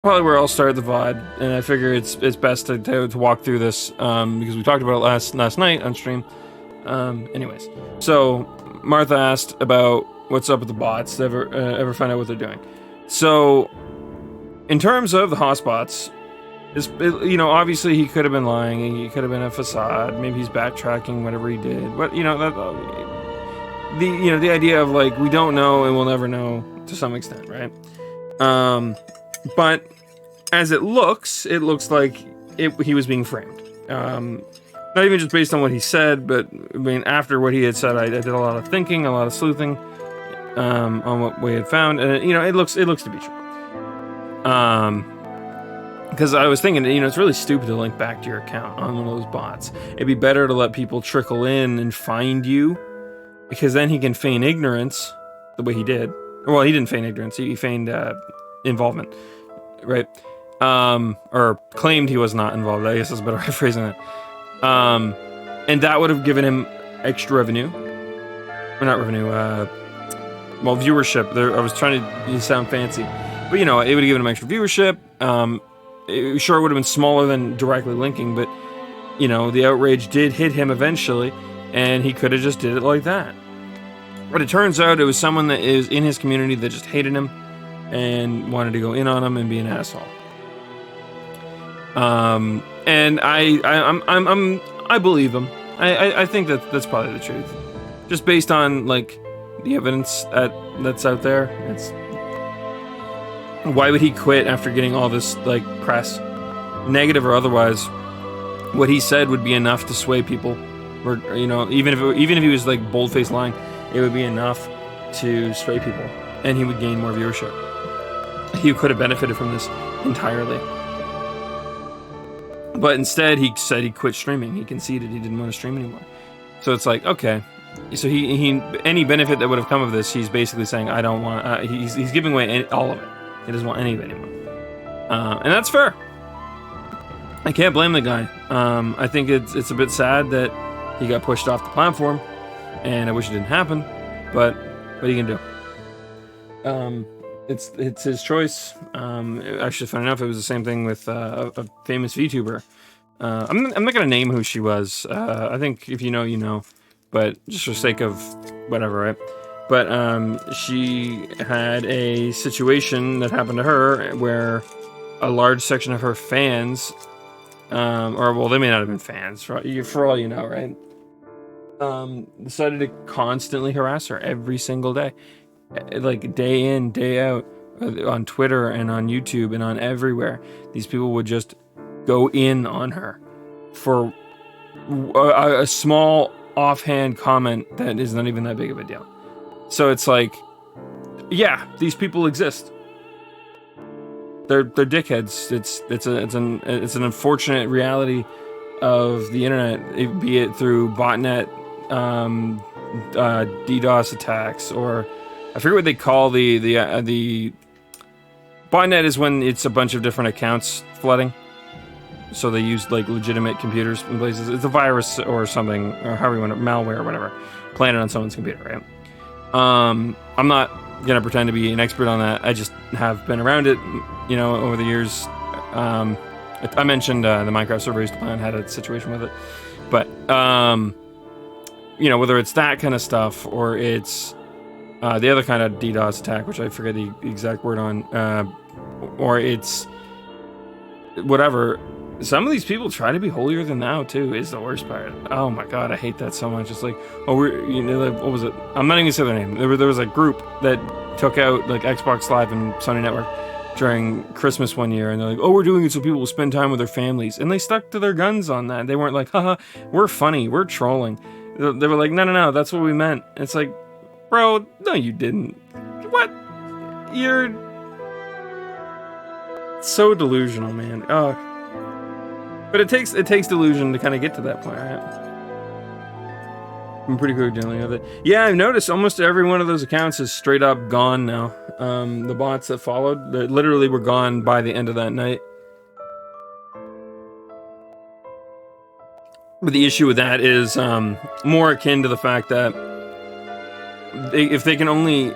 probably where I'll start the VOD, and I figure it's best to walk through this because we talked about it last night on stream. Anyways, so Martha asked about what's up with the bots. Ever find out what they're doing? So, in terms of the hotspots, obviously he could have been lying. He could have been a facade. Maybe he's backtracking whatever he did. But the idea of like we don't know and we'll never know to some extent, right? But as it looks like he was being framed. Not even just based on what he said, but I mean, after what he had said, I did a lot of thinking, a lot of sleuthing on what we had found, and it looks to be true. Because I was thinking, it's really stupid to link back to your account on one of those bots. It'd be better to let people trickle in and find you, because then he can feign ignorance the way he did. Well, he didn't feign ignorance; he feigned involvement, right? Or claimed he was not involved. I guess that's a better way of phrasing that. And that would have given him extra revenue. Or not revenue, viewership. I was trying to sound fancy. But, it would have given him extra viewership. Sure, it would have been smaller than directly linking, but, the outrage did hit him eventually, and he could have just did it like that. But it turns out it was someone that is in his community that just hated him and wanted to go in on him and be an asshole. And I believe him. I think that's probably the truth. Just based on like the evidence that's out there. It's why would he quit after getting all this like press, negative or otherwise? What he said would be enough to sway people, or even if he was like bold-faced lying, it would be enough to sway people, and he would gain more viewership. He could have benefited from this entirely. But instead, he said he quit streaming. He conceded he didn't want to stream anymore. So it's like, okay. So he any benefit that would have come of this, he's basically saying, I don't want... he's giving away all of it. He doesn't want any of it anymore. And that's fair. I can't blame the guy. I think it's a bit sad that he got pushed off the platform, and I wish it didn't happen, but what are you going to do? It's his choice. Actually, funny enough, it was the same thing with a famous VTuber. I'm not going to name who she was. I think if you know, you know. But just for sake of whatever, right? But she had a situation that happened to her where a large section of her fans, they may not have been fans, for all you know, right? Decided to constantly harass her every single day. Like day in, day out, on Twitter and on YouTube and on everywhere. These people would just go in on her for a small offhand comment that is not even that big of a deal. So it's like, yeah, these people exist. They're dickheads. It's an unfortunate reality of the internet, be it through botnet, DDoS attacks, or I forget what they call the botnet is when it's a bunch of different accounts flooding. So they use like legitimate computers in places. It's a virus or something, or however you want it, malware or whatever, planted on someone's computer, right? I'm not gonna pretend to be an expert on that. I just have been around it, over the years. I mentioned the Minecraft server I used to play on had a situation with it, but whether it's that kind of stuff or it's the other kind of DDoS attack, which I forget the exact word on, or it's whatever. Some of these people try to be holier than thou too, is the worst part. Oh my god, I hate that so much. It's like, what was it? I'm not even gonna say their name. There was a group that took out like Xbox Live and Sony Network during Christmas one year, and they're like, oh, we're doing it so people will spend time with their families. And they stuck to their guns on that. They weren't like, haha, we're funny, we're trolling. They were like, no, that's what we meant. And it's like, bro, no you didn't. What? You're so delusional, man. Oh. But it takes delusion to kind of get to that point, right? I'm pretty good dealing with it. Yeah, I've noticed almost every one of those accounts is straight up gone now. The bots that followed, they literally were gone by the end of that night. But the issue with that is more akin to the fact that if they can only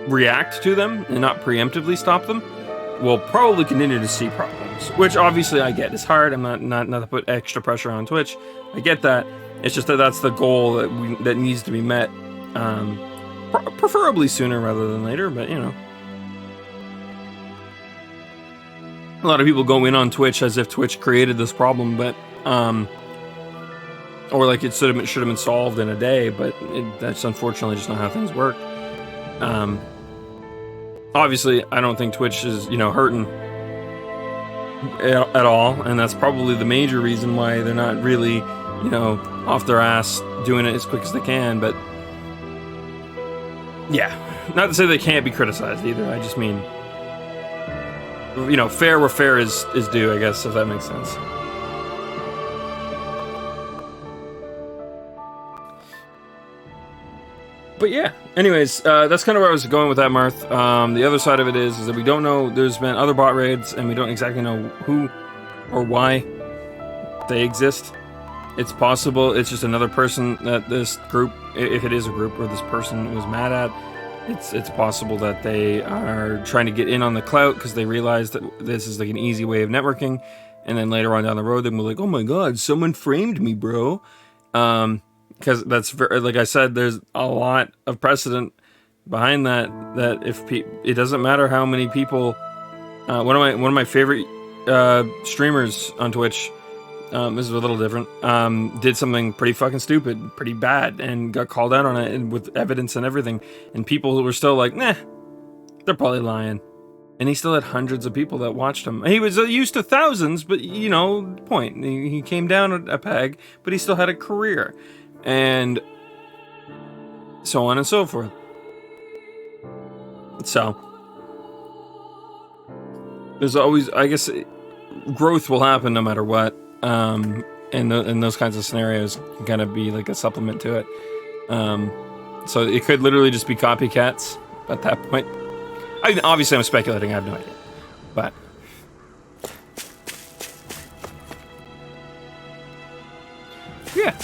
react to them and not preemptively stop them, we'll probably continue to see problems, which obviously I get. It's hard. I'm not to put extra pressure on Twitch. I get that. It's just that that's the goal that needs to be met, preferably sooner rather than later. But you know, a lot of people go in on Twitch as if Twitch created this problem, but or like it should have been solved in a day. But that's unfortunately just not how things work. Obviously, I don't think Twitch is, you know, hurting at all, and that's probably the major reason why they're not really, you know, off their ass doing it as quick as they can. But yeah, not to say they can't be criticized either. I just mean, you know, fair where fair is due, I guess, if that makes sense. But yeah, anyways, that's kind of where I was going with that, Marth. The other side of it is that we don't know. There's been other bot raids, and we don't exactly know who or why they exist. It's possible it's just another person that this group, if it is a group where this person was mad at, it's possible that they are trying to get in on the clout because they realize that this is like an easy way of networking, and then later on down the road, they'll be like, "Oh my God, someone framed me, bro." Because that's very, like I said, there's a lot of precedent behind that. That if it doesn't matter how many people, one of my favorite streamers on Twitch, this is a little different, did something pretty fucking stupid, pretty bad, and got called out on it, and with evidence and everything, and people were still like, "Nah, they're probably lying," and he still had hundreds of people that watched him. He was used to thousands, but you know, point, he came down a peg, but he still had a career. And so on and so forth. So there's always, I guess, growth will happen no matter what. And those kinds of scenarios can kind of be like a supplement to it. So it could literally just be copycats at that point. Obviously, I'm speculating. I have no idea, but. Yeah,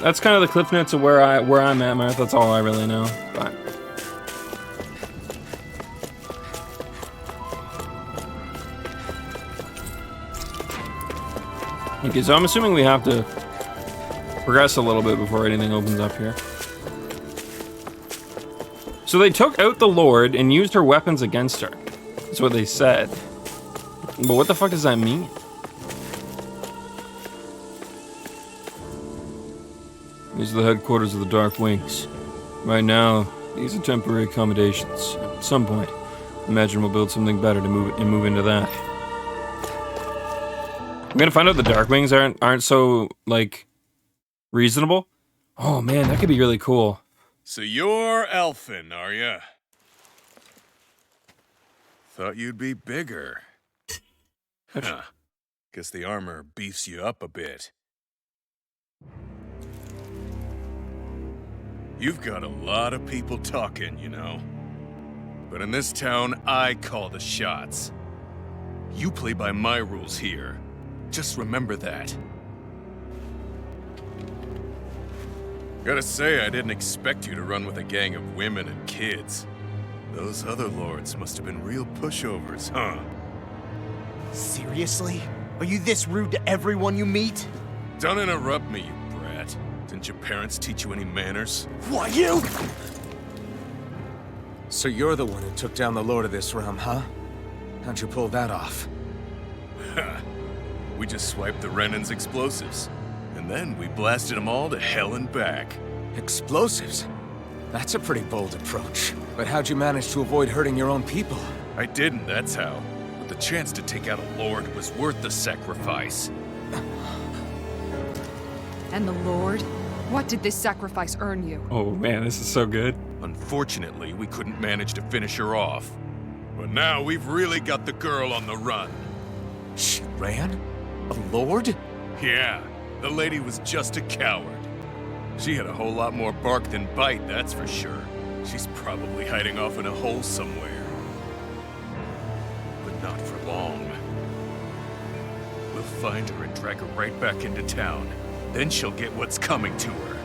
that's kind of the cliff notes of where I'm at, Marth. That's all I really know. But okay, so I'm assuming we have to progress a little bit before anything opens up here. So they took out the Lord and used her weapons against her. That's what they said. But what the fuck does that mean? These are the headquarters of the Dark Wings. Right now, these are temporary accommodations. At some point, imagine we'll build something better to move into that. I'm gonna find out the Dark Wings aren't so, like, reasonable. Oh man, that could be really cool. So you're elfin, are ya? Thought you'd be bigger. Huh. Guess the armor beefs you up a bit. You've got a lot of people talking, you know. But in this town, I call the shots. You play by my rules here. Just remember that. Gotta say, I didn't expect you to run with a gang of women and kids. Those other lords must have been real pushovers, huh? Seriously? Are you this rude to everyone you meet? Don't interrupt me, you brat. Didn't your parents teach you any manners? What, you? So you're the one who took down the Lord of this realm, huh? How'd you pull that off? Ha! We just swiped the Renan's explosives. And then we blasted them all to hell and back. Explosives? That's a pretty bold approach. But how'd you manage to avoid hurting your own people? I didn't, that's how. But the chance to take out a lord was worth the sacrifice. And the Lord? What did this sacrifice earn you? Oh man, this is so good. Unfortunately, we couldn't manage to finish her off. But now we've really got the girl on the run. She ran? A lord? Yeah, the lady was just a coward. She had a whole lot more bark than bite, that's for sure. She's probably hiding off in a hole somewhere. But not for long. We'll find her and drag her right back into town. Then she'll get what's coming to her.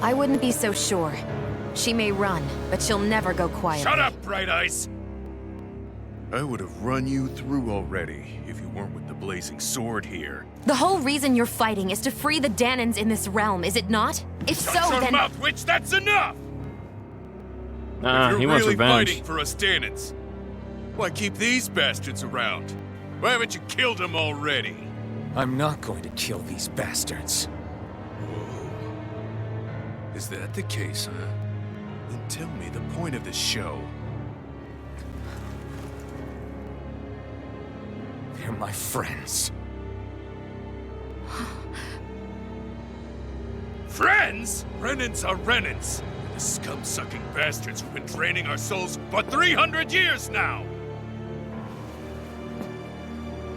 I wouldn't be so sure. She may run, but she'll never go quiet. Shut up, Bright Eyes! I would have run you through already if you weren't with the blazing sword here. The whole reason you're fighting is to free the Danons in this realm, is it not? If so, Shut your then... mouth, witch! That's enough! Nah, if he you're wants really revenge. fighting for us Danons, why keep these bastards around? Why haven't you killed them already? I'm not going to kill these bastards. Whoa. Is that the case, huh? Then tell me the point of the show. They're my friends. Friends? Renans are Renans. The scum-sucking bastards who've been draining our souls for 300 years now!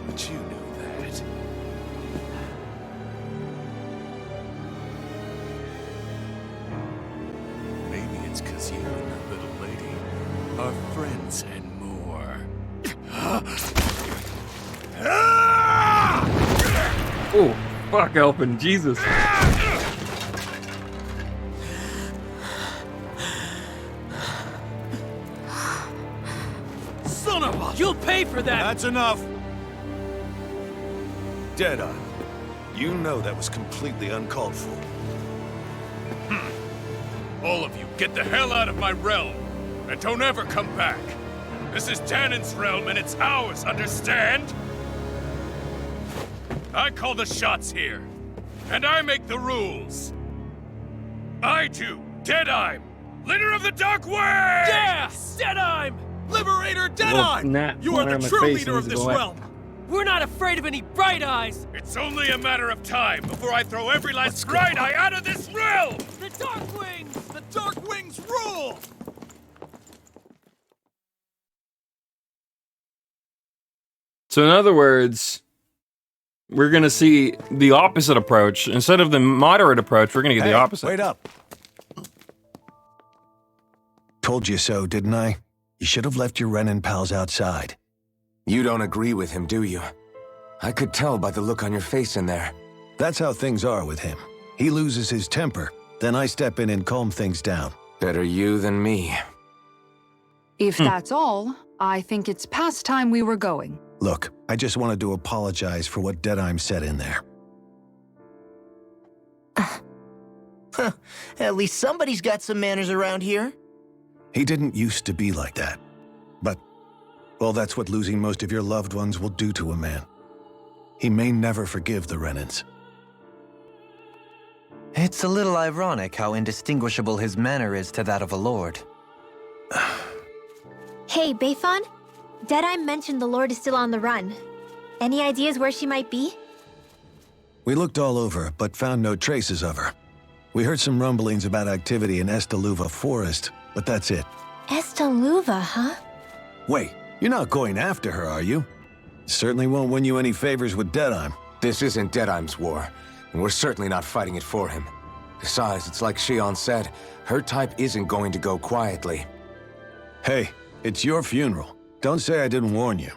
But you knew that. Maybe it's 'cause you and that little lady are friends and more. Oh, fuck, Elpin, Jesus. Son of a... You'll pay for that! That's enough! Deadeye, you know that was completely uncalled for. All of you, get the hell out of my realm! And don't ever come back! This is Danon's realm and it's ours, understand? I call the shots here. And I make the rules. I do, Deadeye, leader of the Dark Way! Yeah! Deadeye! Liberator Deadeye! Snap, You are fire in the my true face leader of needs to this go away. realm! We're not afraid of any bright eyes! It's only a matter of time before I throw every last bright eye out of this realm! The Dark Wings! The Dark Wings rule! So in other words, we're gonna see the opposite approach. Instead of the moderate approach, we're gonna get the opposite. Wait up. Told you so, didn't I? You should have left your Renan pals outside. You don't agree with him, do you? I could tell by the look on your face in there. That's how things are with him. He loses his temper, then I step in and calm things down. Better you than me. If that's all, I think it's past time we were going. Look, I just wanted to apologize for what Deadeye said in there. At least somebody's got some manners around here. He didn't used to be like that. But, well, that's what losing most of your loved ones will do to a man. He may never forgive the Renans. It's a little ironic how indistinguishable his manner is to that of a lord. Hey, Bayfon? Deadeye mentioned the Lord is still on the run. Any ideas where she might be? We looked all over, but found no traces of her. We heard some rumblings about activity in Estaluva Forest, but that's it. Estaluva, huh? Wait, you're not going after her, are you? Certainly won't win you any favors with Deadeye. This isn't Deadeye's war, and we're certainly not fighting it for him. Besides, it's like Shion said, her type isn't going to go quietly. Hey, it's your funeral. Don't say I didn't warn you.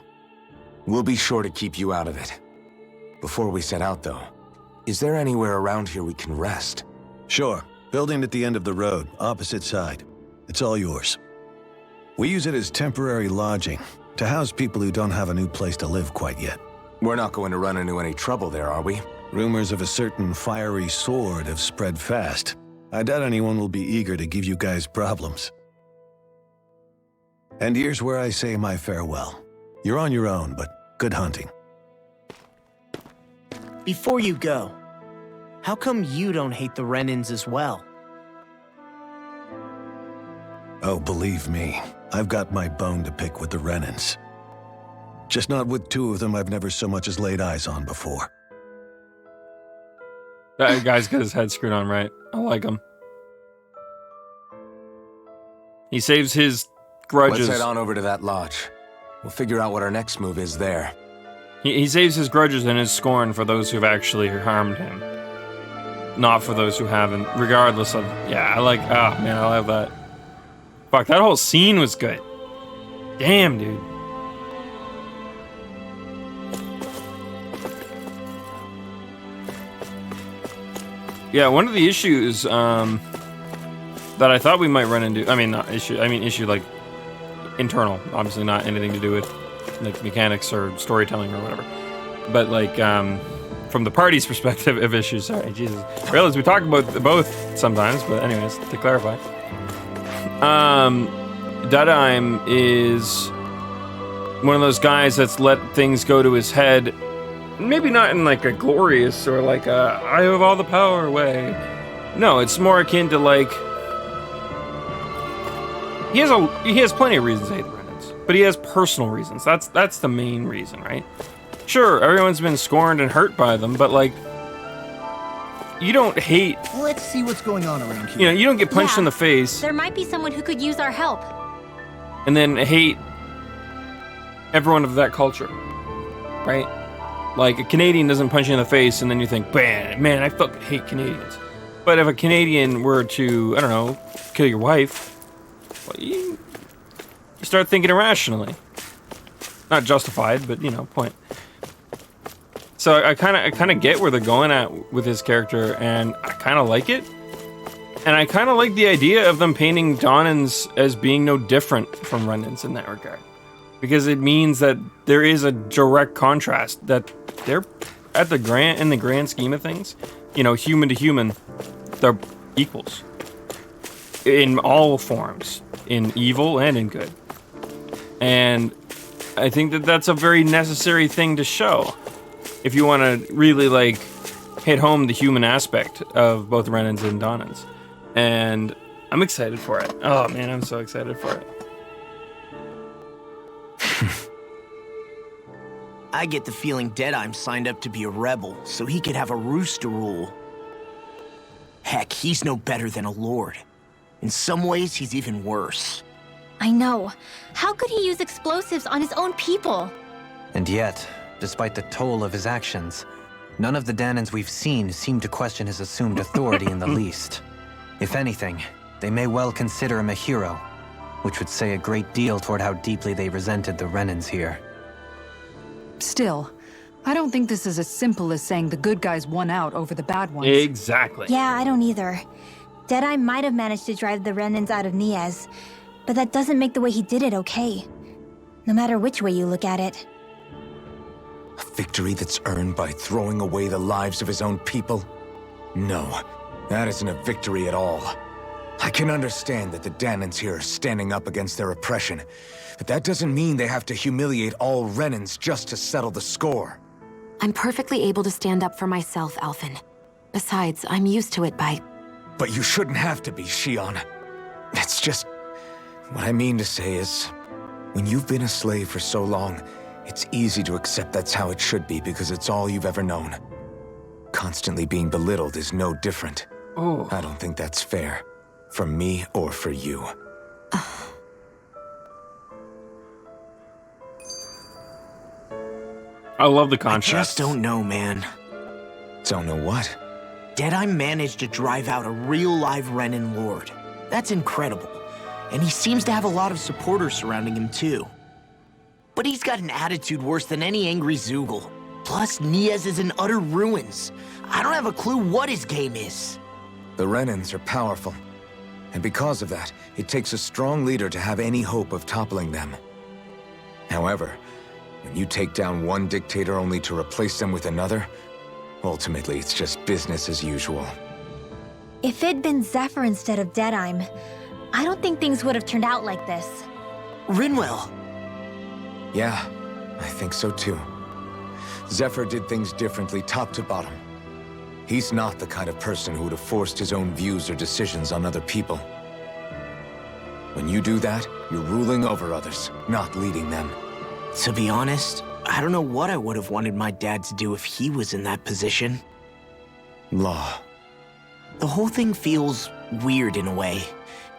We'll be sure to keep you out of it. Before we set out, though, is there anywhere around here we can rest? Sure. Building at the end of the road, opposite side. It's all yours. We use it as temporary lodging, to house people who don't have a new place to live quite yet. We're not going to run into any trouble there, are we? Rumors of a certain fiery sword have spread fast. I doubt anyone will be eager to give you guys problems. And here's where I say my farewell. You're on your own, but good hunting. Before you go, how come you don't hate the Renans as well? Oh, believe me, I've got my bone to pick with the Renans. Just not with two of them I've never so much as laid eyes on before. That guy's got his head screwed on right. I like him. He saves his grudges. Let's head on over to that lodge. We'll figure out what our next move is there. He saves his grudges and his scorn for those who've actually harmed him. Not for those who haven't, regardless of... Yeah, I like... Oh, man, I love that. Fuck, that whole scene was good. Damn, dude. Yeah, one of the issues that I thought we might run into... I mean, not issue... I mean, issue, like, internal. Obviously not anything to do with like mechanics or storytelling or whatever. But like from the party's perspective of issues, sorry, Jesus, I realize we talk about both sometimes, but anyways, to clarify, Deadheim is one of those guys that's let things go to his head, maybe not in like a glorious or like a I have all the power way. No, it's more akin to like he has plenty of reasons to hate the Renans, but he has personal reasons. That's the main reason, right? Sure, everyone's been scorned and hurt by them, but like you don't hate. Let's see what's going on around here. You know, you don't get punched in the face. There might be someone who could use our help. And then hate everyone of that culture, right? Like a Canadian doesn't punch you in the face, and then you think, man, I fucking hate Canadians. But if a Canadian were to, I don't know, kill your wife, well, you start thinking irrationally. Not justified, but you know, point. So I kind of get where they're going at with his character, and I kind of like it. And I kind of like the idea of them painting Donans as being no different from Renans in that regard. Because it means that there is a direct contrast, that they're in the grand scheme of things, you know, human to human, they're equals. In all forms, in evil and in good. And I think that that's a very necessary thing to show. If you want to really, like, hit home the human aspect of both Renans and Donans. And I'm excited for it. Oh, man, I'm so excited for it. I get the feeling Deadheim signed up to be a rebel so he could have a roost to rule. Heck, he's no better than a lord. In some ways, he's even worse. I know. How could he use explosives on his own people? And yet, despite the toll of his actions, none of the Danans we've seen seem to question his assumed authority in the least. If anything, they may well consider him a hero, which would say a great deal toward how deeply they resented the Renans here. Still, I don't think this is as simple as saying the good guys won out over the bad ones. Exactly. Yeah, I don't either. Deadeye might have managed to drive the Renans out of Niaz, but that doesn't make the way he did it okay. No matter which way you look at it. A victory that's earned by throwing away the lives of his own people? No, that isn't a victory at all. I can understand that the Danans here are standing up against their oppression, but that doesn't mean they have to humiliate all Renans just to settle the score. I'm perfectly able to stand up for myself, Alphen. Besides, I'm used to it by... But you shouldn't have to be, Shion. It's just... What I mean to say is, when you've been a slave for so long, it's easy to accept that's how it should be because it's all you've ever known. Constantly being belittled is no different. Oh. I don't think that's fair. For me or for you. I love the contrast. I just don't know, man. Don't know what? Deadeye managed to drive out a real live Renan lord. That's incredible. And he seems to have a lot of supporters surrounding him too. But he's got an attitude worse than any angry Zoogle. Plus, Niaz is in utter ruins. I don't have a clue what his game is. The Renans are powerful. And because of that, it takes a strong leader to have any hope of toppling them. However, when you take down one dictator only to replace them with another, ultimately it's just business as usual. If it'd been Zephyr instead of Deadheim, I don't think things would have turned out like this. Rinwell. Yeah, I think so too. Zephyr did things differently top to bottom. He's not the kind of person who would have forced his own views or decisions on other people. When you do that, you're ruling over others, not leading them. To be honest, I don't know what I would have wanted my dad to do if he was in that position. Law. The whole thing feels weird in a way.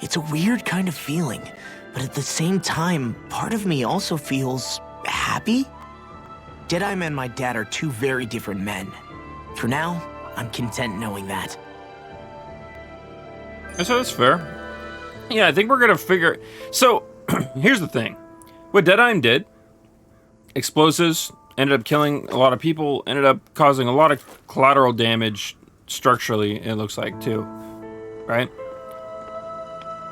It's a weird kind of feeling, but at the same time, part of me also feels happy. Deadeye and my dad are two very different men. For now, I'm content knowing that. So that's fair. Yeah, I think we're gonna figure... So, here's the thing. What Deadeye did, explosives, ended up killing a lot of people, ended up causing a lot of collateral damage structurally, it looks like, too. Right?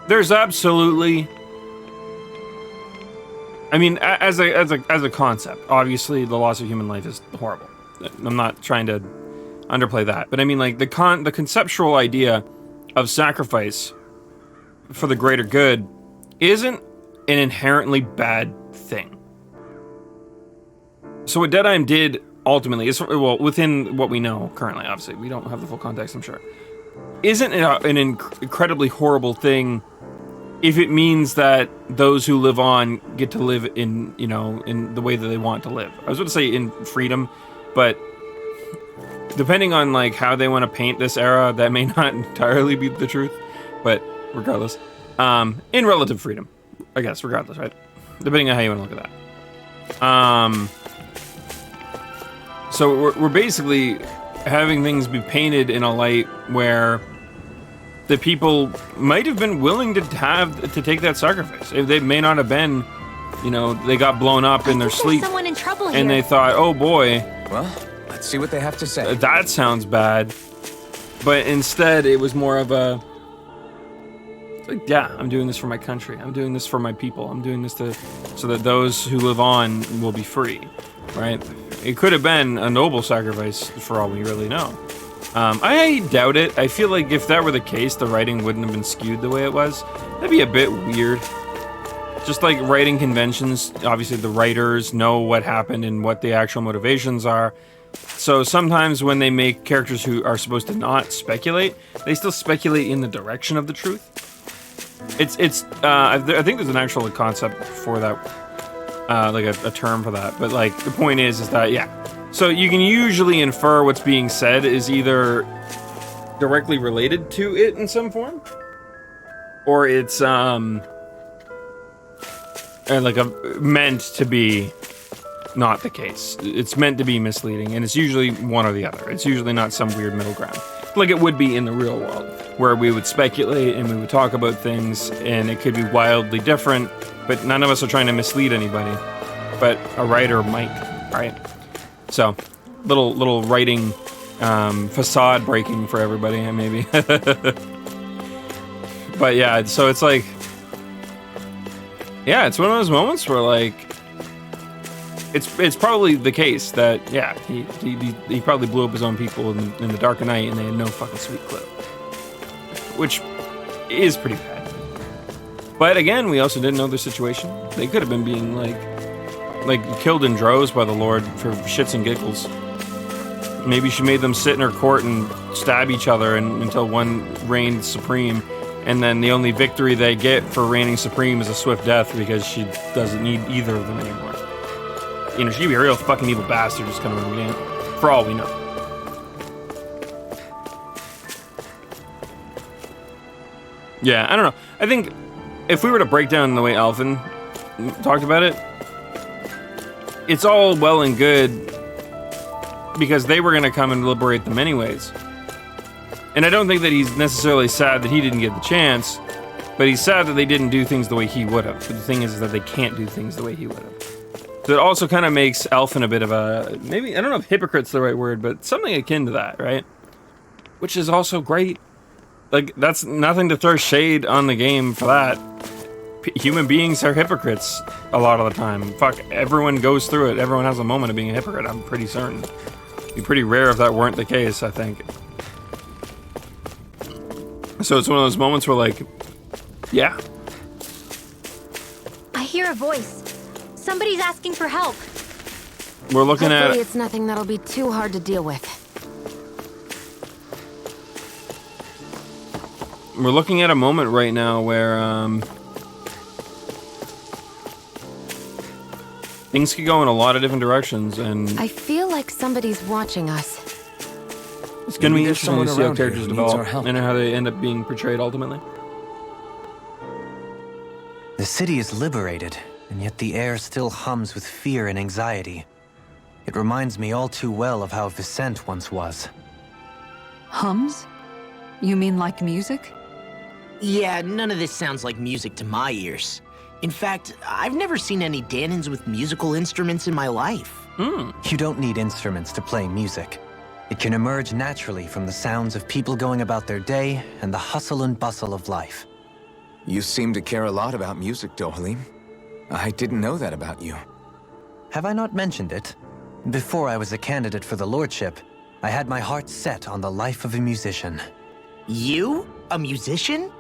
There's absolutely I mean, as a concept, obviously the loss of human life is horrible. I'm not trying to underplay that, but I mean, like the conceptual idea of sacrifice for the greater good isn't an inherently bad thing. So what Deadeye did ultimately is, well, within what we know currently, obviously we don't have the full context, I'm sure, isn't an incredibly horrible thing if it means that those who live on get to live in, you know, in the way that they want to live. I was going to say in freedom, but depending on like how they want to paint this era, that may not entirely be the truth. But regardless, in relative freedom, I guess, regardless, right? Depending on how you want to look at that. So we're basically having things be painted in a light where the people might have been willing to take that sacrifice. They may not have been, you know, they got blown up in their sleep, someone in trouble here. and they thought, oh boy, Well, let's see what they have to say. that sounds bad. But instead, it was more of a, like, yeah, I'm doing this for my country. I'm doing this for my people. I'm doing this so that those who live on will be free, right? It could have been a noble sacrifice for all we really know. I doubt it. I feel like if that were the case, the writing wouldn't have been skewed the way it was. That'd be a bit weird. Just like writing conventions, obviously the writers know what happened and what the actual motivations are. So sometimes when they make characters who are supposed to not speculate, they still speculate in the direction of the truth. I think there's an actual concept for that, like a term for that. But like the point is that, yeah. So you can usually infer what's being said is either directly related to it in some form, or it's meant to be not the case. It's meant to be misleading, and it's usually one or the other. It's usually not some weird middle ground, like it would be in the real world, where we would speculate and we would talk about things, and it could be wildly different, but none of us are trying to mislead anybody. But a writer might, right? So, little writing facade breaking for everybody, maybe. But yeah, so it's like, yeah, it's one of those moments where like, it's probably the case that, yeah, he probably blew up his own people in the dark of night, and they had no fucking sweet clue, which is pretty bad. But again, we also didn't know their situation. They could have been being like killed in droves by the Lord for shits and giggles. Maybe she made them sit in her court and stab each other until one reigned supreme, and then the only victory they get for reigning supreme is a swift death because she doesn't need either of them anymore. You know, she could be a real fucking evil bastard just coming in the game, for all we know. Yeah, I don't know. I think if we were to break down the way Alvin talked about it, it's all well and good because they were going to come and liberate them anyways. And I don't think that he's necessarily sad that he didn't get the chance, but he's sad that they didn't do things the way he would have. But the thing is that they can't do things the way he would have. So it also kind of makes Elfin a bit of a, maybe, I don't know if hypocrite's the right word, but something akin to that, right? Which is also great. Like, that's nothing to throw shade on the game for that. Human beings are hypocrites a lot of the time. Fuck, everyone goes through it. Everyone has a moment of being a hypocrite, I'm pretty certain. It'd be pretty rare if that weren't the case, I think. So it's one of those moments where, like, yeah. I hear a voice. Somebody's asking for help. We're looking at... Hopefully it's nothing that'll be too hard to deal with. We're looking at a moment right now where, things could go in a lot of different directions, and... I feel like somebody's watching us. It's gonna be interesting to see how characters develop and how they end up being portrayed ultimately. The city is liberated, and yet the air still hums with fear and anxiety. It reminds me all too well of how Vicente once was. Hums? You mean like music? Yeah, none of this sounds like music to my ears. In fact, I've never seen any Danans with musical instruments in my life. You don't need instruments to play music. It can emerge naturally from the sounds of people going about their day and the hustle and bustle of life. You seem to care a lot about music, Dohalim. I didn't know that about you. Have I not mentioned it? Before I was a candidate for the lordship, I had my heart set on the life of a musician. You? A musician?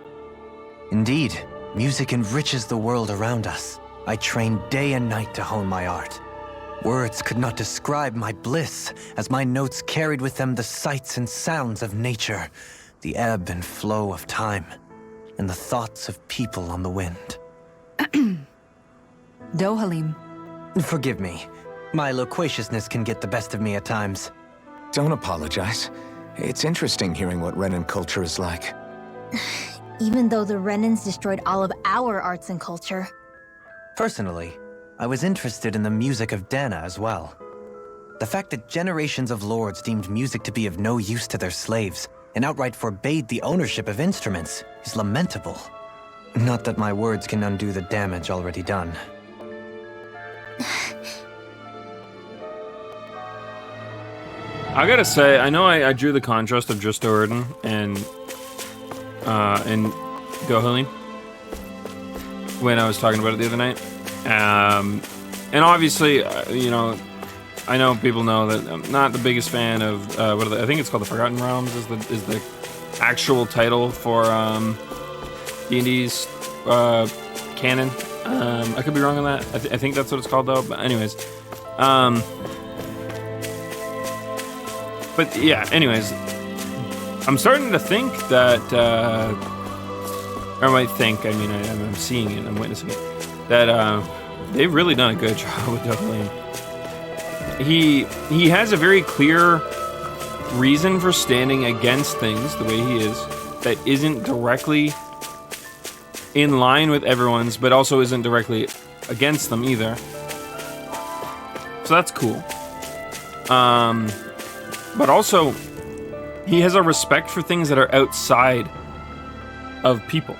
Indeed, music enriches the world around us. I trained day and night to hone my art. Words could not describe my bliss, as my notes carried with them the sights and sounds of nature, the ebb and flow of time, and the thoughts of people on the wind. Dohalim. Forgive me. My loquaciousness can get the best of me at times. Don't apologize. It's interesting hearing what Renan culture is like. Even though the Renans destroyed all of our arts and culture. Personally, I was interested in the music of Dana as well. The fact that generations of lords deemed music to be of no use to their slaves and outright forbade the ownership of instruments is lamentable. Not that my words can undo the damage already done. I gotta say, I know I drew the contrast of Justo Erden and Dohalim when I was talking about it the other night. And obviously, you know, I know people know that I'm not the biggest fan of I think it's called the Forgotten Realms is the actual title for D&D's canon. I could be wrong on that. I think that's what it's called though. But anyways, but yeah. Anyways, I'm starting to think that, or I might think. I mean, I'm seeing it. I'm witnessing it. That they've really done a good job with Dohalim. He has a very clear reason for standing against things the way he is that isn't directly in line with everyone's, but also isn't directly against them either. So that's cool. But also, he has a respect for things that are outside of people,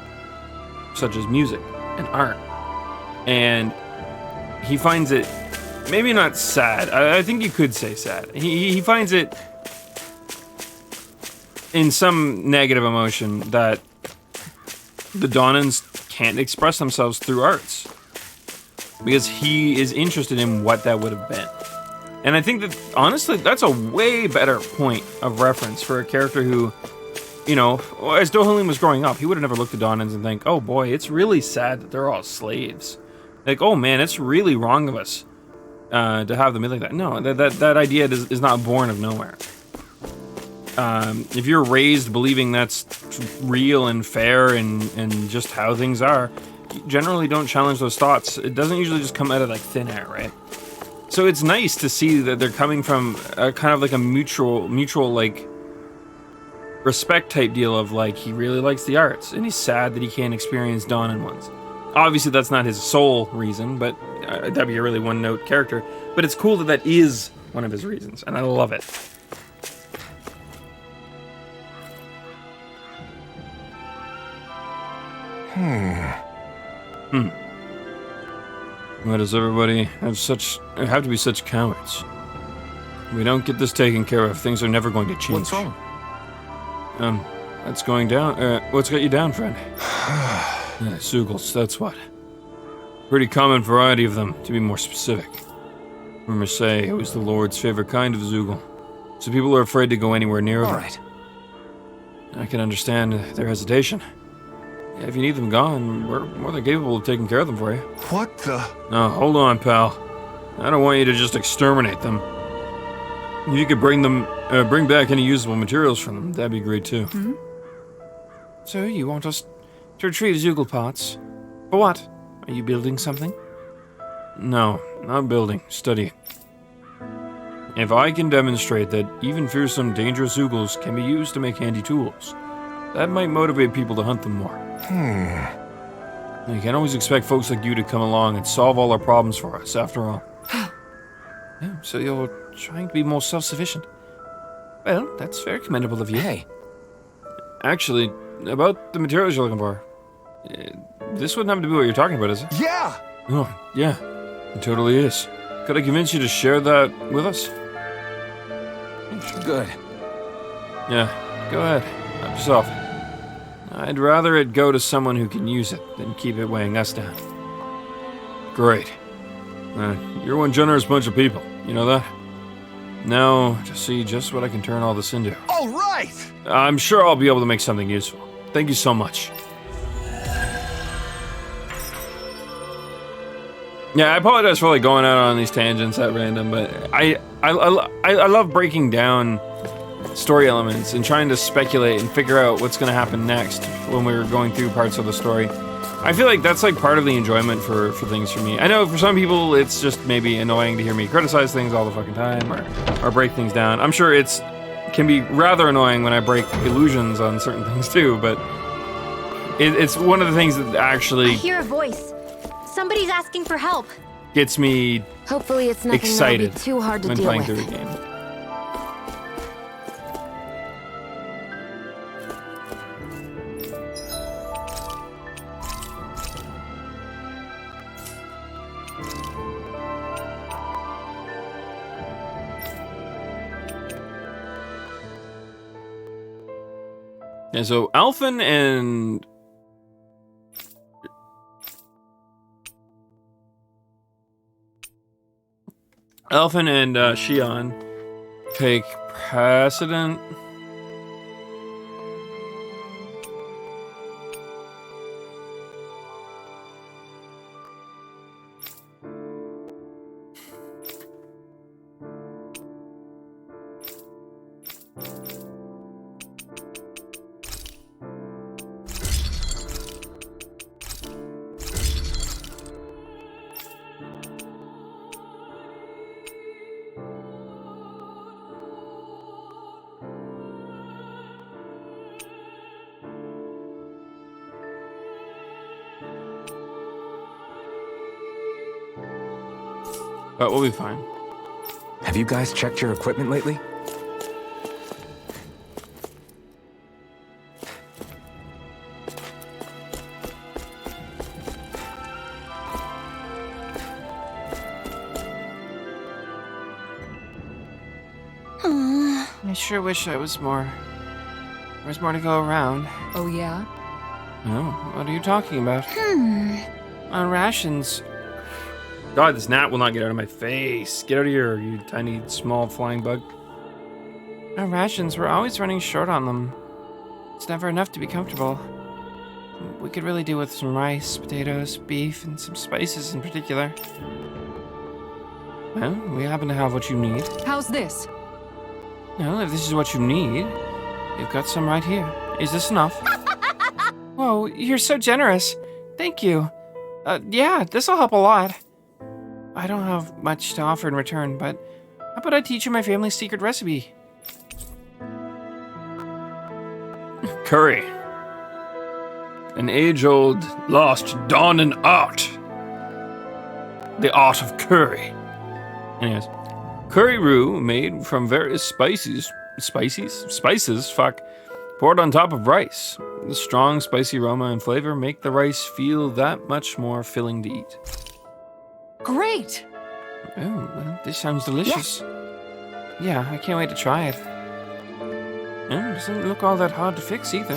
such as music and art. And he finds it maybe not sad. I think you could say sad. He finds it in some negative emotion that the Dawnans can't express themselves through arts, because he is interested in what that would have been. And I think that, honestly, that's a way better point of reference for a character who, you know, as Dohalim was growing up, he would have never looked at Dawnans and think, oh boy, it's really sad that they're all slaves. Like, oh man, it's really wrong of us to have them be like that. No, that idea is not born of nowhere. If you're raised believing that's real and fair and just how things are, you generally don't challenge those thoughts. It doesn't usually just come out of like thin air, right? So it's nice to see that they're coming from a kind of like a mutual like respect type deal of like, he really likes the arts and he's sad that he can't experience Dawnan ones. Obviously that's not his sole reason, but that'd be a really one-note character. But it's cool that that is one of his reasons, and I love it. Why does everybody have to be such cowards? If we don't get this taken care of, things are never going to change. What's wrong? That's going down. What's got you down, friend? Zeugles, that's what. Pretty common variety of them, to be more specific. Rumors say it was the Lord's favorite kind of Zeugl, so people are afraid to go anywhere near them. All right. I can understand their hesitation. If you need them gone, we're more than capable of taking care of them for you. What the? No, hold on, pal. I don't want you to just exterminate them. If you could bring back any usable materials from them, that'd be great too. Hmm? So you want us to retrieve Zeugl parts? For what? Are you building something? No, not building. Studying. If I can demonstrate that even fearsome, dangerous Zeugls can be used to make handy tools, that might motivate people to hunt them more. You can't always expect folks like you to come along and solve all our problems for us, after all. Yeah, so you're trying to be more self-sufficient. Well, that's very commendable of you. Hey. Actually, about the materials you're looking for, this wouldn't have to be what you're talking about, is it? Yeah! Oh, yeah, it totally is. Could I convince you to share that with us? Good. Yeah, go ahead. Help yourself. I'd rather it go to someone who can use it than keep it weighing us down. Great. You're one generous bunch of people. You know that? Now, to see just what I can turn all this into. All right! I'm sure I'll be able to make something useful. Thank you so much. Yeah, I apologize for like going out on these tangents at random, but I love breaking down story elements and trying to speculate and figure out what's going to happen next when we're going through parts of the story. I feel like that's like part of the enjoyment for things for me. I know for some people it's just maybe annoying to hear me criticize things all the fucking time or break things down. I'm sure it can be rather annoying when I break illusions on certain things too, but it's one of the things that actually I hear a voice. Somebody's asking for help. Gets me Hopefully it's nothing excited that'll be too hard to when deal playing with. through the game. And so Alphen and Shion take precedent. But we'll be fine. Have you guys checked your equipment lately? I sure wish there was more to go around. Oh, yeah? Oh, what are you talking about? On rations. God, this gnat will not get out of my face. Get out of here, you tiny, small flying bug. Our rations, we're always running short on them. It's never enough to be comfortable. We could really do with some rice, potatoes, beef, and some spices in particular. Well, we happen to have what you need. How's this? Well, if this is what you need, you've got some right here. Is this enough? Whoa, you're so generous. Thank you. Yeah, this'll help a lot. I don't have much to offer in return, but how about I teach you my family's secret recipe? Curry. An age-old, lost, dawning art. The art of curry. Anyways, curry roux made from various spices, poured on top of rice. The strong, spicy aroma and flavor make the rice feel that much more filling to eat. Great! Oh, well, this sounds delicious. Yeah, I can't wait to try it. It doesn't look all that hard to fix either.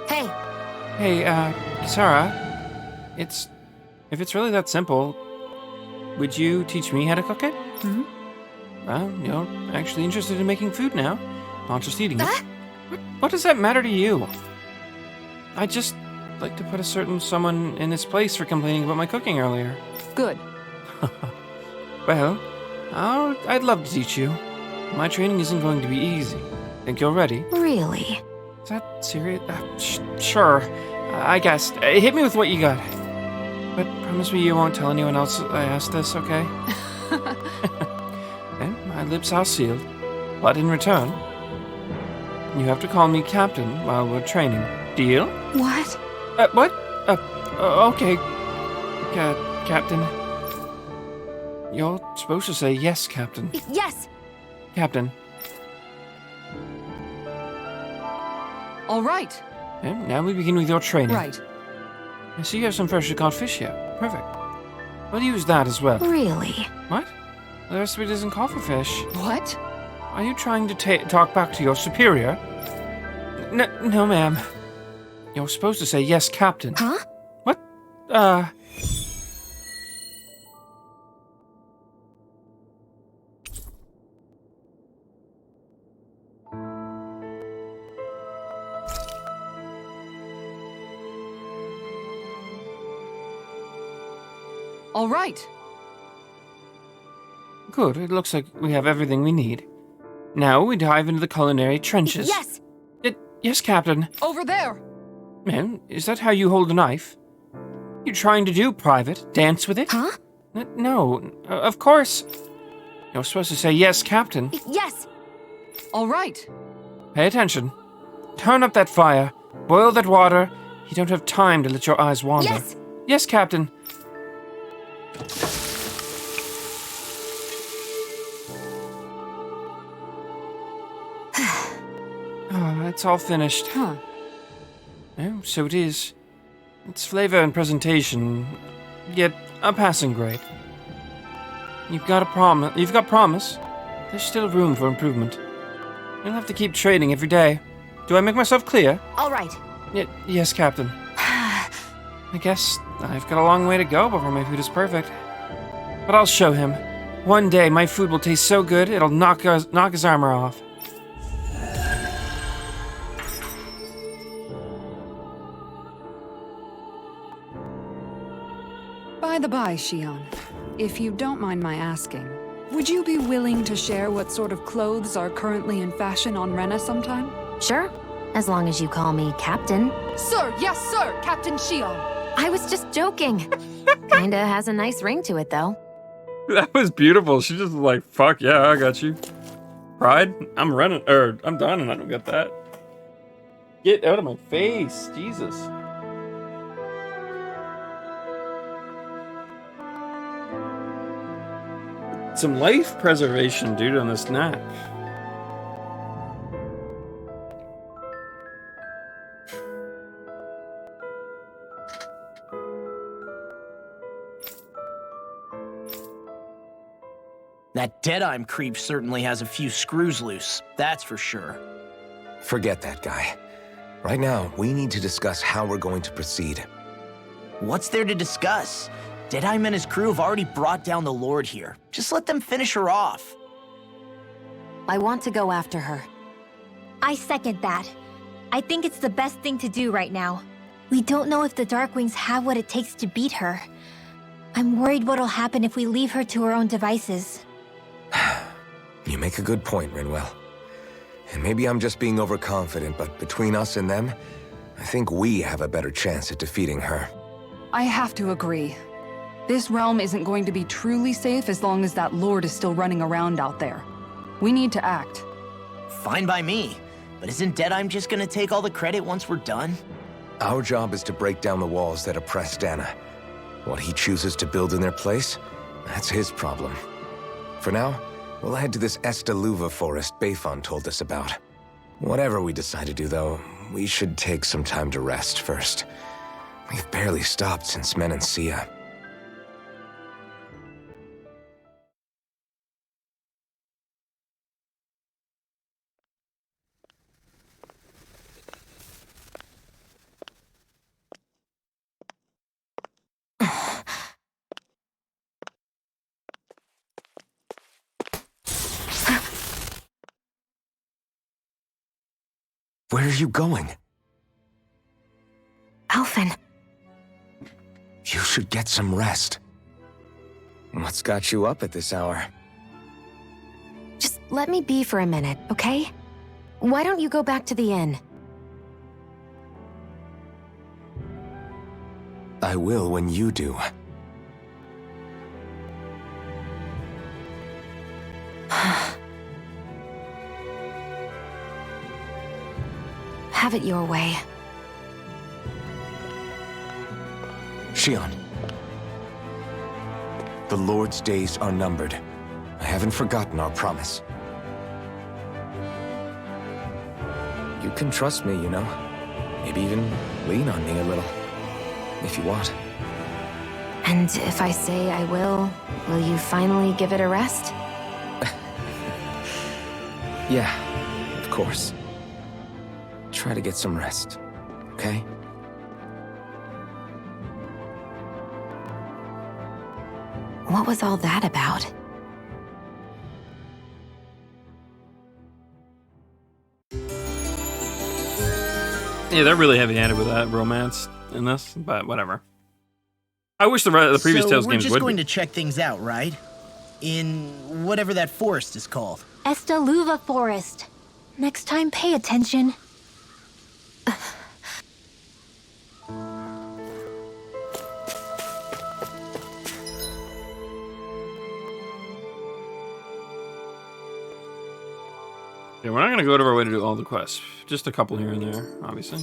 Hey! Hey, Kisara, if it's really that simple, would you teach me how to cook it? Well, you're actually interested in making food now, not just eating it. What does that matter to you? I just like to put someone in his place for complaining about my cooking earlier. Good. Well, I'd love to teach you. My training isn't going to be easy. Think you're ready? Really? Is that serious? Sure. I guess. Hit me with what you got. But promise me you won't tell anyone else I asked this, okay? Okay, my lips are sealed. But in return, you have to call me Captain while we're training. Deal? What? What? Okay. Captain. You're supposed to say yes, Captain. Yes! Captain. All right. Okay, now we begin with your training. Right. I see you have some freshly caught fish here. Perfect. We'll use that as well. Really? What? The recipe doesn't call for fish. What? Are you trying to talk back to your superior? No, ma'am. You're supposed to say yes, Captain. Huh? What? All right. Good, it looks like we have everything we need. Now we dive into the culinary trenches. Yes! Yes, Captain. Over there. Man, is that how you hold a knife? You trying to do, Private? Dance with it? Huh? No, of course. You're supposed to say yes, Captain. Yes! All right. Pay attention. Turn up that fire. Boil that water. You don't have time to let your eyes wander. Yes! Yes, Captain. Oh, it's all finished. Huh. Oh, so it is. Its flavor and presentation, yet a passing grade. You've got promise. There's still room for improvement. You'll have to keep training every day. Do I make myself clear? All right. Yes, Captain. I guess I've got a long way to go before my food is perfect. But I'll show him. One day my food will taste so good it'll knock his armor off. By the by, Shion, if you don't mind my asking, would you be willing to share what sort of clothes are currently in fashion on Rena sometime? Sure. As long as you call me Captain. Sir, yes, sir, Captain Shion. I was just joking. Kinda has a nice ring to it, though. That was beautiful. She just was like, fuck yeah, I got you. Pride? I'm running, I'm done and I don't get that. Get out of my face, Jesus. Some life preservation, dude, on this nap. That Deadeye creep certainly has a few screws loose, that's for sure. Forget that guy. Right now, we need to discuss how we're going to proceed. What's there to discuss? Deadeye and his crew have already brought down the Lord here. Just let them finish her off. I want to go after her. I second that. I think it's the best thing to do right now. We don't know if the Darkwings have what it takes to beat her. I'm worried what'll happen if we leave her to her own devices. You make a good point, Rinwell. And maybe I'm just being overconfident, but between us and them, I think we have a better chance at defeating her. I have to agree. This realm isn't going to be truly safe as long as that Lord is still running around out there. We need to act. Fine by me. But isn't Deadeye just gonna take all the credit once we're done? Our job is to break down the walls that oppress Dana. What he chooses to build in their place, that's his problem. For now, we'll head to this Estaluva forest Bayfon told us about. Whatever we decide to do, though, we should take some time to rest first. We've barely stopped since Menancia. Where are you going? Alphen. You should get some rest. What's got you up at this hour? Just let me be for a minute, okay? Why don't you go back to the inn? I will when you do. Have it your way. Shion. The Lord's days are numbered. I haven't forgotten our promise. You can trust me, you know. Maybe even lean on me a little. If you want. And if I say I will you finally give it a rest? Yeah, of course. Try to get some rest, okay? What was all that about? Yeah, they're really heavy-handed with that romance in this, but whatever. I wish the previous Tales we're games just would going be. to check things out, right? In whatever that forest is called. Estaluva Forest. Next time, pay attention. Yeah, we're not gonna go out of our way to do all the quests. Just a couple here and there, obviously.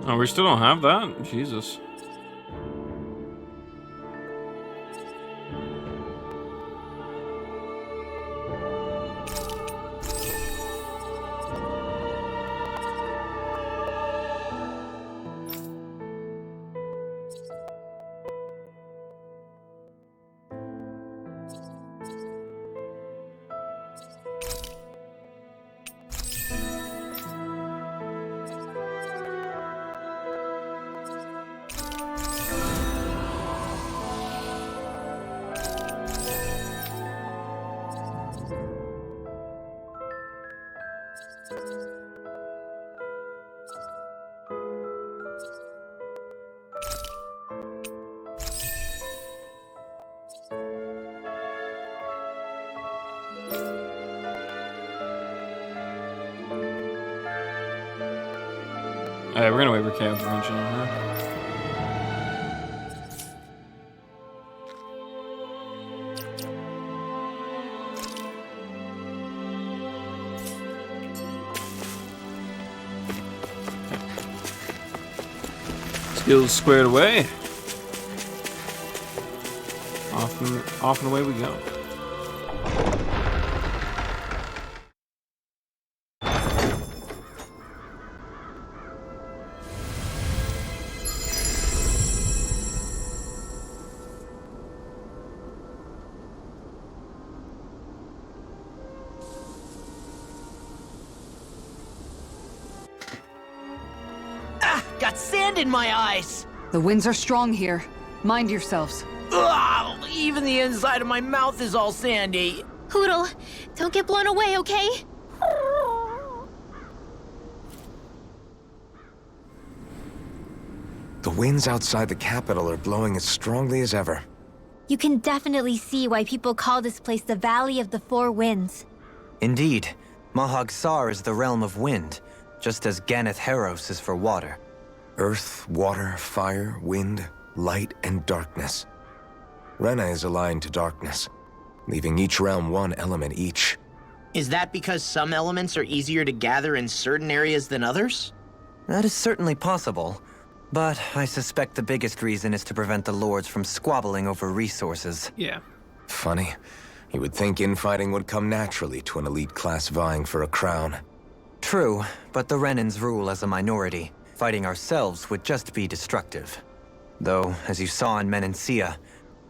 Oh, we still don't have that? Jesus. Alright, we're gonna wait for Chaos Dimension on her. Skills squared away. Off and away we go. Got sand in my eyes! The winds are strong here. Mind yourselves. Ugh, even the inside of my mouth is all sandy. Hoodle, don't get blown away, okay? The winds outside the capital are blowing as strongly as ever. You can definitely see why people call this place the Valley of the Four Winds. Indeed, Mahag Sar is the realm of wind, just as Ganeth Heros is for water. Earth, water, fire, wind, light, and darkness. Rena is aligned to darkness, leaving each realm one element each. Is that because some elements are easier to gather in certain areas than others? That is certainly possible, but I suspect the biggest reason is to prevent the lords from squabbling over resources. Yeah. Funny. You would think infighting would come naturally to an elite class vying for a crown. True, but the Renans rule as a minority. Fighting ourselves would just be destructive. Though, as you saw in Menancia,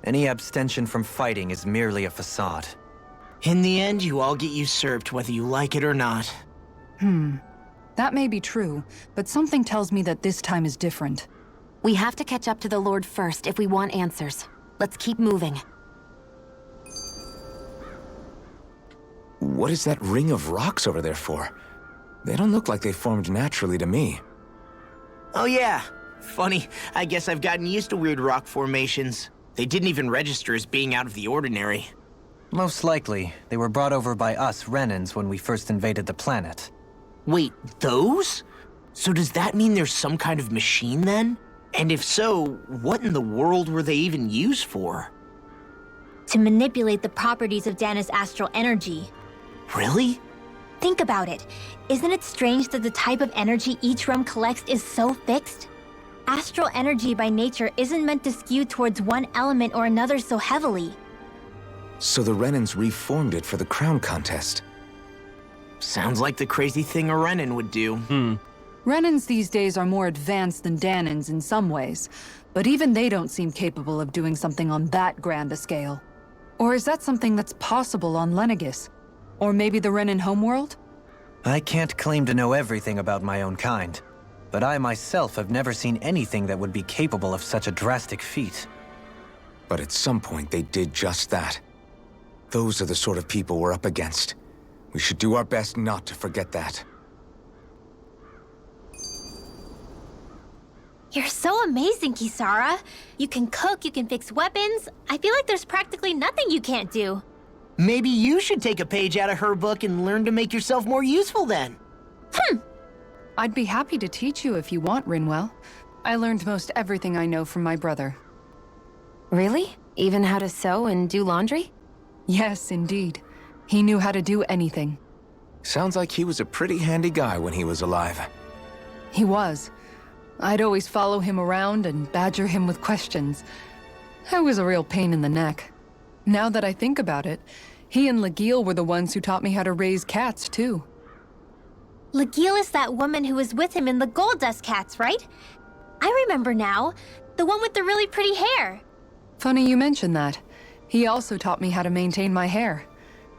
any abstention from fighting is merely a facade. In the end, you all get usurped whether you like it or not. That may be true, but something tells me that this time is different. We have to catch up to the Lord first if we want answers. Let's keep moving. What is that ring of rocks over there for? They don't look like they formed naturally to me. Oh yeah. Funny, I guess I've gotten used to weird rock formations. They didn't even register as being out of the ordinary. Most likely, they were brought over by us Renans when we first invaded the planet. Wait, those? So does that mean there's some kind of machine then? And if so, what in the world were they even used for? To manipulate the properties of Dana's astral energy. Really? Think about it. Isn't it strange that the type of energy each realm collects is so fixed? Astral energy by nature isn't meant to skew towards one element or another so heavily. So the Renans reformed it for the crown contest. Sounds like the crazy thing a Renan would do. Renans these days are more advanced than Danans in some ways, but even they don't seem capable of doing something on that grand a scale. Or is that something that's possible on Lenegis? Or maybe the Renan homeworld? I can't claim to know everything about my own kind, but I myself have never seen anything that would be capable of such a drastic feat. But at some point they did just that. Those are the sort of people we're up against. We should do our best not to forget that. You're so amazing, Kisara. You can cook, you can fix weapons. I feel like there's practically nothing you can't do. Maybe you should take a page out of her book and learn to make yourself more useful then. I'd be happy to teach you if you want, Rinwell. I learned most everything I know from my brother. Really? Even how to sew and do laundry? Yes, indeed. He knew how to do anything. Sounds like he was a pretty handy guy when he was alive. He was. I'd always follow him around and badger him with questions. I was a real pain in the neck. Now that I think about it, he and Legil were the ones who taught me how to raise cats, too. Legil is that woman who was with him in the Gold Dust Cats, right? I remember now. The one with the really pretty hair. Funny you mention that. He also taught me how to maintain my hair.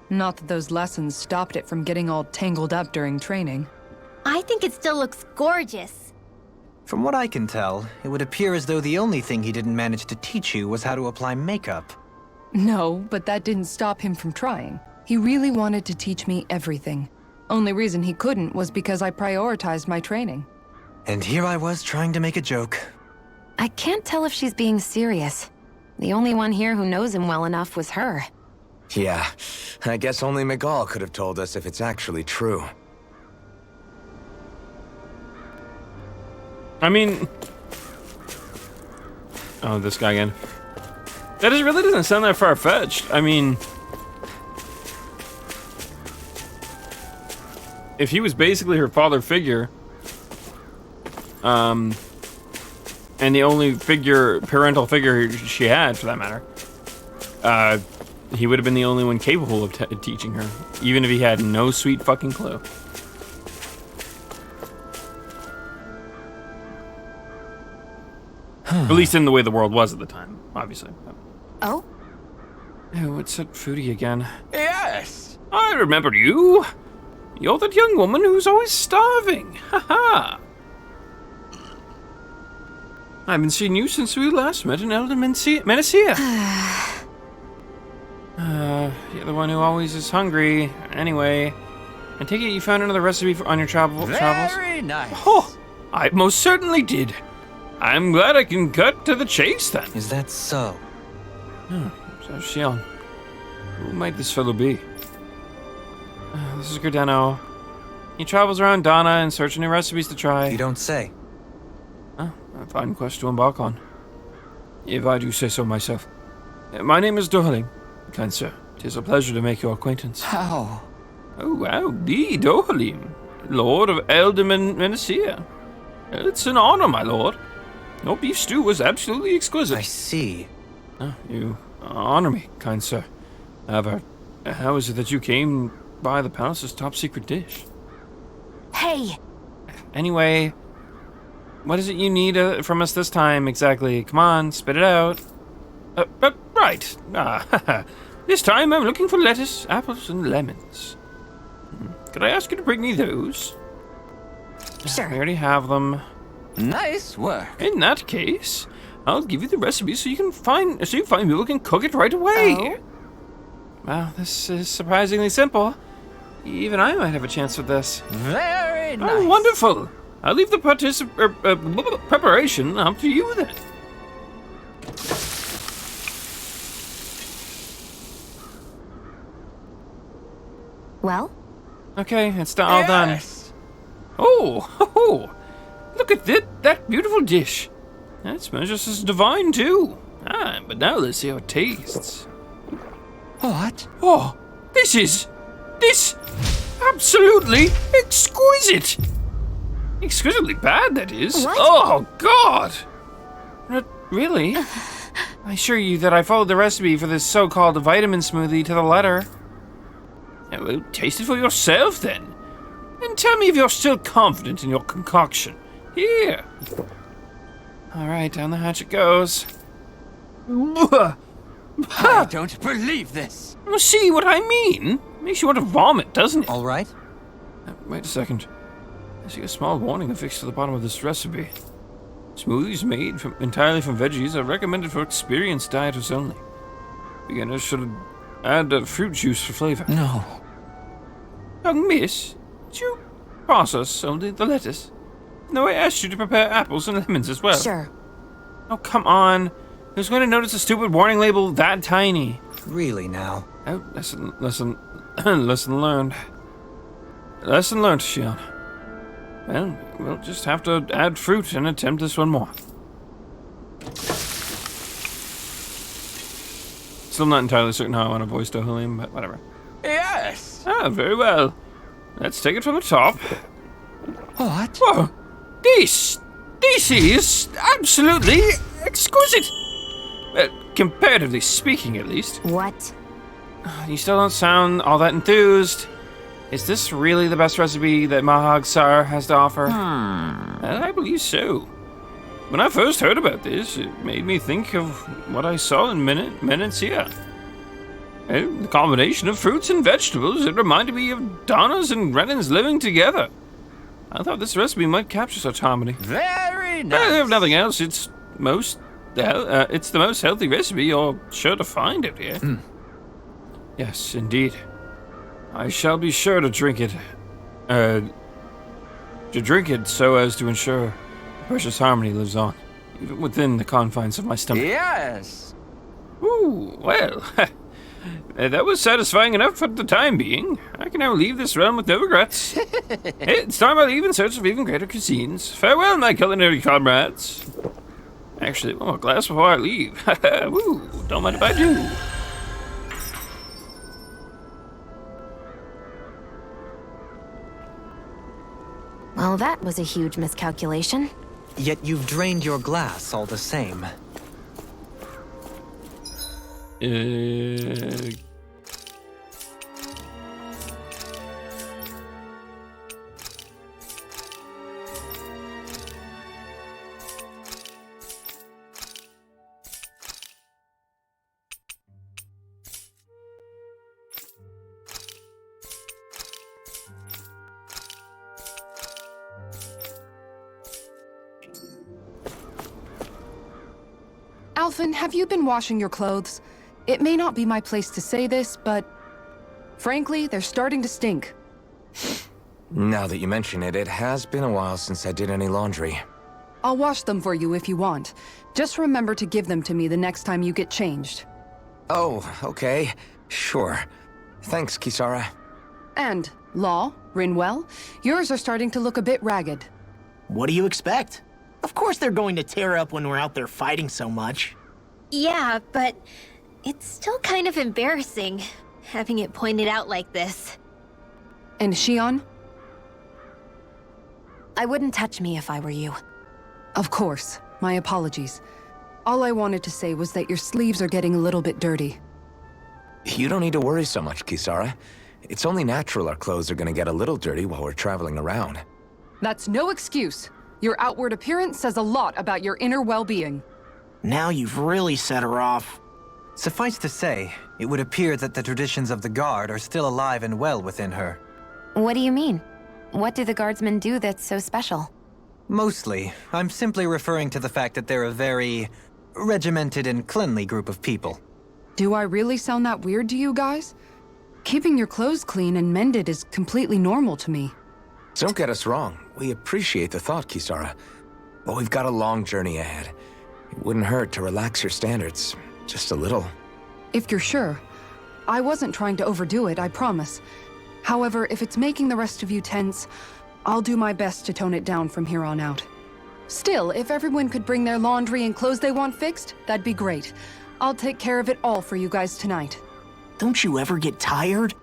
Not that those lessons stopped it from getting all tangled up during training. I think it still looks gorgeous. From what I can tell, it would appear as though the only thing he didn't manage to teach you was how to apply makeup. No, but that didn't stop him from trying. He really wanted to teach me everything. Only reason he couldn't was because I prioritized my training. And here I was trying to make a joke. I can't tell if she's being serious. The only one here who knows him well enough was her. Yeah, I guess only Miguel could have told us if it's actually true. I mean... Oh, this guy again. Really doesn't sound that far-fetched. I mean... If he was basically her father figure... and the only parental figure she had, for that matter... he would have been the only one capable of teaching her. Even if he had no sweet fucking clue. At least in the way the world was at the time, obviously. Oh? Oh, what's that foodie again? Yes! I remember you. You're that young woman who's always starving. Ha-ha. I haven't seen you since we last met in Elder Menacea. You're the one who always is hungry. Anyway, I take it you found another recipe on your travels? Very nice. Oh, I most certainly did. I'm glad I can cut to the chase then. Is that so? So Shion, who might this fellow be? This is Gordeno. He travels around Dana in search of new recipes to try. You don't say. A fine quest to embark on, if I do say so myself. My name is Dohalim, kind sir. 'Tis a pleasure to make your acquaintance. How? Oh, howdy, Dohalim, Lord of Elder Menacea. It's an honor, my lord. Your beef stew was absolutely exquisite. I see. You honor me, kind sir. However, how is it that you came by the palace's top secret dish? Hey! Anyway, what is it you need from us this time exactly? Come on, spit it out. Right. This time I'm looking for lettuce, apples, and lemons. Could I ask you to bring me those? Sure. I already have them. Nice work. In that case, I'll give you the recipe so you find people who can cook it right away. Oh? Well, this is surprisingly simple. Even I might have a chance with this. Very nice. Oh, wonderful. I'll leave the preparation up to you then. Well? Okay, it's all done. Yes. Oh, look at that beautiful dish. That smells just as divine, too. But now let's see how it tastes. What? Oh, this absolutely exquisite. Exquisitely bad, that is. What? Oh, God. Really? I assure you that I followed the recipe for this so-called vitamin smoothie to the letter. Well, taste it for yourself, then. And tell me if you're still confident in your concoction. Here. All right, down the hatch it goes. I don't believe this. Well, see what I mean? Makes you want to vomit, doesn't it? All right? Wait a second. I see a small warning affixed to the bottom of this recipe. Smoothies made entirely from veggies are recommended for experienced dieters only. Beginners should add fruit juice for flavor. No. Young miss, did you process only the lettuce? No, I asked you to prepare apples and lemons as well. Sure. Oh, come on. Who's going to notice a stupid warning label that tiny? Really now? Oh, lesson learned. Lesson learned, Shion. Well, we'll just have to add fruit and attempt this one more. Still not entirely certain how I want to voice Dohelium, but whatever. Yes. Very well. Let's take it from the top. What? Whoa! This is absolutely exquisite! Comparatively speaking, at least. What? You still don't sound all that enthused. Is this really the best recipe that Mahag Sar has to offer? I believe so. When I first heard about this, it made me think of what I saw in Menancia. The combination of fruits and vegetables, it reminded me of Donna's and Renan's living together. I thought this recipe might capture such harmony. Very nice. If nothing else, it's the most healthy recipe you're sure to find out here. Yes, indeed. I shall be sure to drink it. So as to ensure the precious harmony lives on, even within the confines of my stomach. Yes. Ooh, well, that was satisfying enough for the time being. I can now leave this realm with no regrets. It's time I leave in search of even greater cuisines. Farewell, my culinary comrades. Actually, one more glass before I leave. Woo, don't mind if I do. Well, that was a huge miscalculation. Yet you've drained your glass all the same. Alphen, have you been washing your clothes? It may not be my place to say this, but frankly, they're starting to stink. Now that you mention it, it has been a while since I did any laundry. I'll wash them for you if you want. Just remember to give them to me the next time you get changed. Oh, okay. Sure. Thanks, Kisara. And, Law, Rinwell, yours are starting to look a bit ragged. What do you expect? Of course they're going to tear up when we're out there fighting so much. Yeah, but it's still kind of embarrassing, having it pointed out like this. And Shion? I wouldn't touch me if I were you. Of course. My apologies. All I wanted to say was that your sleeves are getting a little bit dirty. You don't need to worry so much, Kisara. It's only natural our clothes are gonna get a little dirty while we're traveling around. That's no excuse. Your outward appearance says a lot about your inner well-being. Now you've really set her off. Suffice to say, it would appear that the traditions of the Guard are still alive and well within her. What do you mean? What do the Guardsmen do that's so special? Mostly, I'm simply referring to the fact that they're a very regimented and cleanly group of people. Do I really sound that weird to you guys? Keeping your clothes clean and mended is completely normal to me. Don't get us wrong. We appreciate the thought, Kisara. But we've got a long journey ahead. It wouldn't hurt to relax your standards. Just a little. If you're sure. I wasn't trying to overdo it, I promise. However, if it's making the rest of you tense, I'll do my best to tone it down from here on out. Still, if everyone could bring their laundry and clothes they want fixed, that'd be great. I'll take care of it all for you guys tonight. Don't you ever get tired?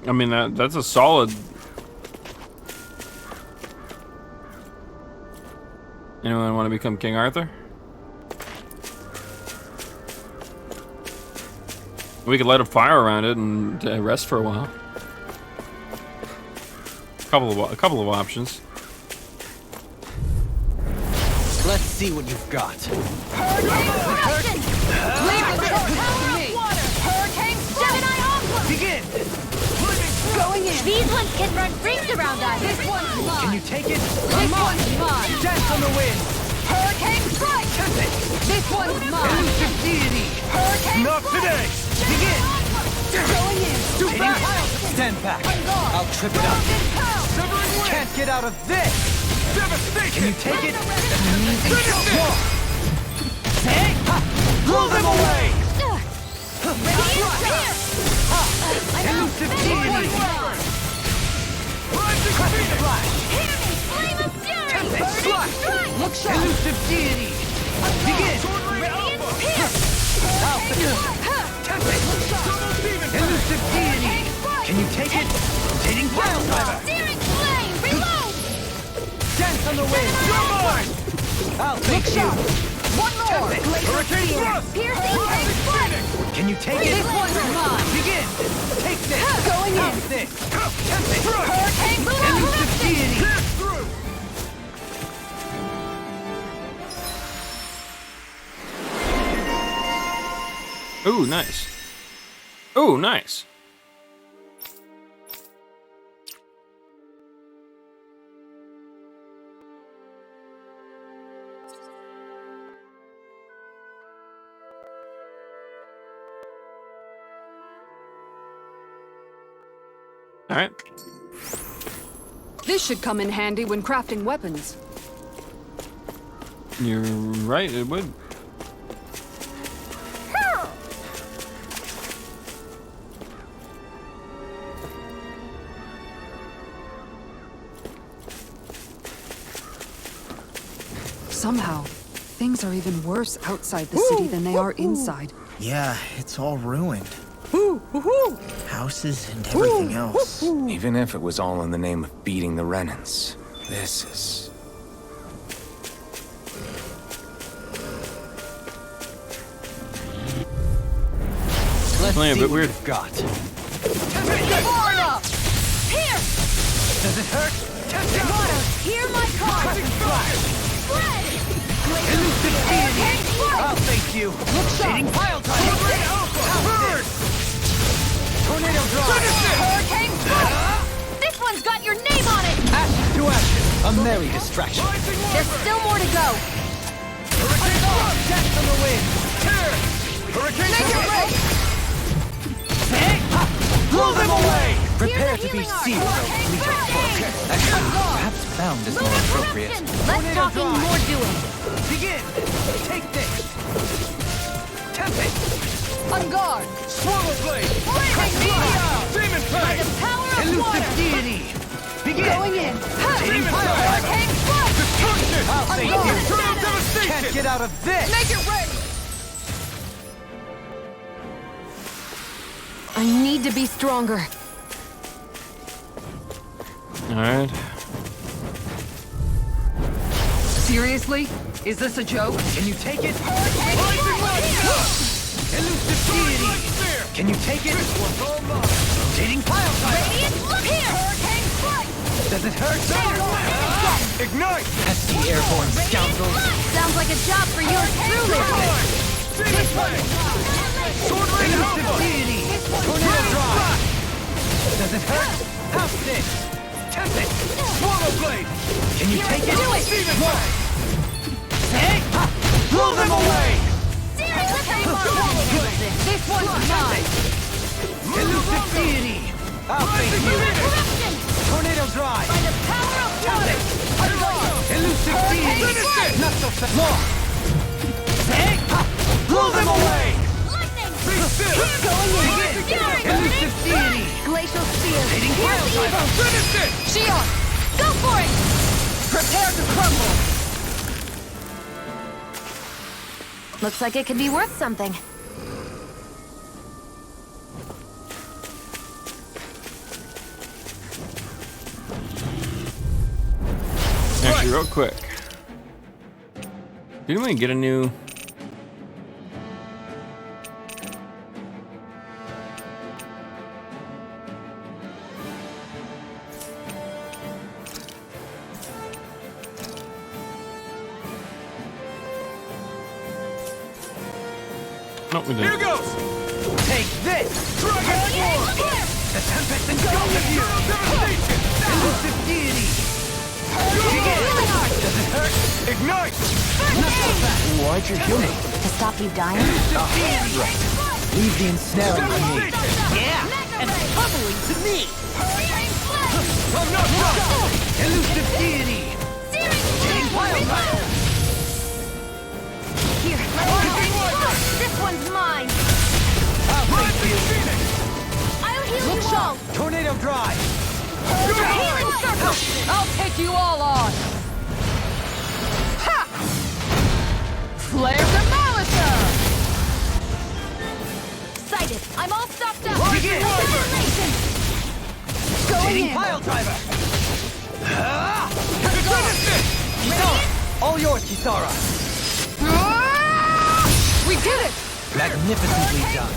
I mean, that's a solid... Anyone want to become King Arthur? We could light a fire around it and rest for a while. A couple of options. Let's see what you've got. Hurricane! Leave the to me! Hurricane! Gemini Aqua! Begin! Going in! These ones can run rings around us! This one's mine! Can you take it? This one's mine! Dance on the wind! Hurricane Strike! Tempest! This one's mine! Elusive deity! Hurricane Not today! Begin! Going in! Too fast! Stand back! I'll trip it up! Can't get out of this! Devastation! Can you take it? Hey! Blow them away! Elusive deity! Crescent flash! Flame of Fury! Tempest slash! Look sharp! Elusive deity! Begin! Tempest! Elusive deity! Can you take it? Rotating pile driver! Searing flame! Reload! Dance on the wind! You're mine! I'll take you! One more! Hurricane thrust! Piercing flame! Can you take it? This one's mine! Begin! Take this! Going in! How's this? Tempest! Hurricane Elusive deity! Ooh, nice. Ooh, nice. All right. This should come in handy when crafting weapons. You're right, it would. Somehow, things are even worse outside the city than they are inside. Yeah, it's all ruined. Houses and everything else. Even if it was all in the name of beating the Renans, this is... Let's Playing a see bit what weird. you've got. Florida! Here! Does it hurt? Tempest! Water! Hear my call! Cutting flash! Spread! Elusive deity! Hurricane Strike! I'll face you! Rotating pile driver! Bird! Tornado drive! Hurricane Strike! This one's got your name on it! Ashes to ashes! A merry distraction! There's still more to go! Hurricane thrust! Dance on the wind! Tear! Hurricane Make it thrust! Hey! Blow them away! Prepare to be healing sealed, arc. O fleet of foot. Actually, perhaps bound is more appropriate. Less talking, drive. more doing. Begin! Take this! Tempest! On guard! Swallow blade! Flaming meteor! Demon By plague! the power of Elusive water! deity! Begin! Going in! Rotating pile driver! Hurricane Strike! Destruction! I'll On save guard! you! Eternal devastation! Can't get out of this! Make it ready! I need to be stronger. All right. Seriously? Is this a joke? Can you take it? Elusive deity! Can you take it? Rotating pile driver! Radiant, look here! Hurricane Strike! Does it hurt? There! Ignite! Pesky airborne scoundrels! Sounds like a job for yours truly! Demon plague! Sword ring elusive deity! Tornado drive! Does it hurt? How's this? Tempest! Swallow blade! Can you take it? Do it! Demon plague! Hey! Blow them away! This one's mine! Elusive deity! I'll face you! Tornado drive! By the power of water! Elusive deity! Not so fast! More! Hey! Blow them away! Lightning! Elusive deity! Glacial Spear! Hitting pile driver! Finish it! Shion! Go for it! Prepare to crumble! Looks like it could be worth something. Actually, real quick. Didn't we get a new... No, we didn't. Here goes! Take this! Dragon War! The Tempest engulfs you! Devastation! Elusive deity! Does it hurt? Ignite! Why'd you heal me? To stop you dying? Right. Leave the ensnaring to me. Yeah! And pummeling to me! I'm not done! Elusive deity! Hitting pile driver! Here. This one's mine. I'll take you! I'll heal you all. Tornado drive! Healing circle. I'll take you all on! Ha! Flare Demolisher! Sighted. I'm all stocked up. Begin! Annihilation. Going Hitting in! pile driver! Finish it! Kisara! All yours, Kisara! Ah! We did it! Magnificently done.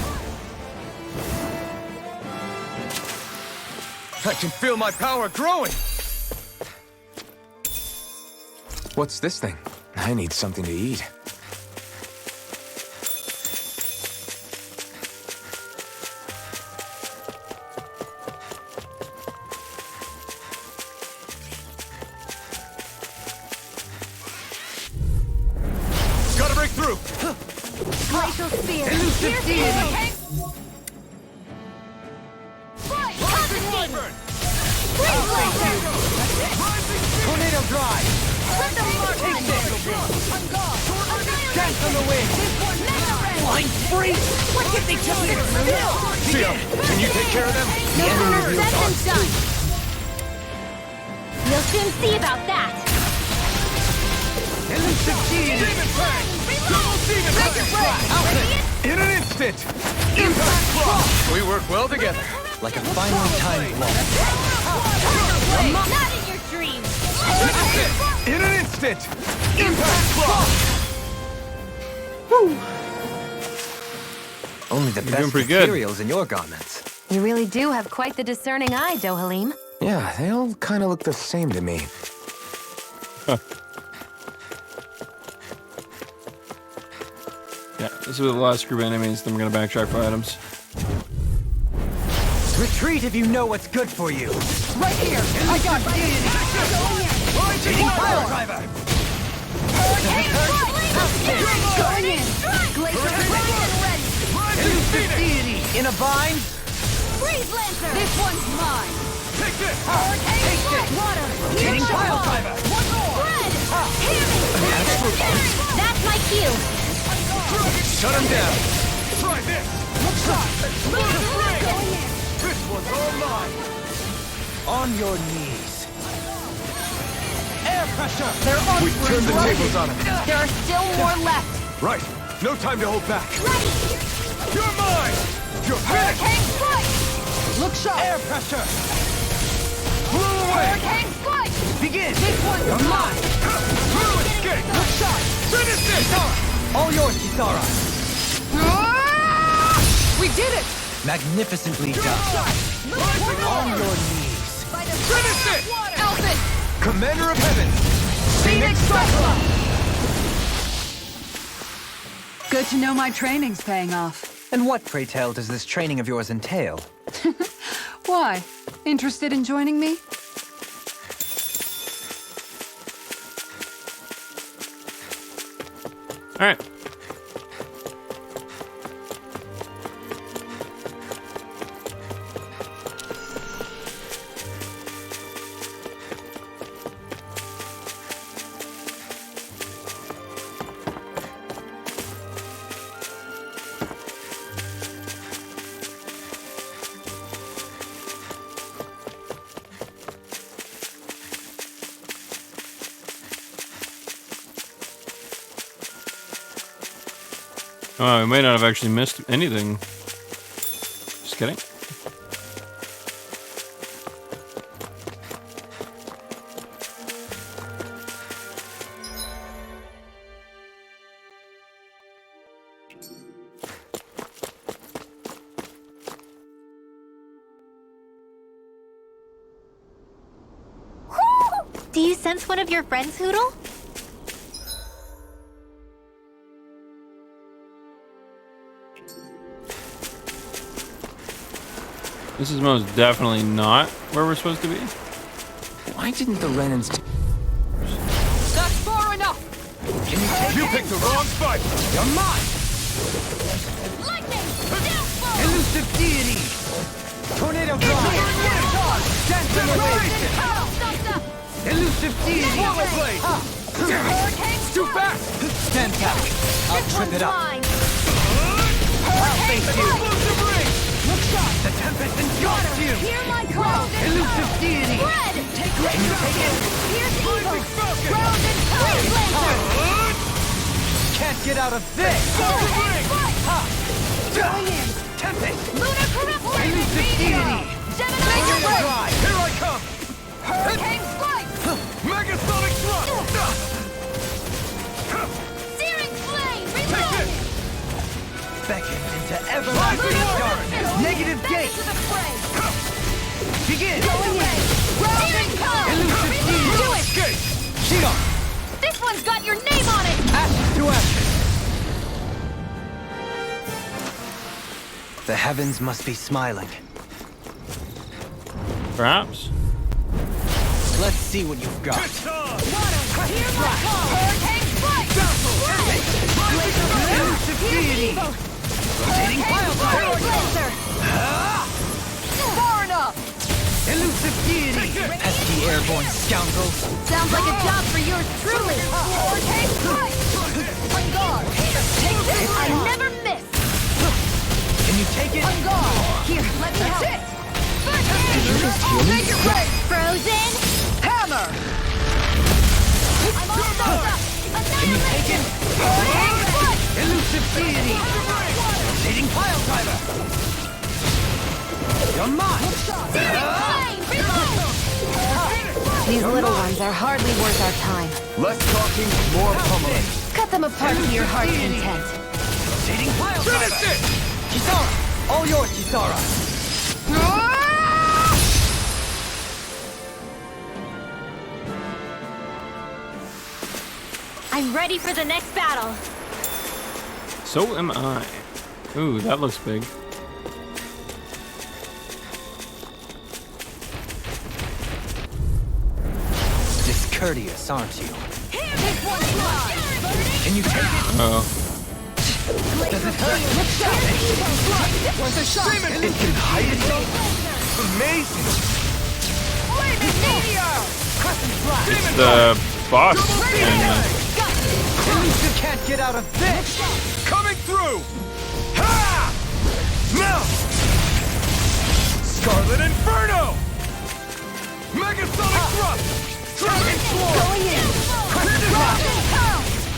I can feel my power growing! What's this thing? I need something to eat. Gotta break through! Glacial spear. Elusive deity! Constantine. Tornado drive! Let them mark Take this! Dance on the wind! Flying free! What did they just do? Sia, can you take care of them? No sooner said than done. You'll soon see about that. Elusive deity! Demon Fang! Double demon fang! In an instant! Impact block! We work well together. Like a finely timed blow. Not in your dreams. In an instant! Impact block! Only the doing best pretty good. materials in your garments. You really do have quite the discerning eye, Dohalim. Yeah, they all kind of look the same to me. Yeah, this is with a lot of screw enemies, then we're gonna backtrack for items. Retreat if you know what's good for you. Right here! I got it! Hitting pile driver! Going in! Glacial ready. Elusive deity! In a bind? Freeze Lancer. This one's mine! Take this! Take this. Water. Hitting pile driver! One more. Red. That's my cue. Shut him down! Try this! Shot! Going in. This one's all mine! On your knees. Air pressure! They're on We turned the tables on him. There are still more left! Right. No time to hold back. Ready. You're mine! You're finished! Hurricane strike. Look sharp! Air pressure! Blew away! Hurricane strike. Begin! This one's You're mine! Blue escape! Look sharp! Finish this! All yours, Kisara! Ah! We did it! Magnificently done. On your knees! Finish it! Elfin! Commander of Heaven! Phoenix Cyclone! Good to know my training's paying off. And what, pray tell, does this training of yours entail? Why? Interested in joining me? All right. Oh, we may not have actually missed anything. Just kidding. Do you sense one of your friends, Hoodle? This is most definitely not where we're supposed to be. Why didn't the Renans... That's far enough! Can you take You picked the wrong fight! You're mine! Lightning! Downfall! Elusive deity! Tornado drive! Dance animation! Elusive deity! Swallow blade! Hurricane Too fast! Stand back! I'll trip it up! I'll face you! Look sharp! The tempest engulfs you! Hear my call! Elusive deity! Red! Can you take it? Here's evil! Ground and power! Blazer! Can't get out of this! Going in! Tempest! Lunar corruption! Elusive deity! Gemini Tornado Ray! drive! Here I come! Hurricane strike! Megasonic thrust! Searing flame! Reload! Beckon into everlasting darkness! Negative gate! To the fray! Begin! Going in! Searing power! Elusive deity! Do it! Escape! Shield! This one's got your name on it! Ashes to ashes! The heavens must be smiling. Perhaps. Let's see what you've got. Water! Hear my call! Hurricane strike! Elusive deity! Rotating pile drive! Blazer! Far enough! Elusive deity! Pesky airborne scoundrels. Sounds like a job for yours truly! Hurricane strike! On guard! Take this! I never miss! Can you take it? On guard! Here, let me help! it! Did you just hear me? Make it right! Frozen! Hammer! I'm all soaked up! Can you take it? Hurricane strike! Elusive deity! Rotating pile driver! You're mine! Flame! Reload! These little ones are hardly worth our time. Less talking, more pummeling. Cut them apart to your heart's content. Rotating pile driver! Kisara! All yours, Kisara! I'm ready for the next battle. So am I. Ooh, that looks big. Discourteous, aren't you? This one's mine! Can you take it? Uh-oh. Does it hurt? Worth a shot! It can hide itself? Amazing! Flaming meteor! Crescent flash! It's the boss. And, Elusive can't get out of this! Coming through! Ha! Now! Scarlet Inferno! Megasonic thrust! Dragon Swarm! Going in! Crescent flash!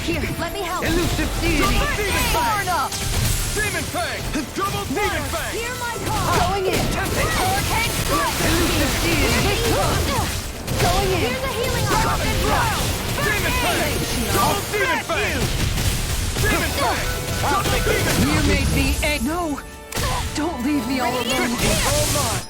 Here, let me help. Elusive deity! Far enough! Demon Fang! Double Demon Fang! Hear my call! Going in! Hurricane strike! Elusive deity! Going in! Here's a healing arm! Demon Fang! Double Demon Fang! Demon Fang! Double Demon Fang! You made me angry! No! Don't leave me all alone. All mine!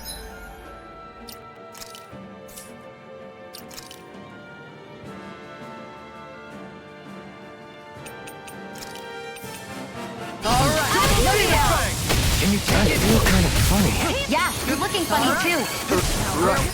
Can you take it? I feel kind of funny. Yeah, you're looking funny too. Right.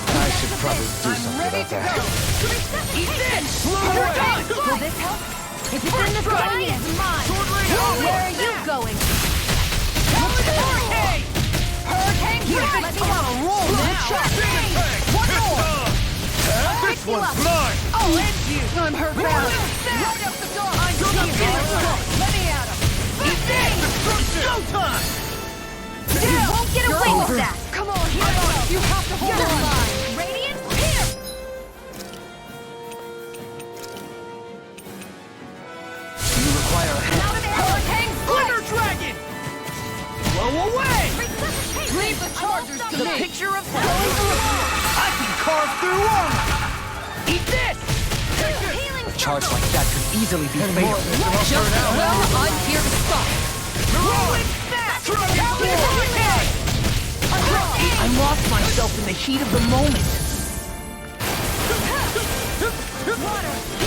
I should probably do something about that. Eat this! Will this help? If it's in the sky, it's mine. Where are you going? Hurricane! Here, let me help. Roll now! One more! This one's mine! I'll end you! I'm hurt bad. Right up the door! I'm here! Let me at him! Eat this! It's showtime! You won't The picture of hell. I can carve through armor. Eat this! A charge like that could easily be fatal. Well, I'm here to stop. I lost myself in the heat of the moment.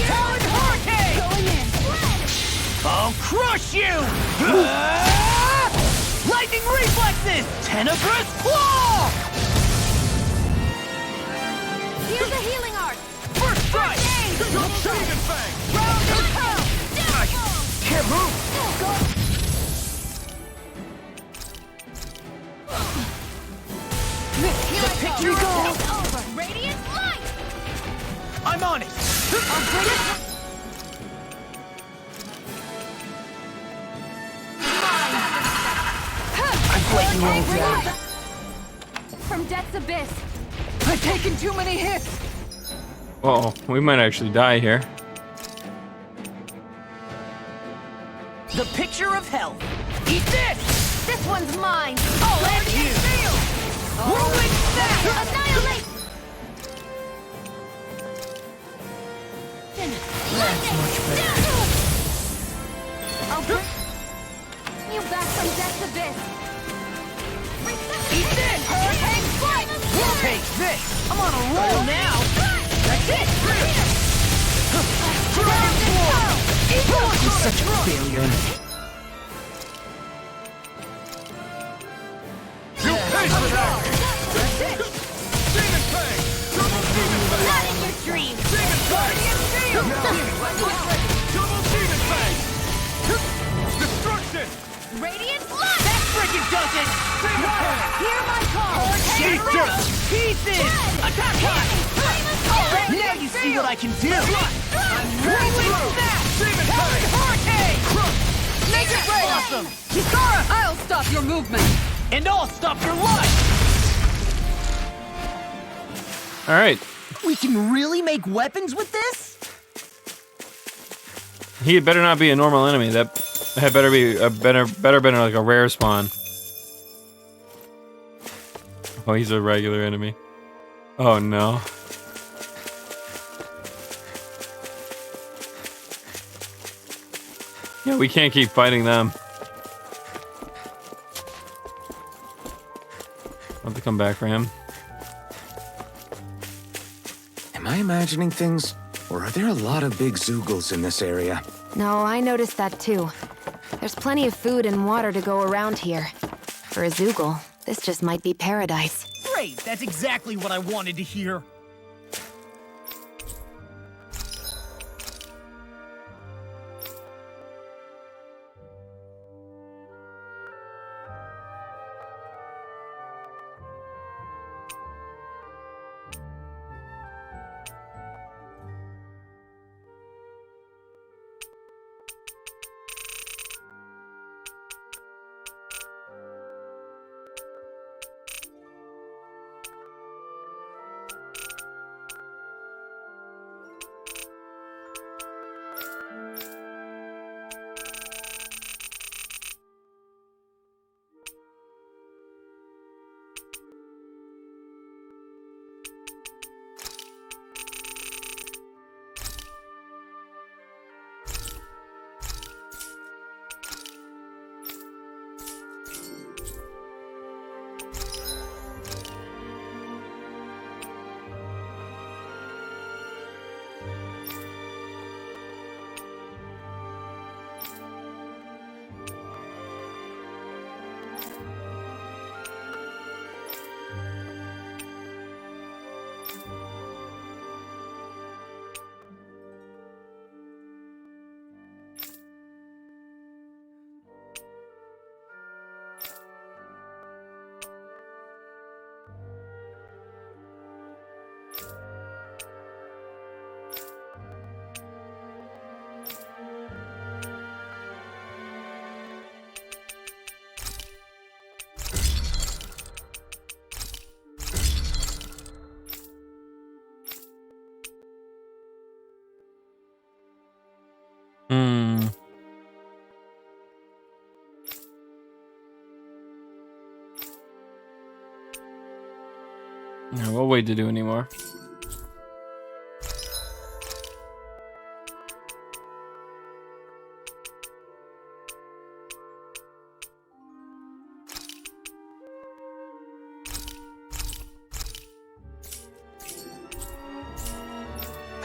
Talon Hurricane! Going in. I'll crush you! Lightning reflexes! Tenebrous claw! Here's a healing arc. First strike! Demon Fang! Round and pound! Can't move! The picture goes! Over. Radiant light. I'm on it! I'll bring it. I've let you all down. From Death's Abyss. I've taken too many hits. Uh-oh, we might actually die here. The picture of hell. Eat this! This one's mine. I'll end you! Whirlwind snap! Annihilate. That's much better. I'll bring you back from Death's Abyss. Eat this! Hurricane strike. Take this! I'm on a roll now! That's it! Dragon Sword! He's such a failure. You pay for that! Demon Fang! Double Demon Fang! Not in your dreams. Demon Fang! Double Demon Fang! Destruction! Radiant light. That freaking does it! Demon Fang! Hear my call. Shatter! Pieces! Attack time! Now you see what I can do! I'm rolling snap! Demon Fang! Hurricane! Make it rain! Awesome! Kisara, I'll stop your movement. And I'll stop your life! All right. We can really make weapons with this? He had better not be a normal enemy. That had better be a better been like a rare spawn. Oh, he's a regular enemy. Oh no. Yeah, we can't keep fighting them. I'll have to come back for him. Am I imagining things? Or are there a lot of big Zoogles in this area? No, I noticed that too. There's plenty of food and water to go around here. For a Zoogle, this just might be paradise. Great, that's exactly what I wanted to hear. No, we'll wait to do any more.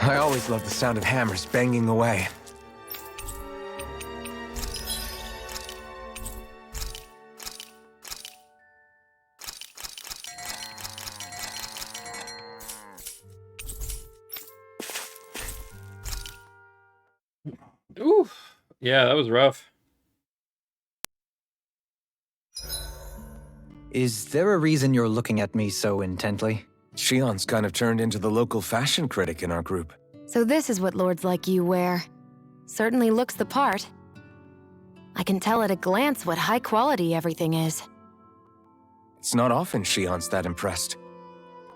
I always love the sound of hammers banging away. Ooh, yeah, that was rough. Is there a reason you're looking at me so intently? Shion's kind of turned into the local fashion critic in our group. So this is what lords like you wear. Certainly looks the part. I can tell at a glance what high quality everything is. It's not often Shion's that impressed.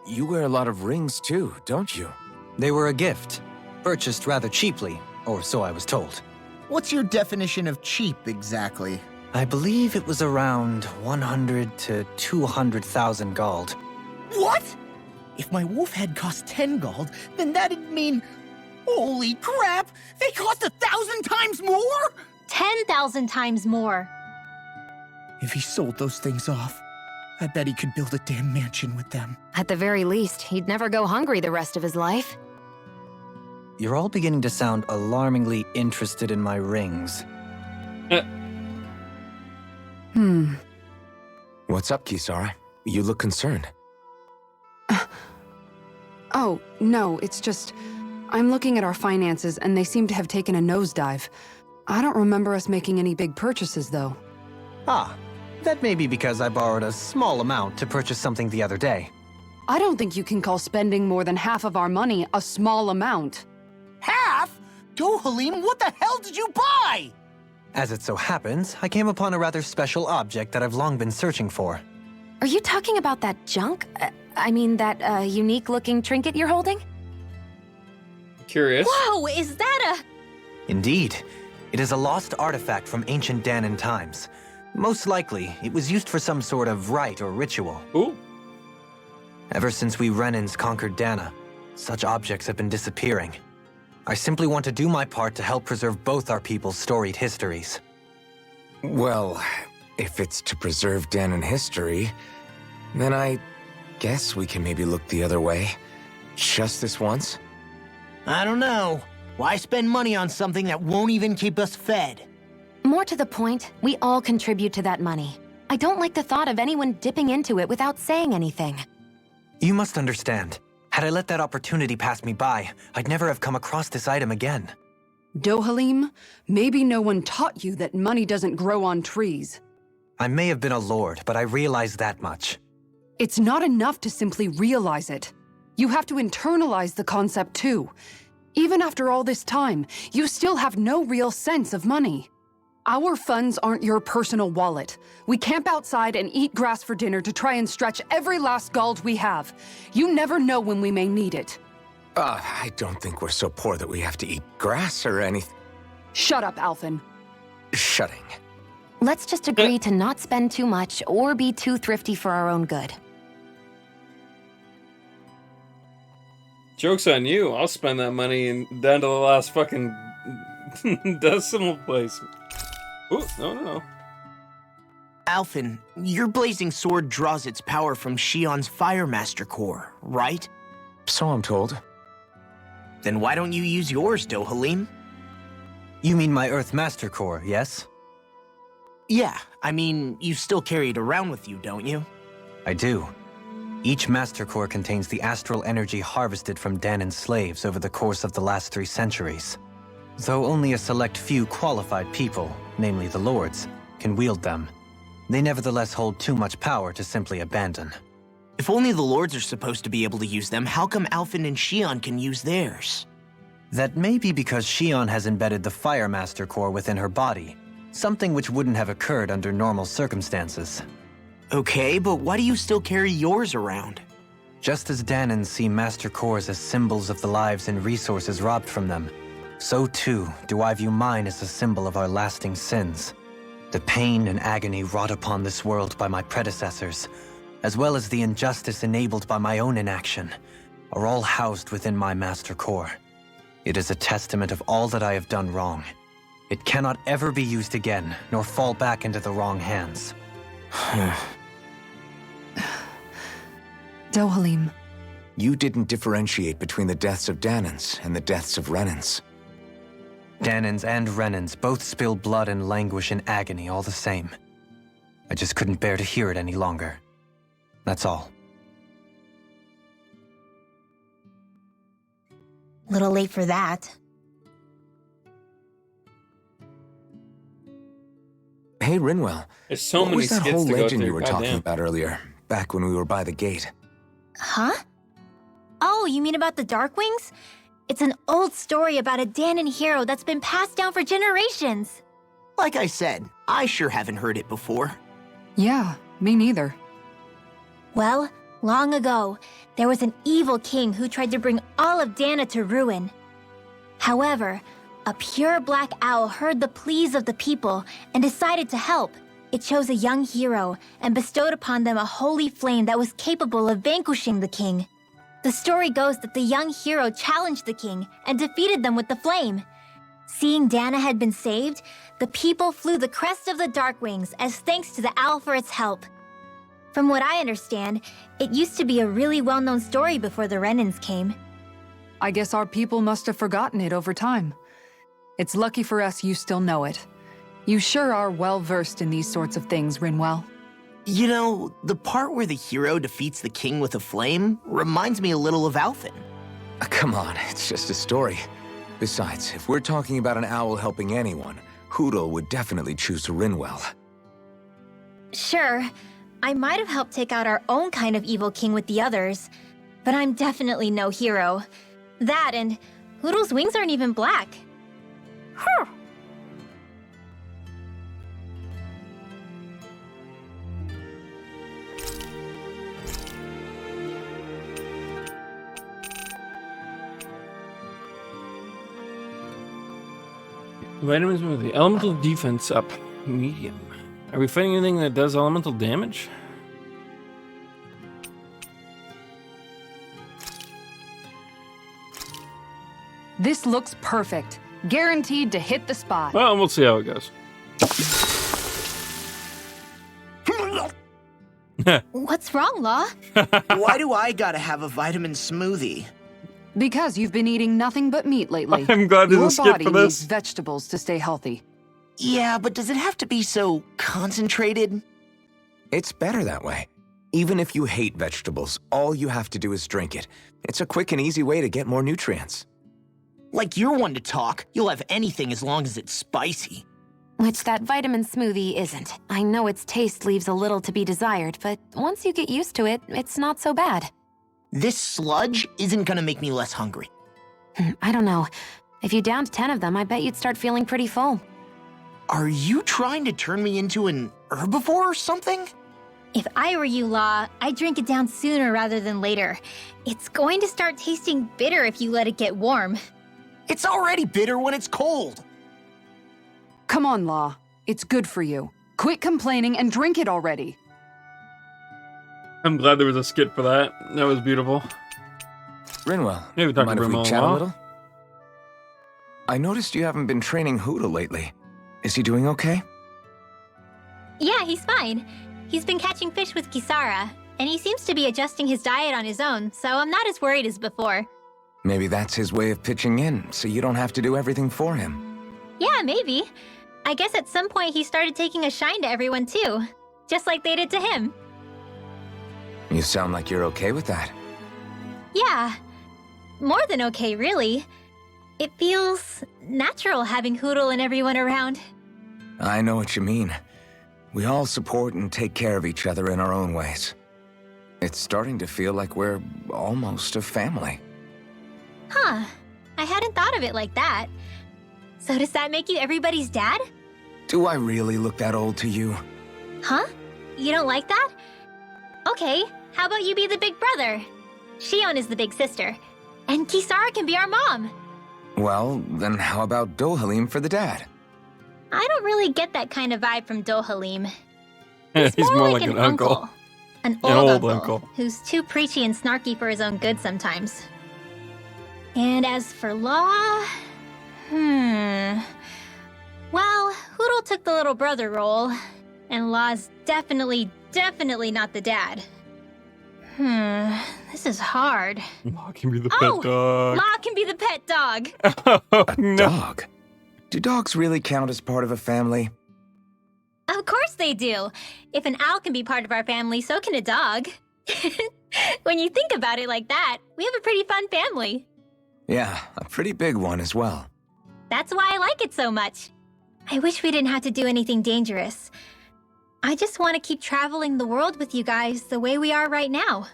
You wear a lot of rings too, don't you? They were a gift, purchased rather cheaply, or so I was told. What's your definition of cheap, exactly? I believe it was around 100 to 200,000 gold. What? If my wolf head cost 10 gold, then that'd mean... Holy crap! They cost 1,000 times more?! 10,000 times more. If he sold those things off, I bet he could build a damn mansion with them. At the very least, he'd never go hungry the rest of his life. You're all beginning to sound alarmingly interested in my rings. What's up, Kisara? You look concerned. Oh, no, it's just... I'm looking at our finances and they seem to have taken a nosedive. I don't remember us making any big purchases, though. Ah, that may be because I borrowed a small amount to purchase something the other day. I don't think you can call spending more than half of our money a small amount. Half? Dohalim, what the hell did you buy? As it so happens, I came upon a rather special object that I've long been searching for. Are you talking about that junk? That unique-looking trinket you're holding? Curious. Whoa, is that Indeed. It is a lost artifact from ancient Danan times. Most likely, it was used for some sort of rite or ritual. Ooh. Ever since we Renans conquered Dana, such objects have been disappearing. I simply want to do my part to help preserve both our people's storied histories. Well, if it's to preserve Danan history, then I guess we can maybe look the other way. Just this once? I don't know. Why spend money on something that won't even keep us fed? More to the point, we all contribute to that money. I don't like the thought of anyone dipping into it without saying anything. You must understand. Had I let that opportunity pass me by, I'd never have come across this item again. Dohalim, maybe no one taught you that money doesn't grow on trees. I may have been a lord, but I realize that much. It's not enough to simply realize it. You have to internalize the concept too. Even after all this time, you still have no real sense of money. Our funds aren't your personal wallet. We camp outside and eat grass for dinner to try and stretch every last gold we have. You never know when we may need it. I don't think we're so poor that we have to eat grass or anything. Shut up, Alphen. Shutting. Let's just agree to not spend too much or be too thrifty for our own good. Joke's on you. I'll spend that money and down to the last fucking decimal place. Ooh, no. Alphen, your blazing sword draws its power from Shion's Firemaster core, right? So I'm told. Then why don't you use yours, Dohalim? You mean my Earth Master Core, yes? Yeah, I mean, you still carry it around with you, don't you? I do. Each Master Core contains the astral energy harvested from Danan's slaves over the course of the last 3 centuries. Though only a select few qualified people, namely the Lords, can wield them, they nevertheless hold too much power to simply abandon. If only the Lords are supposed to be able to use them, how come Alphen and Shion can use theirs? That may be because Shion has embedded the Fire Master Core within her body, something which wouldn't have occurred under normal circumstances. Okay, but why do you still carry yours around? Just as Danans see Master Cores as symbols of the lives and resources robbed from them, so too do I view mine as a symbol of our lasting sins. The pain and agony wrought upon this world by my predecessors, as well as the injustice enabled by my own inaction, are all housed within my master core. It is a testament of all that I have done wrong. It cannot ever be used again, nor fall back into the wrong hands. Dohalim. You didn't differentiate between the deaths of Danans and the deaths of Renans. Danans and Renans both spill blood and languish in agony all the same. I just couldn't bear to hear it any longer. That's all. Little late for that. Hey, Rinwell. There's so what many was that skits whole to go legend through. you were Goddamn. talking about earlier, back when we were by the gate? Huh? Oh, you mean about the Darkwings? It's an old story about a Danon hero that's been passed down for generations. Like I said, I sure haven't heard it before. Yeah, me neither. Well, long ago, there was an evil king who tried to bring all of Dana to ruin. However, a pure black owl heard the pleas of the people and decided to help. It chose a young hero and bestowed upon them a holy flame that was capable of vanquishing the king. The story goes that the young hero challenged the king and defeated them with the flame. Seeing Dana had been saved, the people flew the crest of the Darkwings as thanks to the owl for its help. From what I understand, it used to be a really well-known story before the Renans came. I guess our people must have forgotten it over time. It's lucky for us you still know it. You sure are well-versed in these sorts of things, Rinwell. You know, the part where the hero defeats the king with a flame reminds me a little of Alphen. Come on, it's just a story. Besides, if we're talking about an owl helping anyone, Hoodle would definitely choose Rinwell. Sure, I might have helped take out our own kind of evil king with the others, but I'm definitely no hero. That and Hoodle's wings aren't even black. Huh. Vitamins with the elemental defense up. Medium. Are we fighting anything that does elemental damage? This looks perfect. Guaranteed to hit the spot. Well, we'll see how it goes. What's wrong, Law? Why do I gotta have a vitamin smoothie? Because you've been eating nothing but meat lately. I'm glad there's Your a skip body for needs this. vegetables to stay healthy. Yeah, but does it have to be so concentrated? It's better that way. Even if you hate vegetables, all you have to do is drink it. It's a quick and easy way to get more nutrients. Like you're one to talk, you'll have anything as long as it's spicy. Which that vitamin smoothie isn't. I know its taste leaves a little to be desired, but once you get used to it, it's not so bad. This sludge isn't gonna make me less hungry. I don't know. If you downed 10 of them, I bet you'd start feeling pretty full. Are you trying to turn me into an herbivore or something? If I were you, Law, I'd drink it down sooner rather than later. It's going to start tasting bitter if you let it get warm. It's already bitter when it's cold. Come on, Law. It's good for you. Quit complaining and drink it already. I'm glad there was a skit for that. That was beautiful. Rinwell, Maybe Dr. mind if we Rinwell chat a Law? little? I noticed you haven't been training Hoodle lately. Is he doing okay? Yeah, he's fine. He's been catching fish with Kisara, and he seems to be adjusting his diet on his own, so I'm not as worried as before. Maybe that's his way of pitching in, so you don't have to do everything for him. Yeah, maybe. I guess at some point he started taking a shine to everyone too, just like they did to him. You sound like you're okay with that. Yeah, more than okay, really. It feels natural having Hoodle and everyone around. I know what you mean. We all support and take care of each other in our own ways. It's starting to feel like we're almost a family. Huh, I hadn't thought of it like that. So does that make you everybody's dad? Do I really look that old to you? Huh? You don't like that? Okay, how about you be the big brother? Shion is the big sister, and Kisara can be our mom. Well, then how about Dohalim for the dad? I don't really get that kind of vibe from Dohalim. He's more like an uncle. An An old, old uncle, uncle. who's too preachy and snarky for his own good sometimes. And as for Law... Well, Hoodle took the little brother role, and Law's definitely not the dad. This is hard. Law can be the pet dog. Law can be the pet dog. A dog? Do dogs really count as part of a family? Of course they do. If an owl can be part of our family, so can a dog. When you think about it like that, we have a pretty fun family. Yeah, a pretty big one as well. That's why I like it so much. I wish we didn't have to do anything dangerous. I just want to keep traveling the world with you guys the way we are right now.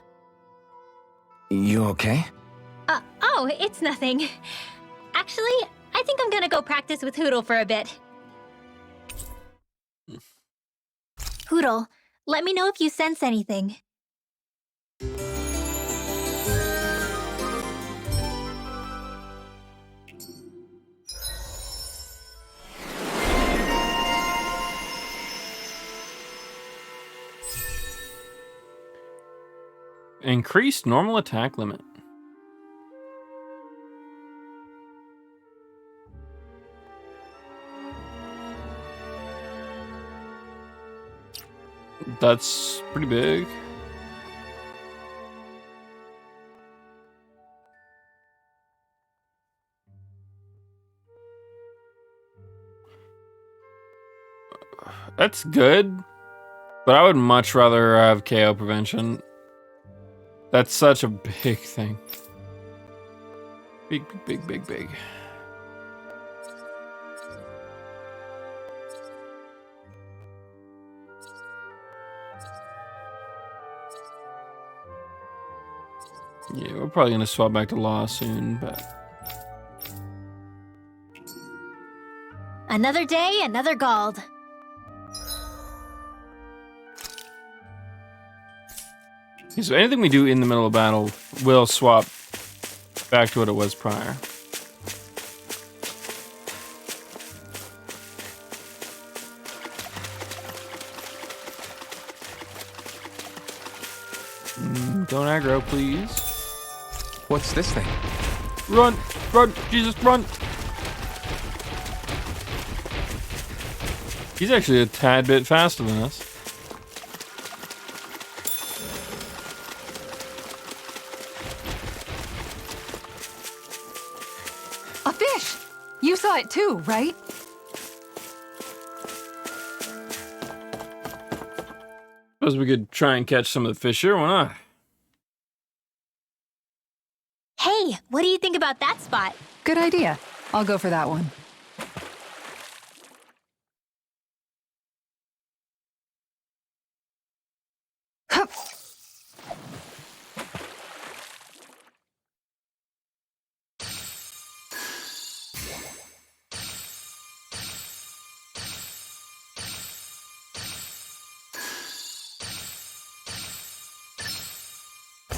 You okay? Oh, it's nothing. Actually, I think I'm gonna go practice with Hoodle for a bit. Hoodle, let me know if you sense anything. Increased normal attack limit. That's pretty big. That's good, but I would much rather have KO prevention. That's such a big thing. Big, big, big, big. Yeah, we're probably gonna swap back to Law soon, but... Another day, another Gald. So anything we do in the middle of battle will swap back to what it was prior. Don't aggro, please. What's this thing? Run! Run! Jesus, run! He's actually a tad bit faster than us. A fish! You saw it too, right? Suppose we could try and catch some of the fish here, why not? Hey, what do you think about that spot? Good idea. I'll go for that one. Hup.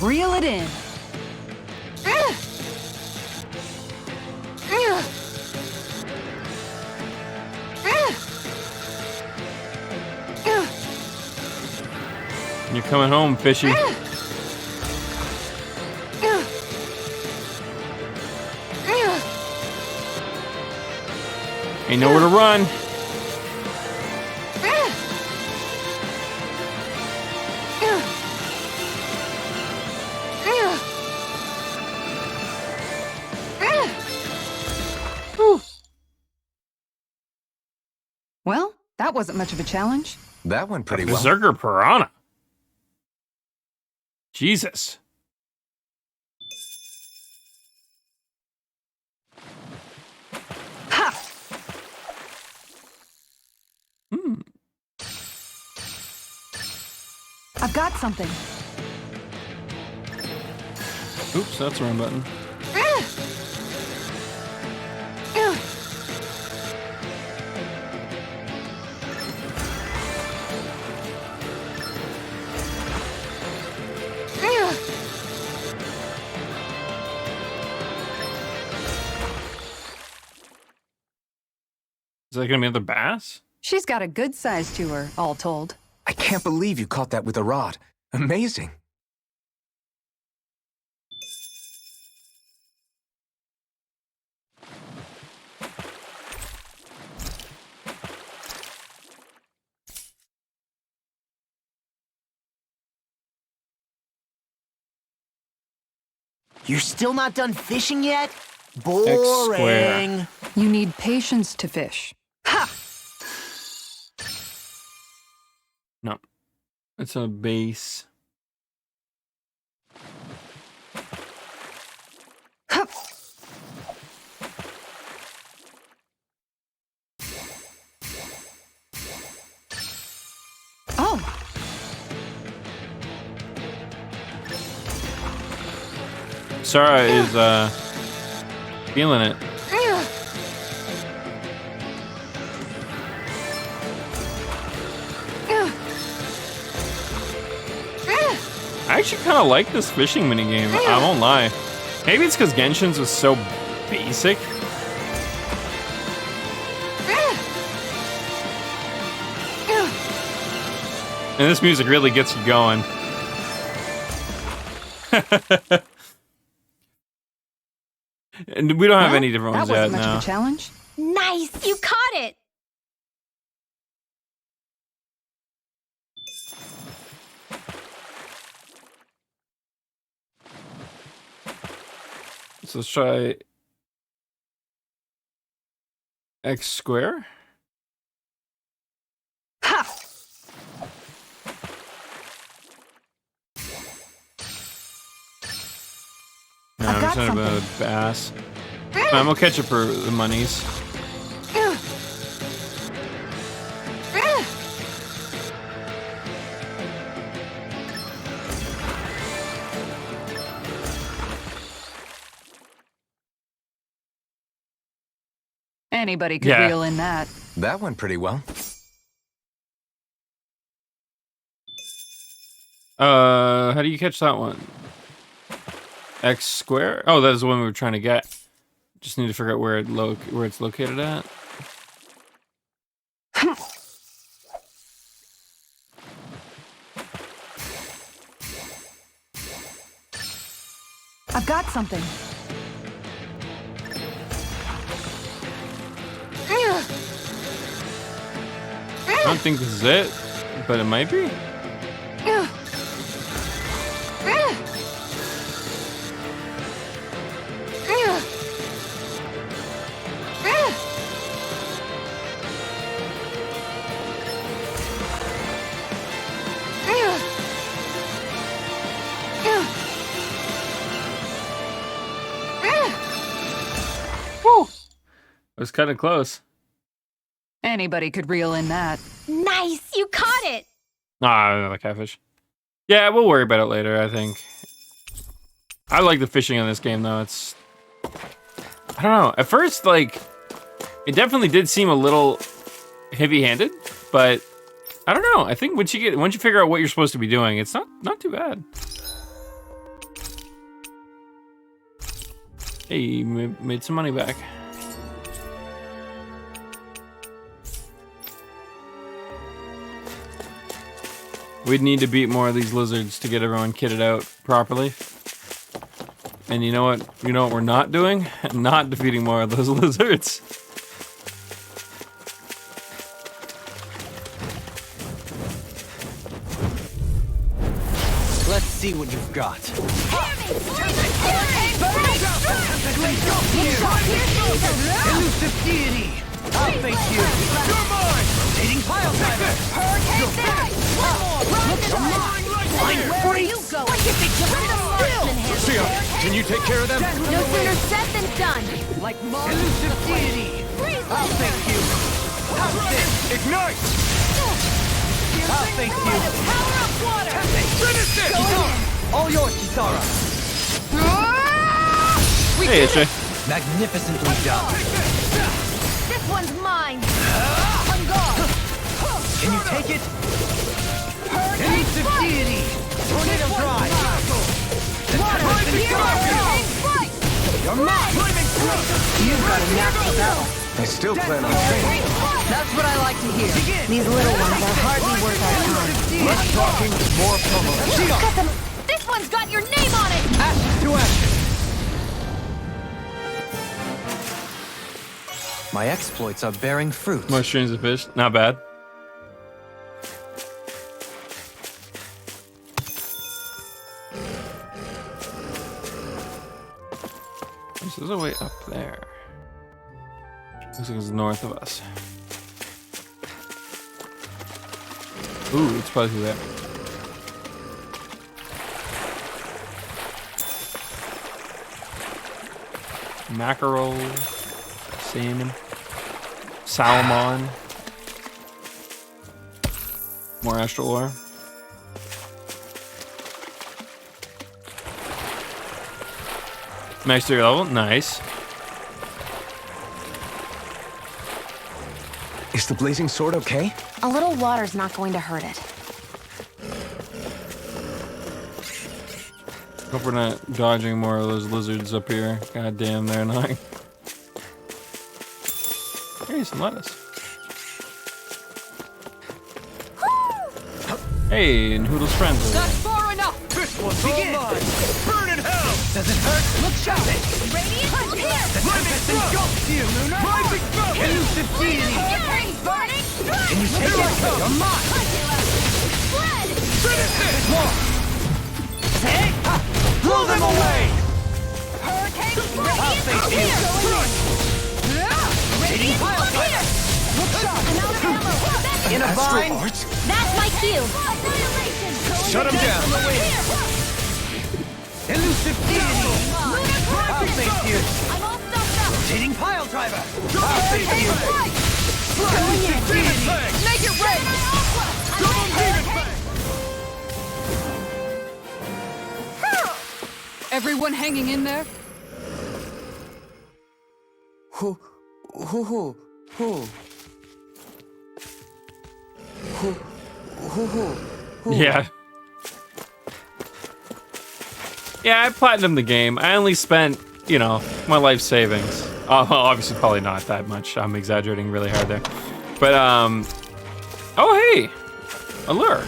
Reel it in. You're coming home, fishy. Ain't nowhere to run. Well, that wasn't much of a challenge. That went pretty well. Berserker Piranha. Jesus. Ha! I've got something. Oops, that's the wrong button. Is that gonna be another bass? She's got a good size to her, all told. I can't believe you caught that with a rod. Amazing. You're still not done fishing yet? X-square. Boring. You need patience to fish. Ha! No. It's a base. Oh, Sarah is feeling it. I actually kind of like this fishing minigame. I won't lie. Maybe it's because Genshin's was so basic. And this music really gets you going. And we don't have any different that ones yet wasn't much now. of a challenge. Nice! You caught it! So let's try X square. Ha! No, I've I'm got just talking about a bass. We'll catch it for the monies. Anybody could Yeah. reel in that. That went pretty well. How do you catch that one? X square? Oh, that is the one we were trying to get. Just need to figure out where it's located at. I've got something. I don't think this is it, but it might be. Whew. It was kind of close. Anybody could reel in that. Nice! You caught it! Ah, another catfish. Yeah, we'll worry about it later, I think. I like the fishing on this game, though. It's... I don't know. At first, like, it definitely did seem a little heavy-handed, but I don't know. I think once you figure out what you're supposed to be doing, it's not too bad. Hey, you made some money back. We'd need to beat more of these lizards to get everyone kitted out properly. And you know what? You know what we're not doing? Not defeating more of those lizards. Let's see what you've got. Elusive deity! I'll face you! You're mine! Rotating pile driver! Hurricane dash! Where are you going? Lucia, can you take care of them? No sooner said than done! Like elusive deity! I'll face you! How's this? Ignite! I'll face you! Power up water! Finish this! All yours, Kisara! Hey, Itchy. Magnificently done! This one's mine! On guard! Can you take it? Elusive deity! Tornado drive! You're mine! You've got a knack for battle. I still plan on training. That's what I like to hear. These little ones are hardly worth our time. Less talking, more pummeling. This one's got your name on it! Ashes to ashes. My exploits are bearing fruit. More streams of fish. Not bad. There's a way up there. Looks like it's north of us. Ooh, it's probably through there. Mackerel, salmon, salmon, more astral ore. Max 3 level, nice. Is the blazing sword okay? A little water's not going to hurt it. Hope we're not dodging more of those lizards up here. God damn, they're annoying. Hey, some lettuce. Hey, and Hoodle's friends. That's far enough! This one's all mine. Burn in hell. Does it hurt? Look sharp. Radiant, look here! The tempest engulfs you, Luna. Rising foe. Elusive deity. Burning! Can you take it? You're mine. Fled! Finish this. More. Hey! Blow them away. Hurricane! I'll face you. Radiant, look here! Look sharp. I'm out of ammo! In a vine. That's my cue! Annihilation! Shut him down. Elusive deity. I'll face you. I'm all stuffed up! Rotating pile driver. I'll face you. Elusive deity. Make it rain! Double demon fang. Everyone hanging in there? Who? Yeah. Yeah, I platinumed the game. I only spent, you know, my life savings. Well, obviously, probably not that much. I'm exaggerating really hard there. But, oh, hey! A lure.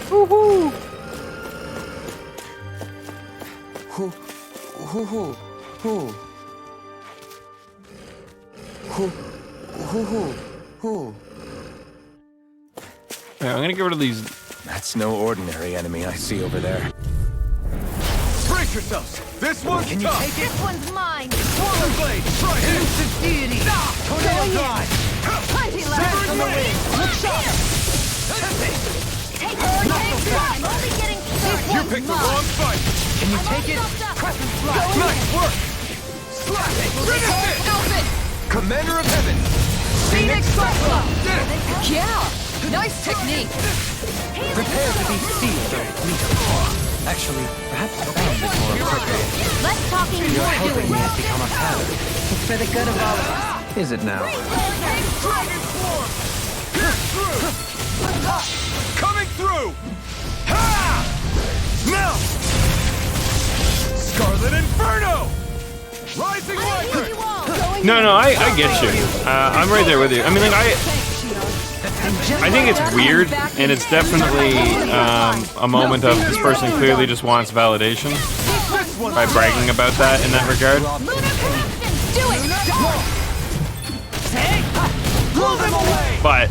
Woohoo! Yeah, I'm gonna get rid of these. That's no ordinary enemy I see over there. Brace yourselves. This one's Can you tough. take it? This one's mine! Swallow blade. Try him. Elusive deity. Tornado drive. Plenty left! Shivering From the rain. wind! Look sharp. Take hurricane! I'm only getting started! You picked the wrong fight. Can you take it? Crescent flash. Nice work. Slap it. Finish it. Elfin! Commander of Heaven. Phoenix Cyclone! Did it. Yeah! Nice technique! Prepare to be seized or bleeding. Actually, perhaps bound is more appropriate. Less talking, Your more helping doing! me has become a pattern. It's for the good of all of us. Is it now? Dragon form. Pierce through. Coming through. Ha! Now. Scarlet Inferno. Rising Viper. No, I get you. I'm right there with you. I mean, like, I think it's weird, and it's definitely a moment of this person clearly just wants validation by bragging about that in that regard. Do it! Blow them away. But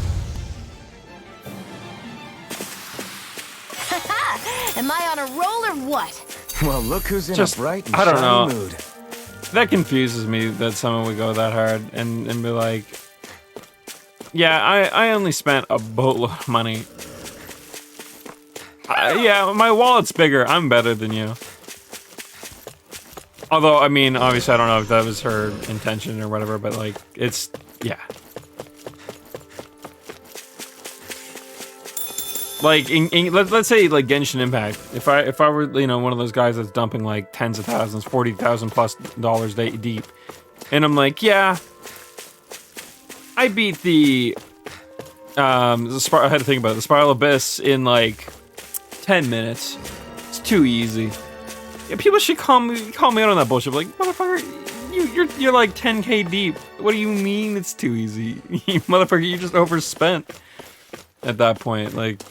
Am I on a roll or what? Well, look who's in Just- a bright and I don't shiny know. mood. that confuses me that someone would go that hard and be like, yeah, I only spent a boatload of money. Yeah, my wallet's bigger. I'm better than you. Although, I mean, obviously, I don't know if that was her intention or whatever, but like, it's, yeah. Like, let's say, like, Genshin Impact. If I were, you know, one of those guys that's dumping, like, tens of thousands, $40,000+ deep, and I'm like, yeah, I beat the I had to think about it, the Spiral Abyss in, like, 10 minutes. It's too easy. Yeah, people should call me out on that bullshit. Like, motherfucker, you're like 10K deep. What do you mean it's too easy? You motherfucker, you just overspent at that point. Like,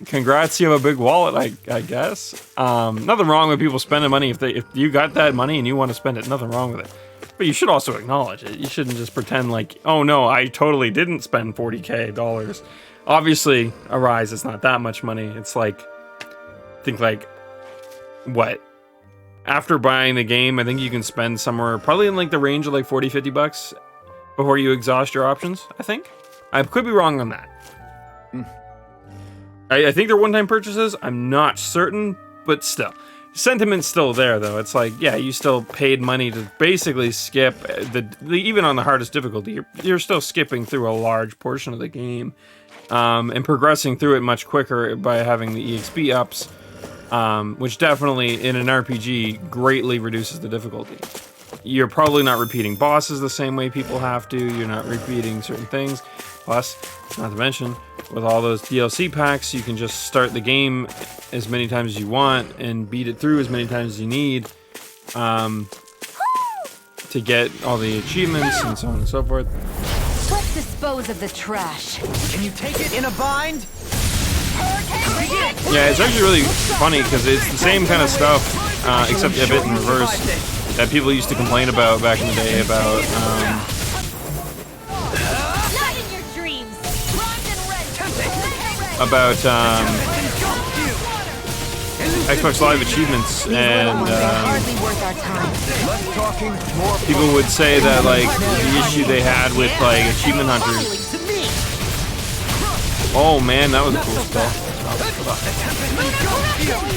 congrats, you have a big wallet, I guess. Nothing wrong with people spending money if you got that money and you want to spend it. Nothing wrong with it. But you should also acknowledge it. You shouldn't just pretend like, oh no, I totally didn't spend $40K. Obviously, Arise is not that much money. It's like, I think like, what? After buying the game, I think you can spend somewhere probably in like the range of like 40, 50 bucks before you exhaust your options, I think. I could be wrong on that. I think they're one-time purchases. I'm not certain, but still. Sentiment's still there, though. It's like, yeah, you still paid money to basically skip, even on the hardest difficulty, you're still skipping through a large portion of the game and progressing through it much quicker by having the EXP ups. Which definitely, in an RPG, greatly reduces the difficulty. You're probably not repeating bosses the same way people have to. You're not repeating certain things. Plus, not to mention, with all those DLC packs, you can just start the game as many times as you want and beat it through as many times as you need to get all the achievements and so on and so forth. Let's dispose of the trash. Can you take it in a bind? Yeah, it's actually really funny because it's the same kind of stuff, except a bit in reverse, that people used to complain about back in the day about Xbox Live achievements, and people would say that like the issue they had with like achievement hunters. Oh man, that was a cool spell.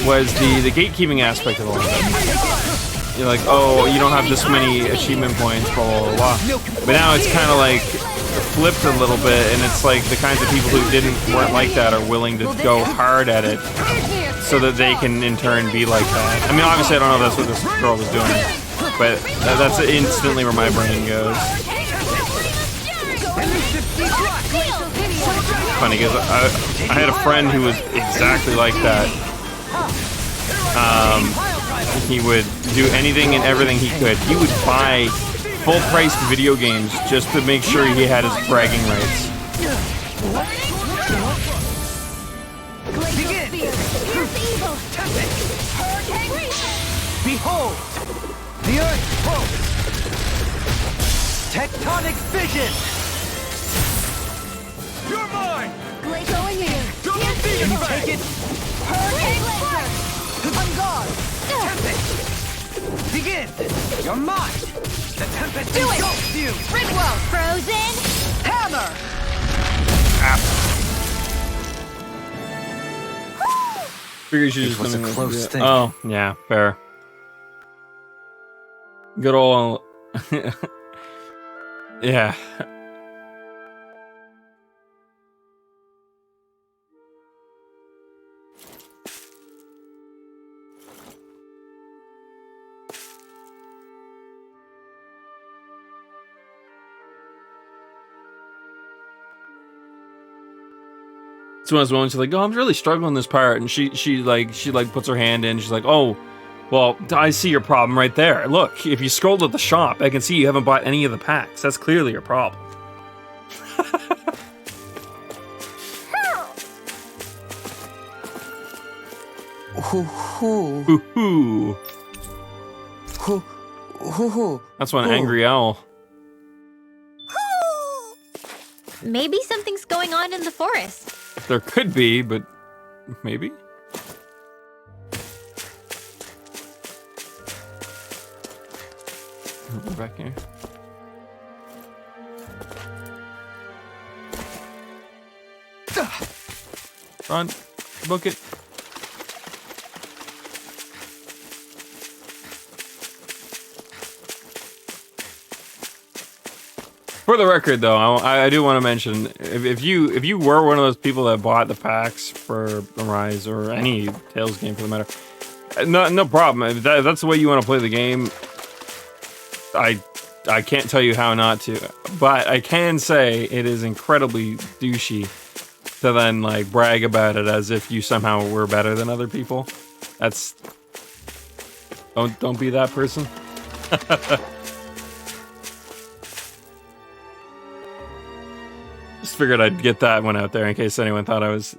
Was the gatekeeping aspect of all of that. You're like, oh, you don't have this many achievement points, blah, blah, blah, blah. But now it's kind of like flipped a little bit, and it's like the kinds of people who weren't like that are willing to go hard at it so that they can in turn be like that. I mean, obviously I don't know if that's what this girl was doing, but that's instantly where my brain goes. Funny because I had a friend who was exactly like that. He would do anything and everything he could. He would buy full-priced video games just to make sure he had his bragging rights. Behold, the earth pulse. Tectonic fission. You're mine! Going here! Can you take it? Hurricane laser! On guard! Tempest! Begin! You're mine! The Tempest engulfs you! Rinwell! Frozen! Hammer! Figure you should It just was a something close like thing. Oh, yeah, fair. Good old... yeah. It's one of those moments she's like, oh, I'm really struggling this part, and she puts her hand in. She's like, oh, well, I see your problem right there. Look, if you scrolled at the shop, I can see you haven't bought any of the packs. That's clearly your problem. Hoo-hoo. That's one angry owl. Maybe something's going on in the forest. There could be, but maybe. We're back here. Run, book it. For the record, though, I do want to mention if you were one of those people that bought the packs for Arise or any Tales game for the matter, no problem. If that's the way you want to play the game, I can't tell you how not to. But I can say it is incredibly douchey to then like brag about it as if you somehow were better than other people. That's don't be that person. Just figured I'd get that one out there in case anyone thought I was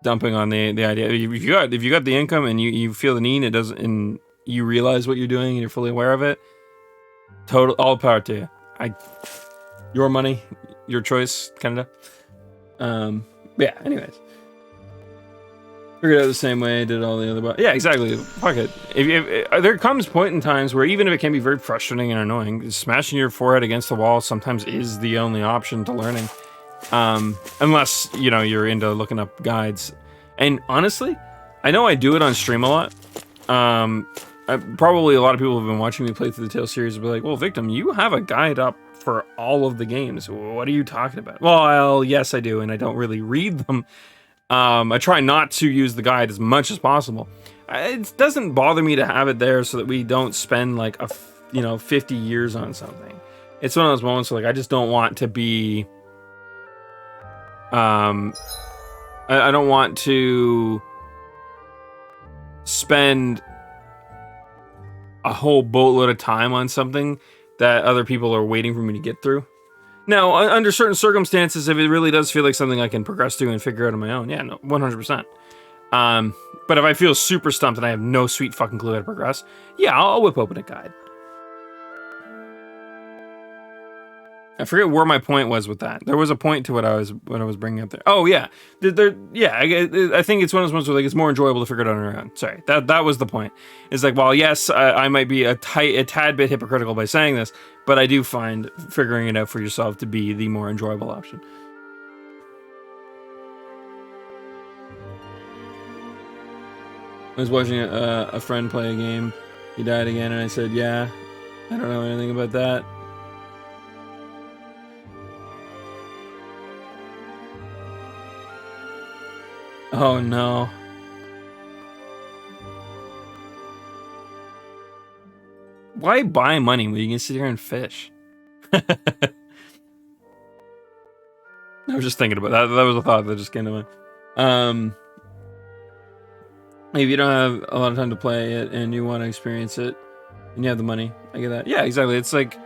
dumping on the idea. If you got the income and you feel the need, it doesn't, and you realize what you're doing and you're fully aware of it, total all power to you. Your money, your choice, kind of. Yeah. Anyways, figured out the same way I did all the other. Yeah, exactly. Fuck it. If there comes point in times where even if it can be very frustrating and annoying, smashing your forehead against the wall sometimes is the only option to learning. Unless, you know, you're into looking up guides. And honestly, I know I do it on stream a lot. Probably a lot of people have been watching me play through the Tale series will be like, well, Victim, you have a guide up for all of the games. What are you talking about? Well, yes, I do, and I don't really read them. I try not to use the guide as much as possible. It doesn't bother me to have it there so that we don't spend like 50 years on something. It's one of those moments where like I just don't want to be I don't want to spend a whole boatload of time on something that other people are waiting for me to get through. Now, under certain circumstances, if it really does feel like something I can progress through and figure out on my own, yeah, no, 100%. But if I feel super stumped and I have no sweet fucking clue how to progress, yeah, I'll whip open a guide. I forget where my point was with that. There was a point to what I was bringing up there. Oh yeah, I think it's one of those ones where like it's more enjoyable to figure it out on your own. Sorry, that was the point. It's like, well, yes, I might be a tad bit hypocritical by saying this, but I do find figuring it out for yourself to be the more enjoyable option. I was watching a friend play a game. He died again, and I said, "Yeah, I don't know anything about that." Oh no. Why buy money when you can sit here and fish? I was just thinking about that. That was a thought that just came to mind. If you don't have a lot of time to play it and you want to experience it and you have the money, I get that. Yeah, exactly. It's like,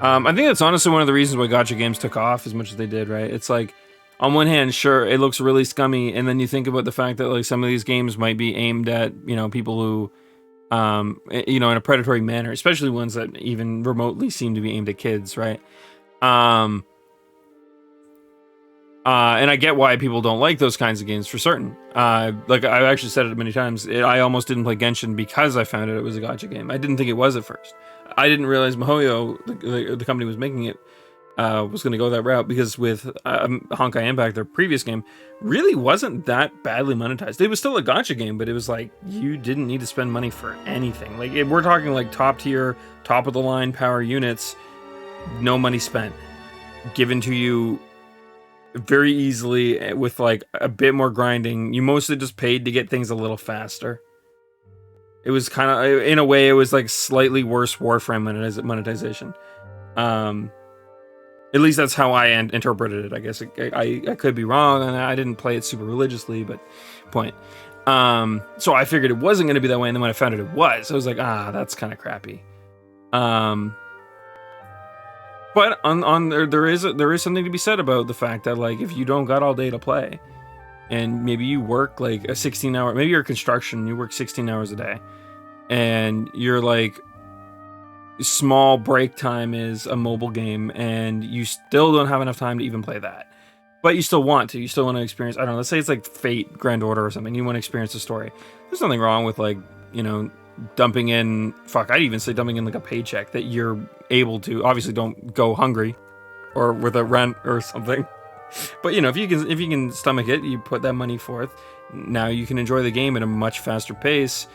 I think that's honestly one of the reasons why gacha games took off as much as they did, right? It's like, on one hand, sure, it looks really scummy, and then you think about the fact that like some of these games might be aimed at, you know, people who, in a predatory manner, especially ones that even remotely seem to be aimed at kids, right? And I get why people don't like those kinds of games for certain. Like I've actually said it many times, I almost didn't play Genshin because I found out it was a gacha game. I didn't think it was at first. I didn't realize MiHoYo, the company was making it, was going to go that route, because with Honkai Impact, their previous game, really wasn't that badly monetized. It was still a gacha game, but it was like, you didn't need to spend money for anything. Like, we're talking like top tier, top of the line power units, no money spent, given to you very easily with like a bit more grinding. You mostly just paid to get things a little faster. It was kind of, in a way, it was like slightly worse Warframe monetization. At least that's how I interpreted it. I guess I could be wrong, and I didn't play it super religiously, but point. So I figured it wasn't going to be that way, and then when I found it was. I was like, that's kind of crappy. But on there is something to be said about the fact that like if you don't got all day to play, and maybe you work like a 16-hour, maybe you're construction, you work 16 hours a day, and you're like, small break time is a mobile game, and you still don't have enough time to even play that, but you still want to experience, I don't know, let's say it's like Fate Grand Order or something, you want to experience the story. There's nothing wrong with like, dumping in, I'd even say dumping in like a paycheck that you're able to, obviously don't go hungry or with a rent or something, but if you can stomach it, you put that money forth. Now you can enjoy the game at a much faster pace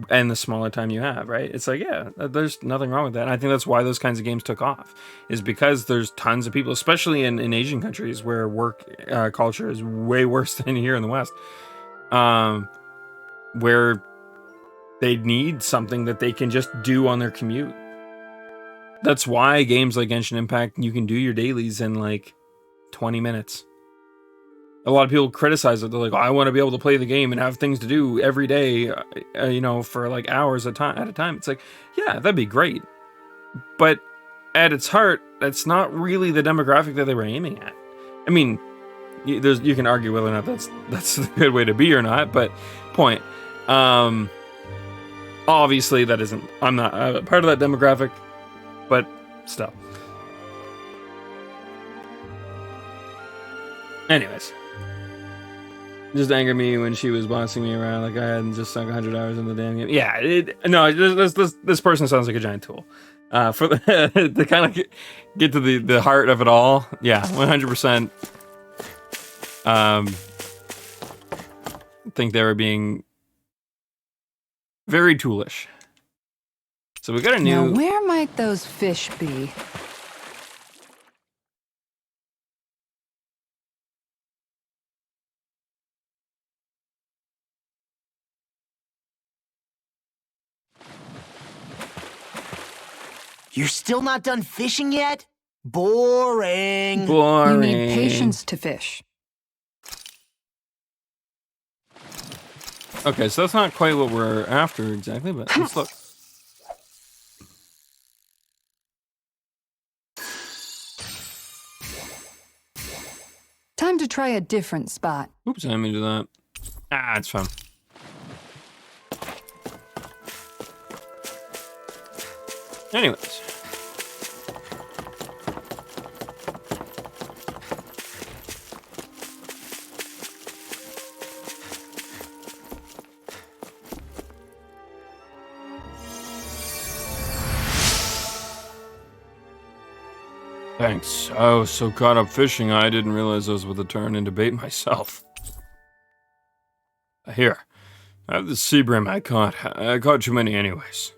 and the smaller time you have, right? It's like, yeah, there's nothing wrong with that. And I think that's why those kinds of games took off, is because there's tons of people, especially in Asian countries where work culture is way worse than here in the West, where they need something that they can just do on their commute. That's why games like Genshin Impact, you can do your dailies in like 20 minutes. A lot of people criticize it. They're like, oh, I want to be able to play the game and have things to do every day, you know, for like hours at a time. It's like, yeah, that'd be great. But at its heart, that's not really the demographic that they were aiming at. I mean, you can argue whether or not that's the good way to be or not, but point. Obviously, that isn't. I'm not part of that demographic, but still. Anyways. Just angered me when she was bossing me around like I hadn't just sunk 100 hours in the damn game. Yeah, this person sounds like a giant tool. For the to kind of get to the heart of it all. Yeah, 100%. Think they were being very toolish. So we got a new. Now, where might those fish be? You're still not done fishing yet? Boring. Boring. You need patience to fish. Okay, so that's not quite what we're after exactly, but let's look. Time to try a different spot. Oops, I didn't mean to do that. Ah, it's fine. Anyways. Thanks. I was so caught up fishing, I didn't realize I was about to turn into bait myself. Here. I have the sea bream I caught. I caught too many anyways.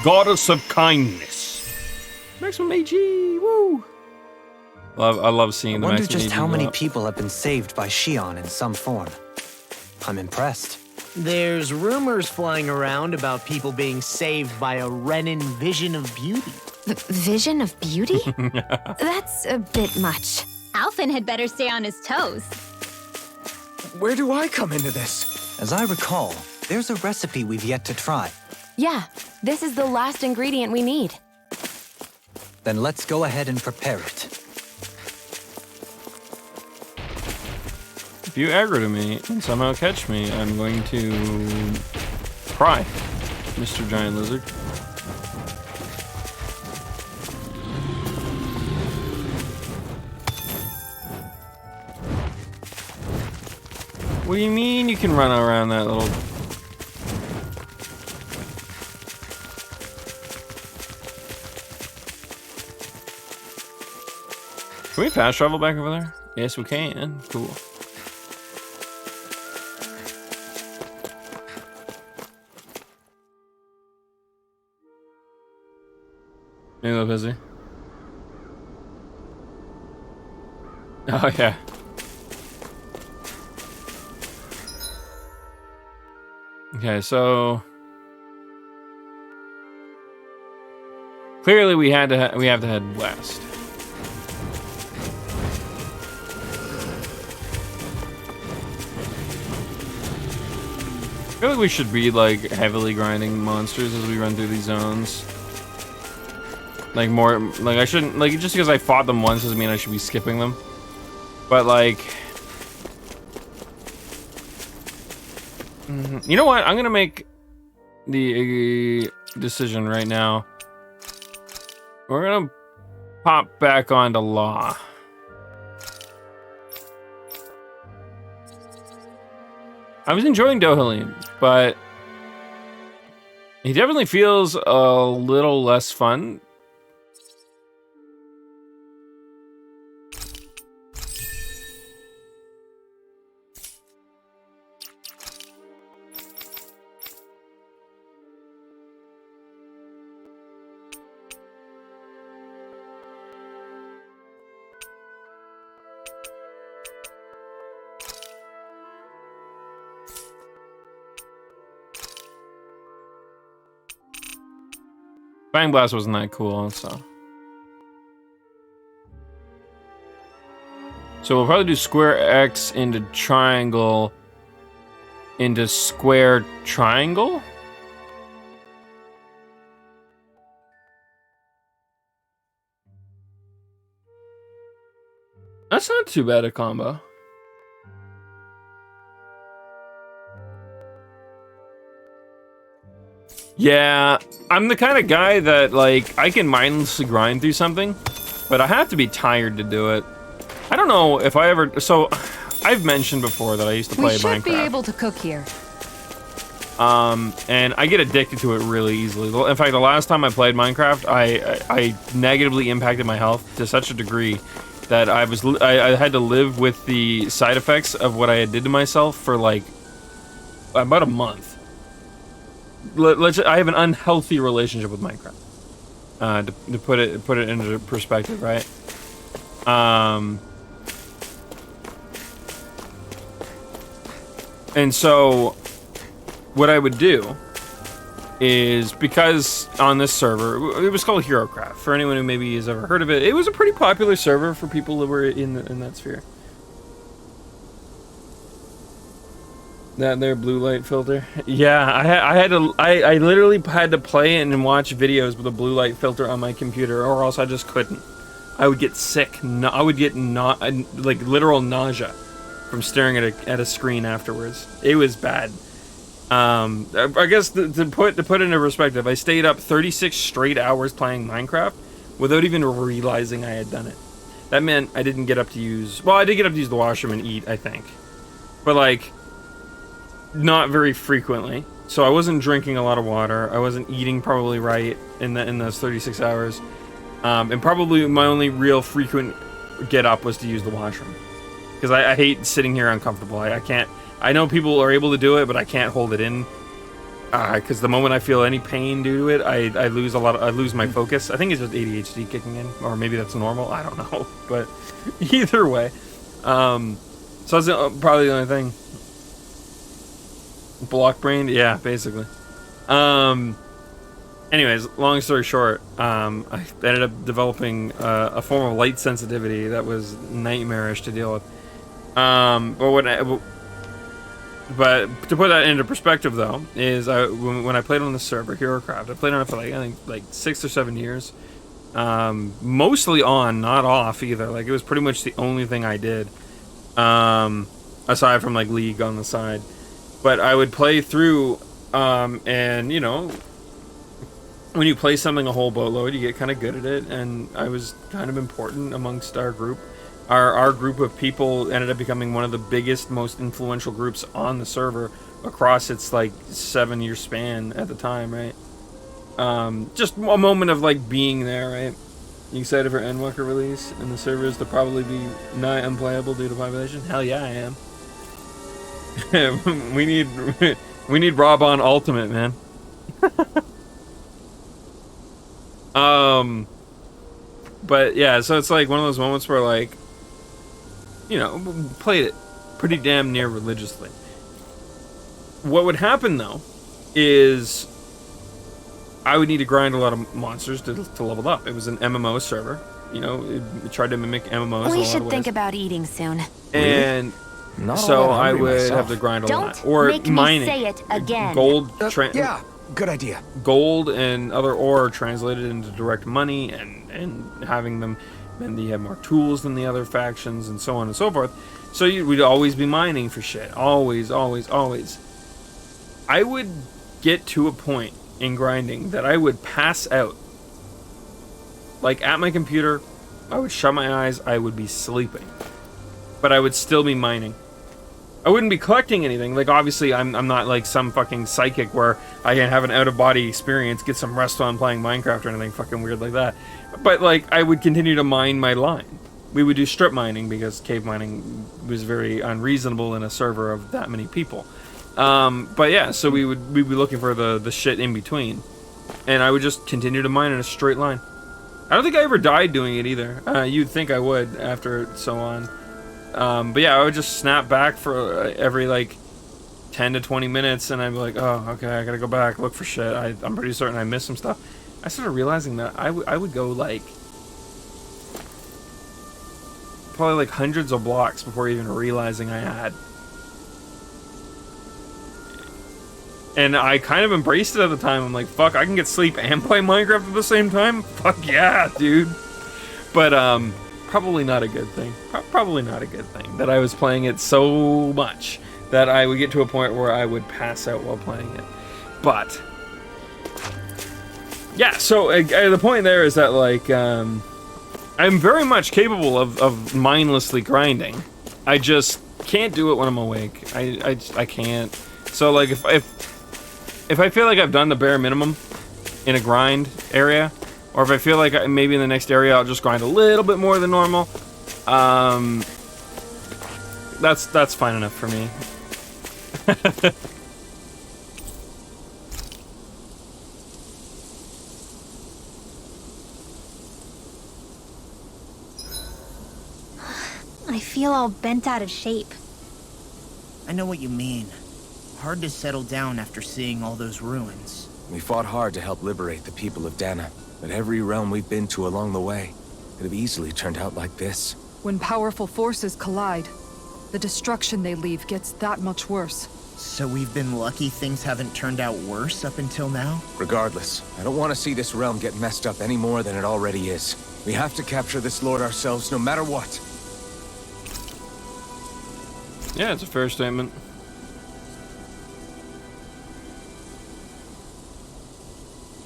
Goddess of kindness. Maximum AG, woo! I love seeing the I wonder maximum just AG how go many up. people have been saved by Shion in some form. I'm impressed. There's rumors flying around about people being saved by a Renin vision of beauty. Vision of beauty? That's a bit much. Alphen had better stay on his toes. Where do I come into this? As I recall, there's a recipe we've yet to try. Yeah, this is the last ingredient we need. Then let's go ahead and prepare it. If you aggro to me and somehow catch me, I'm going to cry, Mr. Giant Lizard. What do you mean you can run around that little... Can we fast travel back over there? Yes, we can. Cool. Maybe a little busy. Oh, yeah. Okay, so... Clearly we have to head west. I feel like we should be like heavily grinding monsters as we run through these zones. Like more, like I shouldn't, like just because I fought them once doesn't mean I should be skipping them. But like, you know what? I'm gonna make the decision right now. We're gonna pop back onto Law. I was enjoying Dohalim, but he definitely feels a little less fun. Bang Blast wasn't that cool, so. So we'll probably do square X into triangle into square triangle? That's not too bad a combo. Yeah, I'm the kind of guy that, like, I can mindlessly grind through something, but I have to be tired to do it. I don't know if I ever... So, I've mentioned before that I used to play Minecraft. We should be able to cook here. And I get addicted to it really easily. In fact, the last time I played Minecraft, I negatively impacted my health to such a degree that I had to live with the side effects of what I had did to myself for like about a month. I have an unhealthy relationship with Minecraft. To put it into perspective, right? And so what I would do is, because on this server, it was called HeroCraft. For anyone who maybe has ever heard of it, it was a pretty popular server for people that were in that sphere. That there blue light filter. Yeah, I literally had to play and watch videos with a blue light filter on my computer, or else I just couldn't. I would get sick. I would get like literal nausea from staring at a screen afterwards. It was bad. I guess to put it into perspective, I stayed up 36 straight hours playing Minecraft without even realizing I had done it. That meant I didn't get up to use... Well, I did get up to use the washroom and eat, I think. But, like, not very frequently. So I wasn't drinking a lot of water. I wasn't eating probably right in those 36 hours. And probably my only real frequent get up was to use the washroom. Because I hate sitting here uncomfortable. I can't... I know people are able to do it, but I can't hold it in. Because the moment I feel any pain due to it, I lose I lose my focus. I think it's just ADHD kicking in, or maybe that's normal. I don't know, but either way, so that's probably the only thing. Block brain, yeah, basically. Anyways, long story short, I ended up developing a form of light sensitivity that was nightmarish to deal with. But to put that into perspective, though, is when I played on the server, HeroCraft, I played on it for like, I think, like 6 or 7 years. Mostly on, not off either. Like, it was pretty much the only thing I did. Aside from, like, League on the side. But I would play through, and, you know, when you play something a whole boatload, you get kind of good at it. And I was kind of important amongst our group. Our group of people ended up becoming one of the biggest, most influential groups on the server across its, like, 7-year span at the time, right? Just a moment of, like, being there, right? You excited for Endwalker release and the servers to probably be nigh unplayable due to population? Hell yeah, I am. we need Rob on Ultimate, man. But yeah, so it's like one of those moments where, like, you know, played it pretty damn near religiously. What would happen, though, is I would need to grind a lot of monsters to level up. It was an MMO server. You know, it tried to mimic MMOs. We should think about eating soon. And so I would have to grind a lot. Or make me mining. say it again. Gold. Yeah, good idea. Gold and other ore translated into direct money, and having them. And you have more tools than the other factions, and so on and so forth. So we'd always be mining for shit. Always, always, always. I would get to a point in grinding that I would pass out. Like, at my computer, I would shut my eyes, I would be sleeping. But I would still be mining. I wouldn't be collecting anything. Like, obviously, I'm not like some fucking psychic where I can have an out-of-body experience, get some rest on playing Minecraft or anything fucking weird like that. But, like, I would continue to mine my line. We would do strip mining because cave mining was very unreasonable in a server of that many people. But yeah, so we'd be looking for the shit in between. And I would just continue to mine in a straight line. I don't think I ever died doing it either. You'd think I would after so on. But yeah, I would just snap back for every, like, 10 to 20 minutes, and I'd be like, oh, okay, I gotta go back, look for shit. I'm pretty certain I missed some stuff. I started realizing that I would go like probably like hundreds of blocks before even realizing I had. And I kind of embraced it at the time. I'm like, fuck, I can get sleep and play Minecraft at the same time? Fuck yeah, dude. But probably not a good thing. Probably not a good thing that I was playing it so much that I would get to a point where I would pass out while playing it. But yeah, so the point there is that like I'm very much capable of mindlessly grinding. I just can't do it when I'm awake. I can't. So like if I feel like I've done the bare minimum in a grind area, or if I feel like maybe in the next area I'll just grind a little bit more than normal, that's fine enough for me. I feel all bent out of shape. I know what you mean. Hard to settle down after seeing all those ruins. We fought hard to help liberate the people of Dana, but every realm we've been to along the way could have easily turned out like this. When powerful forces collide, the destruction they leave gets that much worse. So we've been lucky things haven't turned out worse up until now? Regardless, I don't want to see this realm get messed up any more than it already is. We have to capture this lord ourselves no matter what. Yeah, it's a fair statement.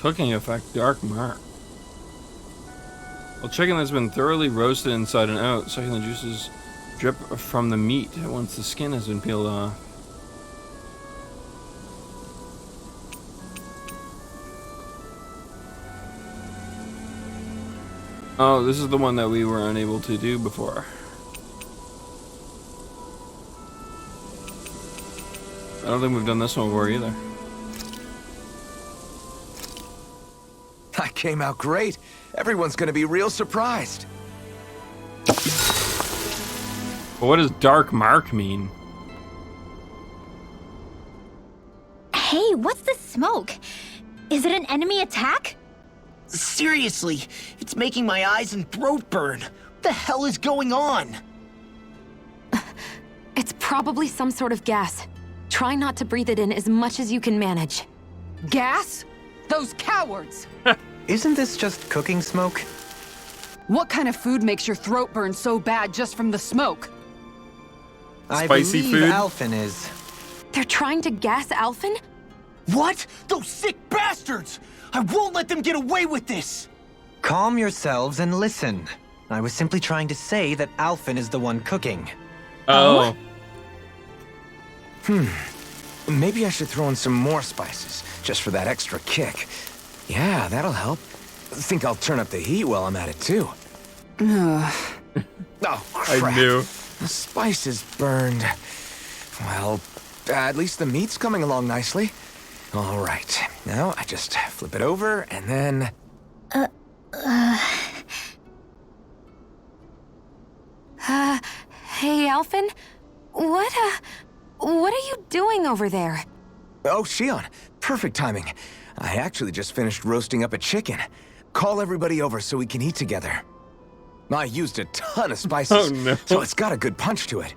Cooking effect, dark mark. Well, chicken that's been thoroughly roasted inside and out, succulent juices drip from the meat once the skin has been peeled off. Oh, this is the one that we were unable to do before. I don't think we've done this one before either. I came out great. Everyone's gonna be real surprised. But what does dark mark mean? Hey, what's the smoke? Is it an enemy attack? Seriously, it's making my eyes and throat burn. What the hell is going on? It's probably some sort of gas. Try not to breathe it in as much as you can manage. Gas? Those cowards! Isn't this just cooking smoke? What kind of food makes your throat burn so bad just from the smoke? I Spicy believe food? Alphen is. They're trying to gas Alphen? What? Those sick bastards! I won't let them get away with this! Calm yourselves and listen. I was simply trying to say that Alphen is the one cooking. Oh. Maybe I should throw in some more spices, just for that extra kick. Yeah, that'll help. Think I'll turn up the heat while I'm at it, too. Oh, crap. I knew. The spices burned. Well, at least the meat's coming along nicely. All right. Now I just flip it over, and then... Hey, Alphen? What are you doing over there? Oh, Shion. Perfect timing. I actually just finished roasting up a chicken. Call everybody over so we can eat together. I used a ton of spices, Oh, no. so it's got a good punch to it.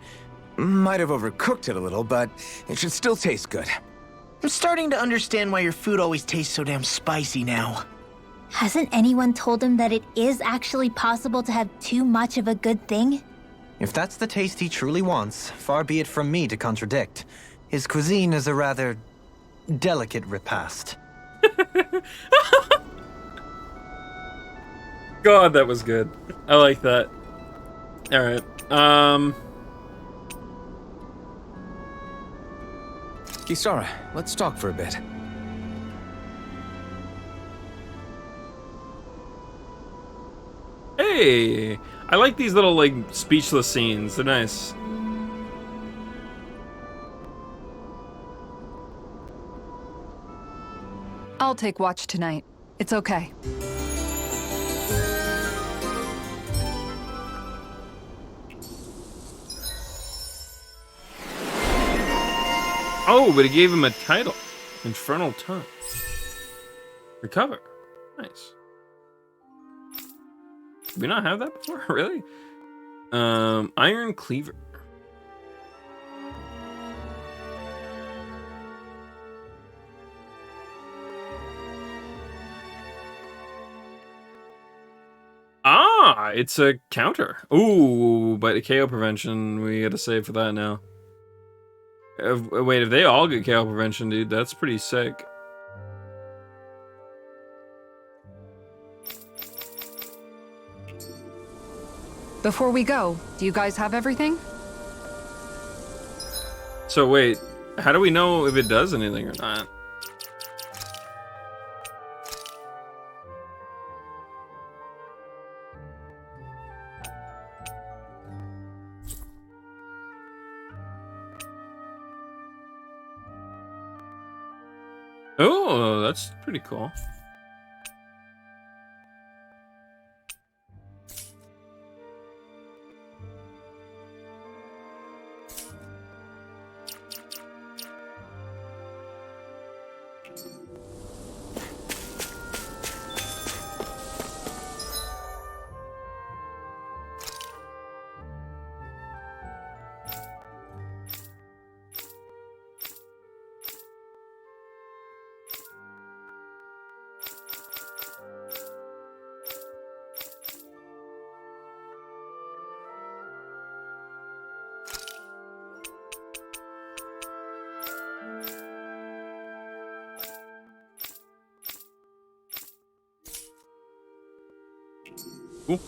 Might have overcooked it a little, but it should still taste good. I'm starting to understand why your food always tastes so damn spicy now. Hasn't anyone told him that it is actually possible to have too much of a good thing? If that's the taste he truly wants, far be it from me to contradict. His cuisine is a rather delicate repast. God, that was good. I like that. All right. Kisara, let's talk for a bit. Hey, I like these little like speechless scenes. They're nice. I'll take watch tonight. It's okay. Oh, but it gave him a title. Infernal Tongue. Recover. Nice. Did we not have that before? Really? Iron Cleaver. Ah, it's a counter. Ooh, but KO prevention, we gotta save for that now. Wait, if they all get KO prevention, dude, that's pretty sick. Before we go, do you guys have everything? So wait, how do we know if it does anything or not? Oh, that's pretty cool. Cool.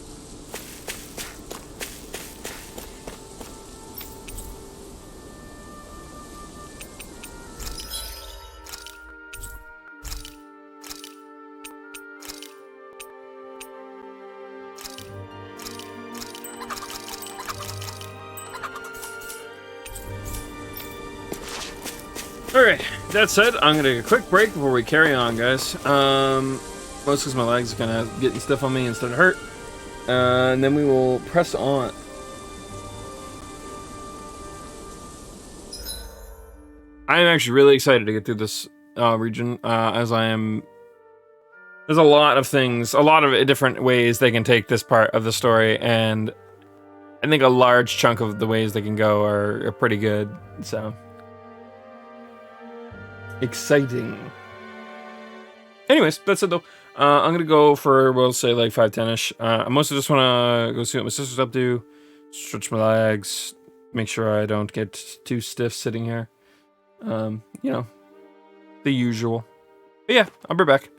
Alright, that said, I'm gonna take a quick break before we carry on, guys. Most because my legs are kind of getting stiff on me and starting to hurt. And then we will press on. I am actually really excited to get through this region, as I am... There's a lot of things, a lot of different ways they can take this part of the story, and I think a large chunk of the ways they can go are pretty good, so... Exciting. Anyways, that's it though. I'm gonna go for, we'll say like 5-10ish. I mostly just wanna go see what my sister's up to, stretch my legs, make sure I don't get too stiff sitting here. You know, the usual. But yeah, I'll be back.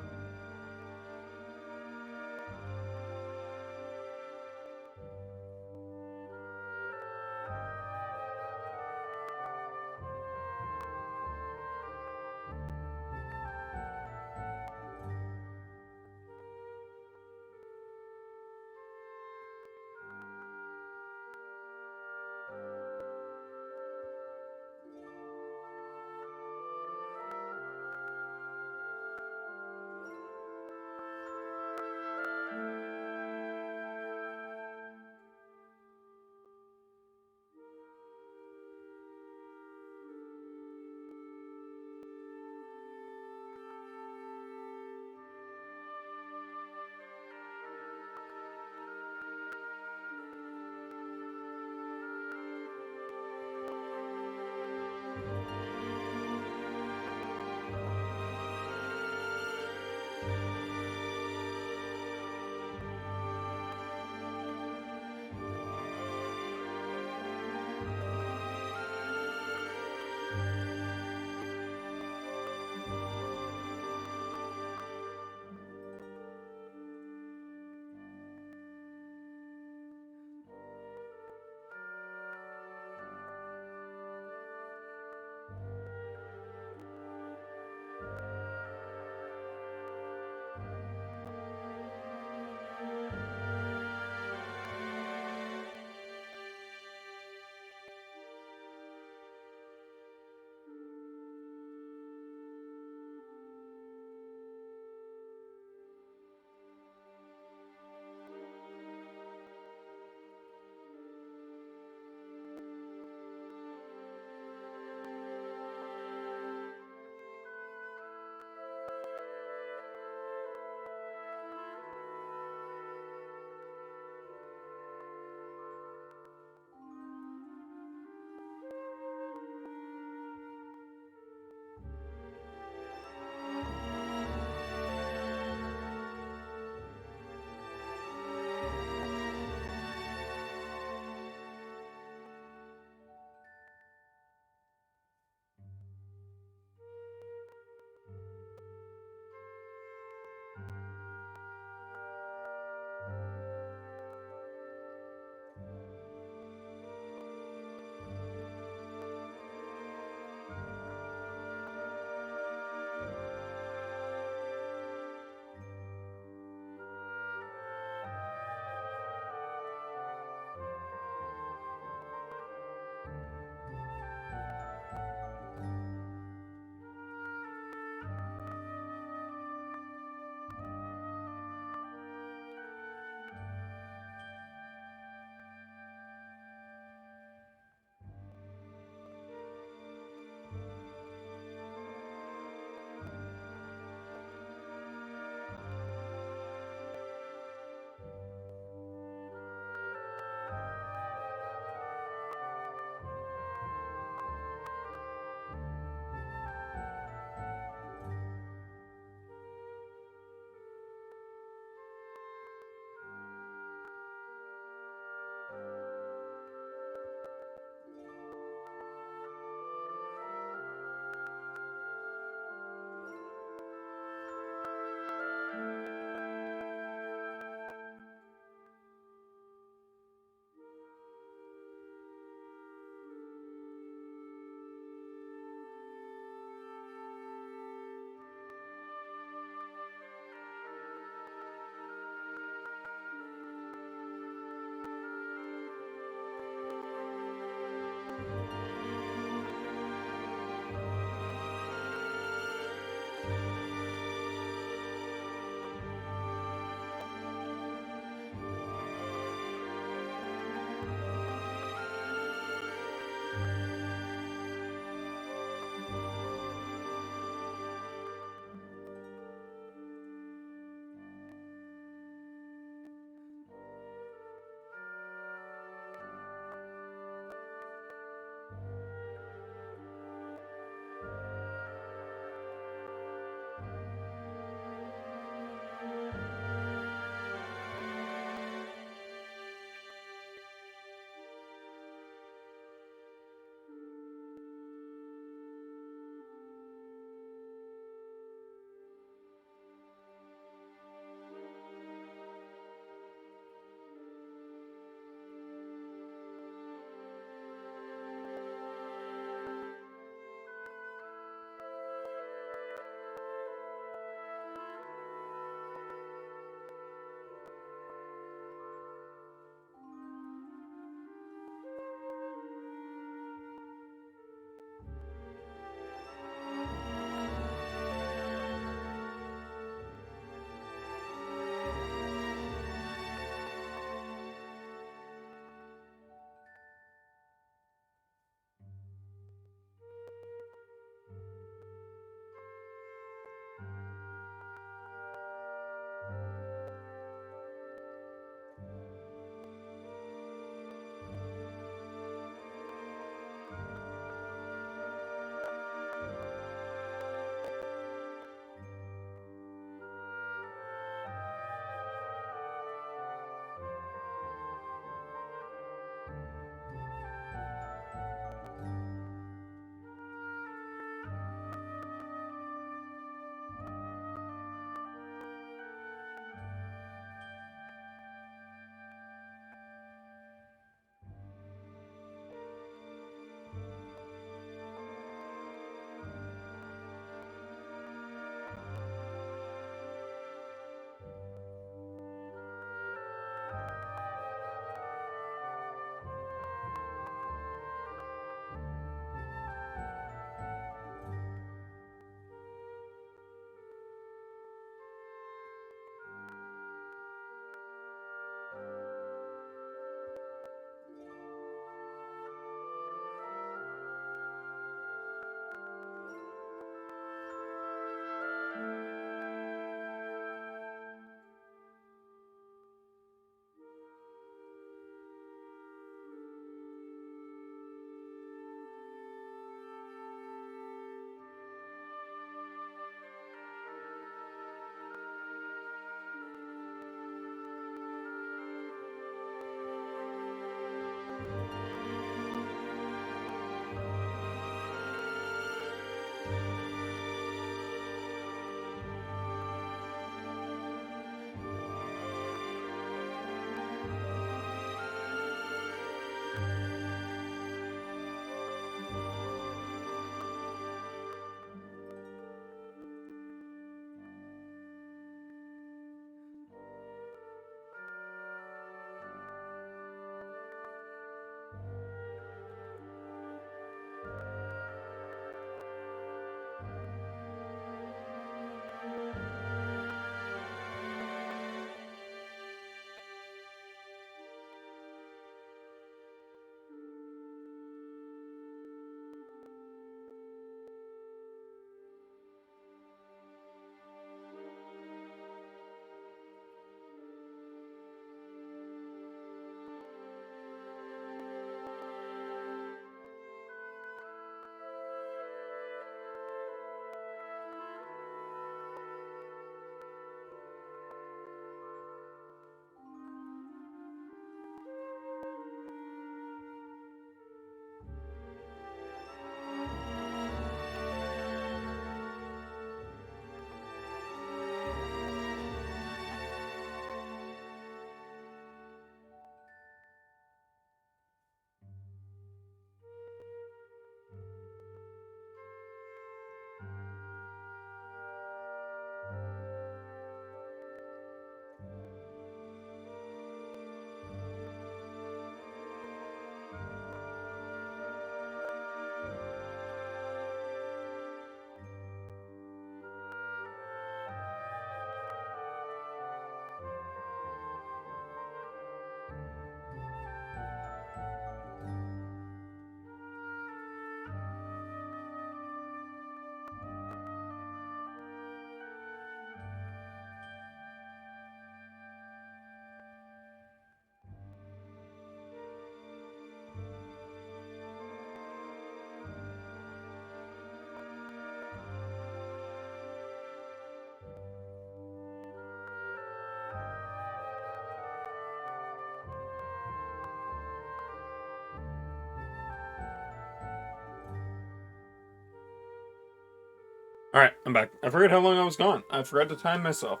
All right, I'm back. I forgot how long I was gone. I forgot to time myself.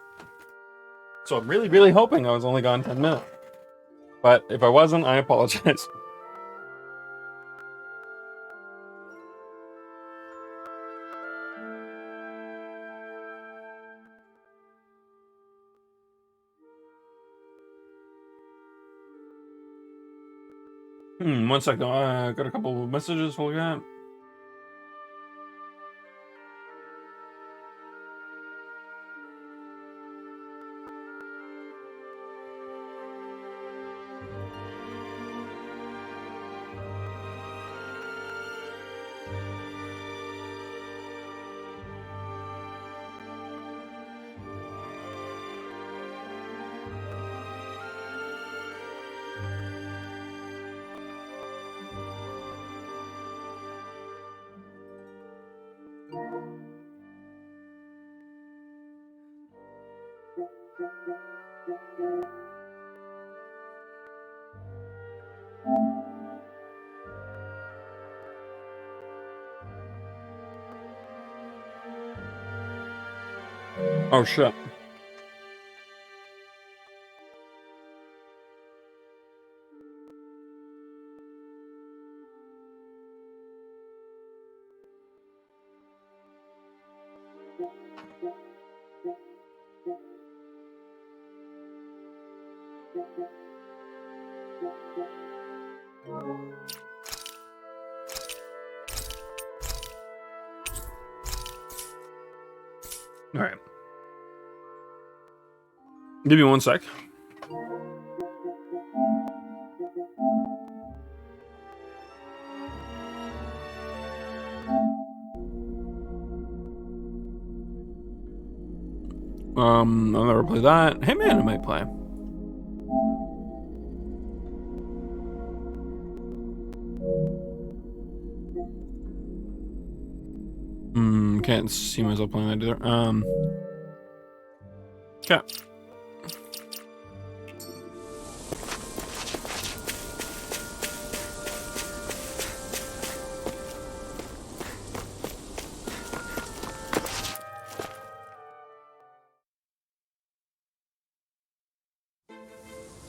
So I'm really, really hoping I was only gone 10 minutes. But if I wasn't, I apologize. One second. I got a couple of messages to look at. Oh shit. All right. Give me one sec. I'll never play that. Hey man, I might play. Can't see myself playing that either. Okay.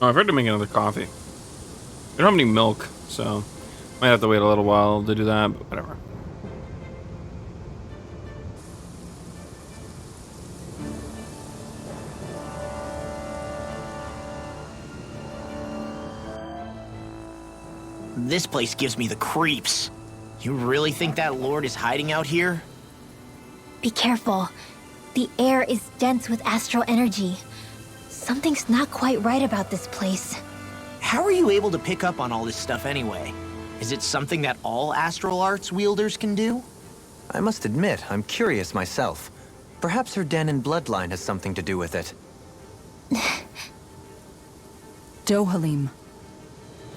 Oh, I've heard to make another coffee. I don't have any milk, so might have to wait a little while to do that, but whatever. This place gives me the creeps. You really think that Lord is hiding out here? Be careful. The air is dense with astral energy. Something's not quite right about this place. How are you able to pick up on all this stuff anyway? Is it something that all astral arts wielders can do? I must admit, I'm curious myself. Perhaps her Danon bloodline has something to do with it. Dohalim.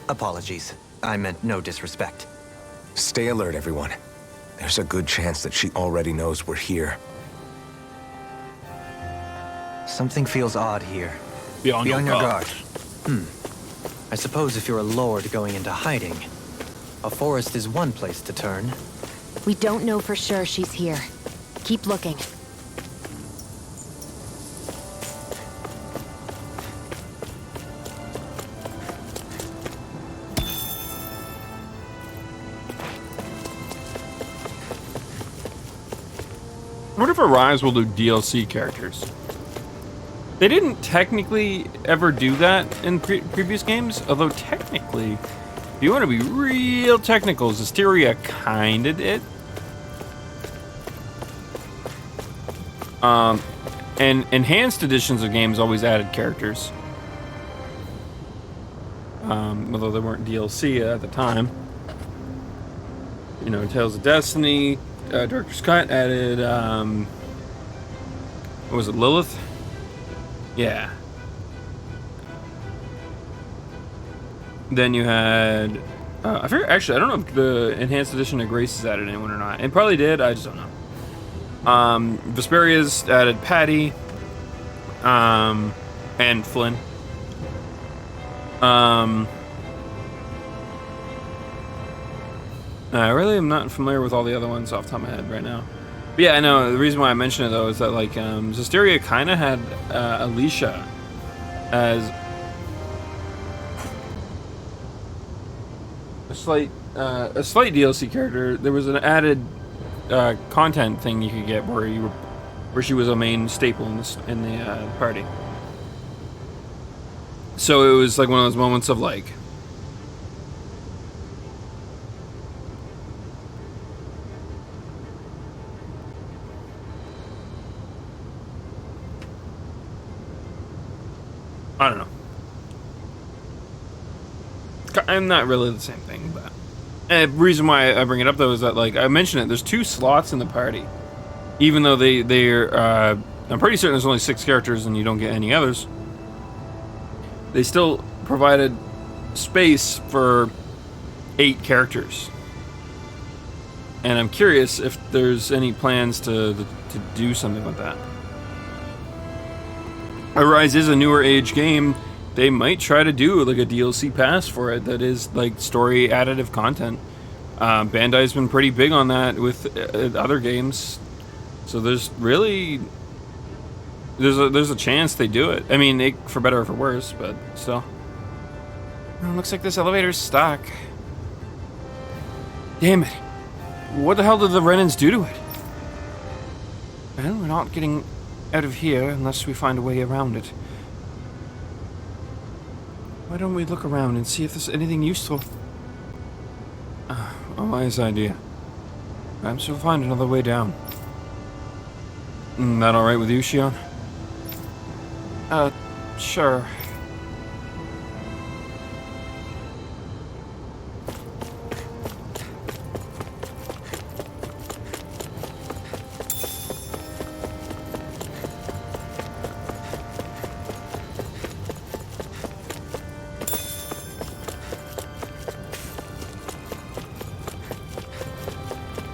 Apologies. I meant no disrespect. Stay alert, everyone. There's a good chance that she already knows we're here. Something feels odd here. Be on your guard. I suppose if you're a lord going into hiding, a forest is one place to turn. We don't know for sure she's here. Keep looking. I wonder if Arise will do DLC characters. They didn't technically ever do that in previous games, although technically, if you want to be real technical, Zestiria kinda did. And enhanced editions of games always added characters. Although they weren't DLC at the time. You know, Tales of Destiny, Director's Cut added, what was it, Lilith? Yeah. Then you had, I forget, actually, I don't know if the enhanced edition of Grace has added anyone or not. It probably did, I just don't know. Vesperia's added Patty, and Flynn. I really am not familiar with all the other ones off the top of my head right now. But yeah, I know. The reason why I mention it, though, is that, like, Zestiria kind of had Alicia as a slight DLC character. There was an added content thing you could get where she was a main staple in the party. So it was like one of those moments of like, I don't know. I'm not really the same thing, but the reason why I bring it up though is that, like I mentioned it, there's 2 slots in the party, even though they're I'm pretty certain there's only 6 characters and you don't get any others. They still provided space for 8 characters, and I'm curious if there's any plans to do something like that. Arise is a newer age game. They might try to do like a DLC pass for it that is like story additive content. Bandai's been pretty big on that with other games, so there's a chance they do it. I mean, for better or for worse, but still. Well, looks like this elevator's stuck. Damn it! What the hell did the Renans do to it? Well, we're not getting out of here unless we find a way around it. Why don't we look around and see if there's anything useful? A wise idea. Perhaps we'll find another way down. That alright with you, Shion? Sure.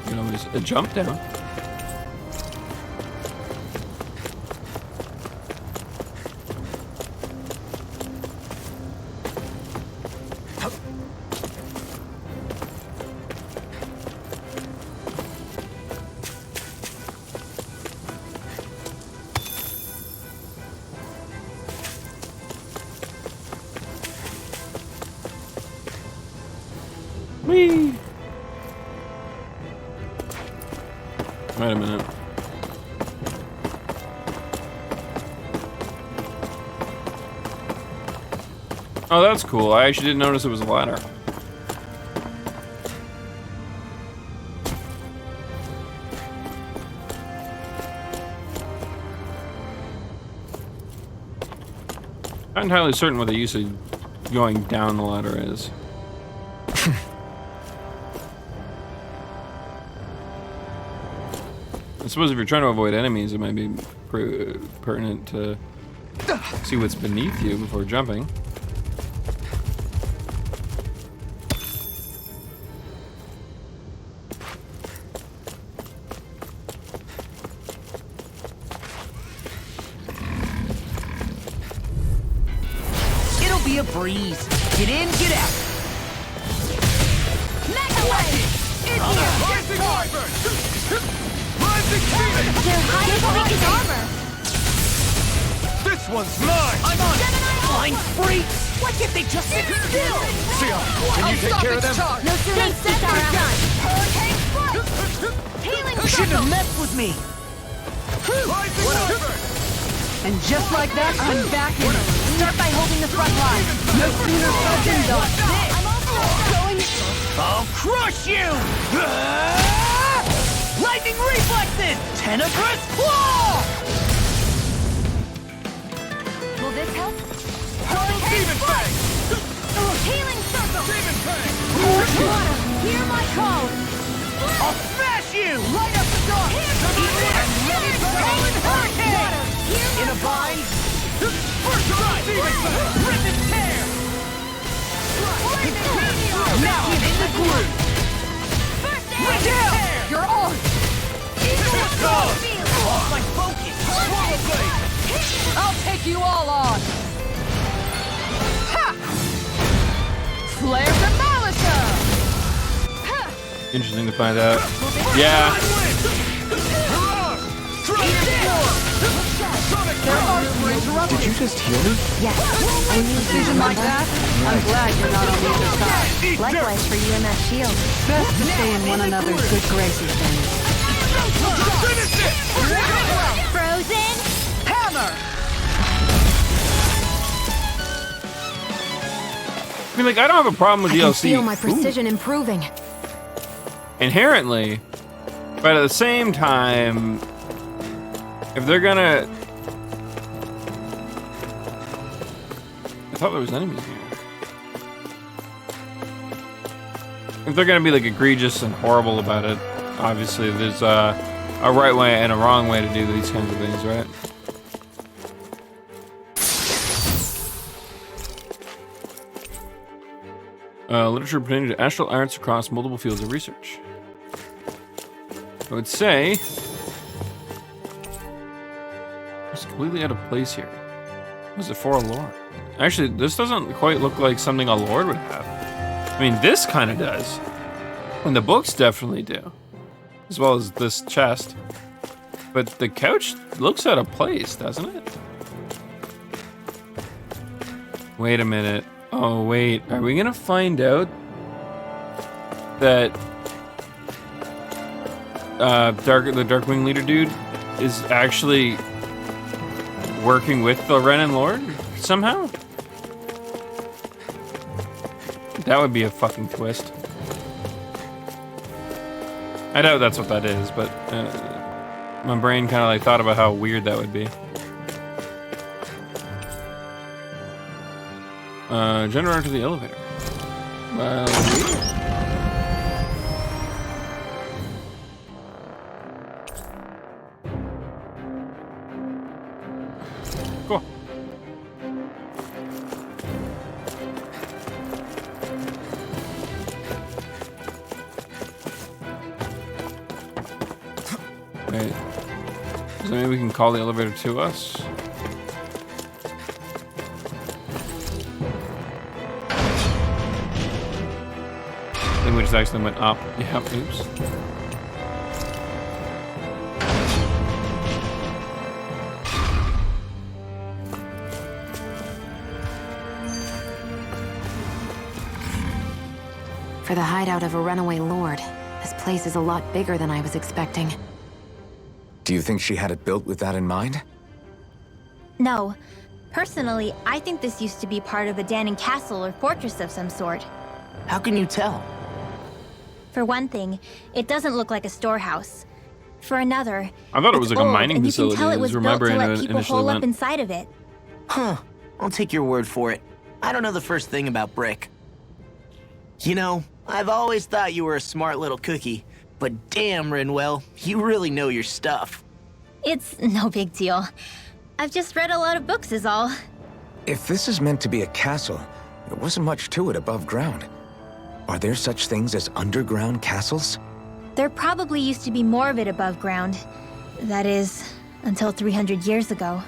You can always jump down. Whee! Wait a minute. Oh, that's cool. I actually didn't notice it was a ladder. Not entirely certain what the use of going down the ladder is. I suppose if you're trying to avoid enemies, it might be pertinent to see what's beneath you before jumping. It'll be a breeze. Get in, get out. They're hiding behind his armor. This one's mine! I'm on it! Flying freaks! Why can't they just sit still? Sion, can you take care of them? No sooner said than done. Hurricane foot. Healing You shouldn't have messed with me! And just like that, I'm back in. Start by holding the front line. No sooner said than done. I'm also going. I'll crush you! Lightning reflexes! Tenebrous claw! Will this help? Hurricane foot. Healing circle. Water, hear my call. I'll smash you! Light up the dark! Hurricane! In a bind? First strike! Rip and tear! Now I'm in the groove! Reach out! You're on! Off my focus! Swallow blade! I'll take you all on! Ha! Flare the Malisa! Interesting to find out. Yeah. Did you just hear me? Yes. I knew Vision like that? I'm glad you're not on the other side. Likewise for you and that shield. Best to stay in one another's good graces, then. Frozen? Hammer! I mean, like, I don't have a problem with I DLC. can feel my precision improving. Inherently, but at the same time, if they're gonna... I thought there was enemies here. If they're gonna be like egregious and horrible about it, obviously there's a right way and a wrong way to do these kinds of things, right? Literature pertaining to astral arts across multiple fields of research. I would say it's completely out of place here. Was it for a lord? Actually, this doesn't quite look like something a lord would have. I mean, this kind of does. And the books definitely do. As well as this chest. But the couch looks out of place, doesn't it? Wait a minute. Oh, wait. Are we gonna find out that the Darkwing leader dude is actually working with the Renin Lord somehow? That would be a fucking twist. I doubt that's what that is, but my brain kind of like thought about how weird that would be. Generator to the elevator. Well, cool. Wait. So maybe we can call the elevator to us? I think we just actually went up. Yeah, oops. For the hideout of a runaway lord, this place is a lot bigger than I was expecting. Do you think she had it built with that in mind? No. Personally, I think this used to be part of a Danon castle or fortress of some sort. How can you tell? For one thing, it doesn't look like a storehouse. For another, I thought it was it's like a old, mining and facility. You can tell it was built to let people hole up went. inside of it. Huh. I'll take your word for it. I don't know the first thing about brick. You know, I've always thought you were a smart little cookie, but damn, Rinwell, you really know your stuff. It's no big deal. I've just read a lot of books is all. If this is meant to be a castle, there wasn't much to it above ground. Are there such things as underground castles? There probably used to be more of it above ground. That is, until 300 years ago.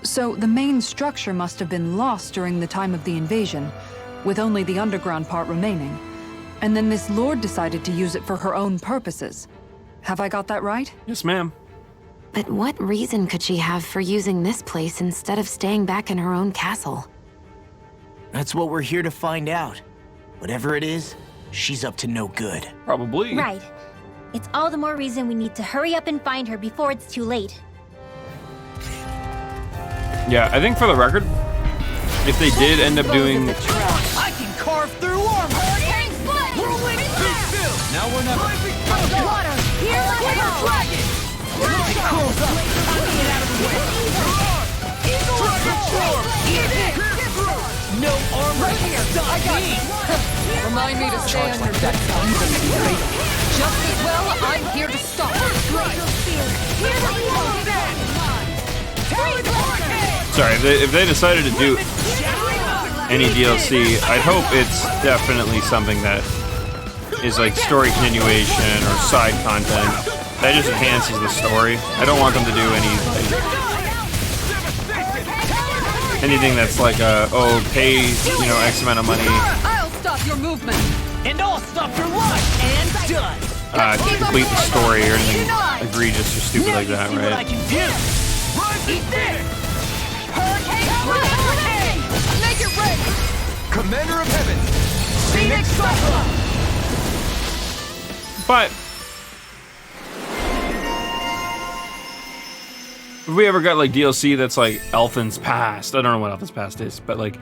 So the main structure must have been lost during the time of the invasion, with only the underground part remaining. And then this lord decided to use it for her own purposes. Have I got that right? Yes, ma'am. But what reason could she have for using this place instead of staying back in her own castle? That's what we're here to find out. Whatever it is, she's up to no good. Probably. Right. It's all the more reason we need to hurry up and find her before it's too late. Yeah, I think for the record, if they did end up doing... I can carve through armor! Whirling be still! Now we're never... Water! Here we go! Dragon! It curls up! Get out of the way! Dragon form! No armor! Stop me! Remind me to stay on your deck. Just as well, I'm here to stop. Sorry, if they decided to do any DLC, I'd hope it's definitely something that is like story continuation or side content that just enhances the story. I don't want them to do anything that's like pay, you know, X amount of money. I'll stop your movement. And I'll stop your life! And done! complete the story or anything egregious or stupid like that, right? Make it rain! Commander of Heaven! Phoenix Cyclone! But have we ever got like DLC that's like Elfin's past? I don't know what Elfin's past is, but like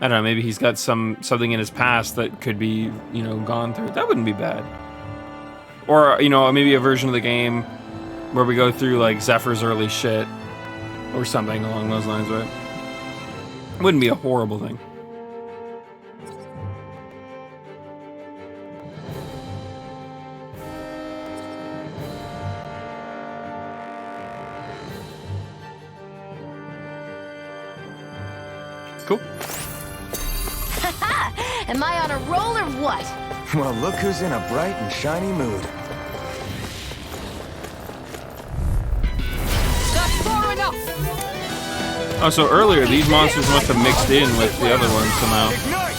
I don't know, maybe he's got something in his past that could be, you know, gone through. That wouldn't be bad. Or, you know, maybe a version of the game where we go through like Zephyr's early shit or something along those lines, right? Wouldn't be a horrible thing. Cool. Am I on a roll or what? Well, look who's in a bright and shiny mood. That's far enough! Oh, so earlier these monsters must have mixed in with the other ones somehow. Ignite!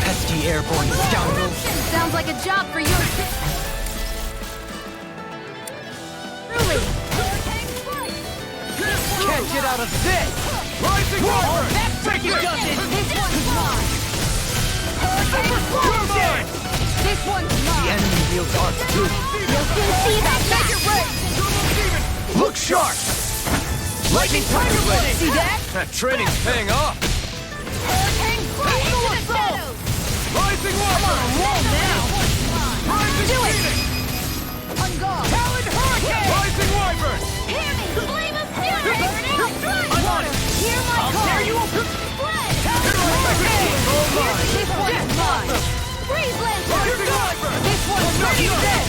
Pesky airborne scoundrels. Sounds like a job for you. Really? Can't get out of this! Rising Wyvern! That's freaking does it! This one's mine! You're mine! This one's The mine! enemy wields arts too. You'll soon see that! Make it rain! Look sharp! Lightning Tiger Blade! See that? That training's paying off! Rising Wyvern! Roll now! Rising Do it! Phoenix! On guard! Talon Hurricane! Rising Wyvern! Hear me! Flame of fury! I'm on it! Hear my I'll call! tear you apart! Talon Hurricane! Oh my! This one's mine! Freeze Lantern! Rising Wyvern! This one's Ready mine! dead!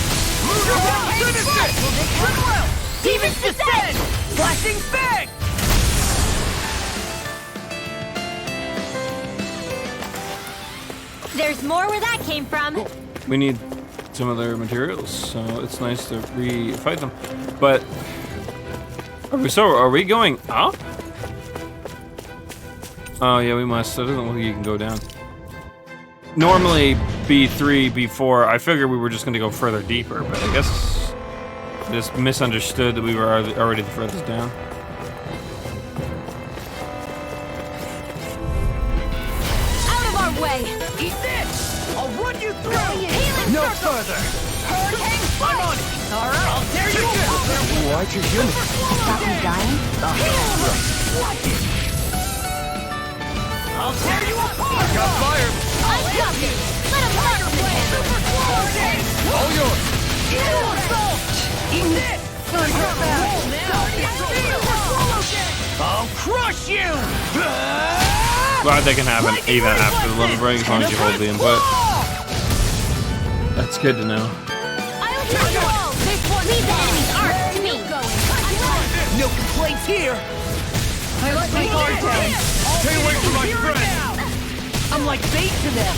Move around! Finish it! Runaway! Demons descend! Flashing Fang! There's more where that came from. We need some other materials, so it's nice to re-fight them. But are we going up? Oh yeah, we must. So it doesn't look like you can go down. Normally B3, B4. I figured we were just going to go further deeper, but I guess I just misunderstood that we were already the furthest down. Out of our way! Eat this! I'll run you through! Healing No circle! further! Hurricane I'm on it! Alright! I'll tear you apart! Why'd you heal me? Stop me dying? I'll tear you apart! Got fired! I got you! Let him murder me! All yours! Eat this! I'll crush you! Glad that can happen even after the limit break, as long as you hold the input. That's good to know. I'll kill you all! This one! Leave the enemy's arc to me! No complaints here. I let my guard down! Stay away from my friend! I'm like bait to them.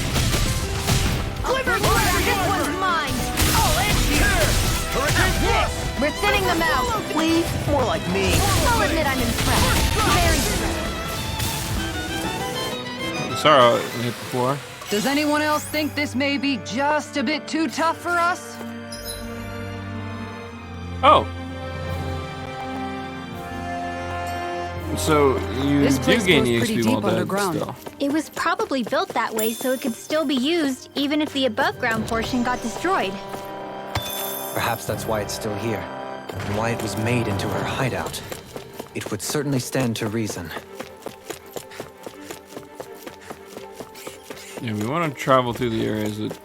This one's mine! I'll end here! Hurricane Plus! We're thinning them out! Please, more like me. I'll admit I'm impressed. Very impressed. Sorry, we hit the floor. Does anyone else think this may be just a bit too tough for us? Oh. So you This do place gain goes pretty EXP deep while dead underground. still. It was probably built that way so it could still be used even if the above ground portion got destroyed. Perhaps that's why it's still here, and why it was made into her hideout. It would certainly stand to reason. Yeah, we want to travel through the areas that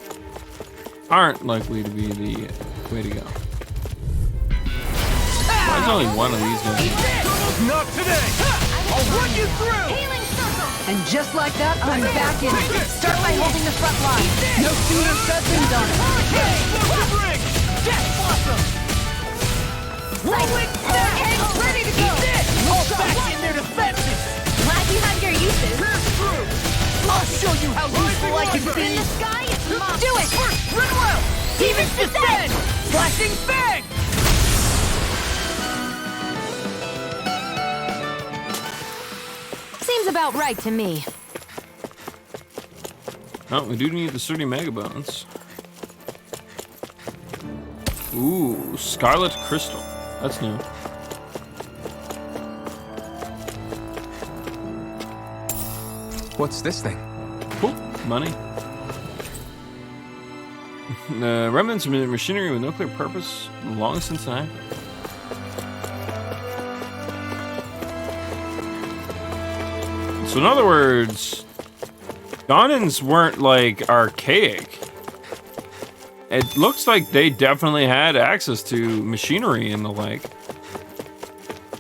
aren't likely to be the way to go. Why is only one of these guys? Not today! I'll run you through! Healing circle! And just like that, I'm back in. Start by holding the front line. No sooner said than done. Explosive ring! Death Blossom! Rolling Hurricane, ready to go! All back in their defenses! Glad you have your uses. Pierce through! I'll show you how useful I can In be. the sky, it's mine! Do it! First, Runaway! Demons descend! Flashing Fang! Seems about right to me. Oh, we do need the sturdy mega bones. Ooh, Scarlet Crystal. That's new. What's this thing? Cool. Money. Remnants of machinery with no clear purpose, long since inactive. So in other words, Donans weren't like archaic. It looks like they definitely had access to machinery and the like.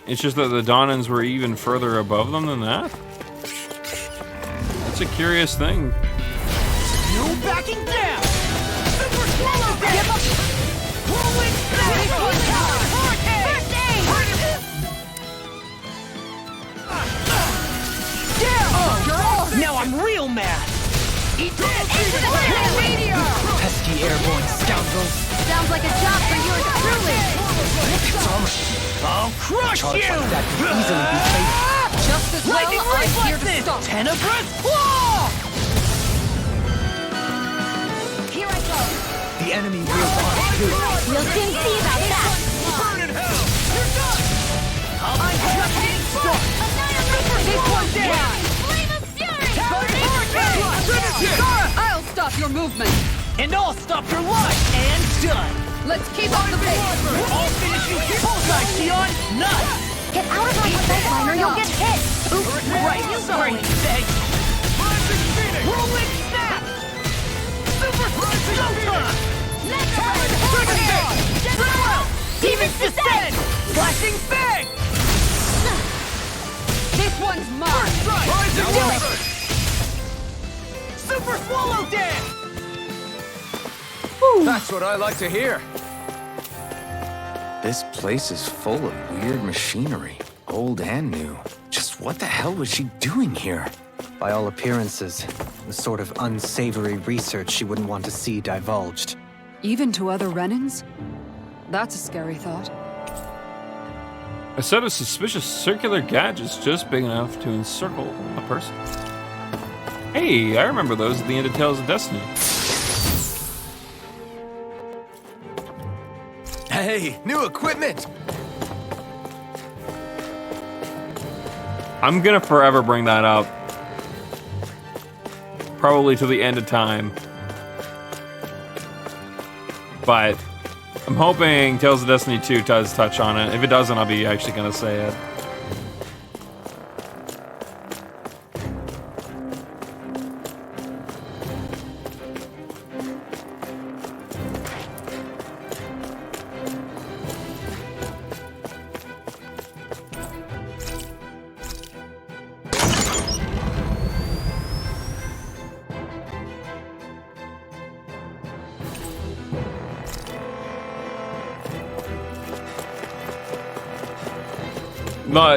It's just that the Donans were even further above them than that. That's a curious thing. No backing down! Super swallow give up! Rolling snap! First aid! Down! Now I'm real mad! Eat this! Into the meteor! Pesky airborne scoundrels! Sounds like a job for yours truly. I'll crush you! Like that can easily be faced. Just as well, Lightning I'm here to reflexes! stop. Tenebrous claw! Here I go. The enemy will want to. We'll soon see about that. Burn in hell! You're done! I'm just getting started! This one's down. Flame of fury! I'll stop your movement. And I'll stop your life! And done! Let's keep on the pace. I'll finish you here! Bullseye, Sion! Nice! Get out of my sight, or you'll get hit! Right, sorry, thanks! Rising Phoenix! Rolling snap! Super Showtime! Demon's Descent! Flashing Fang! This one's mine. Rising Delver! Super Swallow Dance! That's what I like to hear. This place is full of weird machinery, old and new. Just what the hell was she doing here? By all appearances, the sort of unsavory research she wouldn't want to see divulged. Even to other Renans? That's a scary thought. A set of suspicious circular gadgets just big enough to encircle a person. Hey, I remember those at the end of Tales of Destiny. Hey, new equipment! I'm gonna forever bring that up. Probably to the end of time. But I'm hoping Tales of Destiny 2 does touch on it. If it doesn't, I'll be actually gonna say it.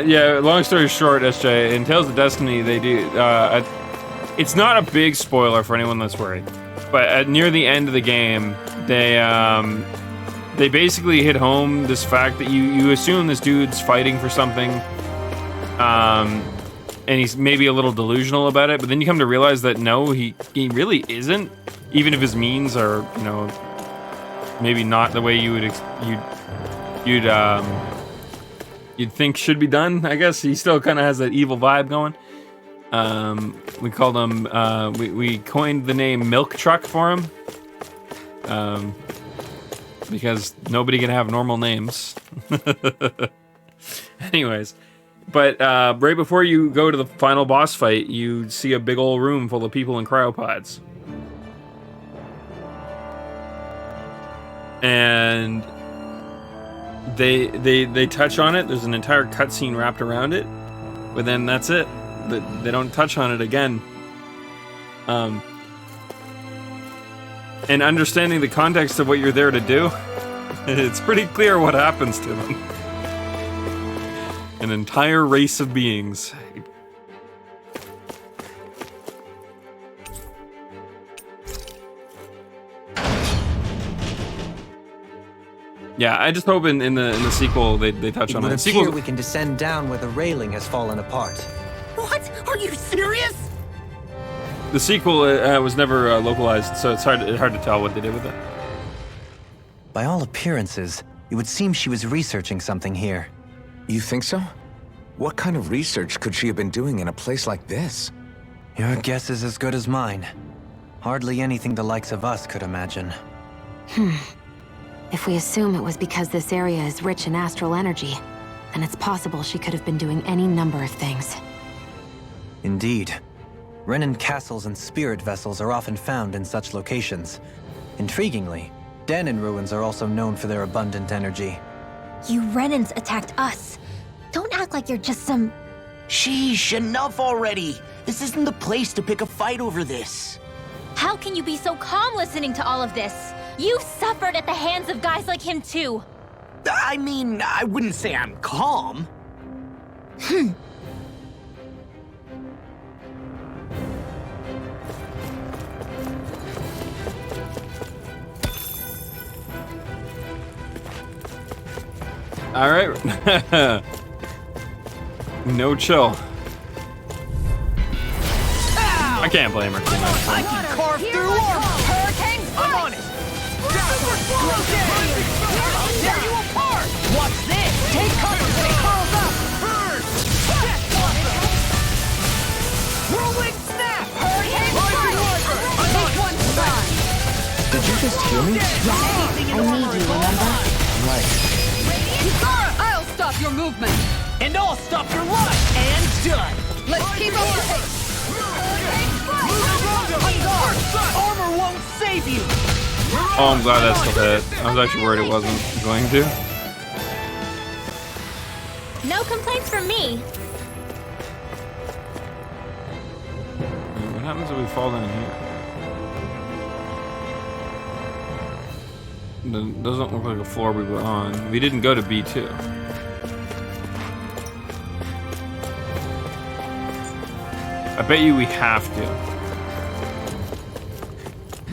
Yeah, long story short, SJ, in Tales of Destiny, they do, it's not a big spoiler for anyone that's worried, but near the end of the game, they basically hit home this fact that you assume this dude's fighting for something, and he's maybe a little delusional about it, but then you come to realize that no, he really isn't, even if his means are, you know, maybe not the way you'd think should be done. I guess he still kind of has that evil vibe going. We called him, we coined the name Milk Truck for him. Because nobody can have normal names. Anyways, but right before you go to the final boss fight, you see a big old room full of people in cryopods. And they touch on it. There's an entire cutscene wrapped around it, but then that's it. They don't touch on it again. And understanding the context of what you're there to do, it's pretty clear what happens to them. An entire race of beings. Yeah, I just hope in the sequel they touch on it. It would appear we can descend down where the railing has fallen apart. What? Are you serious? The sequel was never localized, so it's hard to tell what they did with it. By all appearances, it would seem she was researching something here. You think so? What kind of research could she have been doing in a place like this? Your guess is as good as mine. Hardly anything the likes of us could imagine. If we assume it was because this area is rich in astral energy, then it's possible she could have been doing any number of things. Indeed. Renin castles and spirit vessels are often found in such locations. Intriguingly, Danon ruins are also known for their abundant energy. You Renans attacked us. Don't act like you're just some... Sheesh, enough already. This isn't the place to pick a fight over this. How can you be so calm listening to all of this? You suffered at the hands of guys like him too. I mean, I wouldn't say I'm calm. All right. No chill. I can't blame her too much. I can carve through armor! Hurricane I'm on it! Super swallow damage! I'll tear you apart! Watch this! Take cover! Curls up! Burn! Whirlwind snap! Hurricane strike! Take one shot! Did you just hear me? Anything in armor is all mine! Right. Kisara, I'll stop your movement. And I'll stop your life! And done! Let's keep up the pace. Armor won't save you! Oh, I'm glad that still hit. I was actually worried it wasn't going to. No complaints from me. What happens if we fall down here? It doesn't look like a floor we were on. We didn't go to B2. I bet you we have to.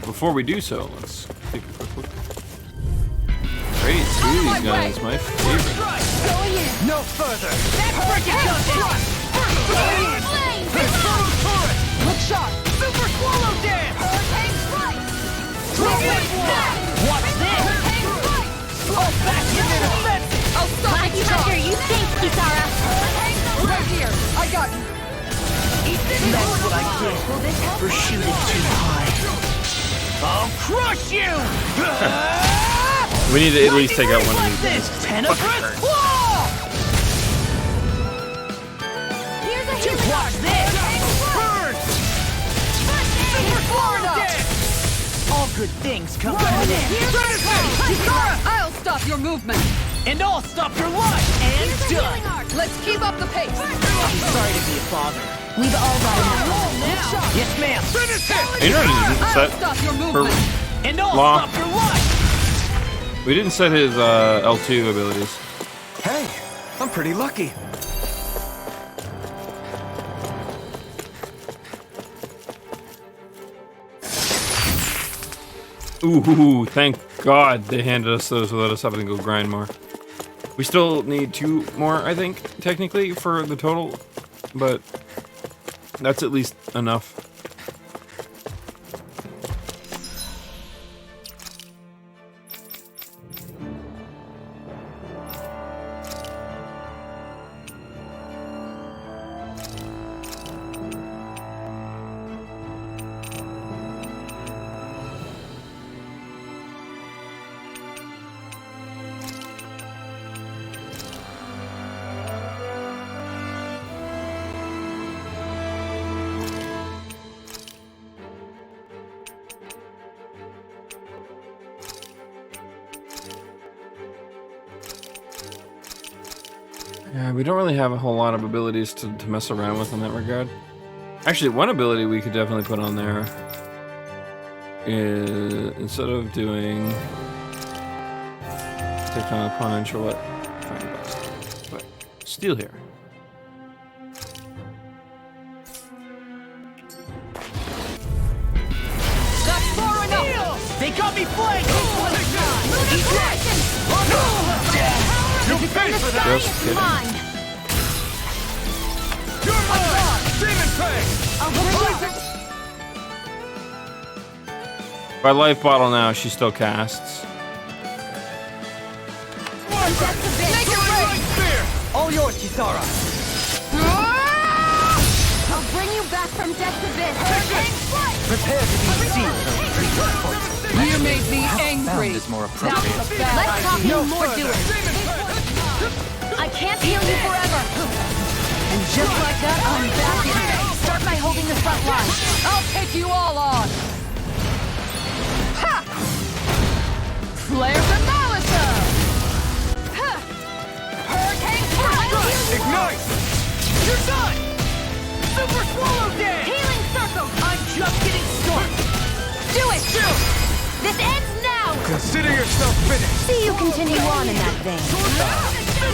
Before we do so, let's take a quick look. Great, two of these guys, my favorite. No further! Look sharp! Super swallow dance! Watch this! Back into defense! I'll stop Glad the you charge. got your you think, Kisara. Right here. I got you. That's what I get for shooting too high. I'll crush you! We need to at least take out one of these This guys. tenebrous claw! Here's a Just watch this! Burn! Super swallow dance! All good things come to an end. Kisara, I'll stop your movement. And I'll stop your life! And done! Let's keep up the pace. I'm sorry to be a father. We've all got enough. Yes, ma'am. Finish it! You know, we didn't I'll set stop your her, movement. And I'll Law. stop your life! we didn't set his L2 abilities. Hey, I'm pretty lucky. Ooh, thank God they handed us those without us having to go grind more. We still need 2 more, I think, technically, for the total, but that's at least enough. Yeah, we don't really have a whole lot of abilities to mess around with in that regard. Actually, one ability we could definitely put on there is, instead of doing take on opponent or what? Fine, but steal here. That's far enough. They got me flanked! Just kidding. Come on. You're my god! I'll bring you. By life bottle now, she still casts. Make it rain. All yours, Kisara. I'll bring you back from death to this. Hurricane strike. Prepare to be sealed. You made me angry. Is more That appropriate. was a bad Let's idea. talk no more doing. I can't heal you forever. And just like that, I'm back in. Start by holding the front line. I'll take you all on. Ha! Flares and Malisa! Ha! Hurricane strike. Ignite! You're done! Super Swallow Dance! Healing circle. I'm just getting started! Do it. This ends now. Consider yourself finished! See you continue on in that vein.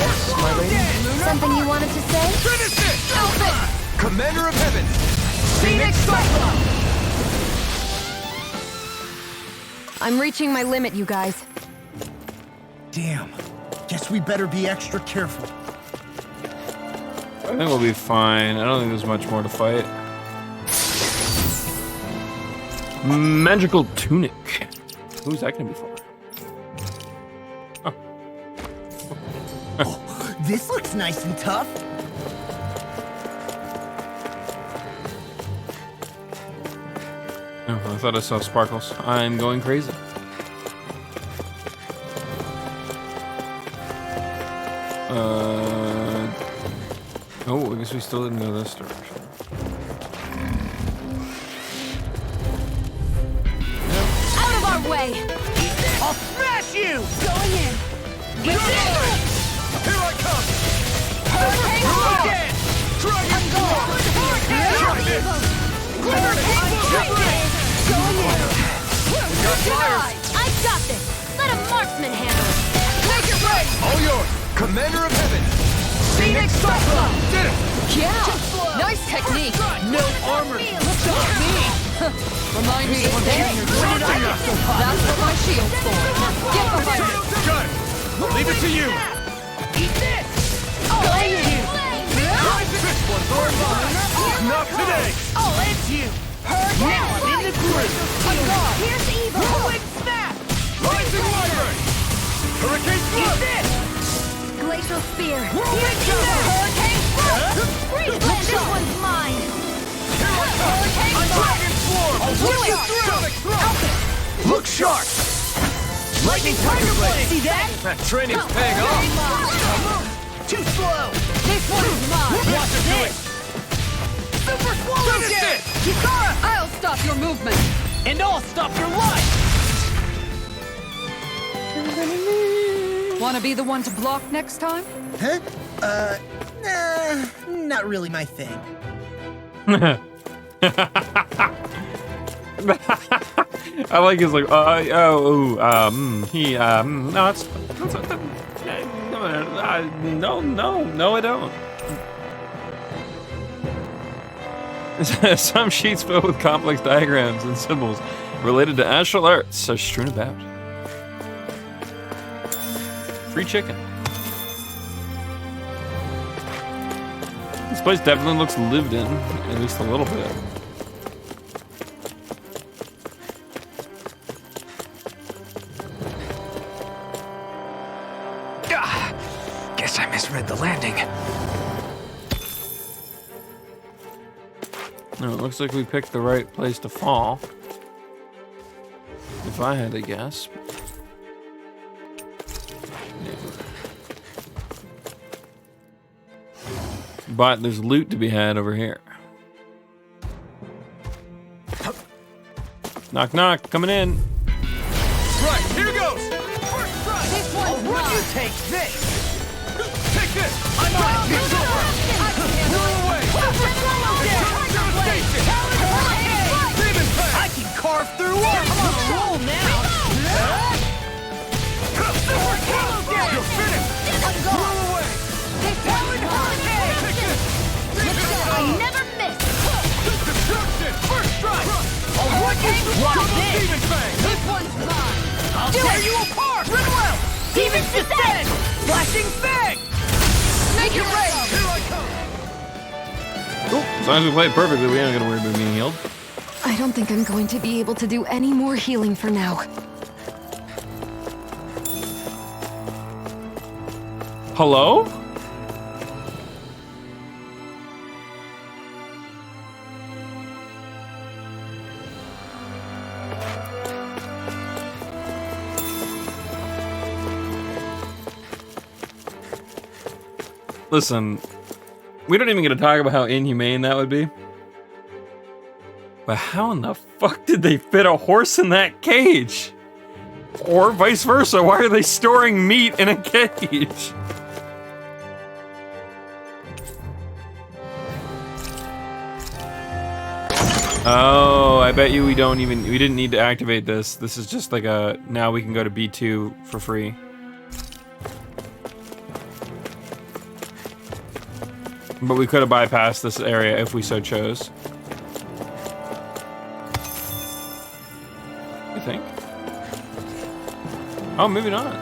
Yes, my lady? Something you wanted to say? Finish it! Alpha! Commander of Heaven! Phoenix Cyclone! I'm reaching my limit, you guys. Damn. Guess we better be extra careful. I think we'll be fine. I don't think there's much more to fight. Magical tunic. Who's that gonna be for? Oh, this looks nice and tough. Oh, I thought I saw sparkles. I'm going crazy. Oh, I guess we still didn't go this direction. Out of our way. I'll smash you! Going in. Here I come! Hurricane Swallow strike. Dance! Try I'm it! going. Try this! Hurricane strike. Going in. Got fire! I got this. Let a marksman handle it. Take it right! All yours! Commander of Heaven! Phoenix Cyclone! Did it! Yeah! Nice technique! No armor! Stop me! Remind me of Hey, That's what my shield's for. Get behind me! Good! Leave it to you! Eat this! Going in. This one's our line! Not today! I'll end you. Now I'm in the groove! Here's evil. Rolling snap! Rising Library! Hurricane Flood! Eat this! Glacial spear. Rolling Here's evil. Shower! Hurricane strike. Freeze blast. This one's mine. Hurricane I'm strike. Dragon Swarm! I'll Do work it. you through! Sonic Throw! Look sharp! Lightning Tiger Blade! See that? That training's paying off! Too slow! This one's mine. Watch it do it! Super Swallow Dance! Kisara, I'll stop your movement! And I'll stop your life! Wanna be the one to block next time? Huh? Nah, not really my thing. I like his like no, it's no, I don't. Some sheets filled with complex diagrams and symbols related to astral arts are strewn about. Free chicken. This place definitely looks lived in, at least a little bit. Guess I misread the landing. No, it looks like we picked the right place to fall. If I had to guess. But there's loot to be had over here. Knock, knock, coming in. Right, here goes! First strike! This one's I'll mine. you take this! Take this! I'm on it! It's over! Runaway! Super Swallow Dance. Devastation! Demon Fang! I can carve through armor! I'm on a roll now! Super Swallow Dance! You're finished! Runaway! I never miss. Destruction! First strike! I'll run you through Demon Fang! This one's mine. I'll tear you apart! Runaway! Demon's descent. Flashing Fang! Make it rain. Here I come! As long as we play it perfectly, we ain't gonna worry about being healed. I don't think I'm going to be able to do any more healing for now. Hello? Listen, we don't even get to talk about how inhumane that would be. But how in the fuck did they fit a horse in that cage? Or vice versa, why are they storing meat in a cage? Oh, I bet you we didn't need to activate this. This is just like a, now we can go to B2 for free. But we could have bypassed this area if we so chose. I think. Oh, maybe not.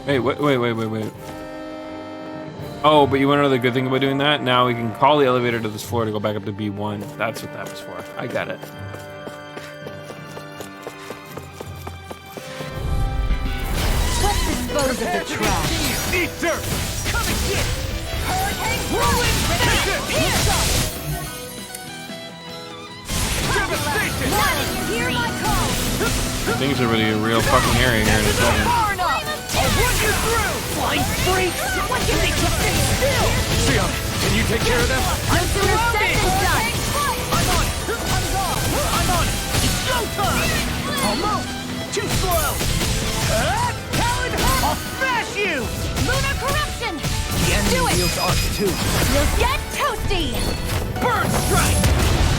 Hey, wait. Oh, but you want to know the good thing about doing that? Now we can call the elevator to this floor to go back up to B1. That's what that was for. I got it. Dispose of the trash. Eat dirt! Come and get it! Hurricane roll in! Here! Devastation! You hear my call? Things are really a real fucking area here in a second. Far enough! I'll run you through! Flying freaks! What can they just stay still? Sion, can you take care of them? No sooner said than done! I'm on it! I'm on it! It's showtime! Almost! Too slow! I'll smash you! Lunar corruption! The enemy Do it! feels us too. You'll get toasty! Burn strike!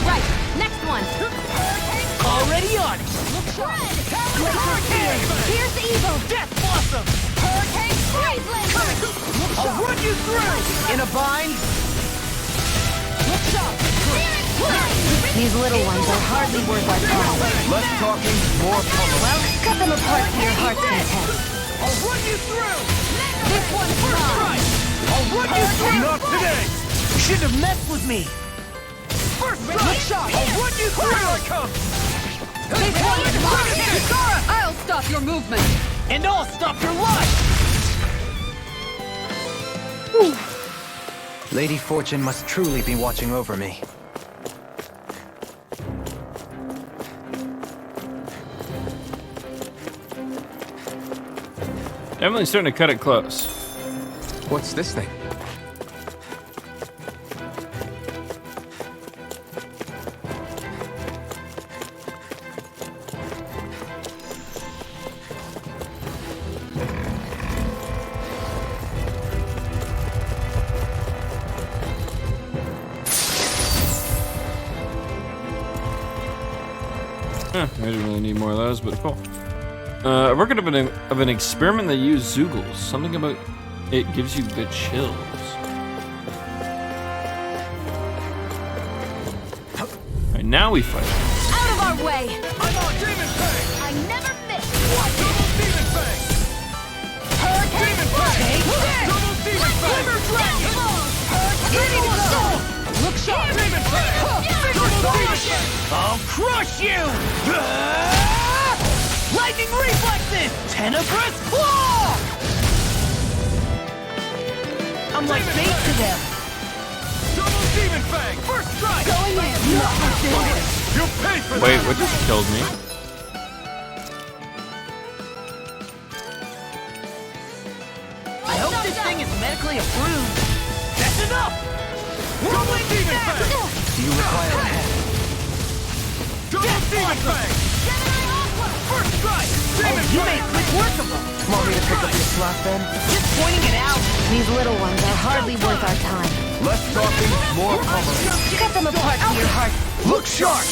Right, next one. Already on it! Hurricane! Here's the evil! Death blossom! Hurricane Graveland! I'll run you through! In a bind? Look sharp! These little ones are hardly worth our time. Less talking, more pummeling. Well, cut them apart to your heart's content. I'll run you through! This one's First mine! strike! I'll run you through! Not today! You shouldn't have messed with me! First strike! I'll run you through! Here I come! This one's mine! I'll stop your movement! And I'll stop your life! Lady Fortune must truly be watching over me. Emily's starting to cut it close. What's this thing? I didn't really need more of those, but cool. A record of an experiment that used Zoogles. Something about it gives you the chills. Alright, now we fight. Out of our way! I'm on Demon Fang! I never miss! What? Double Demon Fang! Hurricane Demon Fang! Double Demon Fang! Ready to go! Look sharp! Demon Fang! Double Demon Fang! I'll crush you! Lightning reflexes! Tenebrous claw! I'm like bait to them! Double Demon Fang! First strike! Going in! You pay for Wait, that! what just killed me? I hope this thing is medically approved! That's enough! Double Demon Fang! Do you require a hand? Double Demon Fang! First strike! Demon Fang! You made quick work of them! Want me to pick up your slack then? Just pointing it out! These little ones are hardly worth our time. Less talking, more pummeling. Cut them apart to your heart. Look sharp!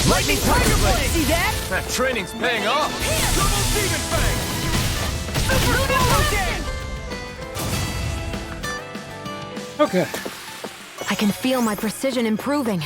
Lightning Tiger Blade! See that? That training's paying off. Double Demon Fang! Super Hurricane! Okay. I can feel my precision improving.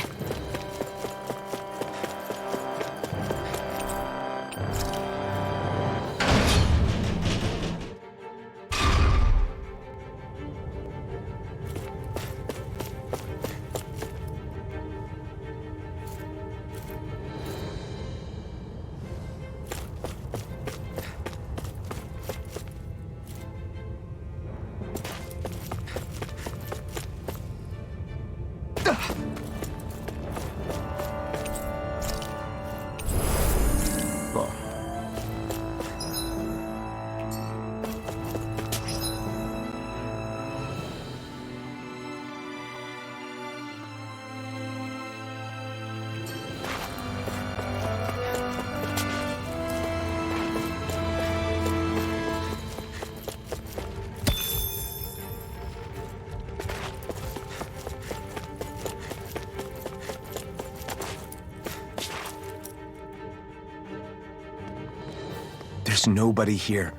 There's nobody here.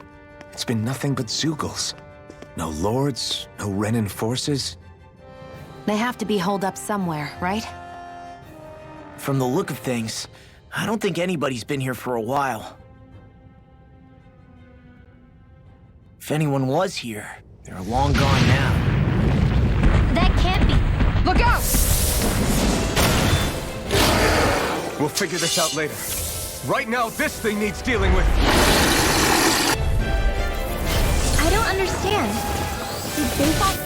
It's been nothing but Zeugles. No lords, no Renan forces. They have to be holed up somewhere, right? From the look of things, I don't think anybody's been here for a while. If anyone was here, they're long gone now. That can't be. Look out! We'll figure this out later. Right now, this thing needs dealing with. I don't understand. Did they fall?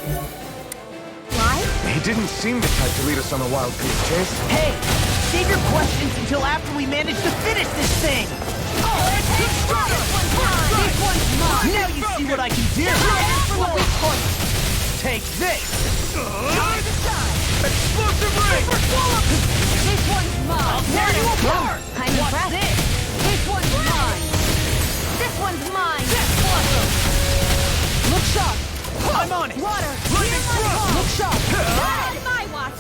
Why? He didn't seem the type to lead us on a wild goose chase. Hey! Save your questions until after we manage to finish this thing! This one's mine! Now you see what I can do! Take this! Explosive ring! This one's mine! I'll tear you apart! I'm impressed. This one's mine! This one's mine! Look sharp! I'm on it! Water! Lightning thrust! Look sharp! Not in my watch!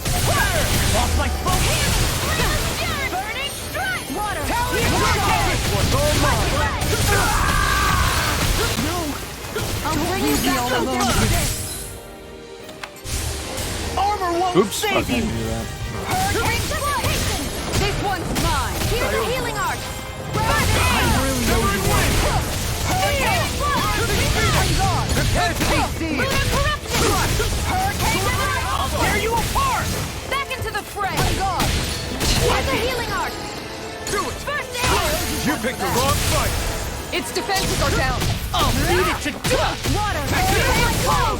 Lost my focus! Burning strike! Water! This one's all mine! I'll bring you back from death! Armor won't Oops. save Okay, you! do that. Hurricane Decapitation! This one's mine! Here's a healing arc! Hurricane Flood! Prepare to be seized! Hurricane I'll tear you apart! Back into the fray! Here's a healing arc! Do it! First aid! You picked the wrong fight! Its defenses are down! I'll beat it to dust! Water!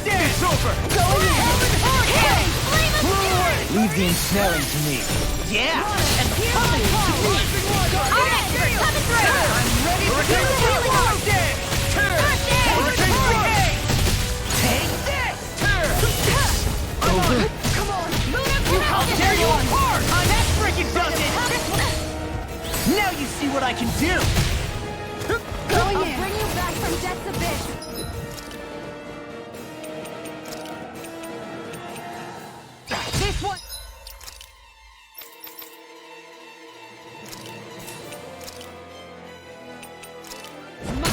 It's over! Go in! Hurricane! Leave the ensnaring to me. Yeah! And the coming to me! Alright, coming through! I'm ready to do the healing arc! First aid! Take this! Come on! I'll tear you apart! That freaking does it! Now you see what I can do! Going I'll in! bring you back from death's abyss! This one!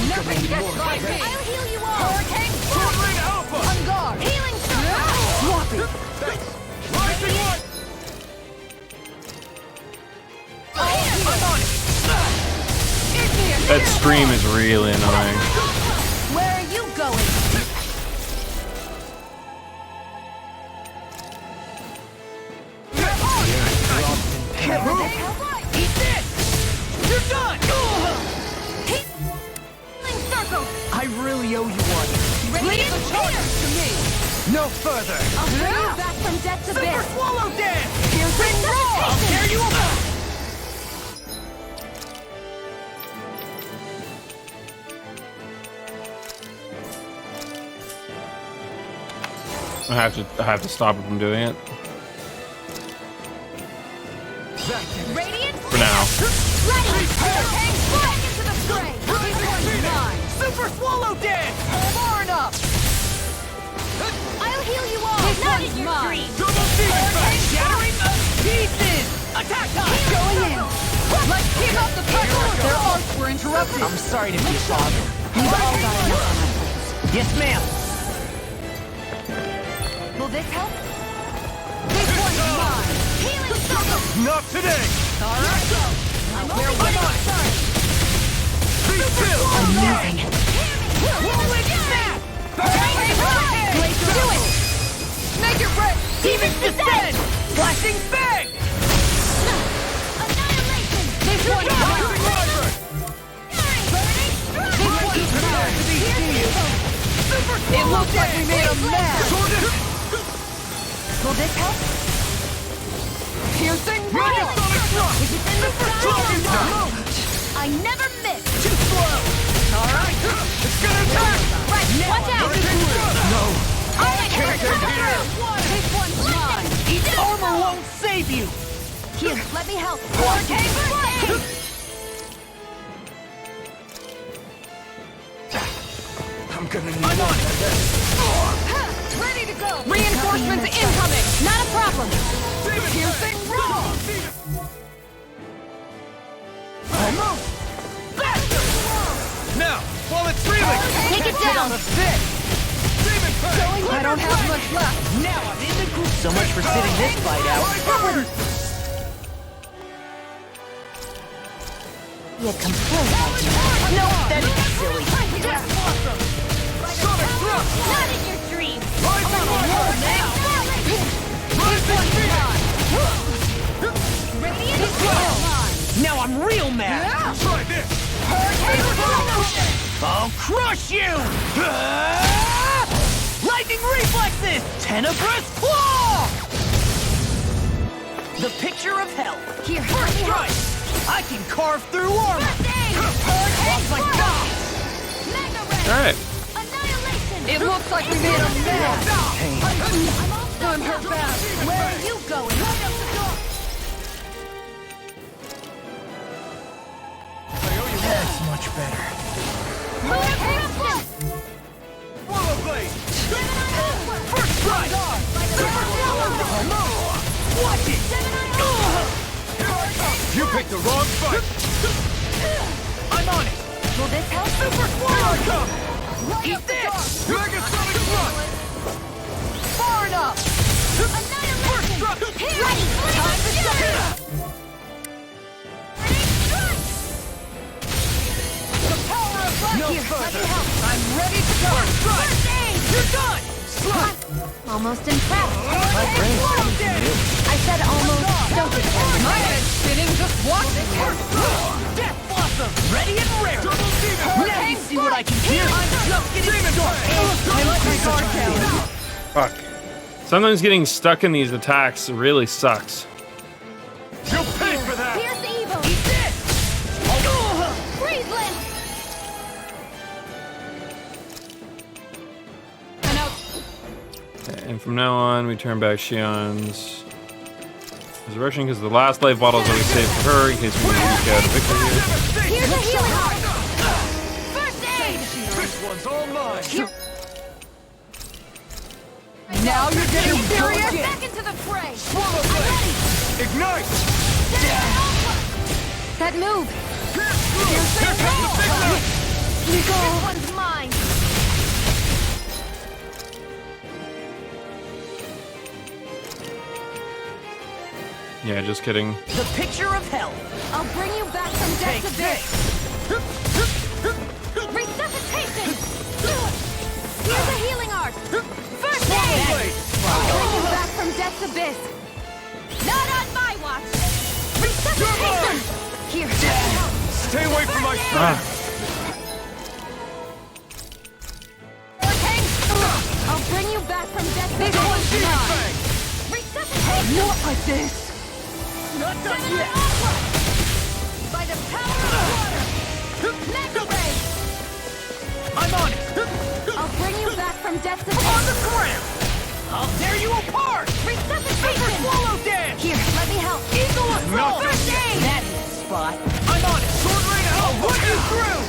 Nothing gets by me! I'll heal you all! Hurricane! Sword Alpha! On guard! Healing circle! Swap it! Thanks! Rising one! I'm on it! Igneous! That scream is really annoying. Where are you going? Can't move! Eat this! You're done! Healing circle! I really owe you one. Leave the charges to me! No further! I'll bring you back from death's Super abyss! Swallow Dance! Piercing roll! I'll tear you apart! I have to stop him from doing it Radiant! for now. Ready! Hurricane! Back into the fray! This one's mine! Super Swallow Dance! Burn up! I'll heal you all! This Not one's in your mine. dreams! Double Demon Bash! Shattering of pieces! Attack time! Going in! Let's keep up the pressure! Their arcs were interrupted! I'm sorry to be a bother. We've all got enough on our plates. Yes, ma'am. Will this help? This one's mine! Healing circle! Not today! Alright! I'm on it. Be still! Amazing! Rolling snap! Glacier, do it! Make it red! Demon descend! Flashing bang! Annihilation! This one's mine! Burning strike! This one's mine! It looks like we made a mess! Will this help? Piercing Rocket roll! Sonic Thrust! Dragon Dart! I never miss! Too slow! Alright! It's gonna attack! Right, watch out! No! Alright, Can't get here! This one's mine! Armor won't save you! Here, let me help. Hurricane Flood! I'm gonna need one of this. Ready to go! Reinforcements incoming! Not a problem. Piercing roll! Almost! Now! while it's reeling! Take it Get down! on a fit! I don't have much left. Now I'm in the group! So much for sitting this fight out. You complain. No, that is silly. Sonic thrust! Not in your dreams. I'm on a roll now! Now I'm real mad. Try this! I'll crush you! Lightning reflexes! Tenebrous claw! The picture of hell. Here, First strike! I can carve through armor! Off my thigh! All right. It looks like we made a mess. I'm hurt bad. Where are you going? Right up the door. That's much better. Swallow blade! First strike! Watch it! You picked the wrong fight! I'm on it! Will this help? Super Here swallow! I come! Eat this! Mega Sonic Thrust! Far enough. First strike! Ready. Time to shut it up. The power of light! No Here, let me further! help. I'm ready to go! First strike! You're done! Slide! Almost impressed. My brain's coming from you. I said almost. Don't get carried My away. head's spinning just watching you. Death Blossom! Ready and rare! Double demon! Now you see what I can do! I'm just getting started! I let my guard down! Fuck. Sometimes getting stuck in these attacks really sucks. You'll pay for that! Here's the evil. Eat this! Freeze Limb. And out. And from now on, we turn back Shion's resurrection because the last life bottles that we saved for her in case we need to eke out a victory here. Here's a healing heart. First aid. This one's all mine! Now you're getting serious. Back into the fray. Swallow blade! Ignite! That move. Here comes the big one! This one's mine. Yeah, just kidding. The picture of hell! I'll bring you back from Take death's this! abyss. Resuscitation. Here's a healing art. First Swallow aid. blade! I'll bring you back from death's abyss. Not on my watch. Resuscitation. Here. Stay away from my friend! I'll bring you back from death's Double abyss. demon fang! Resuscitation. Not like this. Not done yet! By the power of water. Mega ray. I'm on it! I'll bring you back from death's On the abyss. ground! I'll tear you apart! Resuscitation. Swallow dance! Here, let me help. Eagle assault! First aid. That hit the spot! I'm on it! Sword rain I'll put you through!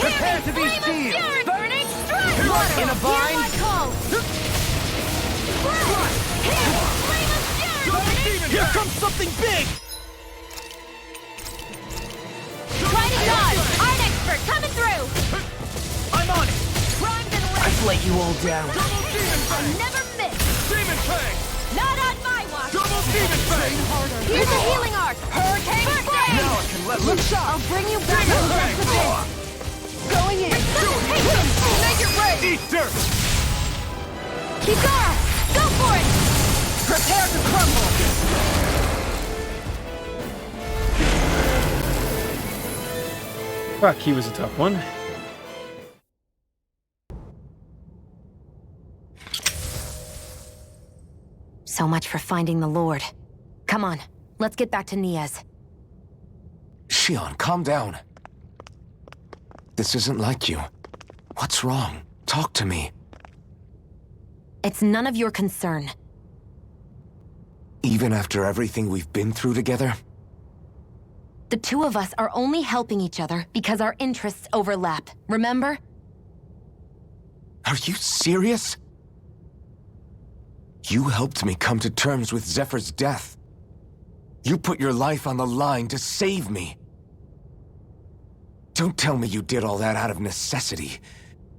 Prepare to be Flame of sealed! fury. Burning strike. Water. In a bind. Hear my call. Here, flame of fury. Burning. Here comes something big! Try to dodge. Art expert coming through. I'm on it! Primed and ready. I've let you all down. Double demon I fang! never miss. Demon fang! Not on my watch. Double demon fang! Here's a healing art. Hurricane Blade. Now I can let loose! I'll bring you back from death's abyss. Going in. Resuscitation. Make it rain. Eat dirt! Kikara, go for it. Prepare to crumble! Fuck, he was a tough one. So much for finding the Lord. Come on, let's get back to Niaz. Shion, calm down. This isn't like you. What's wrong? Talk to me. It's none of your concern. Even after everything we've been through together? The two of us are only helping each other because our interests overlap, remember? Are you serious? You helped me come to terms with Zephyr's death. You put your life on the line to save me. Don't tell me you did all that out of necessity.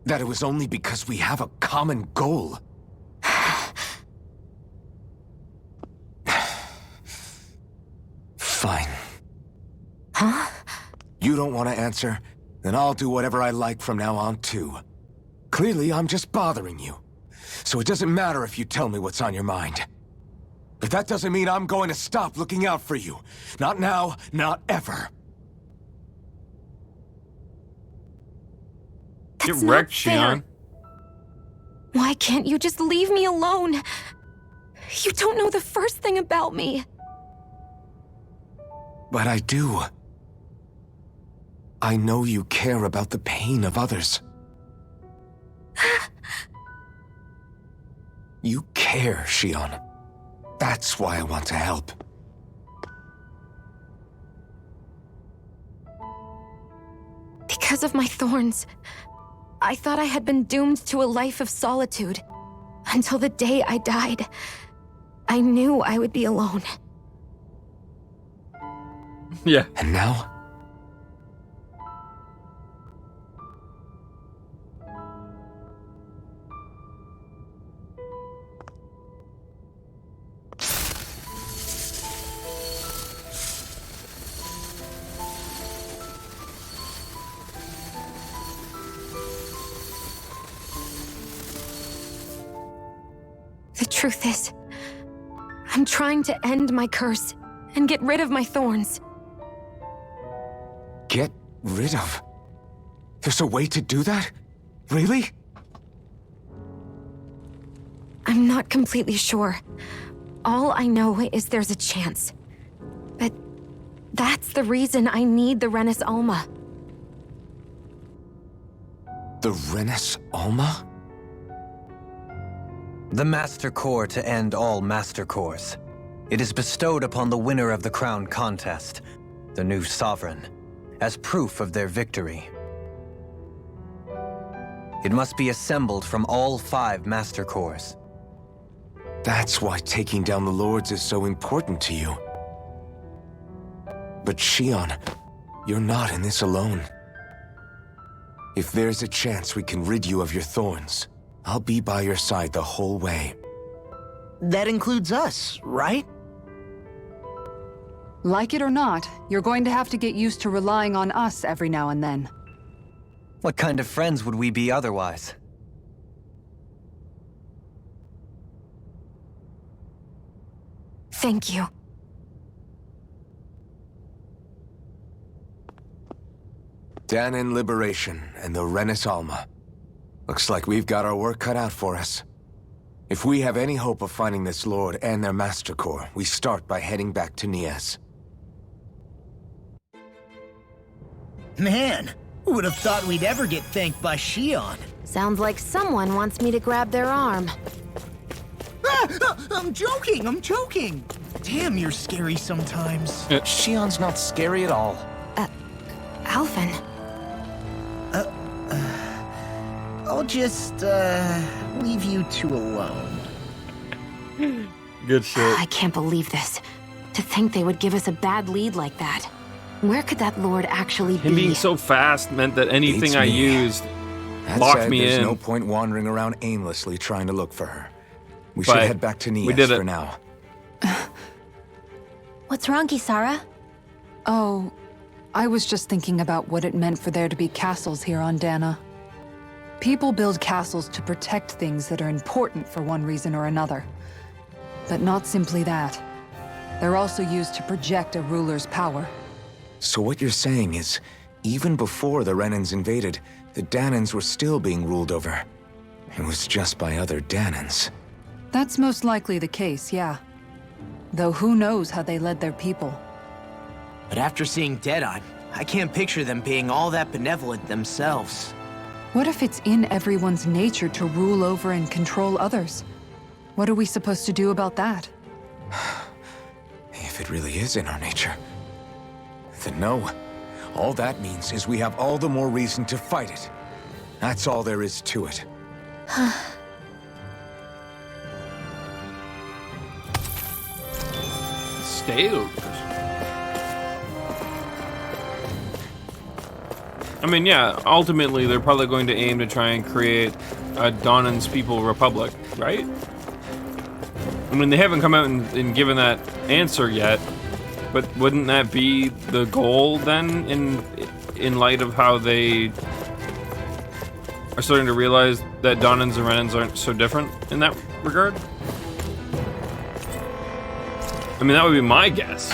That it was only because we have a common goal. Fine. Huh? You don't want to answer? Then I'll do whatever I like from now on, too. Clearly, I'm just bothering you. So it doesn't matter if you tell me what's on your mind. But that doesn't mean I'm going to stop looking out for you. Not now, not ever. Get That's wrecked, not fair. Shion. Why can't you just leave me alone? You don't know the first thing about me. But I do. I know you care about the pain of others. You care, Shion. That's why I want to help. Because of my thorns, I thought I had been doomed to a life of solitude. Until the day I died, I knew I would be alone. Yeah. And now? The truth is, I'm trying to end my curse and get rid of my thorns. Get rid of? There's a way to do that? Really? I'm not completely sure. All I know is there's a chance. But that's the reason I need the Renis Alma. The Renis Alma? The Master Core to end all Master Cores. It is bestowed upon the winner of the Crown Contest, the new Sovereign, as proof of their victory. It must be assembled from all 5 Master Cores. That's why taking down the Lords is so important to you. But Shion, you're not in this alone. If there's a chance we can rid you of your thorns, I'll be by your side the whole way. That includes us, right? Like it or not, you're going to have to get used to relying on us every now and then. What kind of friends would we be otherwise? Thank you. Danan Liberation and the Renis Alma. Looks like we've got our work cut out for us. If we have any hope of finding this Lord and their Master Core, we start by heading back to Nias. Man, who would have thought we'd ever get thanked by Shion? Sounds like someone wants me to grab their arm. I'm joking! Damn, you're scary sometimes. Shion's not scary at all. Alvin. I'll just, leave you two alone. Good shit. I can't believe this. To think they would give us a bad lead like that. Where could that Lord actually be? Him being so fast meant that anything Beats I me. used That locked said, me there's in. no point wandering around aimlessly trying to look for her. We But should head back to we Nias did it. for now. What's wrong, Kisara? Oh, I was just thinking about what it meant for there to be castles here on Dana. People build castles to protect things that are important for one reason or another. But not simply that. They're also used to project a ruler's power. So what you're saying is, even before the Renans invaded, the Danans were still being ruled over. It was just by other Danans. That's most likely the case, yeah. Though who knows how they led their people. But after seeing Deadeye, I can't picture them being all that benevolent themselves. What if it's in everyone's nature to rule over and control others? What are we supposed to do about that? If it really is in our nature, then no. All that means is we have all the more reason to fight it. That's all there is to it. Stale. I mean, yeah, ultimately they're probably going to aim to try and create a Donan's People Republic, right? I mean, they haven't come out and given that answer yet, but wouldn't that be the goal then, in light of how they are starting to realize that Donans and Renans aren't so different in that regard? I mean, that would be my guess.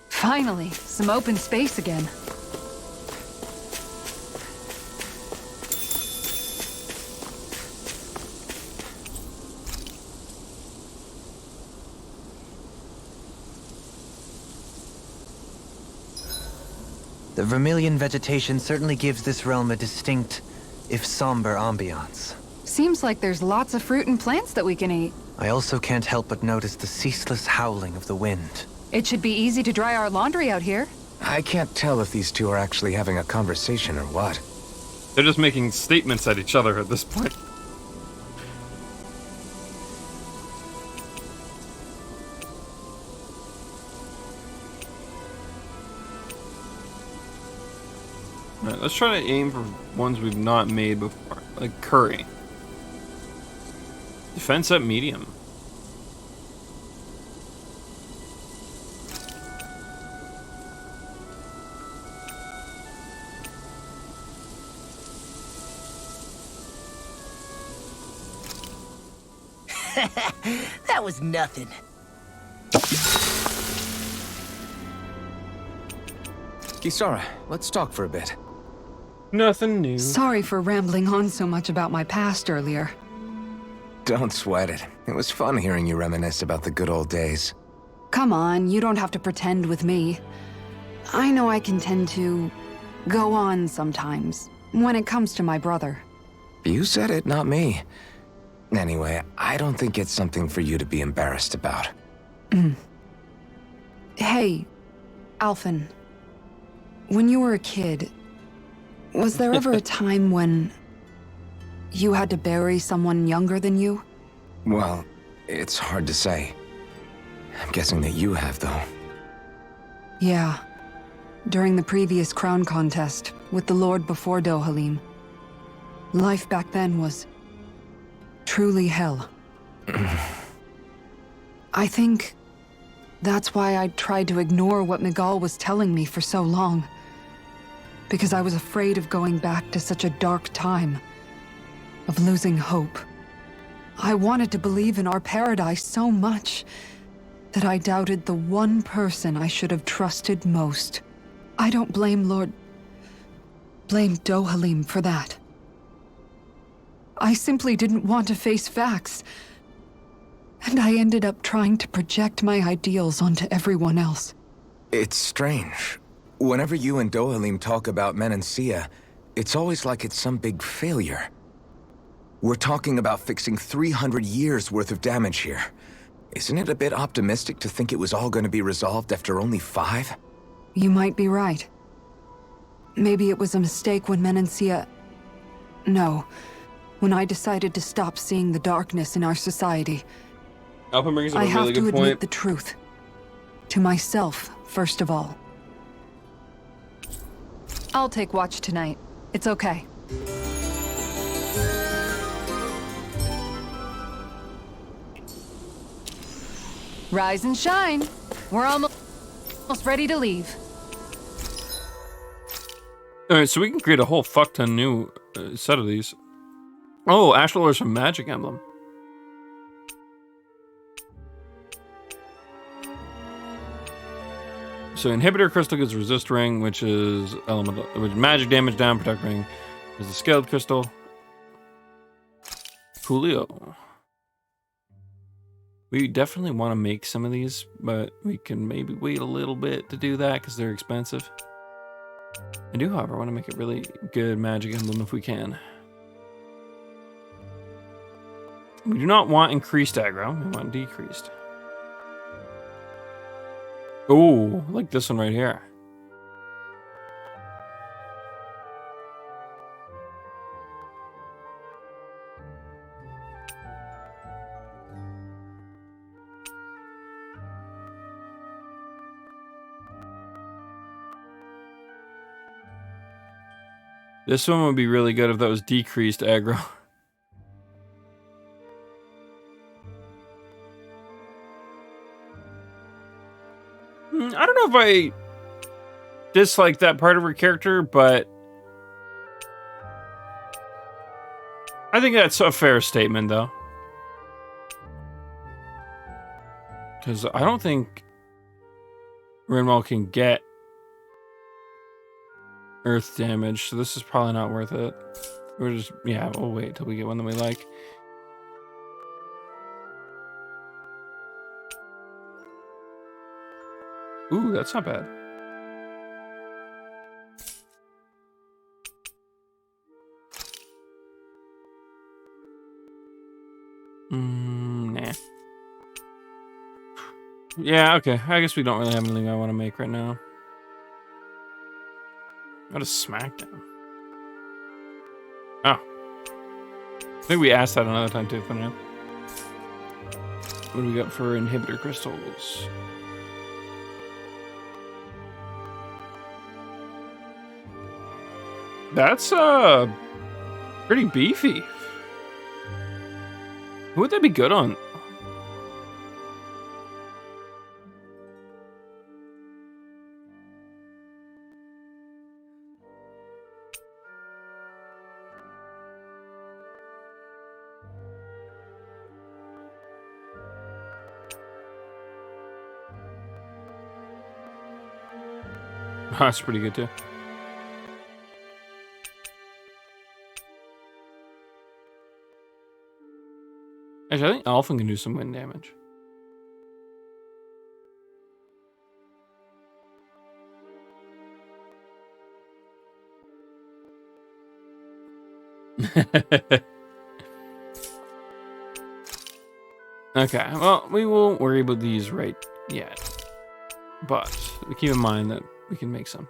Finally, some open space again. The vermilion vegetation certainly gives this realm a distinct, if somber, ambiance. Seems like there's lots of fruit and plants that we can eat. I also can't help but notice the ceaseless howling of the wind. It should be easy to dry our laundry out here. I can't tell if these two are actually having a conversation or what. They're just making statements at each other at this point. Alright, let's try to aim for ones we've not made before, like curry. Defense at medium. That was nothing. Kisara, let's talk for a bit. Nothing new. Sorry for rambling on so much about my past earlier. Don't sweat it. It was fun hearing you reminisce about the good old days. Come on, you don't have to pretend with me. I know I can tend to go on sometimes, when it comes to my brother. You said it, not me. Anyway, I don't think it's something for you to be embarrassed about. Hey, Alphen. When you were a kid, was there ever a time when you had to bury someone younger than you? Well, it's hard to say. I'm guessing that you have, though. Yeah. During the previous crown contest, with the Lord before Dohalim. Life back then was truly hell. I think that's why I tried to ignore what Miguel was telling me for so long. Because I was afraid of going back to such a dark time. Of losing hope. I wanted to believe in our paradise so much that I doubted the one person I should have trusted most. I don't blame Dohalim for that. I simply didn't want to face facts. And I ended up trying to project my ideals onto everyone else. It's strange. Whenever you and Dohalim talk about Menancia, it's always like it's some big failure. We're talking about fixing 300 years worth of damage here. Isn't it a bit optimistic to think it was all going to be resolved after only 5? You might be right. Maybe it was a mistake when Menancia... No. When I decided to stop seeing the darkness in our society. Alpha brings up I a have really to good admit point. the truth. To myself, first of all. I'll take watch tonight. It's okay. Rise and shine. We're almost ready to leave. Alright, so we can create a whole fuck ton new set of these. Oh, Ashlar is from Magic Emblem. So inhibitor crystal gives resist ring, which is elemental, which magic damage down, protect ring is the scaled crystal. Coolio. We definitely want to make some of these, but we can maybe wait a little bit to do that because they're expensive. I do, however, want to make it really good magic emblem if we can. We do not want increased aggro. We want decreased. Oh, like this one right here. This one would be really good if that was decreased aggro. I don't know if I dislike that part of her character, but I think that's a fair statement, though. Because I don't think Runaway can get earth damage, so this is probably not worth it. We're just, yeah, we'll wait till we get one that we like. Ooh, that's not bad. Nah. Yeah, okay. I guess we don't really have anything I want to make right now. What a smackdown. Oh. I think we asked that another time too, for now. What do we got for inhibitor crystals? That's pretty beefy. Who would that be good on? That's pretty good too. Actually, I think Alpha can do some wind damage. Okay, well, we won't worry about these right yet. But keep in mind that we can make some.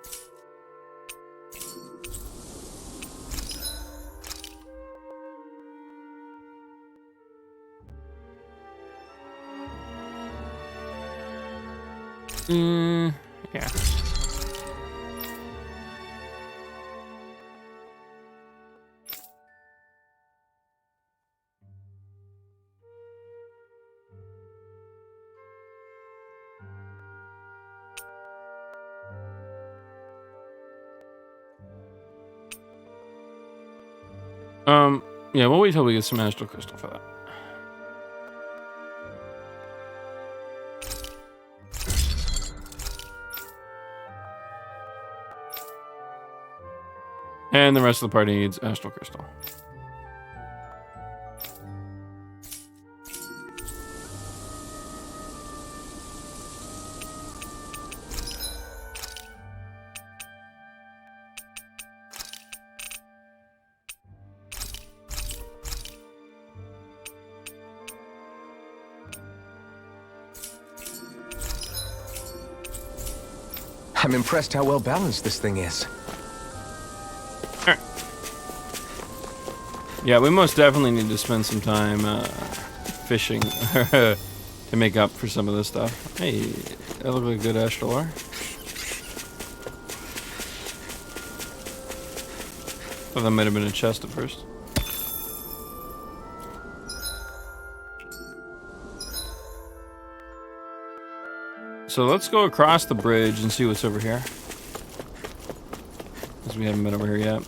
Yeah. Yeah, we'll wait till we get some astral crystal for that. And the rest of the party needs astral crystal. I'm impressed how well balanced this thing is. Yeah, we most definitely need to spend some time fishing to make up for some of this stuff. Hey, that looked like a good astral ore. Thought that might have been a chest at first. So let's go across the bridge and see what's over here. Because we haven't been over here yet.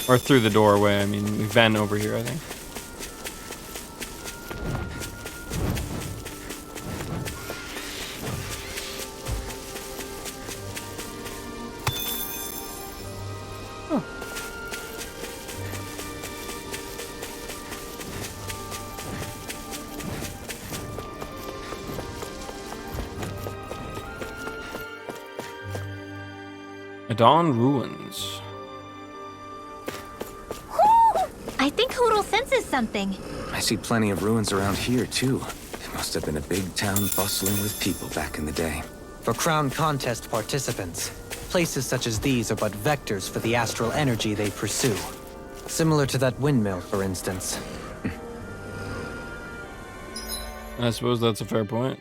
Or through the doorway, I mean, we've been over here, I think. Oh. Dawn Ruins. I think Hoodle senses something. I see plenty of ruins around here, too. It must have been a big town bustling with people back in the day. For Crown Contest participants, places such as these are but vectors for the astral energy they pursue. Similar to that windmill, for instance. I suppose that's a fair point.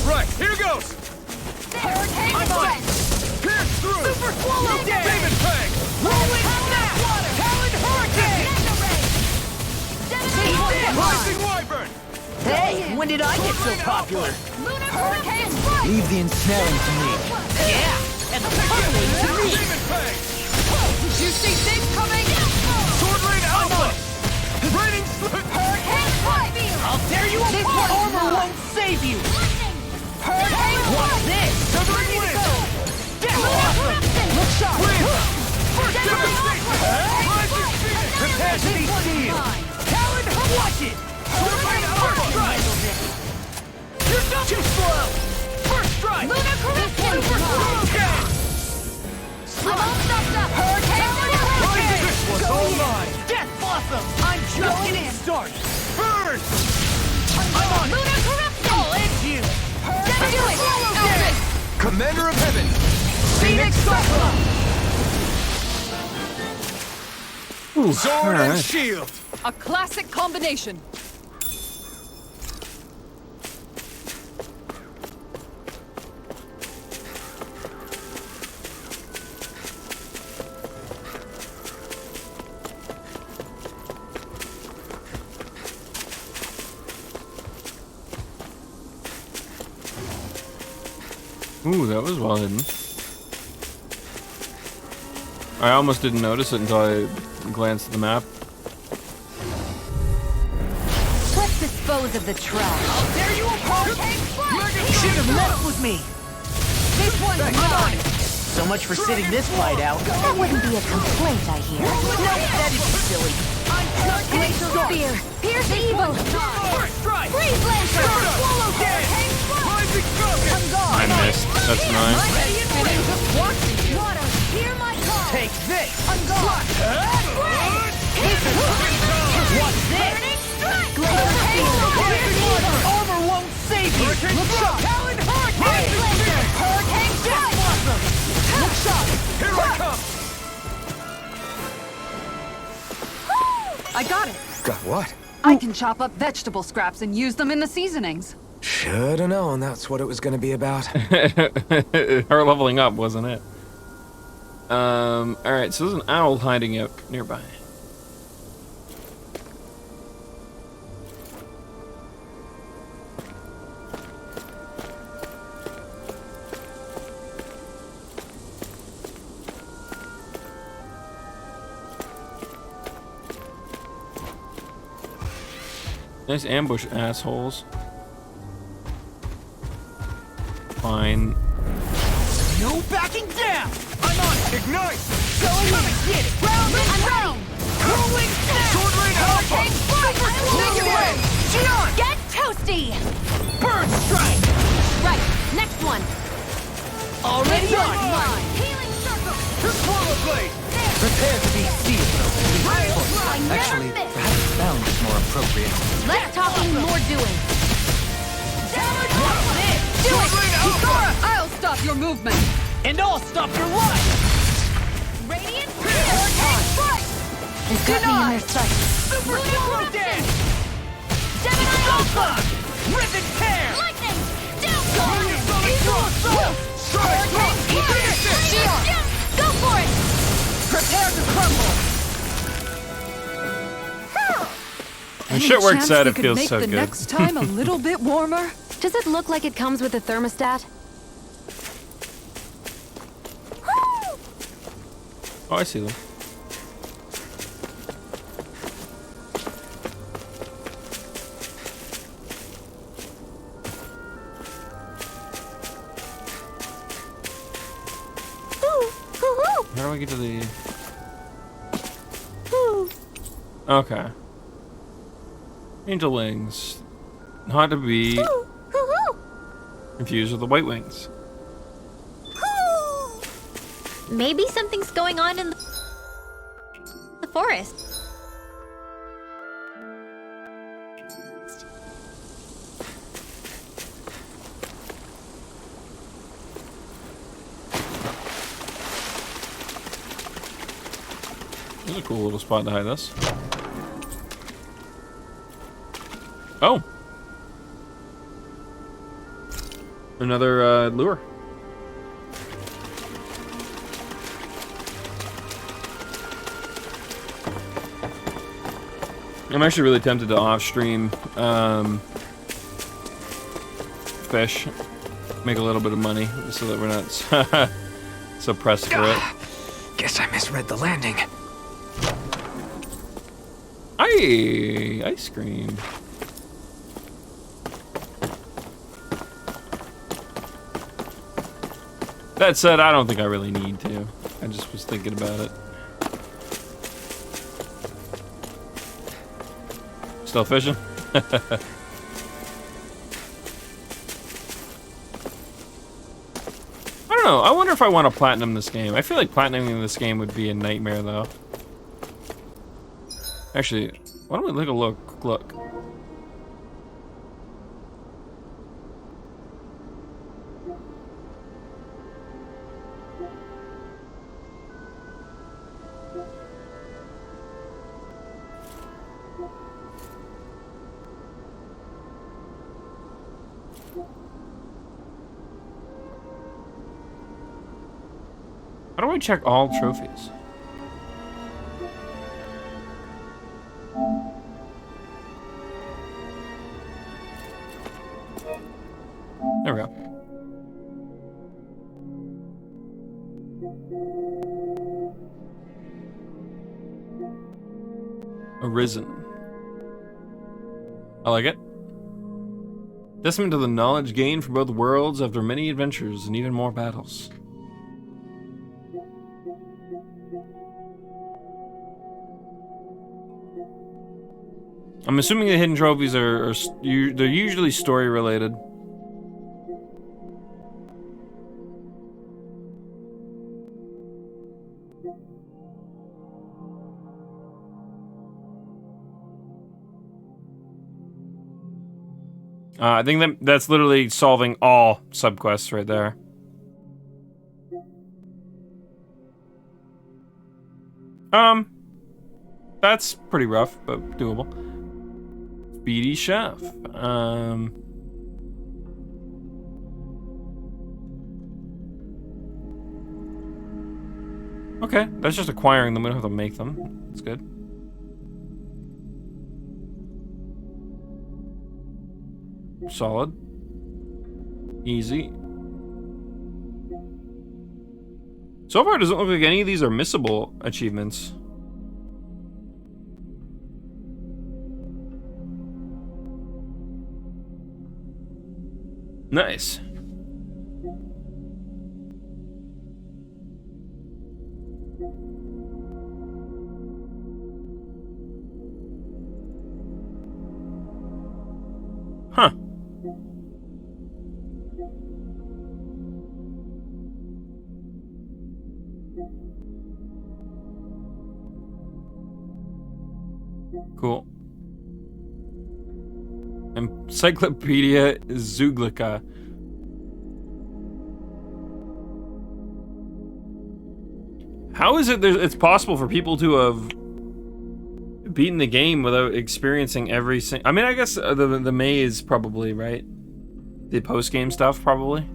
Right, here goes! Hurricane I'm on it! Strength! Pierce through! Super Swallow Day! Demon Fang! Rolling Snap! Talon Hurricane! Mega Ray! Rising Wyvern! Hey, when did I get so popular? Lunar Hurricane Strike! Leave the ensnaring to me. Yeah, and the purpling to me. Demon Fang! You see things coming? Sword Rain Alpha! Raining Slip! Hurricane Strike! I'll tear you apart! Armor won't save you! Hurricane What's this? Severing Wind! Look sharp! First Rising Phoenix! Capacity shield! Talon Watch it! Rain Alpha! You're not too slow! First strike! Lunar Corruption! Okay! I'm all stuffed up! Hurricane! Rising This was all mine! Death Blossom! I'm just getting started! Burn! I'm on it! Lunar Corruption! I'll end you! Let's do it! Elvis! Commander of Heaven! Phoenix Cyclone! Ooh, Sword and alright. Shield! A classic combination. Ooh, that was well hidden. I almost didn't notice it until I glanced at the map. Let's dispose of the trash. There you apart! Hurricane Should have left with me! This one's mine! So much for sitting this fight out. That wouldn't be a complaint, I hear. No, that'd be silly. I'm just getting Glacial started! Spear! Pierce Evil! First strike! Freeze Lancer! Swallow Dead! Rising Falcon! I'm gone! I missed. That's nice. I'm just watching you! Water, hear my call! Take this! I'm gone! What's this? Glacial Spear! Pierce Evil! Armor won't save you! Look sharp! Talon Freeze Hurricane! Lancer! Hurricane Strike! Look sharp! Here I come! I got it. Got what? I can chop up vegetable scraps and use them in the seasonings. Should've known that's what it was gonna be about. Her leveling up, wasn't it? Alright, so there's an owl hiding out nearby. Nice ambush, assholes. Fine. No backing down! I'm on it! Ignite! Go and get it! Round and round! Rolling snap! Sword Rain Alpha! Hurricane Strike! Take it away! Gion! Get toasty! Bird strike! Right, next one! Already on! Mine! Healing Circle! Swallow Blade! Prepare to be sealed. I never Actually, miss! perhaps bound is more appropriate. Less talking, more doing. What's this? Do it! Kisara, I'll stop your movement. And I'll stop your life! Radiant Hurricane Strike! They've got me in their sight. Super Swallow Dead! Gemini Alpha! Rip and tear! Lightning! Downpour! Eagle Assault! Hurricane Strike! Shion! Go for it! Prepare to crumble! When Any shit works chance out, they it could feels make so the good. next time a little bit warmer? Does it look like it comes with a thermostat? Oh, I see them. How do I get to the... Okay. Angel wings. not to be confused with the White Wings. Maybe something's going on in the forest. This is a cool little spot to hide this. Oh! Another lure. I'm actually really tempted to off-stream fish, make a little bit of money, so that we're not so pressed for it. Guess I misread the landing. Ice cream. That said, I don't think I really need to. I just was thinking about it. Still fishing? I don't know. I wonder if I want to platinum this game. I feel like platinuming this game would be a nightmare, though. Actually, why don't we take a look? How do I check all trophies? There we go. Arisen. I like it. Testament to the knowledge gained from both worlds after many adventures and even more battles. I'm assuming the hidden trophies they're usually story related. I think that's literally solving all subquests right there. That's pretty rough, but doable. Speedy Chef. Okay, that's just acquiring them. We don't have to make them. That's good. Solid. Easy. So far, it doesn't look like any of these are missable achievements. Nice. Huh. Cool. Encyclopedia Zuglica. How is it it's possible for people to have beaten the game without experiencing every single... I mean, I guess the maze probably, right? The post-game stuff, probably.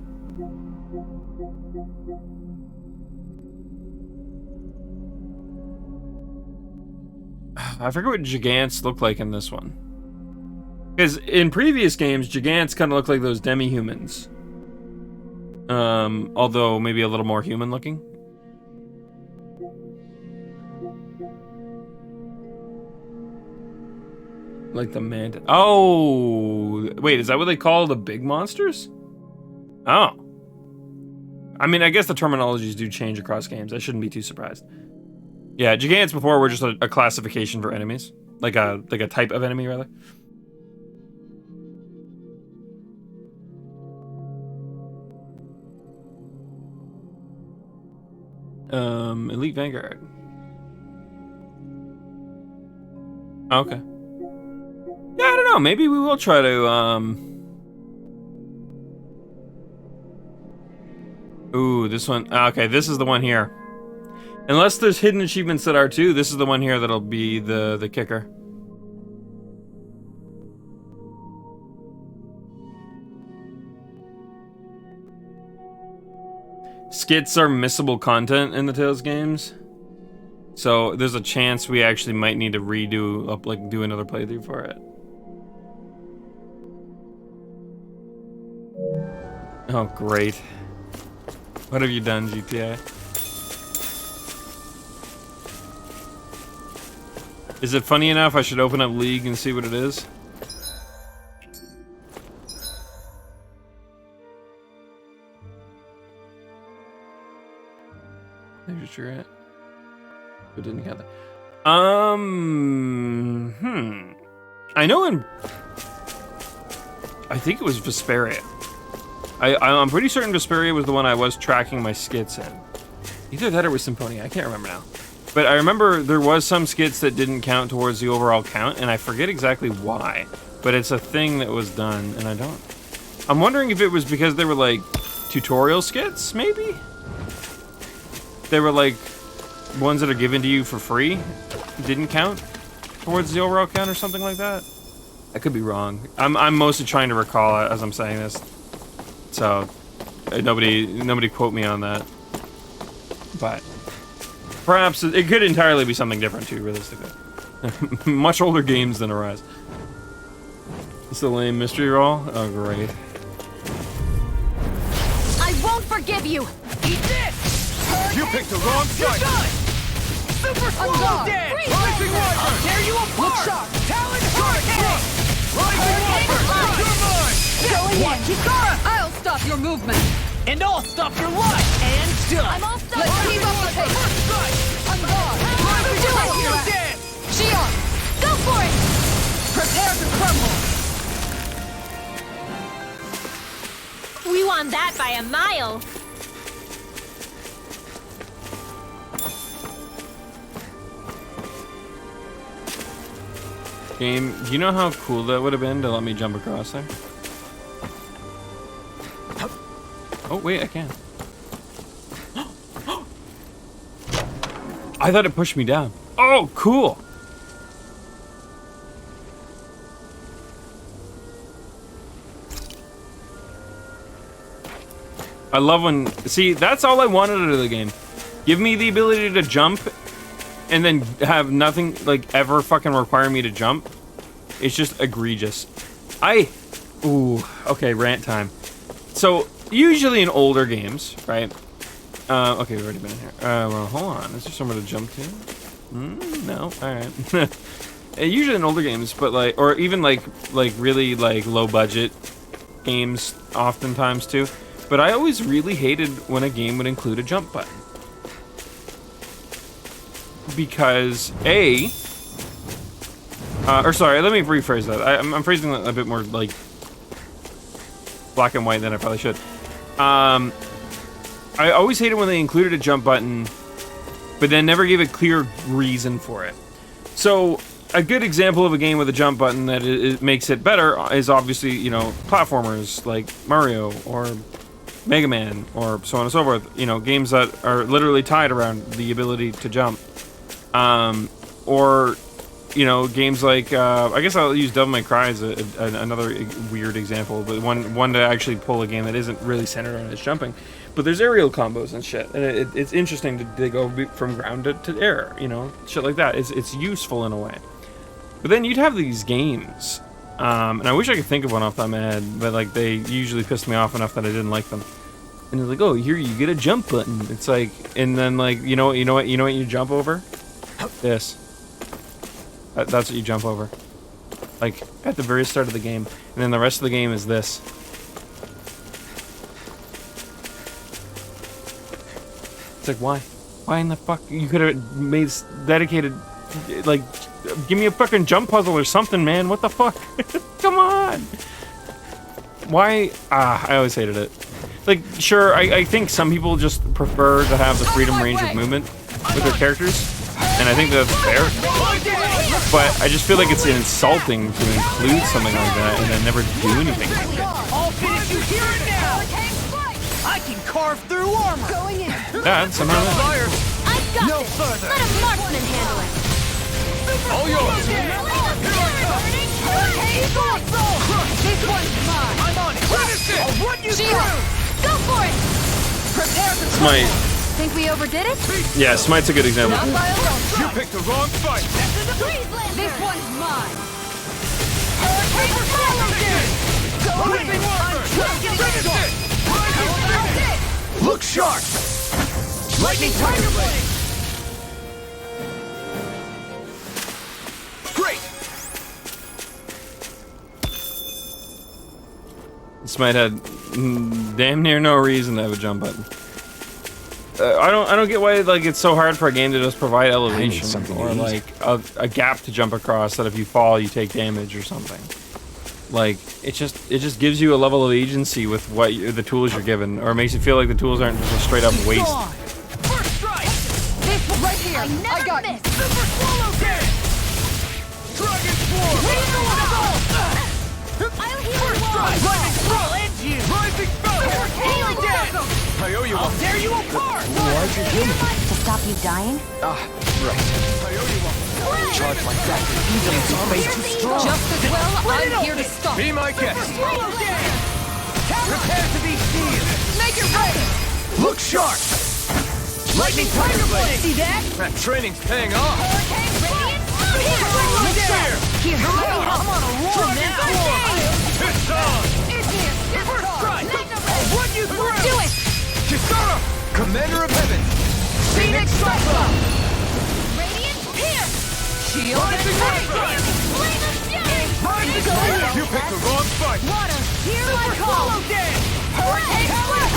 I forget what Gigants look like in this one. Because in previous games, Gigants kind of look like those demi-humans. Although maybe a little more human-looking. Like the manta. Oh! Wait, is that what they call the big monsters? Oh. I mean, I guess the terminologies do change across games. I shouldn't be too surprised. Yeah, Gigants before were just a classification for enemies. Like a type of enemy, rather. Elite Vanguard. Okay. Yeah, I don't know. Maybe we will try to, Ooh, this one. Okay, this is the one here. Unless there's hidden achievements that are too, this is the one here that'll be the kicker. Skits are missable content in the Tales games. So there's a chance we actually might need to redo, like, do another playthrough for it. Oh, great. What have you done, GTA? Is it funny enough I should open up League and see what it is? There's your it. It didn't get that. I know I think it was Vesperia. I'm pretty certain Vesperia was the one I was tracking my skits in. Either that or was Symphonia. I can't remember now. But I remember there was some skits that didn't count towards the overall count, and I forget exactly why. But it's a thing that was done, and I don't. I'm wondering if it was because they were like tutorial skits, maybe? They were like ones that are given to you for free, didn't count towards the overall count or something like that. I could be wrong. I'm mostly trying to recall it as I'm saying this, so nobody quote me on that. But perhaps it could entirely be something different too, realistically. Much older games than Arise. It's a lame mystery roll. Oh great. I won't forgive you. Eat this. You picked the wrong fight! Super Swallow Dead! Rising Wyvern! I'll tear you apart! Look sharp! Talon Hurricane! Rising Wyvern! You're mine! Going in! Kikara, I'll stop your movement. And I'll stop your life! And done! I'm all stuck! Let's keep up the pace. On guard. Rising Do it, Wyvern Hira. Dead! Shion, Go for it! prepare to crumble. We won that by a mile. Game, do you know how cool that would have been to let me jump across there? Oh, wait, I can. I thought it pushed me down. Oh, cool. I love when... See, that's all I wanted out of the game. Give me the ability to jump and then have nothing, like, ever fucking require me to jump. It's just egregious. Ooh, okay, rant time. So, usually in older games, right? Okay, we've already been in here. Well, hold on. Is there somewhere to jump to? No, alright. Usually in older games, but like, or even like really like low budget games oftentimes too. But I always really hated when a game would include a jump button. Because or sorry, let me rephrase that. I'm phrasing that a bit more like black and white than I probably should. I always hated when they included a jump button, but then never gave a clear reason for it. So a good example of a game with a jump button that it makes it better is obviously, you know, platformers like Mario or Mega Man or so on and so forth. You know, games that are literally tied around the ability to jump. Or, you know, games like, I guess I'll use Devil May Cry as another weird example, but one to actually pull a game that isn't really centered on its jumping. But there's aerial combos and shit, and it's interesting to go from ground to air, you know, shit like that. It's useful in a way. But then you'd have these games, and I wish I could think of one off the top of my head, but like they usually pissed me off enough that I didn't like them. And they're like, oh, here you get a jump button. It's like, and then like, you know what you jump over? This. That's what you jump over. Like, at the very start of the game. And then the rest of the game is this. It's like, why? Why in the fuck? You could have made dedicated, like, give me a fucking jump puzzle or something, man. What the fuck? Come on. Why? I always hated it. like, sure, I think some people just prefer to have the freedom range of movement with their characters, and I think that's fair. But I just feel like it's insulting to include something like that and then never do anything with it. I'll finish you here and now. I can carve through armor. Going in. Yeah, somehow. Fire. I've got No this. further. Let a marksman handle it. All yours. This one's mine. I'm on it. Finish it. I'll run you through. Go for it. Prepare the Smite. Think we overdid it? Yeah, Smite's a good example. You picked the wrong fight. This one's mine. Look sharp. Lightning tiger blade. Great. Smite had damn near no reason to have a jump button. I don't get why like it's so hard for a game to just provide elevation or like a gap to jump across that if you fall you take damage or something. Like it just gives you a level of agency with what the tools you're given, or it makes you feel like the tools aren't just a straight up waste. First strike. This one right here. I got you. Super swallow dance. Dragon swarm. I'll heal First you all. strike. Lightning throw. End you. Rising spell. Healing dance. I owe you one. I'll tear you apart. Why'd you kill me? To stop you dying? Ah, right. I owe you one. Charge like that could easily be way too strong. Just as well, I'm here to stop. Be my guest. Swallow dance. Prepare to be sealed. Make it ready. Look sharp. Lightning tiger blade. See that? That training's paying off. Here, I'm on a roll now. It's on. First strike. I'll run you through. do it. Kisara, Commander of Heaven. Phoenix Cyclone. Radiant here. Shield Rising Ray. Flame of fury. You picked the wrong fight. Water. Here I Super come. swallow dance. Hurricane splash.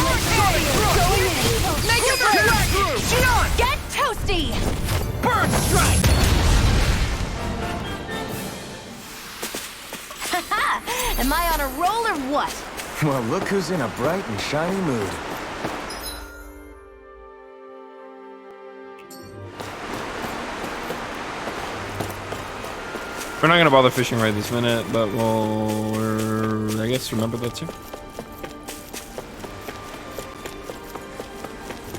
Going in. Make it Through. Shion. Get toasty. Burn strike. Am I on a roll or what? Well, look who's in a bright and shiny mood. We're not gonna bother fishing right this minute, but we'll I guess remember that too.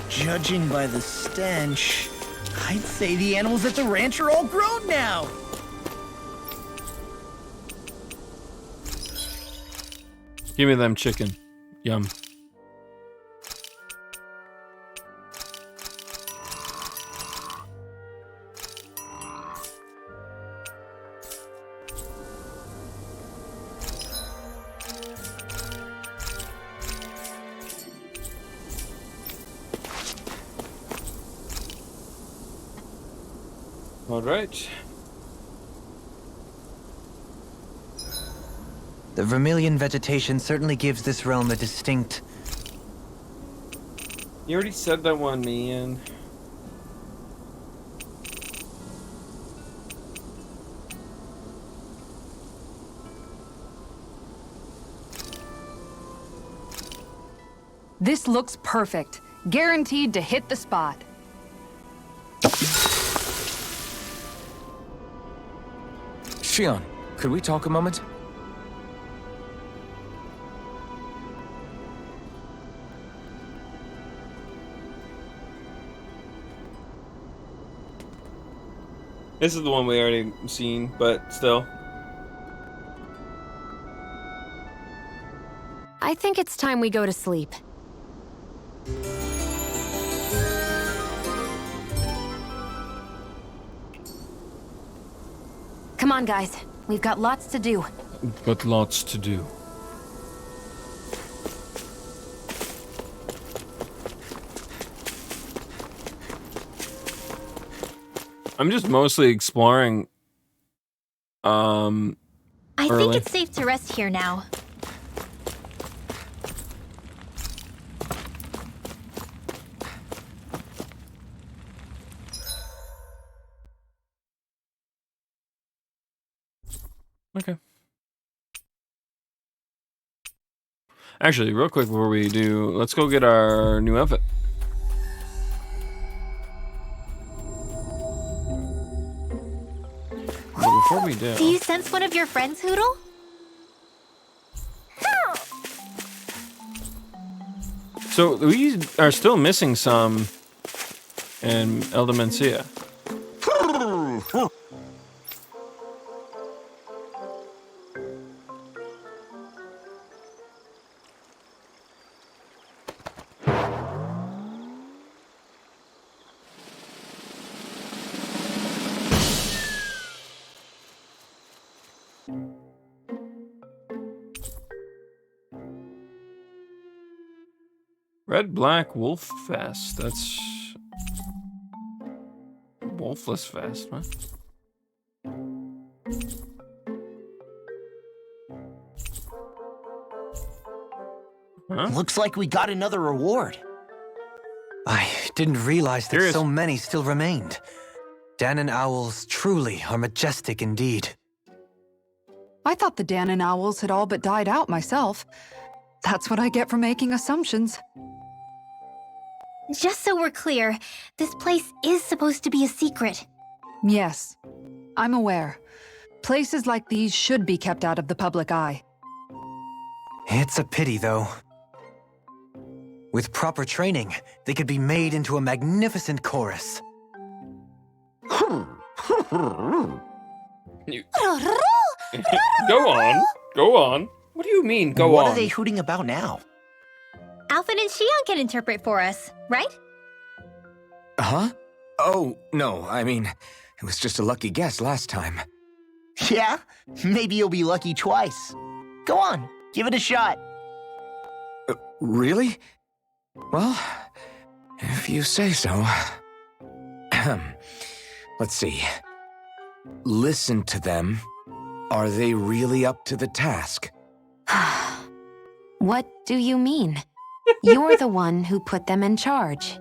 Judging by the stench, I'd say the animals at the ranch are all grown now. Give me them chicken. Yum. All right. The vermilion vegetation certainly gives this realm a distinct... You already said that one, man. This looks perfect. Guaranteed to hit the spot. Shion, could we talk a moment? This is the one we already seen, but still. I think it's time we go to sleep. Come on, guys. We've got lots to do. Got lots to do. I'm just mostly exploring. I think Early. it's safe to rest here now. Okay. Actually, real quick before we do, let's go get our new outfit. But before we do... Do you sense one of your friends, Hoodle? So we are still missing some in El Demencia. Red Black Wolf Fest. That's Wolfless Fest, huh? Huh? Looks like we got another reward. I didn't realize that Curious. so many still remained. Danon owls truly are majestic indeed. I thought the Danon owls had all but died out myself. That's what I get for making assumptions. Just so we're clear, this place is supposed to be a secret. Yes, I'm aware. Places like these should be kept out of the public eye. It's a pity, though. With proper training, they could be made into a magnificent chorus. Go on. Go on. What do you mean, go on? What are they hooting about now? Alfred and Shion can interpret for us, right? Huh? Oh, no, I mean, it was just a lucky guess last time. Yeah? Maybe you'll be lucky twice. Go on, give it a shot. Really? Well, if you say so. Let's see. Listen to them. Are they really up to the task? What do you mean? You're the one who put them in charge.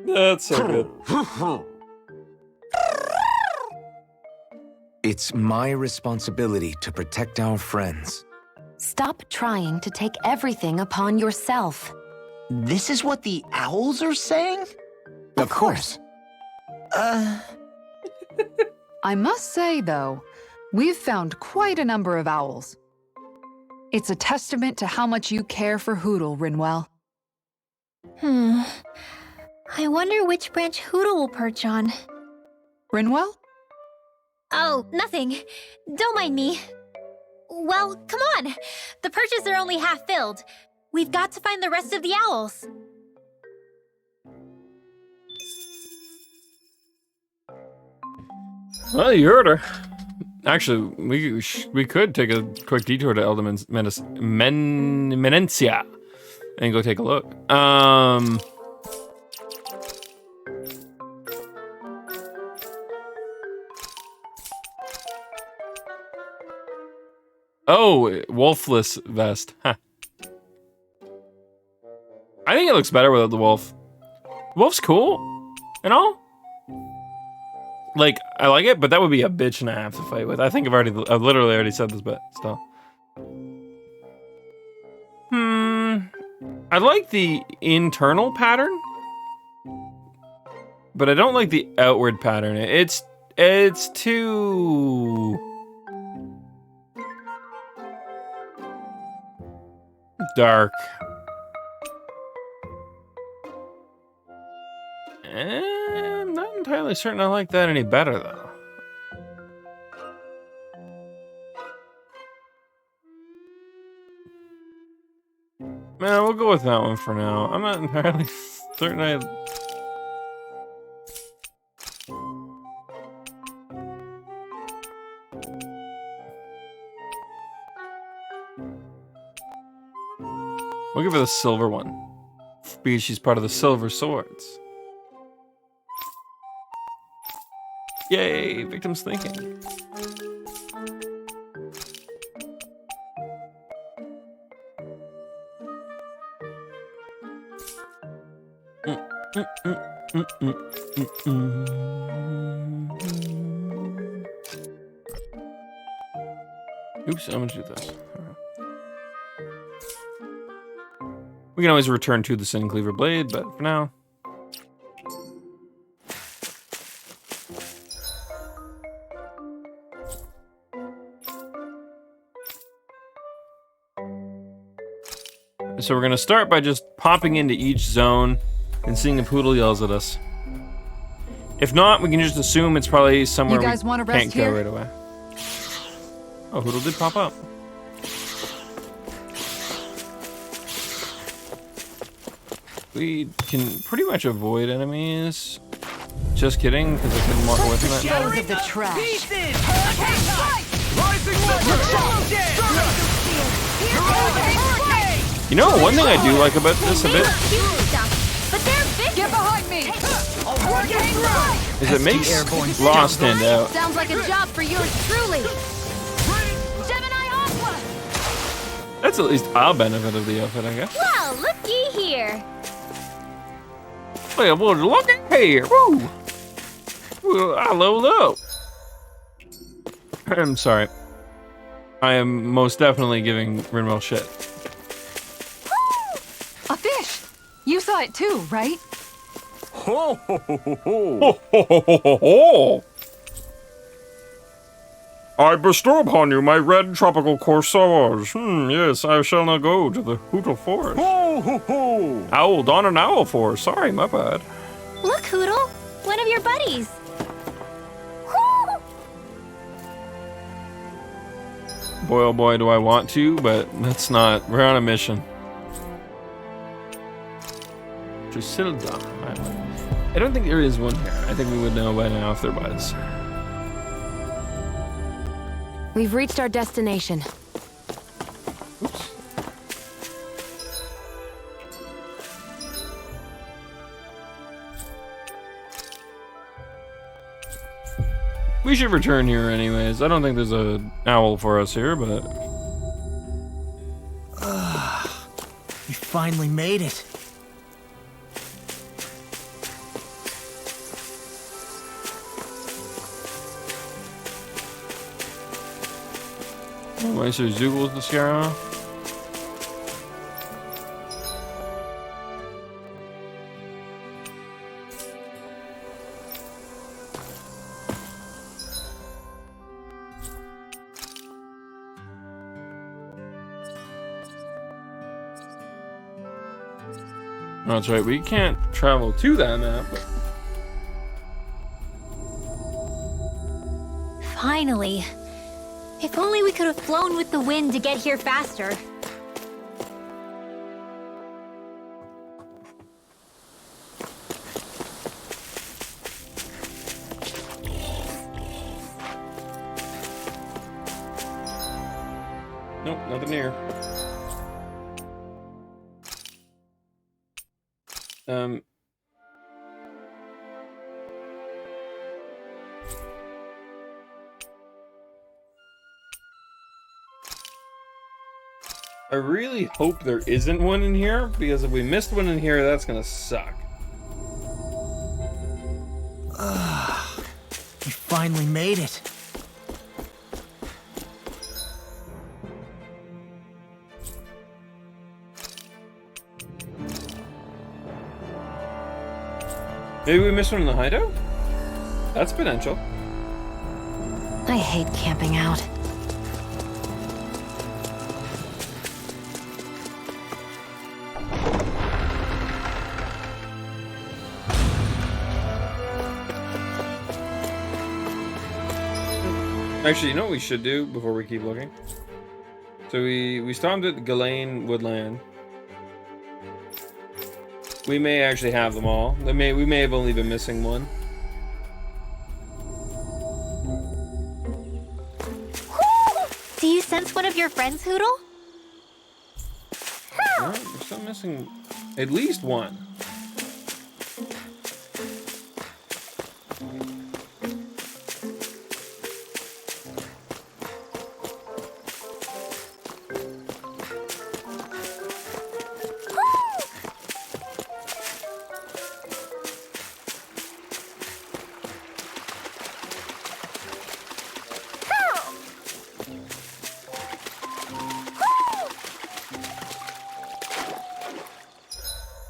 That's so good. It's my responsibility to protect our friends. Stop trying to take everything upon yourself. This is what the owls are saying? Of course. I must say, though, we've found quite a number of owls. It's a testament to how much you care for Hoodle, Rinwell. I wonder which branch Hoodle will perch on. Rinwell? Oh, nothing. Don't mind me. Well, come on. The perches are only half filled. We've got to find the rest of the owls. Well, you heard her. Actually, we could take a quick detour to El Demencia and go take a look. Oh, wolfless vest. Huh. I think it looks better without the wolf. Wolf's cool and all. Like, I like it, but that would be a bitch and a half to fight with. I think I've literally already said this, but still. I like the internal pattern, but I don't like the outward pattern. It's too dark. I'm not entirely certain I like that any better, though. Man, we'll go with that one for now. I'm not entirely certain I... We'll give her the silver one, because she's part of the Silver Swords. Yay, victim's thinking. Oops, I'm gonna do this. We can always return to the Sin Cleaver Blade, but for now. So we're gonna start by just popping into each zone and seeing if Hootle yells at us. If not, we can just assume it's probably somewhere You guys we wanna can't rest go here? right away. Oh, Hootle did pop up. We can pretty much avoid enemies. Just kidding, because I couldn't walk away from that. Dispose of the trash. Pieces! Hurricane strike! Rising weapon! Hurricane hurricane! You know, one thing I do like about this a bit But they're big. Get behind me! Hurricane strike! is it makes Law stand out. Sounds like a job for yours truly. Gemini Aqua! That's at least our benefit of the outfit, I guess. Well, looky here. Well, look at here. Woo! Well, I leveled up. I'm sorry. I am most definitely giving Rinwell shit. A fish! You saw it too, right? Ho ho ho ho ho! Ho, ho, ho, ho, ho, ho. I bestow upon you my red tropical corsairs. Yes, I shall now go to the Hootle Forest. Ho ho ho! Owl, Dawn and Owl Forest. Sorry, my bad. Look, Hootle. One of your buddies. Boy, oh boy, do I want to, but that's not. We're on a mission. Drusilda Island. I don't think there is one here. I think we would know by now if there was. We've reached our destination. Oops. We should return here anyways. I don't think there's an owl for us here, but... We finally made it. Wait, so Zoogle's the Scarrow? Oh, that's right, we can't travel to that map, but... Finally. If only we could have flown with the wind to get here faster. Nope, nothing here. I really hope there isn't one in here, because if we missed one in here, that's gonna suck. We finally made it. Maybe we missed one in the hideout? That's potential. I hate camping out. Actually, you know what we should do before we keep looking? So we stopped at Ghislaine Woodland. We may actually have them all. We may have only been missing one. Do you sense one of your friends, Hootle? No, we're still missing at least one.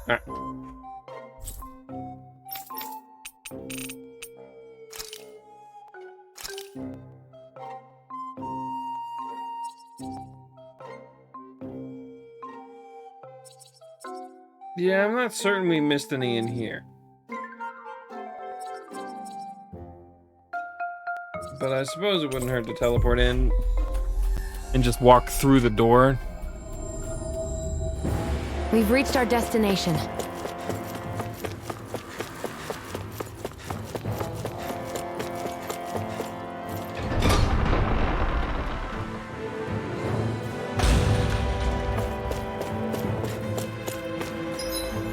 Alright. Yeah, I'm not certain we missed any in here. But I suppose it wouldn't hurt to teleport in and just walk through the door. We've reached our destination.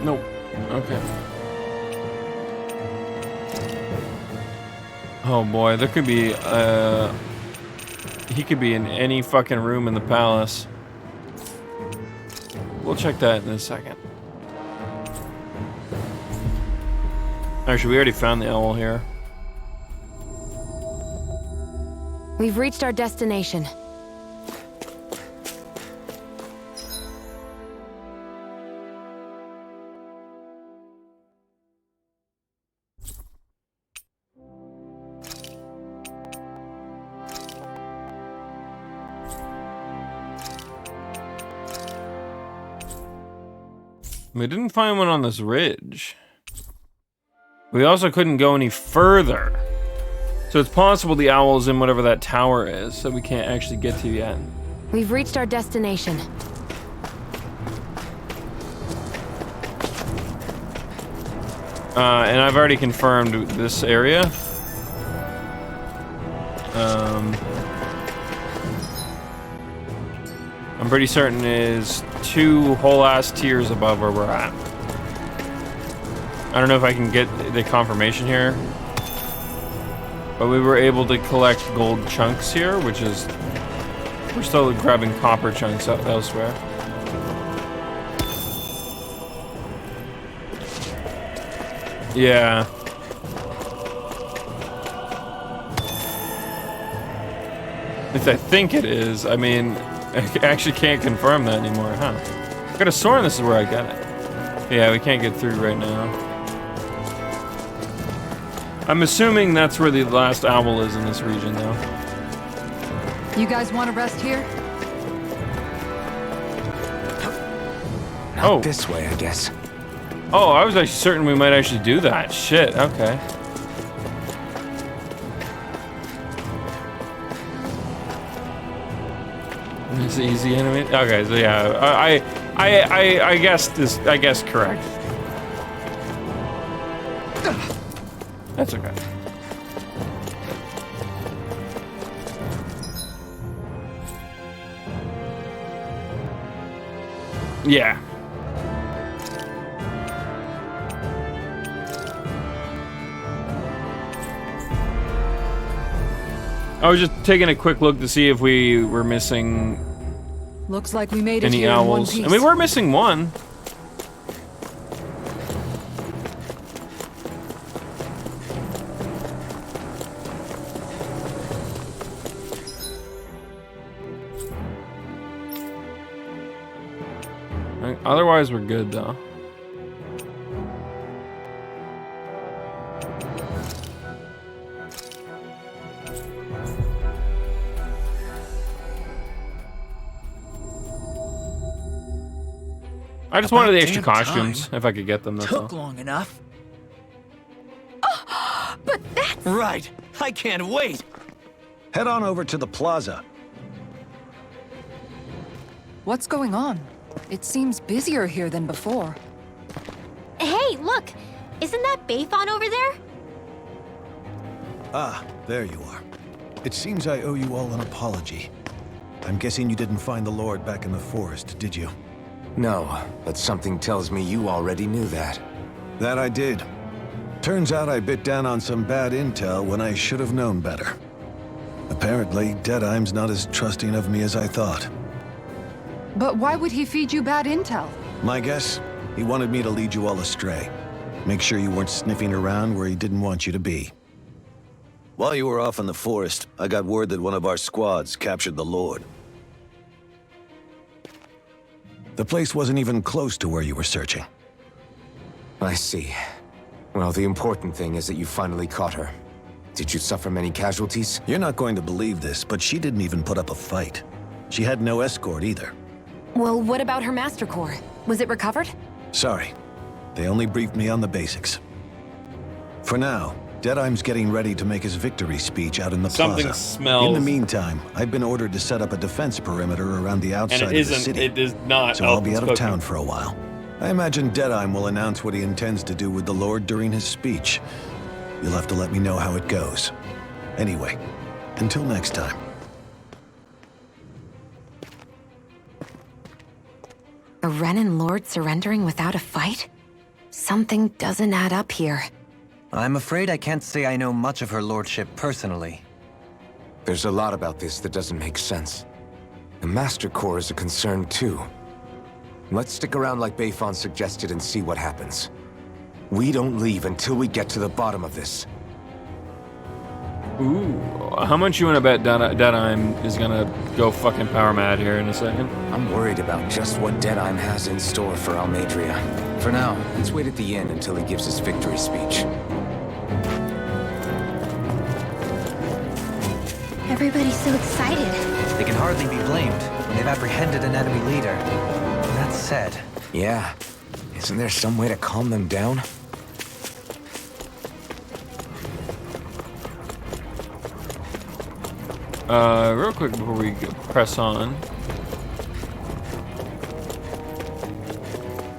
Nope. Okay. Oh boy, there could be, he could be in any fucking room in the palace. We'll check that in a second. Actually, we already found the owl here. We've reached our destination. We didn't find one on this ridge. We also couldn't go any further. So it's possible the owl is in whatever that tower is that we can't actually get to yet. We've reached our destination. And I've already confirmed this area. I'm pretty certain is 2 whole ass tiers above where we're at. I don't know if I can get the confirmation here, but we were able to collect gold chunks here, which is, we're still grabbing copper chunks elsewhere. Yeah. At least I think it is. I mean, I actually can't confirm that anymore, huh? I could have sworn this is where I got it. Yeah, we can't get through right now. I'm assuming that's where the last owl is in this region, though. You guys want to rest here? Not this way, I guess. Oh, I was actually certain we might actually do that. Shit, okay. It's easy enemy. Okay, so yeah, I guess correct. That's okay. Yeah. I was just taking a quick look to see if we were missing Looks like we made it any here in one owls. piece. And we were missing one. Otherwise, we're good, though. I just wanted the extra costumes, if I could get them. Took long enough. But that's... Right. I can't wait. Head on over to the plaza. What's going on? It seems busier here than before. Hey, look! Isn't that Bayfon over there? Ah, there you are. It seems I owe you all an apology. I'm guessing you didn't find the Lord back in the forest, did you? No, but something tells me you already knew that. That I did. Turns out I bit down on some bad intel when I should have known better. Apparently, Deadeye's not as trusting of me as I thought. But why would he feed you bad intel? My guess? He wanted me to lead you all astray. Make sure you weren't sniffing around where he didn't want you to be. While you were off in the forest, I got word that one of our squads captured the Lord. The place wasn't even close to where you were searching. I see. Well, the important thing is that you finally caught her. Did you suffer many casualties? You're not going to believe this, but she didn't even put up a fight. She had no escort either. Well, what about her Master Core? Was it recovered? Sorry. They only briefed me on the basics. For now, Deadeye's getting ready to make his victory speech out in the Something plaza. smells. In the meantime, I've been ordered to set up a defense perimeter around the outside And of it the isn't. city. It is not. So I'll be out of outspoken. town for a while. I imagine Deadeye will announce what he intends to do with the Lord during his speech. You'll have to let me know how it goes. Anyway, until next time. A Renin Lord surrendering without a fight? Something doesn't add up here. I'm afraid I can't say I know much of her lordship personally. There's a lot about this that doesn't make sense. The Master Core is a concern too. Let's stick around like Bayfon suggested and see what happens. We don't leave until we get to the bottom of this. Ooh, how much you want to bet Deadeye is gonna go fucking power mad here in a second? I'm worried about just what Deadeye has in store for Almadria. For now, let's wait at the inn until he gives his victory speech. Everybody's so excited. They can hardly be blamed when they've apprehended an enemy leader. That said, Yeah. Isn't there some way to calm them down? Real quick before we press on.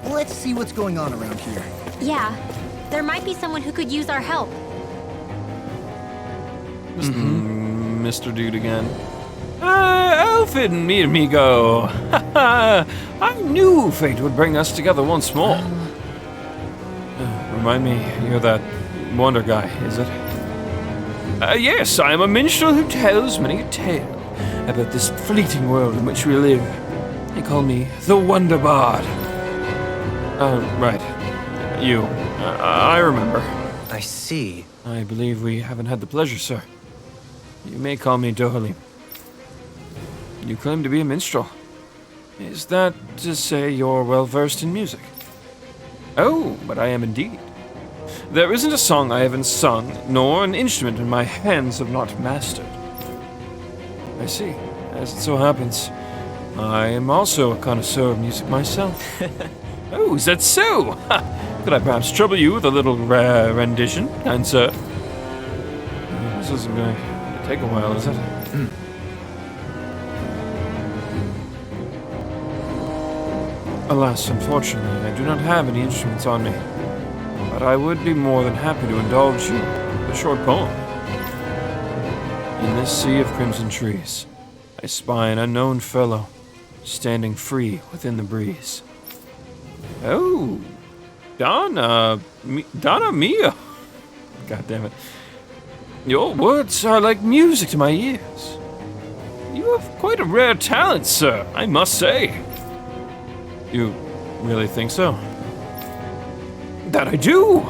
Let's see what's going on around here. Yeah, there might be someone who could use our help. Mr. Dude again. Alfred and me, amigo. I knew fate would bring us together once more. Remind me, you're that wonder guy, is it? Yes, I am a minstrel who tells many a tale about this fleeting world in which we live. They call me the Wonder Bard. Oh, right. You. I remember. I see. I believe we haven't had the pleasure, sir. You may call me Dohalim. You claim to be a minstrel. Is that to say you're well versed in music? Oh, but I am indeed. There isn't a song I haven't sung, nor an instrument my hands have not mastered. I see. As it so happens, I am also a connoisseur of music myself. Oh, is that so? Ha! Could I perhaps trouble you with a little rendition, kind sir? This isn't going to take a while, is it? Alas, unfortunately, I do not have any instruments on me. But I would be more than happy to indulge you with a short poem. In this sea of crimson trees, I spy an unknown fellow, standing free within the breeze. Oh, Donna Mia. God damn it. Your words are like music to my ears. You have quite a rare talent, sir, I must say. You really think so? That I do!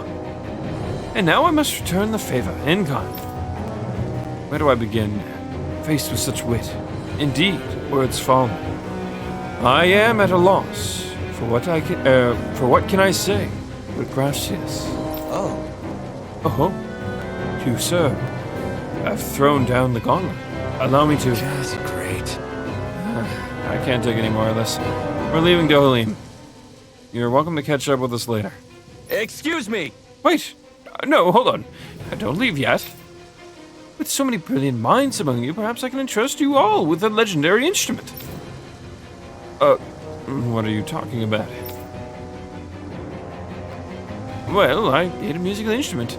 And now I must return the favor in kind. Where do I begin? Faced with such wit. Indeed, words fall. I am at a loss for what can I say? But gracias. Oh, you, sir, have thrown down the gauntlet. Allow me to. Just great. I can't take any more of this. We're leaving Dohalim. You're welcome to catch up with us later. Excuse me! Wait! No, hold on. Don't leave yet. With so many brilliant minds among you, perhaps I can entrust you all with a legendary instrument. What are you talking about? Well, I hate a musical instrument,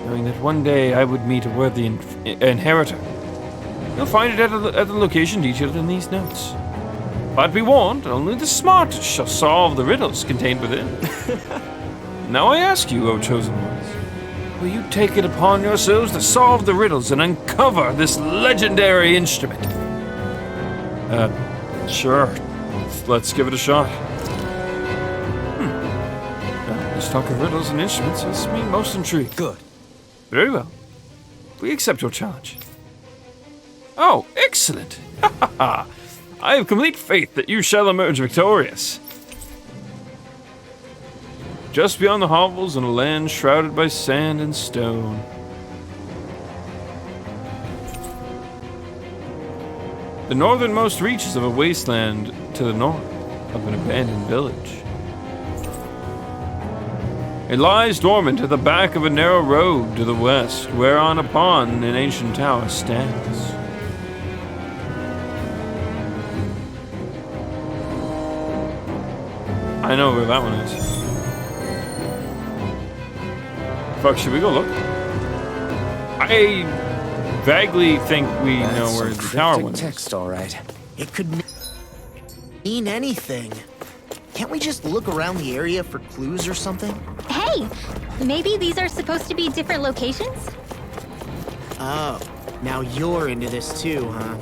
knowing that one day I would meet a worthy inheritor. You'll find it at the location detailed in these notes. But be warned, only the smartest shall solve the riddles contained within. Now I ask you, O chosen ones, will you take it upon yourselves to solve the riddles and uncover this legendary instrument? Sure. Let's give it a shot. This talk of riddles and instruments has me most intrigued. Good. Very well. We accept your challenge. Oh, excellent! Ha ha ha! I have complete faith that you shall emerge victorious. Just beyond the hovels in a land shrouded by sand and stone. The northernmost reaches of a wasteland to the north of an abandoned village. It lies dormant at the back of a narrow road to the west, whereon a pond an ancient tower stands. I know where that one is. Fuck, should we go look? I vaguely think we know where the tower one is. Text, all right. It could mean anything. Can't we just look around the area for clues or something? Hey, maybe these are supposed to be different locations? Oh, now you're into this too, huh?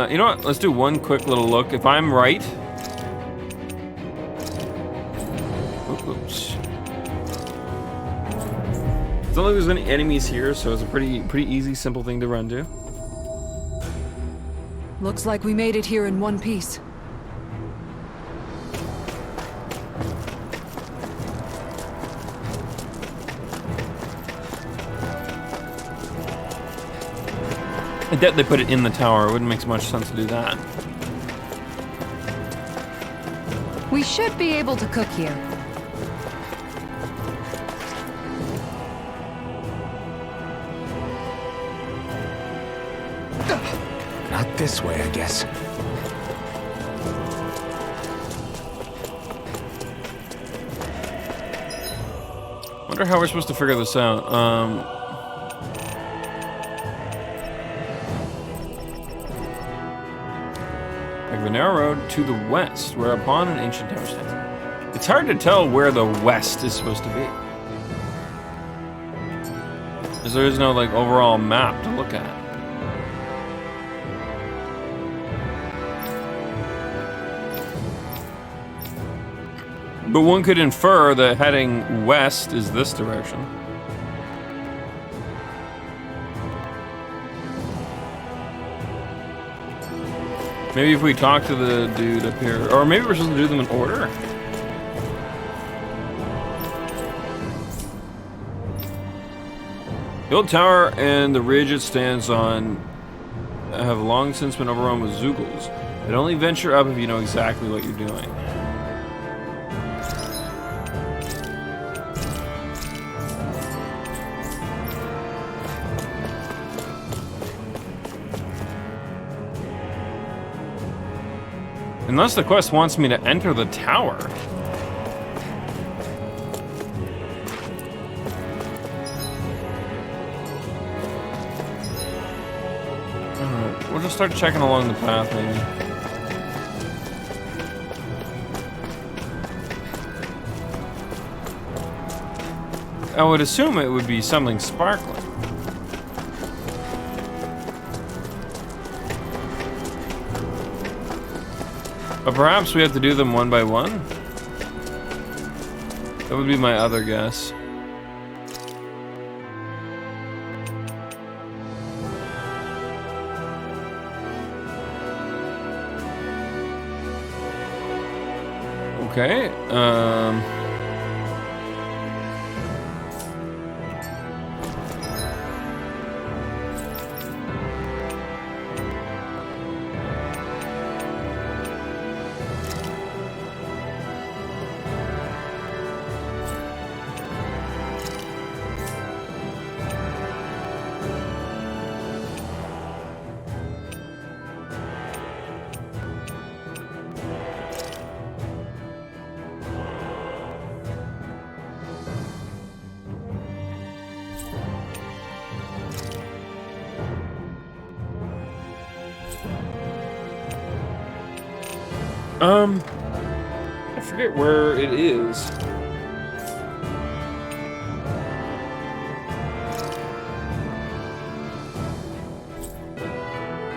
You know what? Let's do one quick little look. If I'm right... Oops. It's not like there's any enemies here, so it's a pretty easy, simple thing to run to. Looks like we made it here in one piece. I doubt they put it in the tower. It wouldn't make so much sense to do that. We should be able to cook here. Not this way, I guess. Wonder how we're supposed to figure this out. Like the narrow road to the west, where upon an ancient tower stands. It's hard to tell where the west is supposed to be, because there is no like overall map to look at. But one could infer that heading west is this direction. Maybe if we talk to the dude up here, or maybe we're supposed to do them in order. The old tower and the ridge it stands on have long since been overrun with Zoogles. But only venture up if you know exactly what you're doing. Unless the quest wants me to enter the tower. Alright, we'll just start checking along the path, maybe. I would assume it would be something sparkling. But perhaps we have to do them one by one? That would be my other guess. Okay, I forget where it is.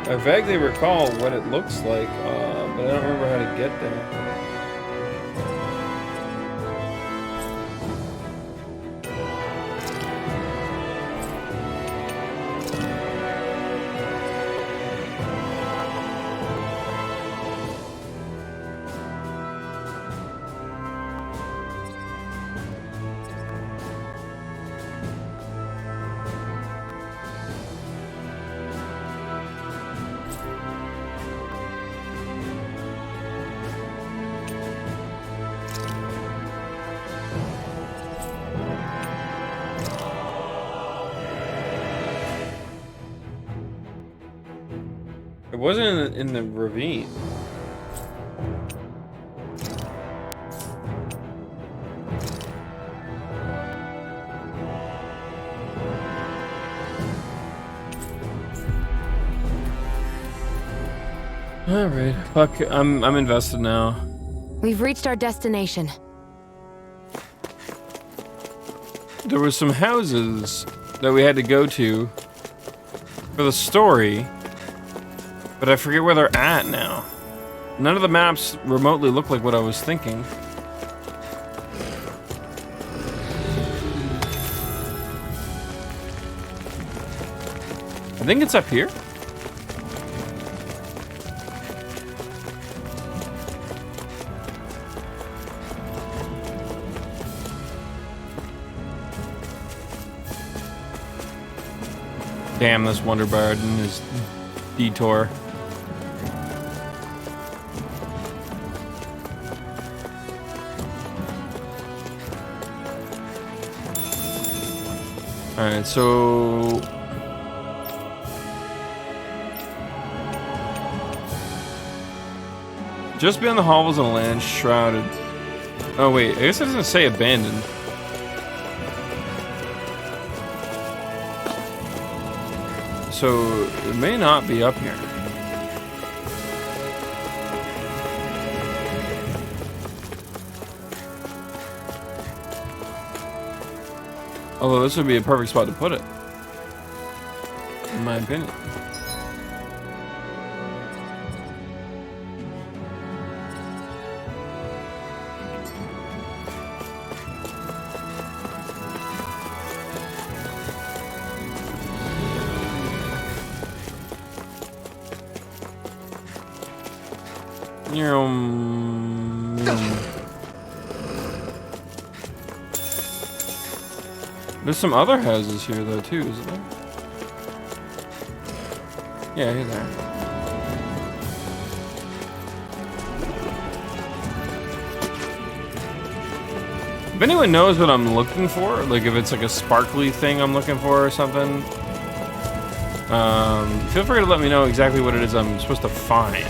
I vaguely recall what it looks like, but I don't remember how to get there. It wasn't in the ravine. All right, fuck. I'm invested now. We've reached our destination. There was some houses that we had to go to for the story, but I forget where they're at now. None of the maps remotely look like what I was thinking. I think it's up here. Damn, this Wonderbard and his detour. Alright, so... just beyond the hovels and land shrouded. Oh wait, I guess it doesn't say abandoned. So, it may not be up here. Although this would be a perfect spot to put it, in my opinion. There's some other houses here though too, isn't there? Yeah, here they are. If anyone knows what I'm looking for, like if it's like a sparkly thing I'm looking for or something, feel free to let me know exactly what it is I'm supposed to find.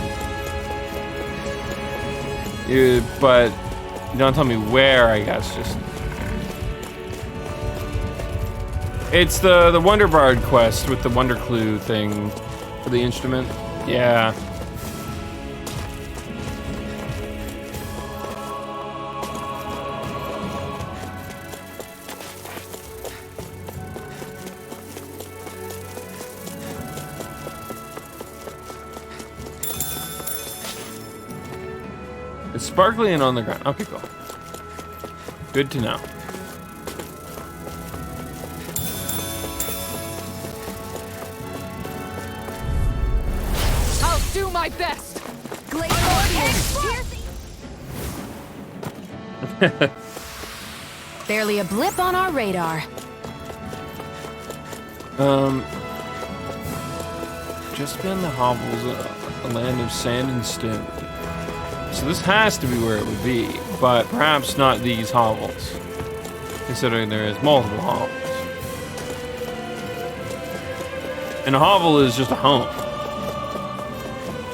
But you don't tell me where, I guess. Just it's the Wonderbard quest with the Wonder Clue thing for the instrument. Yeah. It's sparkly and on the ground. Okay, cool. Good to know. I'll do my best. Barely a blip on our radar. Just beyond the hovels, a land of sand and stone. So this has to be where it would be, but perhaps not these hovels, considering there is multiple hovels. And a hovel is just a home.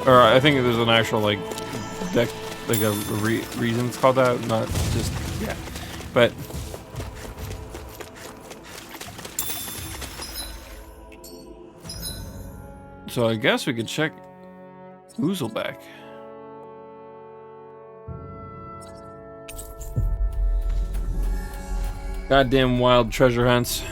Or I think there's an actual like deck, like a reason it's called that, not just, yeah. But so I guess we could check Ouzelbeck. Goddamn wild treasure hunts.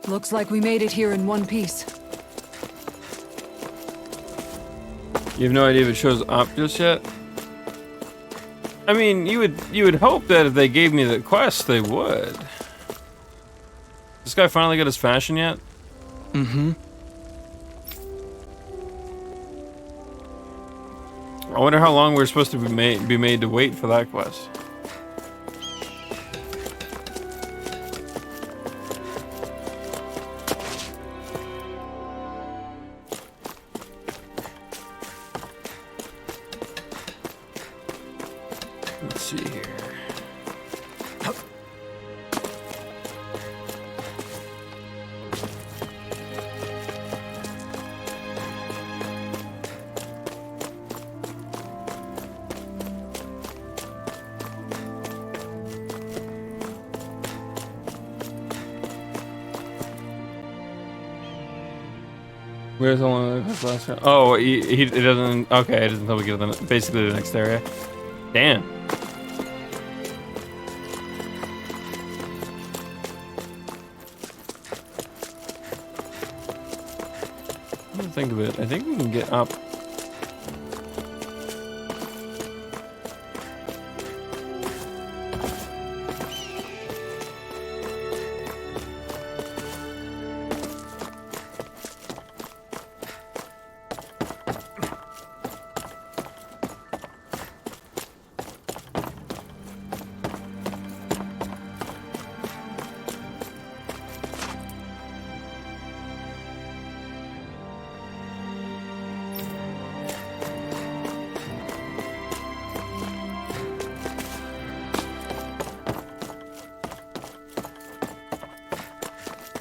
Looks like we made it here in one piece. You have no idea if it shows up just yet? I mean, you would hope that if they gave me the quest, they would. This guy finally got his fashion yet? Mm-hmm. I wonder how long we're supposed to be made to wait for that quest. Let's see here. Where's the one that was last round? Oh, it doesn't. Okay, it doesn't until we get to basically the next area. Damn. I don't think of it. I think we can get up.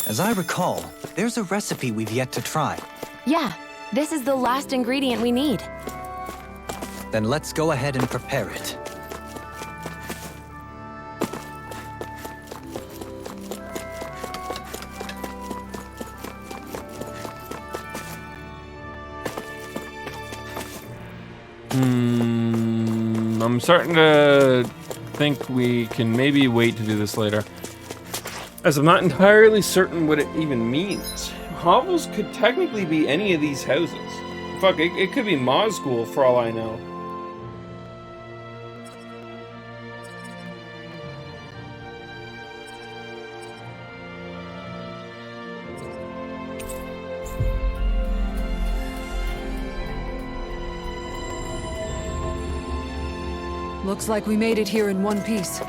As I recall, there's a recipe we've yet to try. Yeah, this is the last ingredient we need. Then let's go ahead and prepare it. I'm starting to think we can maybe wait to do this later, as I'm not entirely certain what it even means. Hovels could technically be any of these houses. Fuck, it could be Ma's school for all I know. Looks like we made it here in one piece.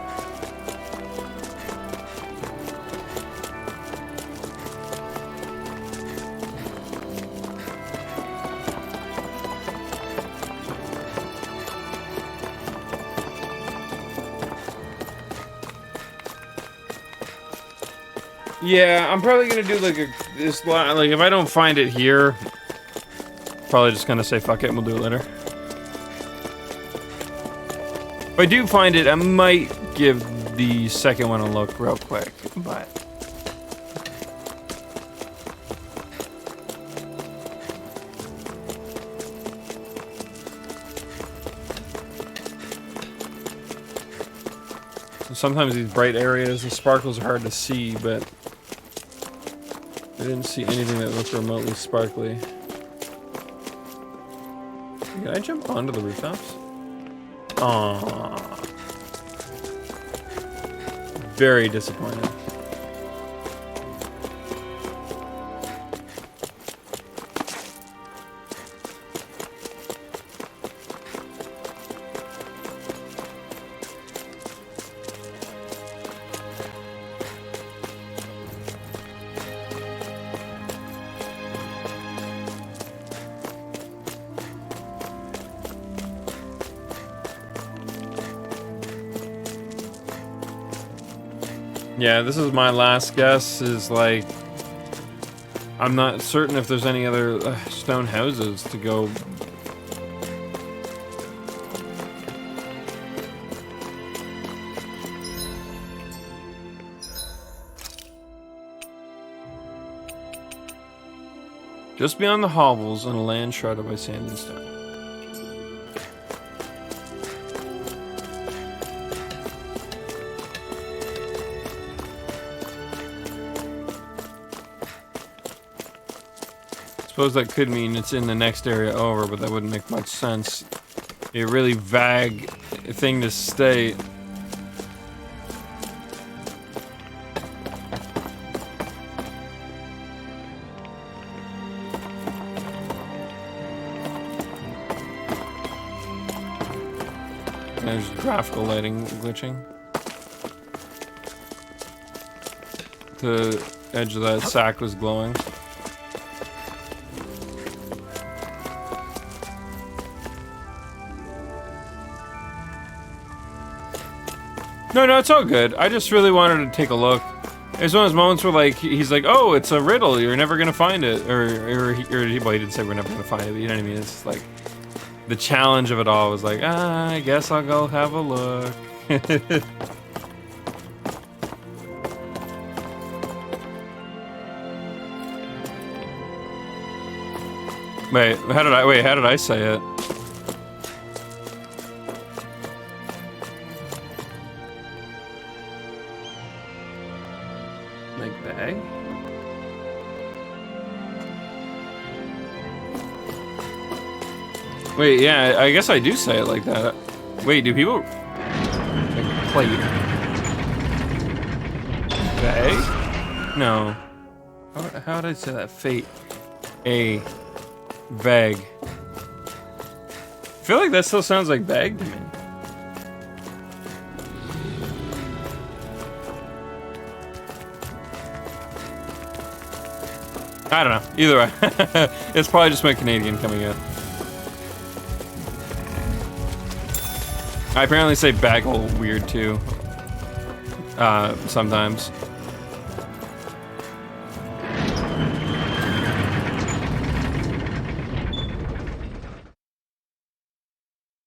Yeah, I'm probably gonna do like like if I don't find it here, probably just gonna say fuck it and we'll do it later. If I do find it, I might give the second one a look real quick, but... Sometimes these bright areas, the sparkles are hard to see, but... I didn't see anything that looked remotely sparkly. Can I jump onto the rooftops? Aww. Very disappointed. Yeah, this is my last guess, is like... I'm not certain if there's any other stone houses to go... Just beyond the hovels and a land shrouded by sand and stone. Suppose that could mean it's in the next area over, but that wouldn't make much sense. A really vague thing to state. There's graphical lighting glitching. The edge of that sack was glowing. No, it's all good. I just really wanted to take a look. There's one of those moments where, like, he's like, "Oh, it's a riddle. You're never gonna find it," well, he didn't say we're never gonna find it, but you know what I mean. It's like the challenge of it all was like, I guess I'll go have a look. Wait, how did I say it? Like bag? Wait, yeah, I guess I do say it like that. Wait, do people like plate? Bag? No. How did I say that? Fate. A. Vague. I feel like that still sounds like bag to me. I don't know. Either way. It's probably just my Canadian coming out. I apparently say bagel weird too. Sometimes.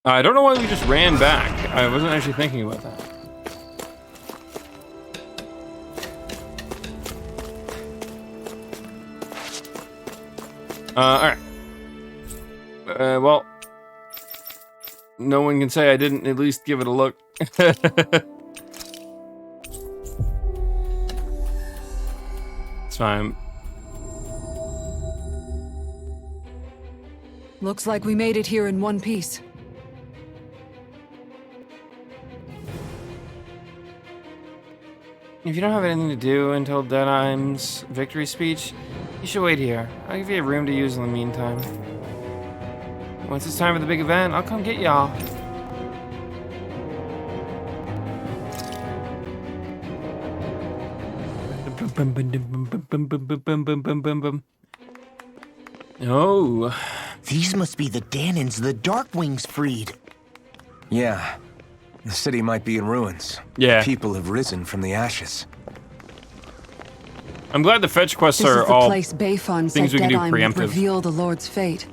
I don't know why we just ran back. I wasn't actually thinking about that. Alright. Well, no one can say I didn't at least give it a look. It's fine. Looks like we made it here in one piece. If you don't have anything to do until Deadheim's victory speech, you should wait here. I'll give you a room to use in the meantime. Once it's time for the big event, I'll come get y'all. Oh. These must be the Danons the Darkwings freed. Yeah. The city might be in ruins. Yeah. People have risen from the ashes. I'm glad the fetch quests This are is the all place Bayfon said things we can do Deadheim would preemptive. reveal the Lord's fate.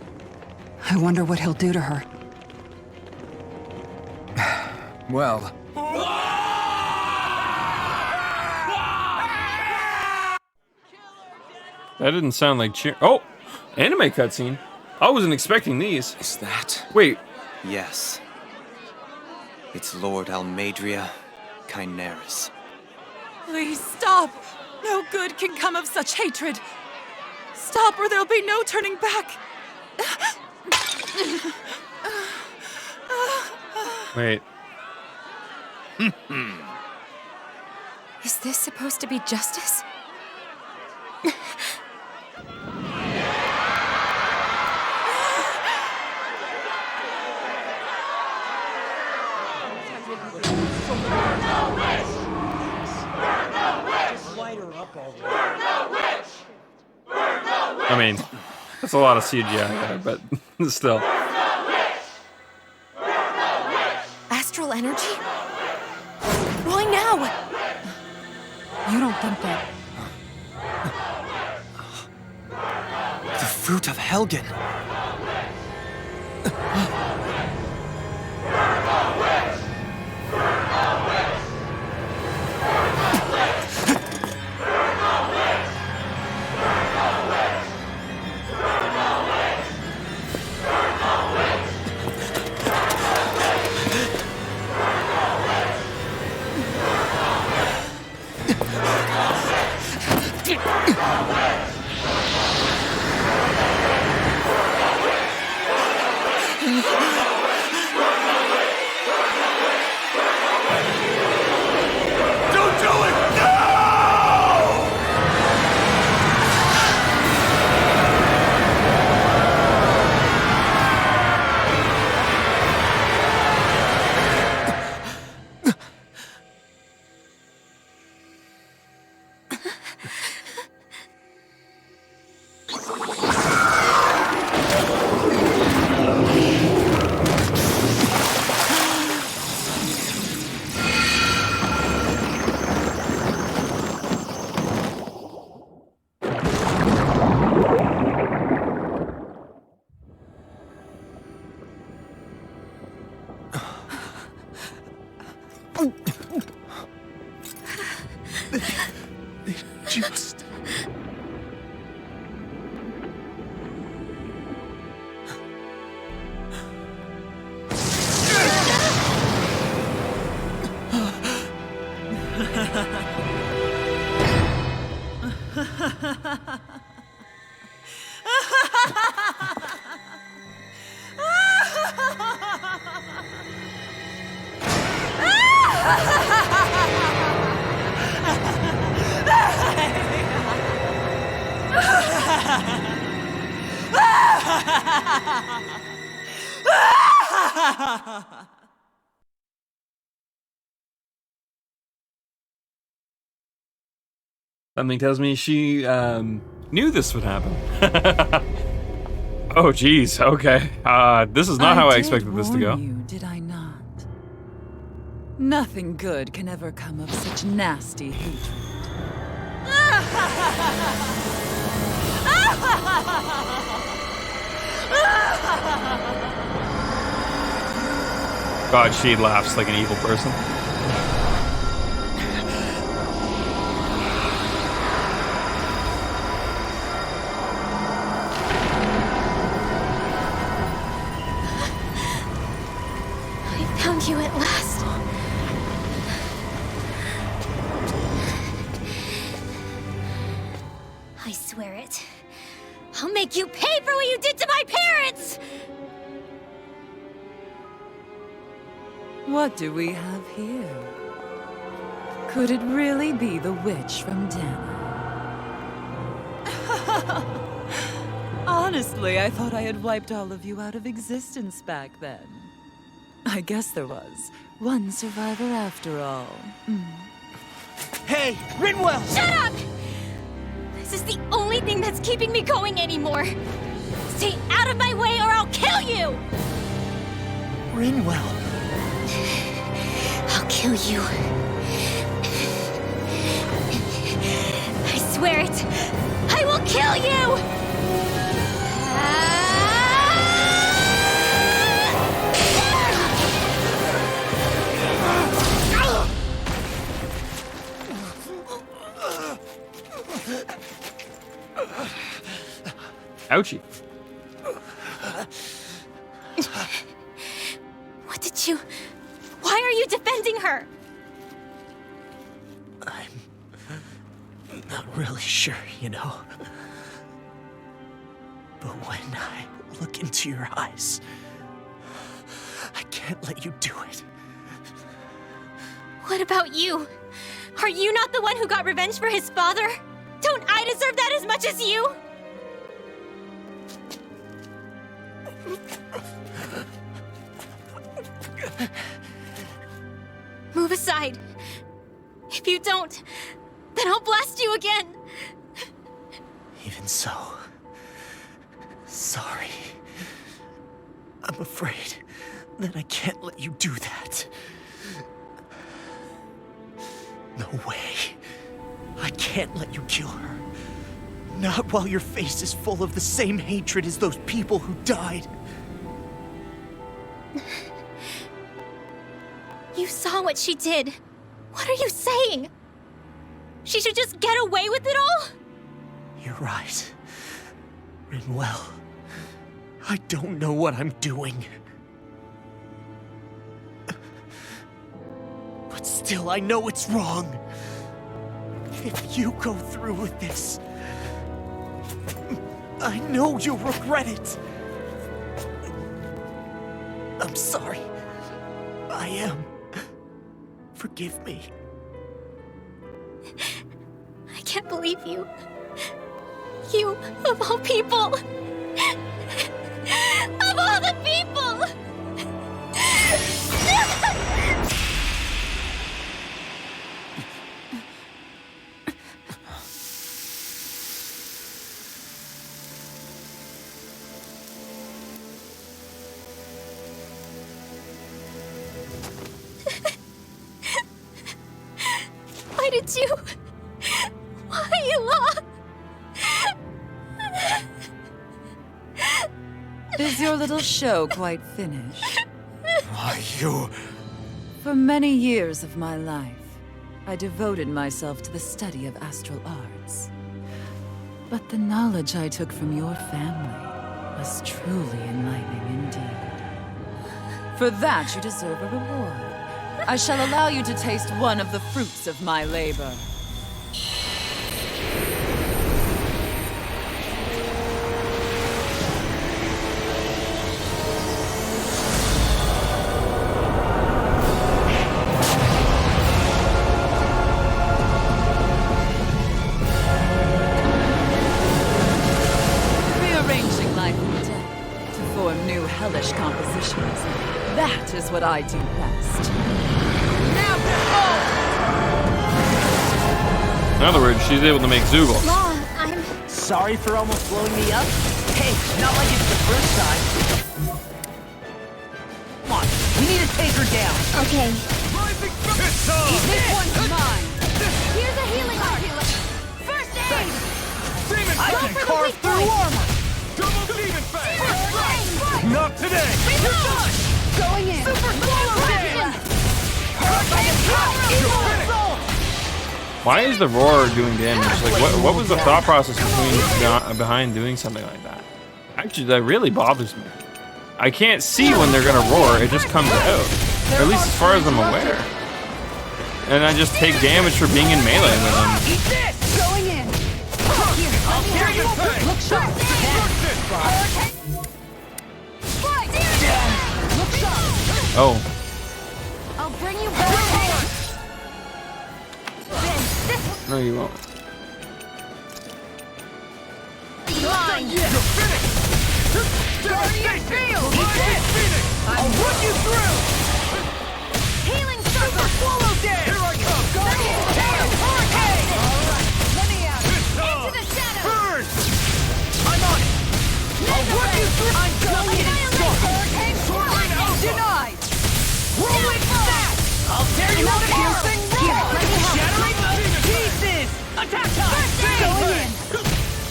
I wonder what he'll do to her. Well, That didn't sound like cheer. Oh, anime cutscene. I wasn't expecting these. Is that? Wait, Yes. It's Lord Almadria Kynaris. Please stop! No good can come of such hatred. Stop or there'll be no turning back. wait. Is this supposed to be justice? I mean, that's a lot of CGI there, but still. Astral energy? Why now? You don't think that... The fruit of Helgen. Something tells me she knew this would happen. Oh, geez. Okay. This is not how I expected this to go. You, did I not? Nothing good can ever come of such nasty hatred. God, she laughs like an evil person. I found you at last. I swear it. I'll make you pay for what you did to my parents! What do we have here? Could it really be the witch from Dana? Honestly, I thought I had wiped all of you out of existence back then. I guess there was one survivor after all. Hey, Rinwell! Shut up! This is the only thing that's keeping me going anymore. Stay out of my way or I'll kill you! Rinwell. I'll kill you. I swear it. I will kill you! Ouchie. What did you... Why are you defending her? I'm not really sure, you know. But when I look into your eyes, I can't let you do it. What about you? Are you not the one who got revenge for his father? Don't I deserve that as much as you? Move aside. If you don't, then I'll blast you again. Even so, sorry. I'm afraid that I can't let you do that. No way. I can't let you kill her. Not while your face is full of the same hatred as those people who died. You saw what she did. What are you saying? She should just get away with it all? You're right. Rinwell. I don't know what I'm doing. But still, I know it's wrong. If you go through with this, I know you'll regret it. I'm sorry. I am. Forgive me. I can't believe you. You, of all people. Of all the people! Why did you... Why you lost? Is your little show quite finished? Why, you... For many years of my life, I devoted myself to the study of astral arts. But the knowledge I took from your family was truly enlightening indeed. For that, you deserve a reward. I shall allow you to taste one of the fruits of my labor. compositions. That is what I do best. In other words, she's able to make Zoogle. Ma, I'm... Sorry for almost blowing me up? Hey, not like it's the first time. Come on, we need to take her down. Okay. This one's mine. Here's a healing heart. First aid. I can carve through armor. Double demon fang! Not today. Reload. Going in. Super swallow in. Hurricane power. Why is the roar doing damage? Like, what was the thought process behind doing something like that? Actually, that really bothers me. I can't see when they're gonna roar. It just comes out. Or at least as far as I'm aware. And I just take damage for being in melee with them. Eat this. Going in. Here, look sharp. Look sharp. Oh. I'll bring you back. No, you won't. Mine. You're finished. Guardian field. I'll run you through. Healing circle. Swallow dead. Here I come. Guardian tail. Hurricane. All right. Let me out. Into the shadows. Burn. I'm on it. I'll run you through. I'm going in. Hurricane. Sword denied. Roll it back. I'll tear you out of here. Shattering pieces. Attack time. Going in.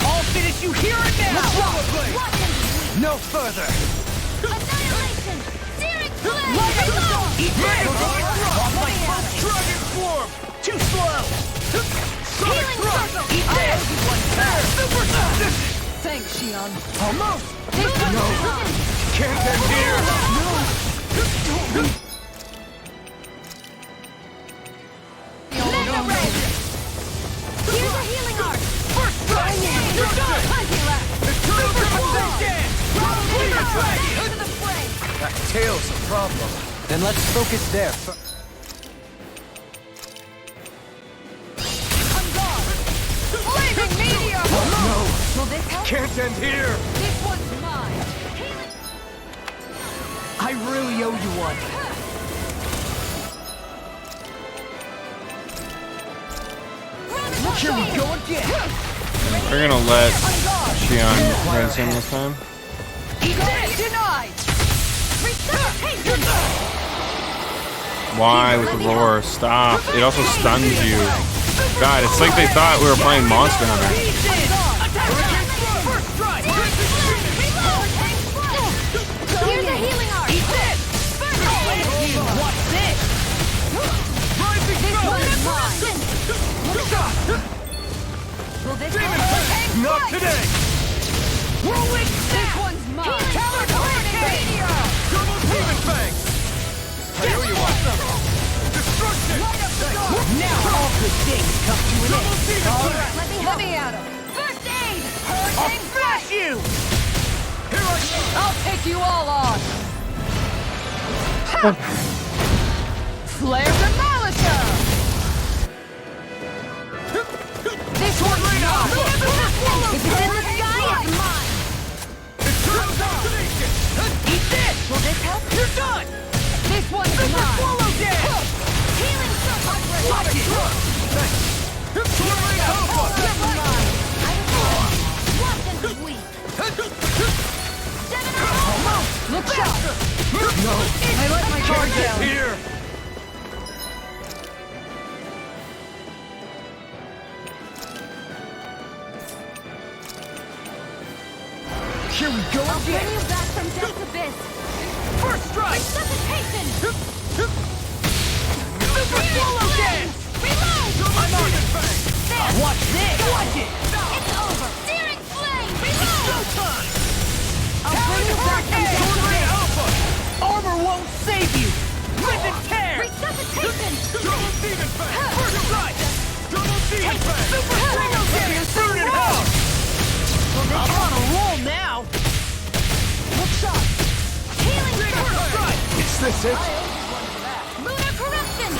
I'll finish you here and now. No further. Annihilation! Searing flame! Eat this! Off my first dragon swarm! Too slow! Sonic thrust! Eat this! Super thrust! Thanks, Xion. Almost! No! Can't end here! No! Here's a healing art! First strike! You're done! Super swallow dead! Into the fray! That tail's a problem. Then let's focus there. On guard! Flaming meteor! No! Will this help? Can't end here! This one's mine! I really owe you one. Here we go again! We're gonna let Xion rinse him this time. Denied! Why with the roar? Stop. It also stuns you. God, it's like they thought we were playing Monster Hunter. Here's a healing art! Eat this! What's this? This one is mine! Will this help? Not today! Whirlwind this one's mine! Hurricane! Double demon fang! I know you want some! Destruction! Now all good things come to an end. All right, let me at him! First aid! Hurricane smash you! Here I go! I'll take you all on! Flare demolisher! This one's mine! If it's in the sky, it's mine! Eat this! Will this help? You're done! This one's mine! Swallow dead! Healing circle! Watch it! Swirling alpha! You're mine! Watch and weep! Look out! No! I let my guard down! Here! Here we go I'll bring again. you back from death's abyss! First strike! Resuscitation! Super swallow dead! Reload! I'm on it! Watch this! Watch it! It's over! Searing flame! Reload! Showtime! I'll bring you back from death's abyss! Alpha! Armor won't save you! Rip and tear! Resuscitation! Double demon fang! First strike! Double demon fang! Super swallow dead! Burn it out! I'm on a roll now! Look sharp! Healing First strike! Is this it? Lunar corruption!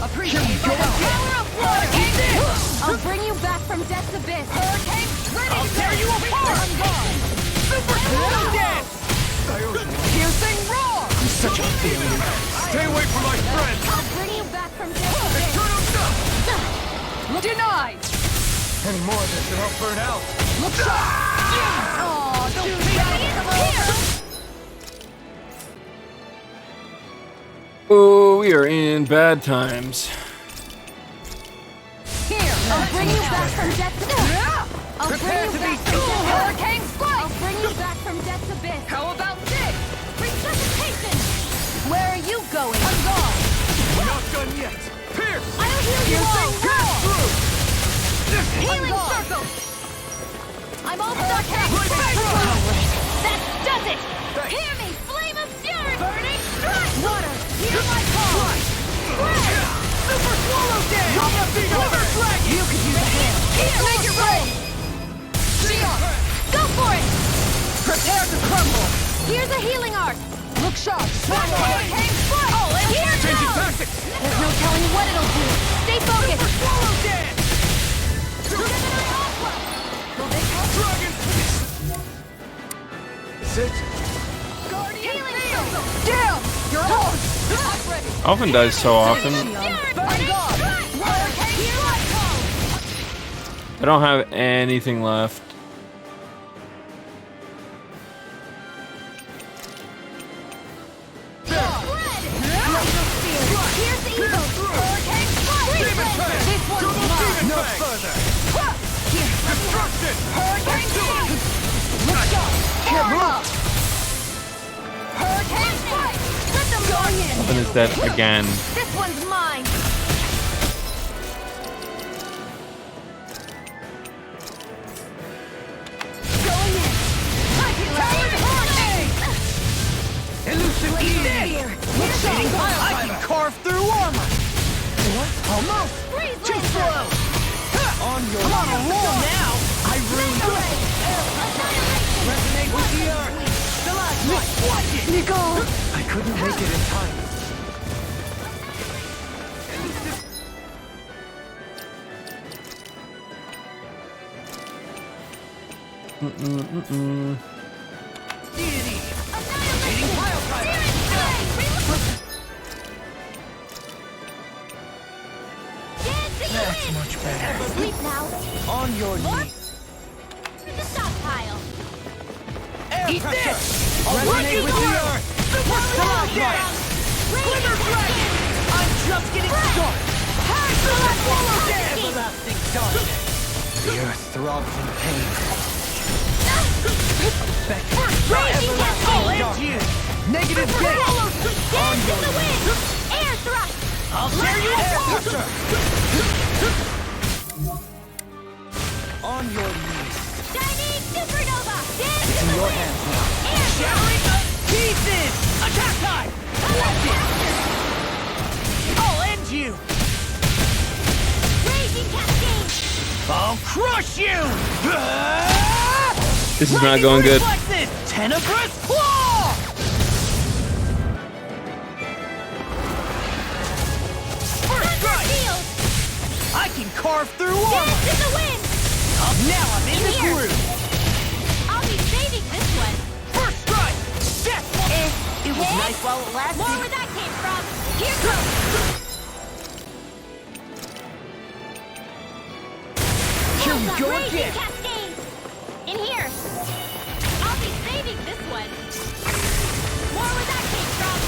Appreciate the power of water! Eat this! I'll bring you back from death's abyss! Hurricane I'll tear you apart! I'm gone! Super swallow dance! Piercing roar! I'm such a failure. Stay away from my friend! I'll bring you back from death. Denied! Any more of this and I'll burn out! Look shot! Aw, don't be Oh, we are in bad times. Here! I'll bring you back from death to death. I'll Prepare to bring be you back from death. Hurricane Strike! I'll bring you back from death's abyss. How about this? Resuscitation! Where are you going? I'm gone! Not done yet! Pierce! I'll heal you all! Pass through! Healing circle! I'm all stuck here! That does it! Hear me, flame of fury! Burning strike! Water, hear my call! Spread! Super swallow dance! River dragon! You could use a hand! Here, Make it rain! Shion! Go for it! Prepare to crumble! Here's a healing arc! Look sharp! Swallow hurricane strike! Oh, and Here Changing now! tactics! There's no telling what it'll do! Stay focused! Super swallow dance! Will they help? Dragon! Sit! Healing circle! Down! You're on! I'm ready! Alvin dies so often. I'm gone! Hear my call! I don't have anything left. Here's the evil! Hurricane strike! This one's mine! No further! Here! Destruction! Hurricane strike! Look sharp! Arm up! Hurricane strike! Let them go in! Alvin is dead again. This one's mine! Going in! Talon hurricane! Elucidate! Look sharp! I can carve through armor! What? Almost! Freeze Too laser! slow! On your I'm on a roll now! I ruined Mega you! ray! Annihilation! Resonate with the earth! Stalagmite! Watch it! Nicole! I couldn't make it in time. Deity! Annihilation! Pile driver! That's much better. Sleep now! On your knees. The stockpile! Eat this! Resonate with the earth! Super Stalagmite! Glimmer Dragon! I'm just getting started! Super Swallow Dance! Everlasting darkness! The earth throbs in pain. Raging cascade! You! Negative gate! Dance in the wind! Air thrust! I'll tear you apart! On your knees. Shining supernova! Dance It's in in the your wind! hands now. Air Shattering the pieces! Attack time! I'll end you! Raging cascade! I'll crush you! This is not going good. Reflexes! Tenebrous claw! First strike! Shield! I can carve through armor! Dance in the wind! Now I'm in the Here. groove! I'll be saving this one! First strike! Death! It was Hit. nice while it lasted. More where that came from! Here goes! Here we go Raging again! cascade! In here! I'll be saving this one! More where that came from!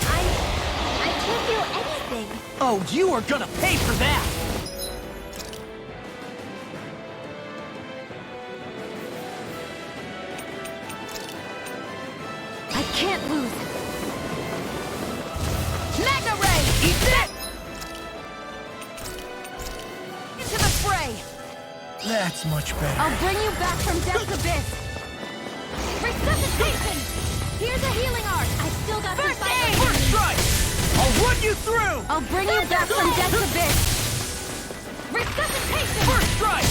I can't do anything! Oh, you are gonna pay for that! I can't lose! Mega Ray! Eat that! Into the fray! That's much better. I'll bring you back from death's abyss! Resuscitation! Here's a healing arc! I've still got First some aid! fire. First strike! I'll run you through! I'll bring you back from death's abyss! Resuscitation! First strike!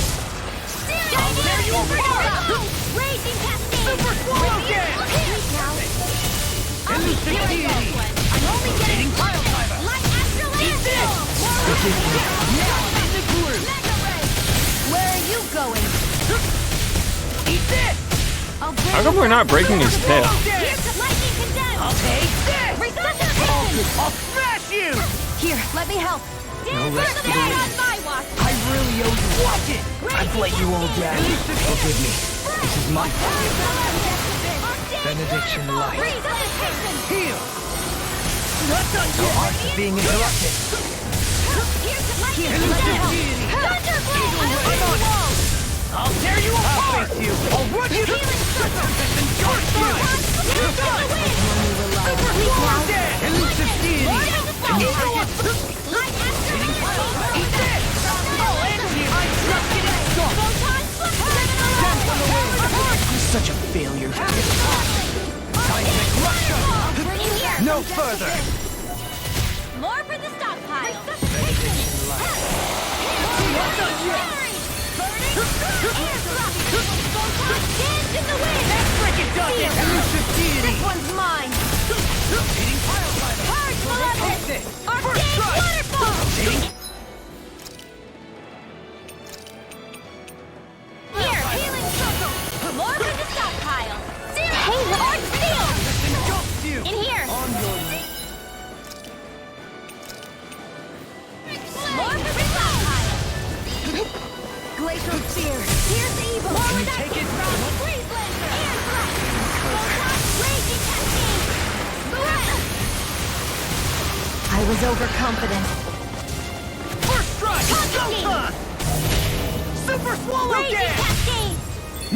I'll tear you apart! Raging cascade! Super swallow dance! Look here! I'll be Elucidate killing deity. this one! I'm only getting Pile driver! Light astral Eat this! Now I'm in the groove! Mega Ray! Where are you going? How come we're not breaking his tail? I'll take this! I'll smash you! Here, let me help. No rest for the wicked. I really owe you. Watch it! I've let you all down. Forgive me. This is my fault. Benediction light. Heal! No hearts are being interrupted. Here, let me help. I'm on it! I'll tear you apart! I'll face you. I'll run you to and charge you! You're done! Super Swallow Dance! Elusive deity. Eat this! I'll end you! I'm just getting started! Dance on the wind. I'm such a failure. Seismic Russia. No further. More for the stockpile. Dance in the wind. That frickin' does it! Elusive deity. This one's mine. Eating pile driver. Purge Take malevolence. this. Arcane waterfall. Here, healing circle. More for the stockpile. Hey, Lord, steel. Engulfs you. In here. On your way. More for the stockpile. Glacial Seer. Here's the evil. More Can you with that take it? Freeze Lancer. Air thrust. Raging cascade. I was overconfident. First strike! Go time! Super Swallow Raging Dance! cascade.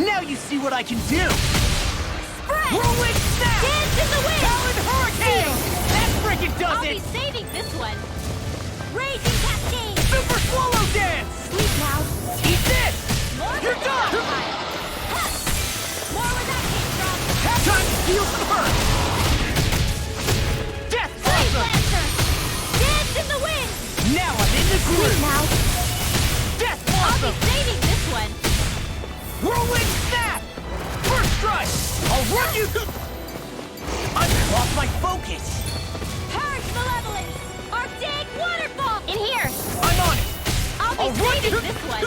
Now you see what I can do. Spread. Whirlwind Snap! Dance in the wind. Talon Hurricane! That frickin' does I'll be it! saving this one. Raging cascade. Super Swallow Dance! Sleep now. Eat this! More You're for the done! stockpile. More where that came from. Time to steal some hurt! Death Freeze Blossom! Lancer. Dance in the wind. Now I'm in the Sleep groove! now. Death I'll be Blossom! saving this one. Whirlwind Snap! First strike! I'll run you to... I've lost my focus! Purge malevolence. Arctic waterfall. In here. I'm on it! I'll I'll be run saving you- this one.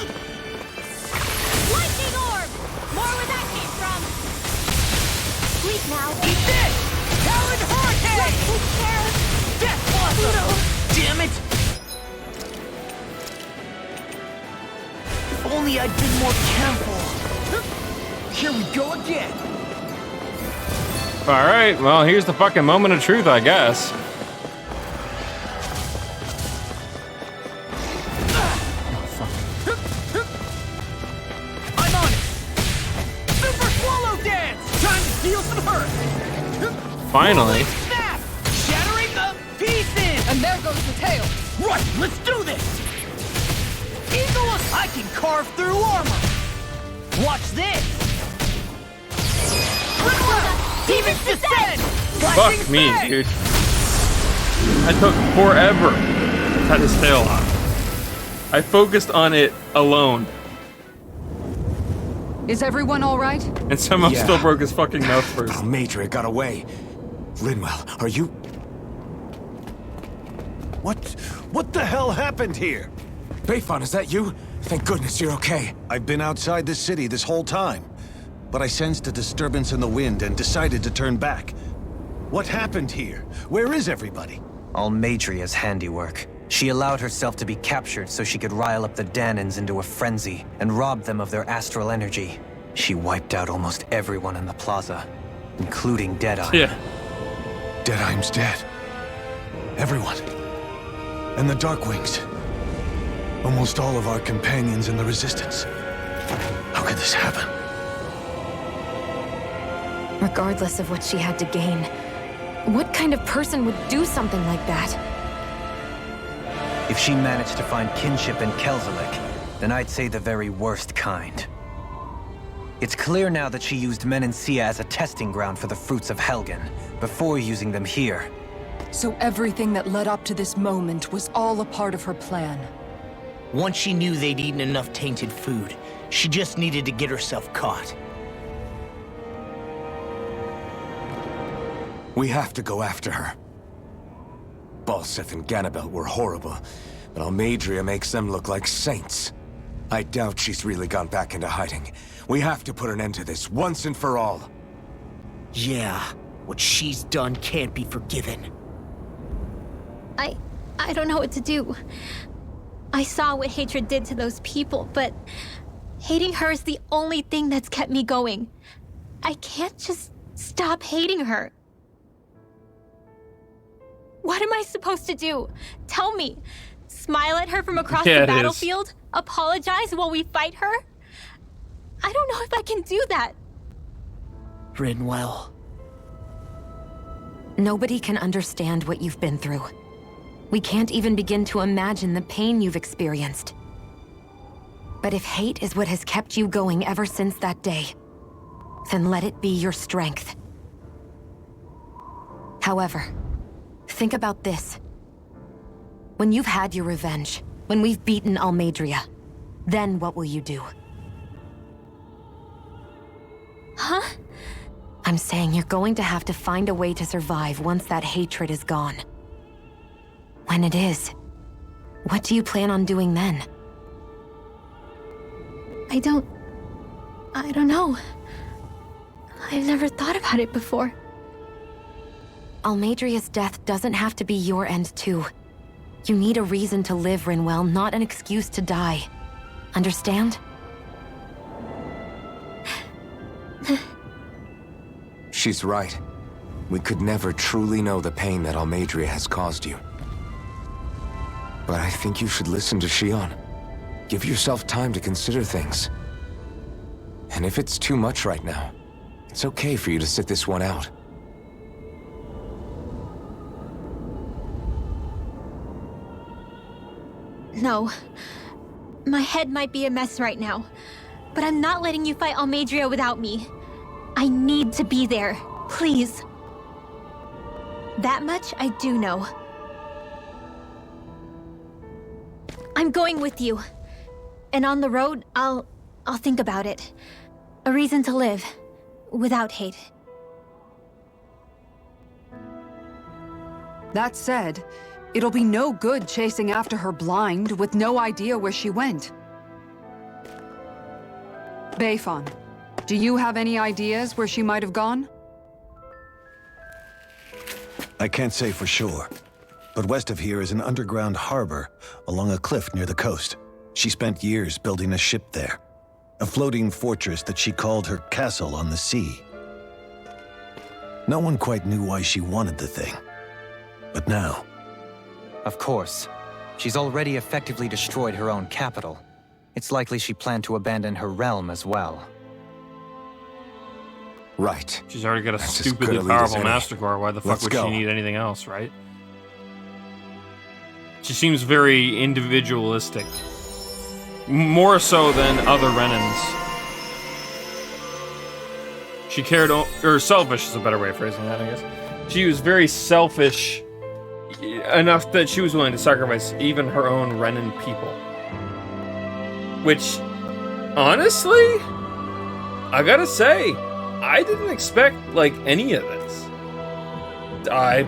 Lightning orb. More where that came from. Sleep now. Eat this! Talon Hurricane! Death Blossom! Damn it! If only I'd been more careful. Here we go again. All right, well, here's the fucking moment of truth, I guess. I'm on it! Super Swallow Dance! Time to deal some hurt! Finally. Snap! Shattering the pieces! And there goes the tail. Right, let's do this! Eagle, I can carve through armor! Watch this! Demons descend! Fuck me, dude. I took forever to cut his tail off. I focused on it alone, Is everyone all right? and somehow Yeah. still broke his fucking mouth first. Almeida got away. Linwell, are you... What the hell happened here? Bayfon, is that you? Thank goodness you're okay. I've been outside the city this whole time, but I sensed a disturbance in the wind and decided to turn back. What happened here? Where is everybody? Almeidria's handiwork. She allowed herself to be captured so she could rile up the Danans into a frenzy and rob them of their astral energy. She wiped out almost everyone in the plaza, including Deadeye. Yeah. Deadeye's dead. Everyone. And the Darkwings. Almost all of our companions in the Resistance. How could this happen? Regardless of what she had to gain, what kind of person would do something like that? If she managed to find kinship in Kelzelik, then I'd say the very worst kind. It's clear now that she used Menancia as a testing ground for the fruits of Helgen, before using them here. So everything that led up to this moment was all a part of her plan. Once she knew they'd eaten enough tainted food, she just needed to get herself caught. We have to go after her. Balseth and Ganabelt were horrible, but Almeidria makes them look like saints. I doubt she's really gone back into hiding. We have to put an end to this once and for all. Yeah, what she's done can't be forgiven. I don't know what to do. I saw what hatred did to those people, but hating her is the only thing that's kept me going. I can't just stop hating her. What am I supposed to do? Tell me. Smile at her from across the battlefield? Apologize while we fight her? I don't know if I can do that. Rinwell. Nobody can understand what you've been through. We can't even begin to imagine the pain you've experienced. But if hate is what has kept you going ever since that day, then let it be your strength. However, think about this. When you've had your revenge, when we've beaten Almeidrea, then what will you do? Huh? I'm saying you're going to have to find a way to survive once that hatred is gone. When it is, what do you plan on doing then? I don't know. I've never thought about it before. Almeidrea's death doesn't have to be your end too. You need a reason to live, Rinwell, not an excuse to die. Understand? She's right. We could never truly know the pain that Almeidrea has caused you. But I think you should listen to Shion. Give yourself time to consider things. And if it's too much right now, it's okay for you to sit this one out. No. My head might be a mess right now, but I'm not letting you fight Almeidrea without me. I need to be there. Please. That much I do know. I'm going with you. And on the road, I'll think about it. A reason to live. Without hate. That said, it'll be no good chasing after her blind with no idea where she went. Beifan, do you have any ideas where she might have gone? I can't say for sure, but west of here is an underground harbor along a cliff near the coast. She spent years building a ship there, a floating fortress that she called her castle on the sea. No one quite knew why she wanted the thing, but now... Of course. She's already effectively destroyed her own capital. It's likely she planned to abandon her realm as well. Right. She's already got a That's stupidly as good a lead as powerful any. Master Core. Why the fuck Let's would go. she need anything else, right? She seems very individualistic. More so than other Renans. She cared, or selfish is a better way of phrasing that, I guess. She was very selfish enough that she was willing to sacrifice even her own Renan people. Which, honestly, I gotta say, I didn't expect, like, any of this. I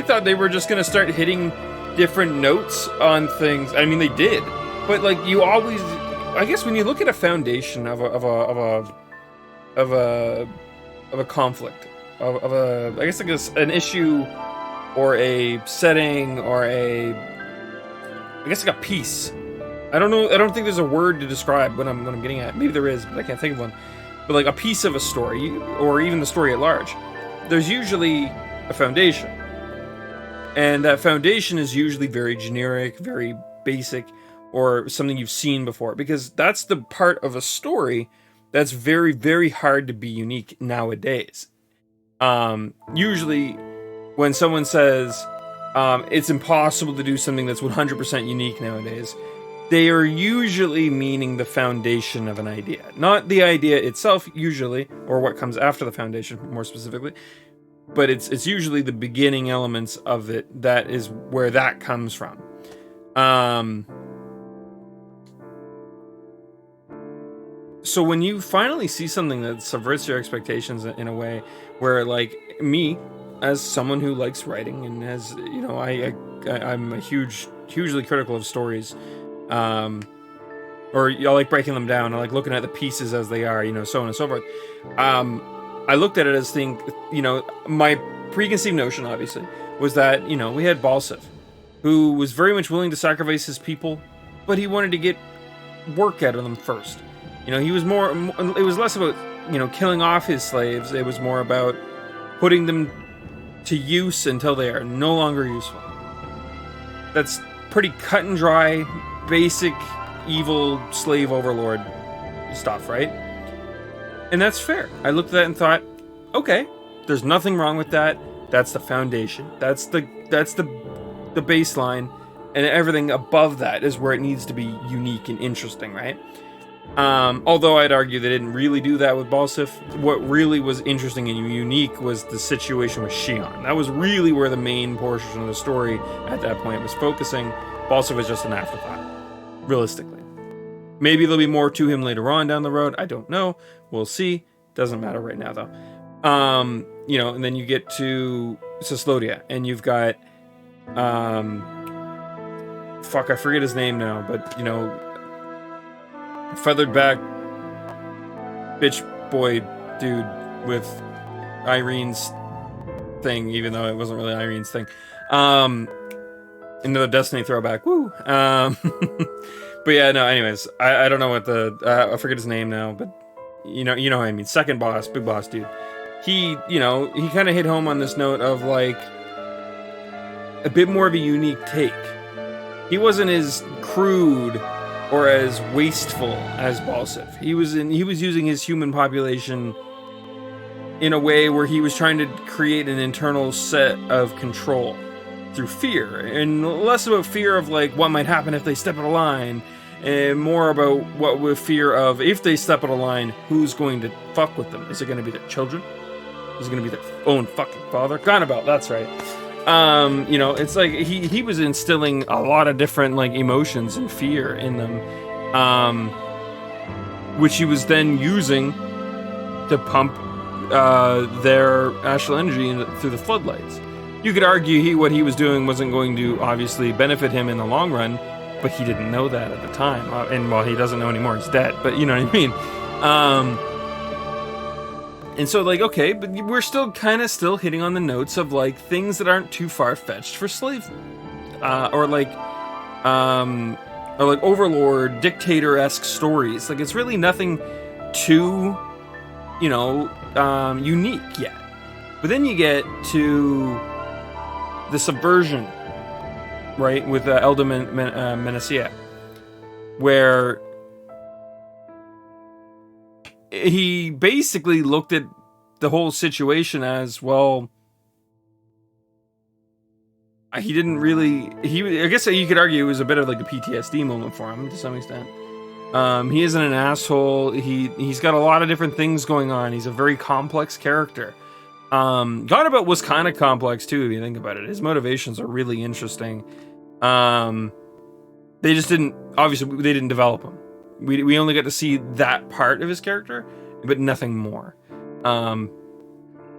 thought they were just gonna start hitting different notes on things. I mean, they did, but like, you always, I guess when you look at a foundation of a conflict, I guess like an issue, or a setting, or I guess like a piece. I don't know. I don't think there's a word to describe what I'm getting at. Maybe there is, but I can't think of one. But like a piece of a story, or even the story at large, there's usually a foundation, and that foundation is usually very generic, very basic, or something you've seen before, because that's the part of a story that's very, very hard to be unique nowadays. Usually, when someone says it's impossible to do something that's 100% unique nowadays, they are usually meaning the foundation of an idea. Not the idea itself, usually, or what comes after the foundation, more specifically. But it's usually the beginning elements of it that is where that comes from. So when you finally see something that subverts your expectations in a way where, like, me, as someone who likes writing, and as, you know, I'm a hugely critical of stories, or I like breaking them down. I like looking at the pieces as they are, you know, so on and so forth. I looked at it as my preconceived notion, obviously, was that, we had Balsif, who was very much willing to sacrifice his people, but he wanted to get work out of them first. He was it was less about, killing off his slaves. It was more about putting them to use until they are no longer useful. That's pretty cut and dry, basic, evil slave overlord stuff, right? And that's fair. I looked at that and thought, okay, there's nothing wrong with that. That's the foundation. That's the baseline, and everything above that is where it needs to be unique and interesting, right? Although I'd argue they didn't really do that with Balsif. What really was interesting and unique was the situation with Shion. That was really where the main portion of the story at that point was focusing. Balsif was just an afterthought, realistically. Maybe there'll be more to him later on down the road. I don't know. We'll see. Doesn't matter right now, though. And then you get to Sislodia, and you've got, I forget his name now, but, feathered back bitch boy dude with Irene's thing, even though it wasn't really Irene's thing. Another Destiny throwback. Woo! But yeah, no, anyways, I don't know what I forget his name now, but you know what I mean. Second boss, big boss dude. He kind of hit home on this note of like a bit more of a unique take. He wasn't as crude or as wasteful as Balsif. He was using his human population in a way where he was trying to create an internal set of control through fear, and less about fear of like what might happen if they step out of line, and more about what with fear of if they step out of line, who's going to fuck with them? Is it going to be their children? Is it going to be their own fucking father? Ganabel, that's right. It's like he was instilling a lot of different like emotions and fear in them, which he was then using to pump their astral energy through the floodlights. You could argue what he was doing wasn't going to obviously benefit him in the long run, but he didn't know that at the time. And he doesn't know anymore. He's dead. But you know what I mean. And so, like, okay, but we're still hitting on the notes of, like, things that aren't too far-fetched for slave, or overlord, dictator-esque stories. Like, it's really nothing too, unique yet. But then you get to the subversion, right, with Elder Menacia, where he basically looked at the whole situation as, well, he didn't really... I guess you could argue it was a bit of like a PTSD moment for him to some extent. He isn't an asshole. He's got a lot of different things going on. He's a very complex character. Ganabel was kind of complex too, if you think about it. His motivations are really interesting. They just didn't... Obviously, they didn't develop him. We only got to see that part of his character, but nothing more.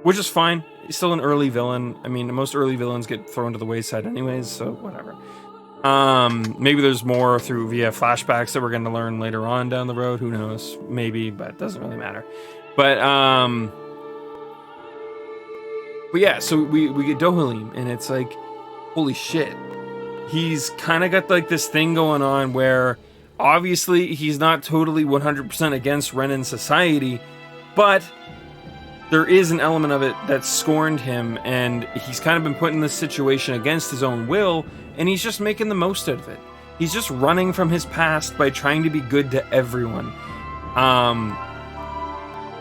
Which is fine. He's still an early villain. I mean, most early villains get thrown to the wayside anyways, so whatever. Maybe there's more via flashbacks that we're going to learn later on down the road. Who knows? Maybe, but it doesn't really matter. But yeah, so we get Dohalim, and it's like, holy shit. He's kind of got like this thing going on where obviously he's not totally 100% against Renan society, but there is an element of it that scorned him, and he's kind of been put in this situation against his own will, and he's just making the most out of it. He's just running from his past by trying to be good to everyone.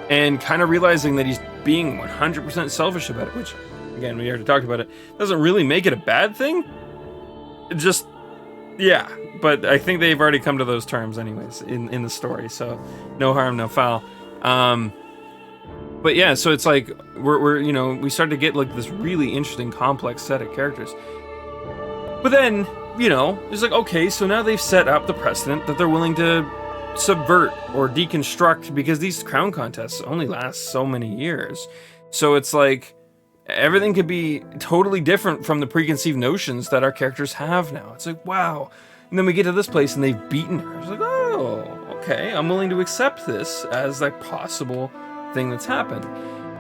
And kind of realizing that he's being 100% selfish about it, which, again, we already talked about it, doesn't really make it a bad thing. It just, yeah, but I think they've already come to those terms anyways in the story, so no harm, no foul. But yeah, so it's like we start to get like this really interesting, complex set of characters. But then, it's like, okay, so now they've set up the precedent that they're willing to subvert or deconstruct, because these crown contests only last so many years. So it's like everything could be totally different from the preconceived notions that our characters have now. It's like, wow. And then we get to this place and they've beaten her. It's like, oh, okay, I'm willing to accept this as a possible thing that's happened.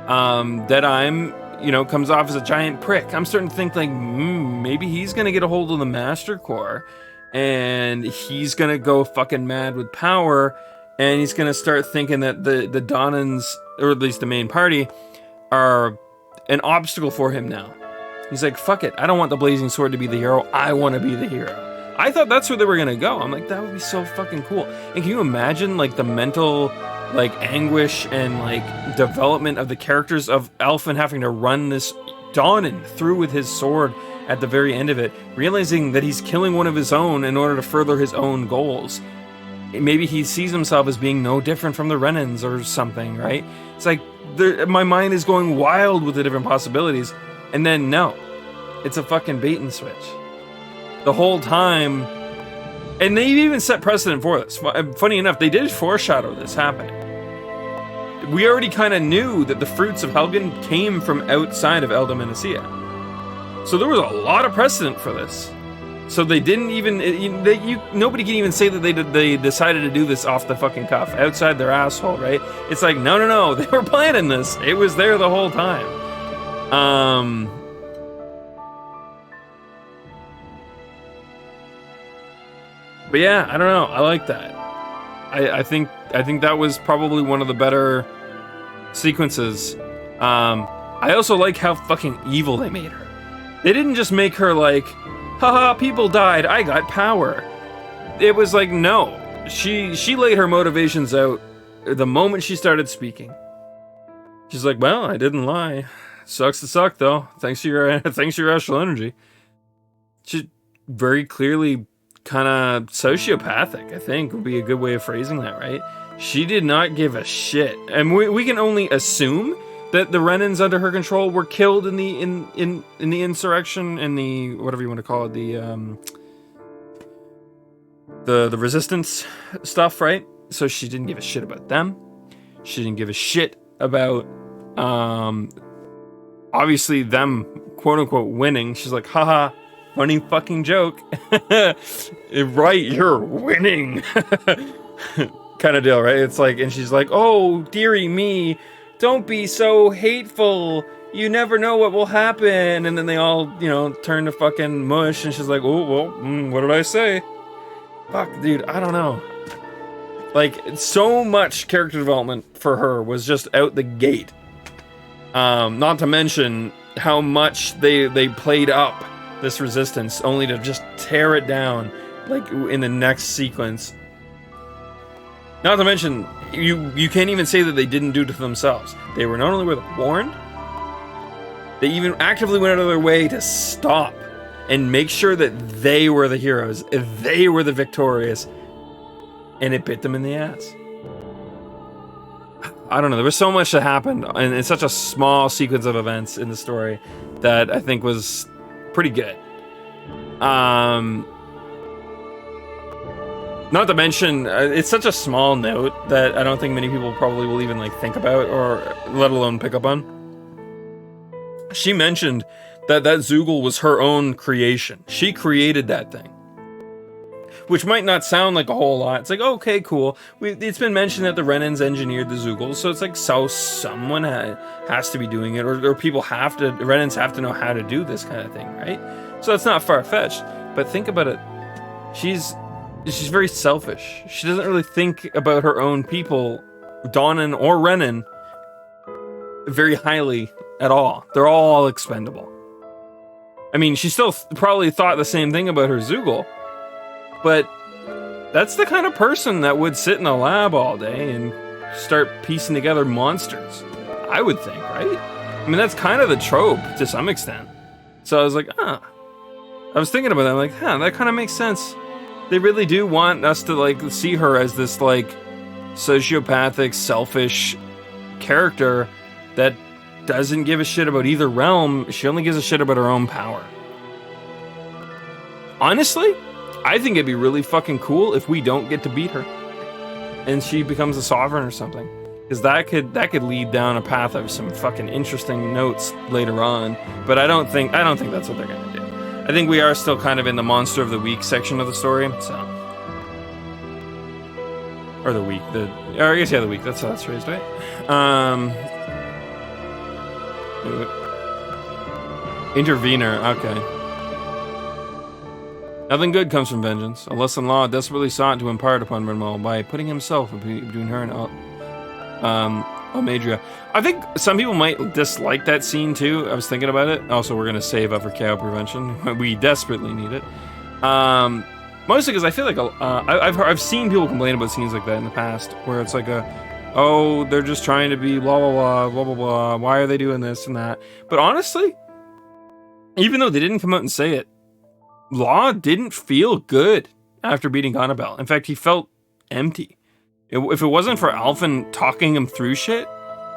that comes off as a giant prick. I'm starting to think like, maybe he's gonna get a hold of the Master Core, and he's gonna go fucking mad with power, and he's gonna start thinking that the Donans, or at least the main party, are an obstacle for him now. He's like, fuck it, I don't want the Blazing Sword to be the hero, I want to be the hero. I thought that's where they were gonna go. I'm like, that would be so fucking cool. And can you imagine like the mental like anguish and like development of the characters of Elfin having to run this Donan through with his sword at the very end of it, realizing that he's killing one of his own in order to further his own goals. Maybe he sees himself as being no different from the Renans or something, right? It's like my mind is going wild with the different possibilities, and then no, it's a fucking bait and switch the whole time. And they even set precedent for this. Funny enough, they did foreshadow this happening. We already kind of knew that the fruits of Helgen came from outside of Elda Menacea. So there was a lot of precedent for this. So they didn't even... nobody can even say that they decided to do this off the fucking cuff, outside their asshole, right? It's like, no, they were planning this. It was there the whole time. But yeah, I don't know. I like that. I think that was probably one of the better sequences. I also like how fucking evil they made her. They didn't just make her like, haha, people died, I got power. It was like, no. She laid her motivations out the moment she started speaking. She's like, well, I didn't lie. Sucks to suck though. Thanks to your astral energy. She very clearly kind of sociopathic, I think would be a good way of phrasing that, right? She did not give a shit, and we can only assume that the Renans under her control were killed in the insurrection, in the whatever you want to call it, the resistance stuff, right? So she didn't give a shit about them. She didn't give a shit about obviously them quote unquote winning. She's like, haha, funny fucking joke. Right, you're winning. Kind of deal, right? It's like, and she's like, oh, dearie me, don't be so hateful. You never know what will happen. And then they all, turn to fucking mush. And she's like, oh, well, what did I say? Fuck, dude, I don't know. Like, so much character development for her was just out the gate. Not to mention how much they played up this resistance, only to just tear it down, like, in the next sequence. Not to mention, you can't even say that they didn't do it to themselves. They were not only were warned, they even actively went out of their way to stop and make sure that they were the heroes, they were the victorious, and it bit them in the ass. I don't know, there was so much that happened, and it's such a small sequence of events in the story that I think was pretty good. Not to mention, it's such a small note that I don't think many people probably will even think about, or let alone pick up on. She mentioned that Zeugl was her own creation. She created that thing. Which might not sound like a whole lot. It's like, okay, cool. It's been mentioned that the Renans engineered the Zeugl, so it's like, so someone has to be doing it, or Renans have to know how to do this kind of thing, right? So it's not far-fetched. But think about it. She's very selfish. She doesn't really think about her own people, Donan or Renan, very highly at all. They're all expendable. I mean, she still probably thought the same thing about her Zeugl, but that's the kind of person that would sit in a lab all day and start piecing together monsters, I would think, right? I mean, that's kind of the trope to some extent. So I was like, I was thinking about that. I'm like, that kind of makes sense. They really do want us to see her as this sociopathic, selfish character that doesn't give a shit about either realm. She only gives a shit about her own power. Honestly, I think it'd be really fucking cool if we don't get to beat her and she becomes a sovereign or something, because that could lead down a path of some fucking interesting notes later on. But I don't think that's what they're gonna do. I think we are still kind of in the Monster of the Week section of the story, so. Or the week, the week, that's how that's phrased, right? Intervener, okay. Nothing good comes from vengeance. A lesson Law desperately sought to impart upon Runaway by putting himself between her and Almeidrea. I think some people might dislike that scene too. I was thinking about it. Also, we're gonna save up for chaos prevention. We desperately need it. Mostly because I feel like I've seen people complain about scenes like that in the past, where it's like oh, they're just trying to be blah blah blah blah blah blah. Why are they doing this and that? But honestly, even though they didn't come out and say it, Law didn't feel good after beating Annabelle. In fact, he felt empty. If it wasn't for Alphen talking him through shit,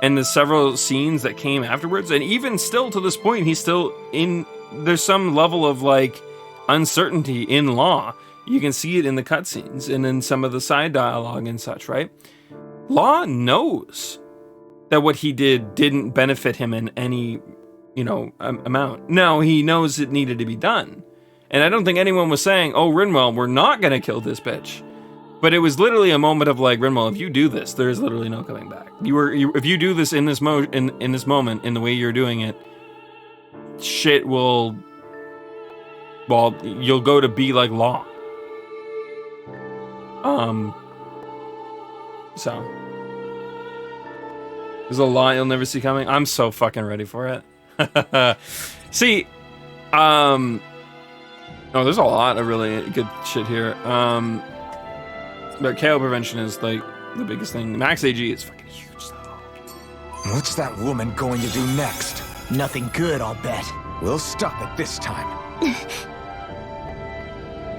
and the several scenes that came afterwards, and even still to this point, he's still in. There's some level of like uncertainty in Law. You can see it in the cutscenes and in some of the side dialogue and such, right? Law knows that what he did didn't benefit him in any, amount. No, he knows it needed to be done. And I don't think anyone was saying, oh, Rinwell, we're not going to kill this bitch. But it was literally a moment of like, Rinwell, if you do this, there is literally no coming back. If you do this in this moment, in the way you're doing it, shit will, well, you'll go to be like Law. So there's a lot you'll never see coming. I'm so fucking ready for it. See, oh, there's a lot of really good shit here. But KO prevention is like the biggest thing. Max AG is fucking huge though. What's that woman going to do next? Nothing good, I'll bet. We'll stop it this time.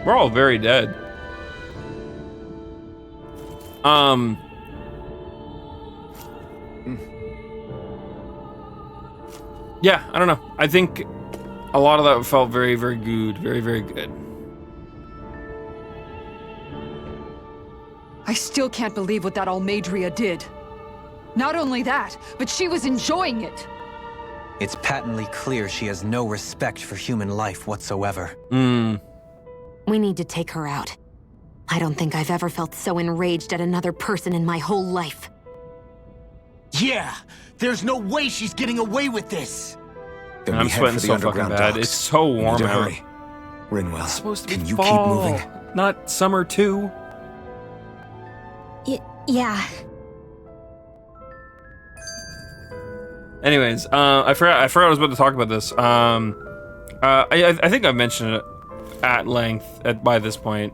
We're all very dead. Yeah, I don't know. I think a lot of that felt very, very good. Very, very good. I still can't believe what that Almeidrea did. Not only that, but she was enjoying it. It's patently clear she has no respect for human life whatsoever. We need to take her out. I don't think I've ever felt so enraged at another person in my whole life. Yeah, there's no way she's getting away with this. Then I'm we head sweating for the so fucking underground bad. docks. It's so We need warm to out. hurry. Rinwell, It's supposed to be can you fall, keep moving? not summer too. Yeah. Anyways, I forgot I was about to talk about this. I think I've mentioned it at length by this point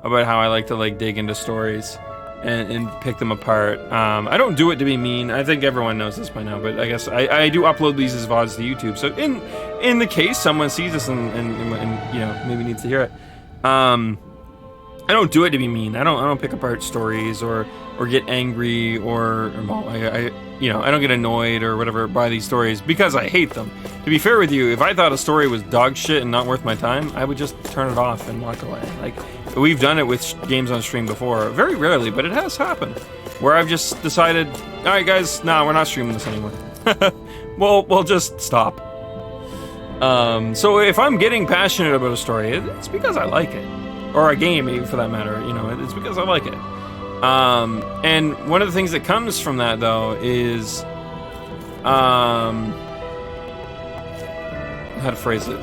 about how I like to like dig into stories and pick them apart. I don't do it to be mean. I think everyone knows this by now, but I guess I do upload these as VODs to YouTube. So in the case someone sees this and maybe needs to hear it, I don't do it to be mean. I don't pick apart stories or get angry or I don't get annoyed or whatever by these stories because I hate them. To be fair with you, if I thought a story was dog shit and not worth my time, I would just turn it off and walk away. Like, we've done it with games on stream before. Very rarely, but it has happened. Where I've just decided, alright guys, nah, we're not streaming this anymore. We'll just stop. So if I'm getting passionate about a story, it's because I like it. Or a game, even for that matter, it's because I like it. And one of the things that comes from that, though, is, how to phrase it,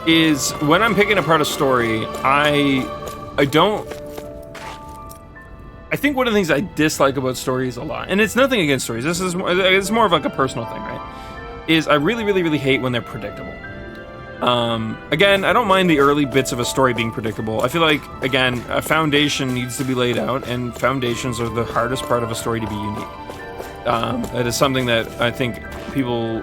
is when I'm picking apart a story, I think one of the things I dislike about stories a lot, and it's nothing against stories, it's more of like a personal thing, right, is I really, really, really hate when they're predictable. Again, I don't mind the early bits of a story being predictable. I feel like, again, a foundation needs to be laid out, and foundations are the hardest part of a story to be unique. That is something that I think people,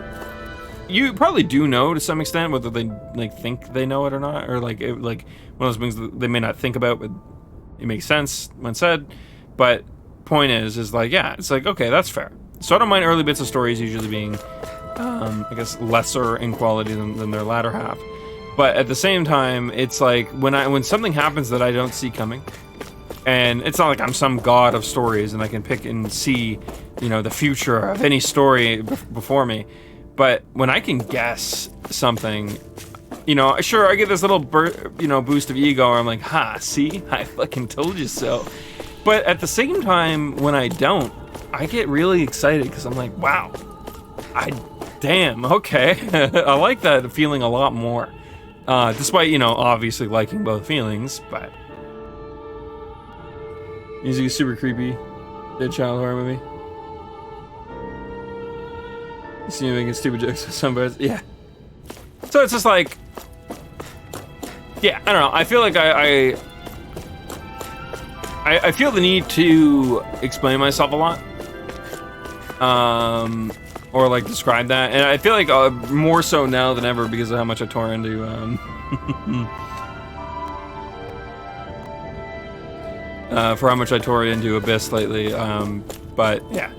you probably do know to some extent, whether they like think they know it or not, or like one of those things that they may not think about, but it makes sense when said. But point is like, yeah, it's like, okay, that's fair. So I don't mind early bits of stories usually being, I guess, lesser in quality than their latter half. But at the same time, it's like when something happens that I don't see coming, and it's not like I'm some god of stories and I can pick and see, the future of any story before me. But when I can guess something, sure, I get this little boost of ego where I'm like, ha, see, I fucking told you so. But at the same time, when I don't, I get really excited because I'm like, wow, Damn, okay. I like that feeling a lot more. Despite, you know, obviously liking both feelings, but... Music is super creepy. Dead child horror movie. You see me making stupid jokes with some birds? Yeah. So it's just like... Yeah, I don't know. I feel like I feel the need to explain myself a lot. Or like describe that. And I feel like more so now than ever because of how much I tore into for how much I tore into Abyss lately. But yeah.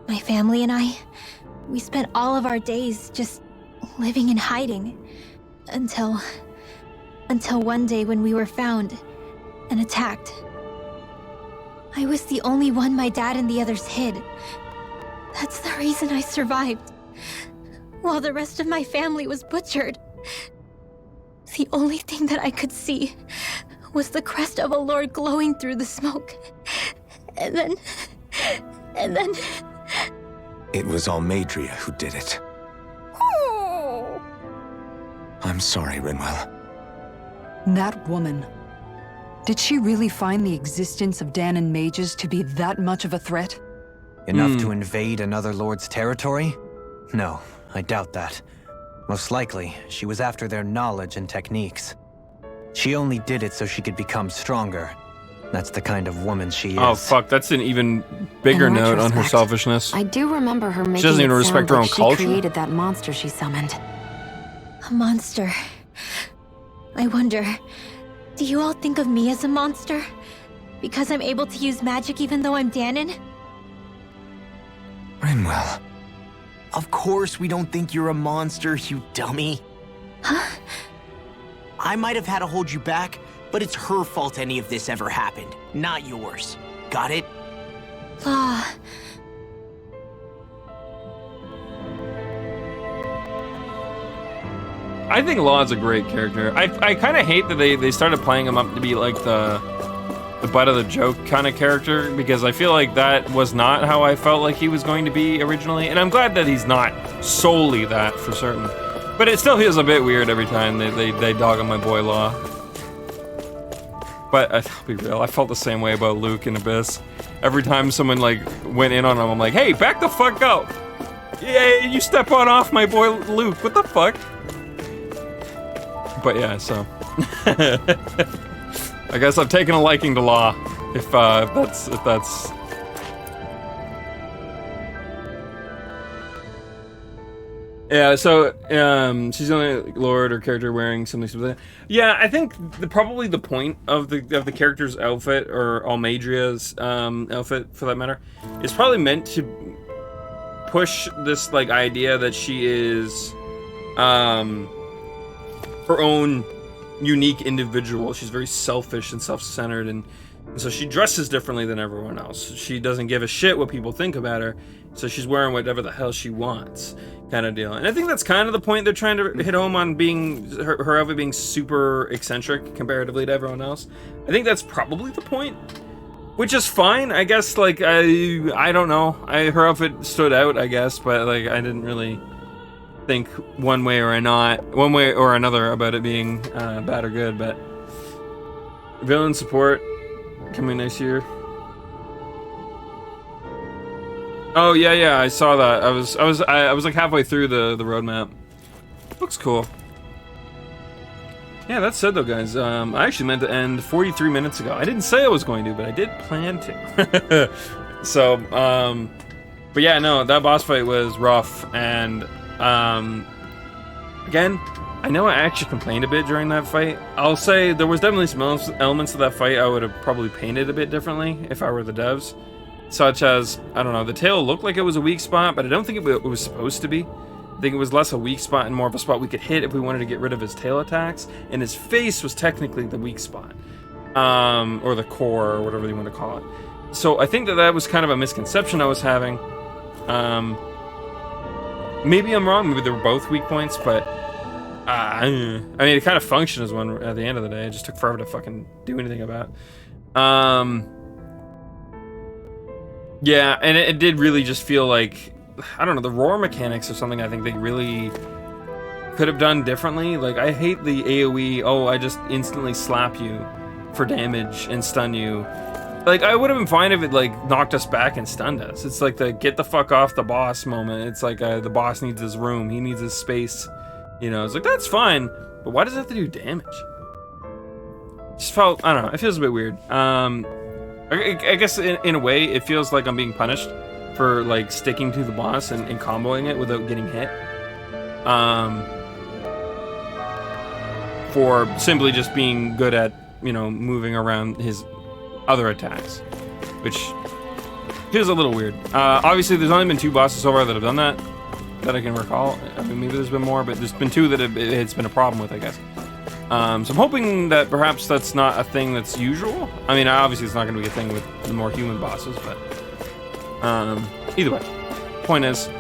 My family and I, we spent all of our days just living in hiding until one day when we were found and attacked. I was the only one my dad and the others hid. That's the reason I survived. While the rest of my family was butchered. The only thing that I could see was the crest of a lord glowing through the smoke. And then... It was Almadria who did it. I'm sorry, Rinwell. That woman. Did she really find the existence of Danon mages to be that much of a threat? Enough to invade another lord's territory? No, I doubt that. Most likely, she was after their knowledge and techniques. She only did it so she could become stronger. That's the kind of woman she is. Oh fuck, that's an even bigger note on her selfishness. I do remember her making She doesn't even respect her own culture. She created that monster she summoned. A monster. I wonder, do you all think of me as a monster? Because I'm able to use magic even though I'm Danon? Rinwell. Of course we don't think you're a monster, you dummy. Huh? I might have had to hold you back, but it's her fault any of this ever happened, not yours. Got it? Law. I think Law's a great character. I kind of hate that they started playing him up to be like the butt of the joke kind of character, because I feel like that was not how I felt like he was going to be originally, and I'm glad that he's not solely that for certain. But it still feels a bit weird every time they dog on my boy Law. But I'll be real, I felt the same way about Luke in Abyss. Every time someone like went in on him, I'm like, hey, back the fuck up! Yeah, you step on off my boy Luke, what the fuck? But yeah, so I guess I've taken a liking to Law. If that's yeah. So she's the only lord or character wearing something specific. Yeah, I think probably the point of the character's outfit, or Almadria's outfit for that matter, is probably meant to push this like idea that she is her own unique individual. She's very selfish and self-centered, and so she dresses differently than everyone else. She doesn't give a shit what people think about her, so she's wearing whatever the hell she wants, kind of deal. And I think that's kind of the point they're trying to hit home on, being her outfit being super eccentric comparatively to everyone else. I think that's probably the point, which is fine, I guess. Like I don't know, her outfit stood out, I guess, but like I didn't really think one way or another about it being bad or good. But villain support coming next year. Oh yeah, I saw that. I was like halfway through the roadmap. Looks cool. Yeah, that said though, guys, I actually meant to end 43 minutes ago. I didn't say I was going to, but I did plan to. So but yeah, no, that boss fight was rough, and again, I know I actually complained a bit during that fight. I'll say there was definitely some elements of that fight I would have probably painted a bit differently if I were the devs. Such as, I don't know, the tail looked like it was a weak spot, but I don't think it was supposed to be. I think it was less a weak spot and more of a spot we could hit if we wanted to get rid of his tail attacks. And his face was technically the weak spot. Or the core, or whatever you want to call it. So I think that was kind of a misconception I was having. Maybe I'm wrong, maybe they were both weak points, but I mean, it kind of functioned as one at the end of the day. It just took forever to fucking do anything about. Yeah, and it did really just feel like, I don't know, the roar mechanics or something I think they really could have done differently. Like, I hate the AoE, oh, I just instantly slap you for damage and stun you. Like, I would have been fine if it, like, knocked us back and stunned us. It's like the get the fuck off the boss moment. It's like the boss needs his room, he needs his space. You know, it's like, that's fine, but why does it have to do damage? Just felt, I don't know, it feels a bit weird. I guess in a way, it feels like I'm being punished for, like, sticking to the boss and comboing it without getting hit. For simply just being good at, you know, moving around his other attacks, which feels a little weird. Obviously, there's only been 2 bosses so far that have done that I can recall. I mean, maybe there's been more, but there's been 2 that it's been a problem with, I guess. So I'm hoping that perhaps that's not a thing that's usual. I mean, obviously it's not going to be a thing with the more human bosses, but either way, point is,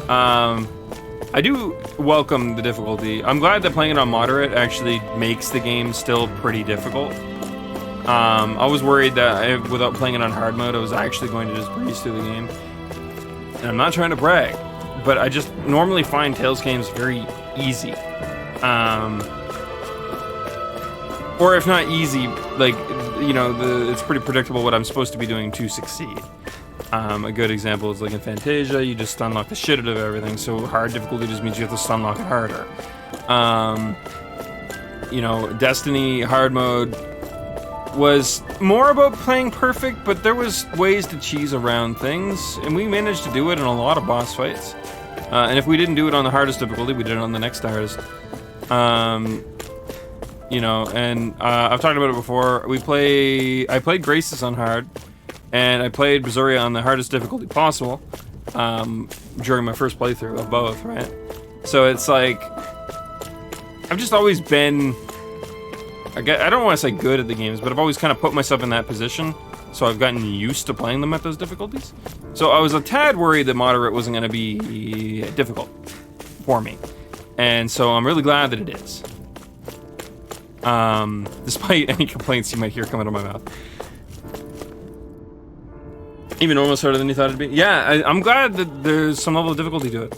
I do welcome the difficulty. I'm glad that playing it on moderate actually makes the game still pretty difficult. I was worried that without playing it on hard mode, I was actually going to just breeze through the game. And I'm not trying to brag, but I just normally find Tales games very easy. Or if not easy, like, you know, it's pretty predictable what I'm supposed to be doing to succeed. A good example is like in Fantasia, you just stunlock the shit out of everything, so hard difficulty just means you have to stunlock it harder. You know, Destiny hard mode was more about playing perfect, but there was ways to cheese around things, and we managed to do it in a lot of boss fights. And if we didn't do it on the hardest difficulty, we did it on the next hardest. You know, and I've talked about it before. I played Graces on hard, and I played Berseria on the hardest difficulty possible during my first playthrough of both, right? So it's like, I've just always been, I don't want to say good at the games, but I've always kind of put myself in that position, so I've gotten used to playing them at those difficulties. So I was a tad worried that moderate wasn't going to be difficult for me, and so I'm really glad that it is. Despite any complaints you might hear coming out of my mouth. Even almost harder than you thought it'd be? Yeah, I'm glad that there's some level of difficulty to it.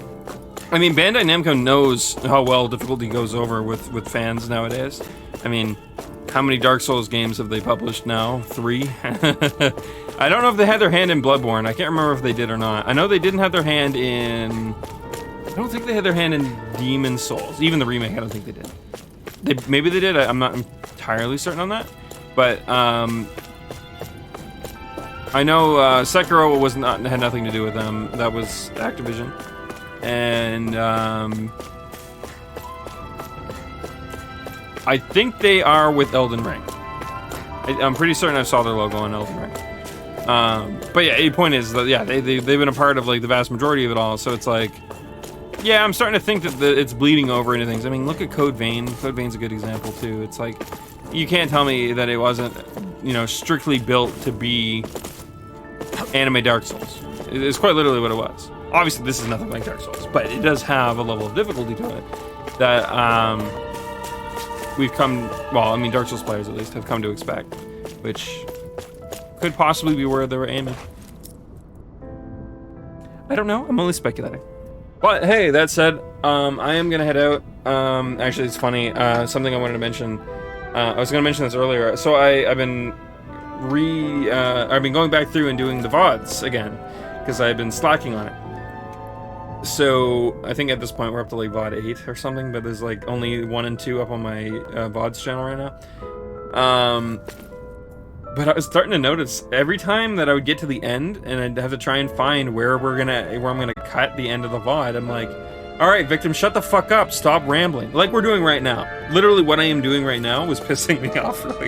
I mean, Bandai Namco knows how well difficulty goes over with fans nowadays. I mean, how many Dark Souls games have they published now? 3? I don't know if they had their hand in Bloodborne. I can't remember if they did or not. I know they didn't have their hand in... I don't think they had their hand in Demon Souls. Even the remake, I don't think they did. Maybe they did. I'm not entirely certain on that, but I know Sekiro had nothing to do with them. That was Activision, and I think they are with Elden Ring. I'm pretty certain I saw their logo on Elden Ring. But yeah, the point is that yeah, they've been a part of like the vast majority of it all. So it's like. Yeah, I'm starting to think that it's bleeding over into things. I mean, look at Code Vein. Code Vein's a good example, too. It's like, you can't tell me that it wasn't, you know, strictly built to be anime Dark Souls. It's quite literally what it was. Obviously, this is nothing like Dark Souls, but it does have a level of difficulty to it that we've come, well, I mean, Dark Souls players at least have come to expect, which could possibly be where they were aiming. I don't know. I'm only speculating. But hey, that said, I am gonna head out. Actually, it's funny. Something I wanted to mention. I was gonna mention this earlier. So I've been going back through and doing the VODs again because I've been slacking on it. So I think at this point we're up to like VOD 8 or something, but there's like only 1 and 2 up on my VODs channel right now. But I was starting to notice every time that I would get to the end and I'd have to try and find where I'm gonna cut the end of the VOD, I'm like, all right, victim, shut the fuck up, stop rambling. Like we're doing right now. Literally what I am doing right now was pissing me off really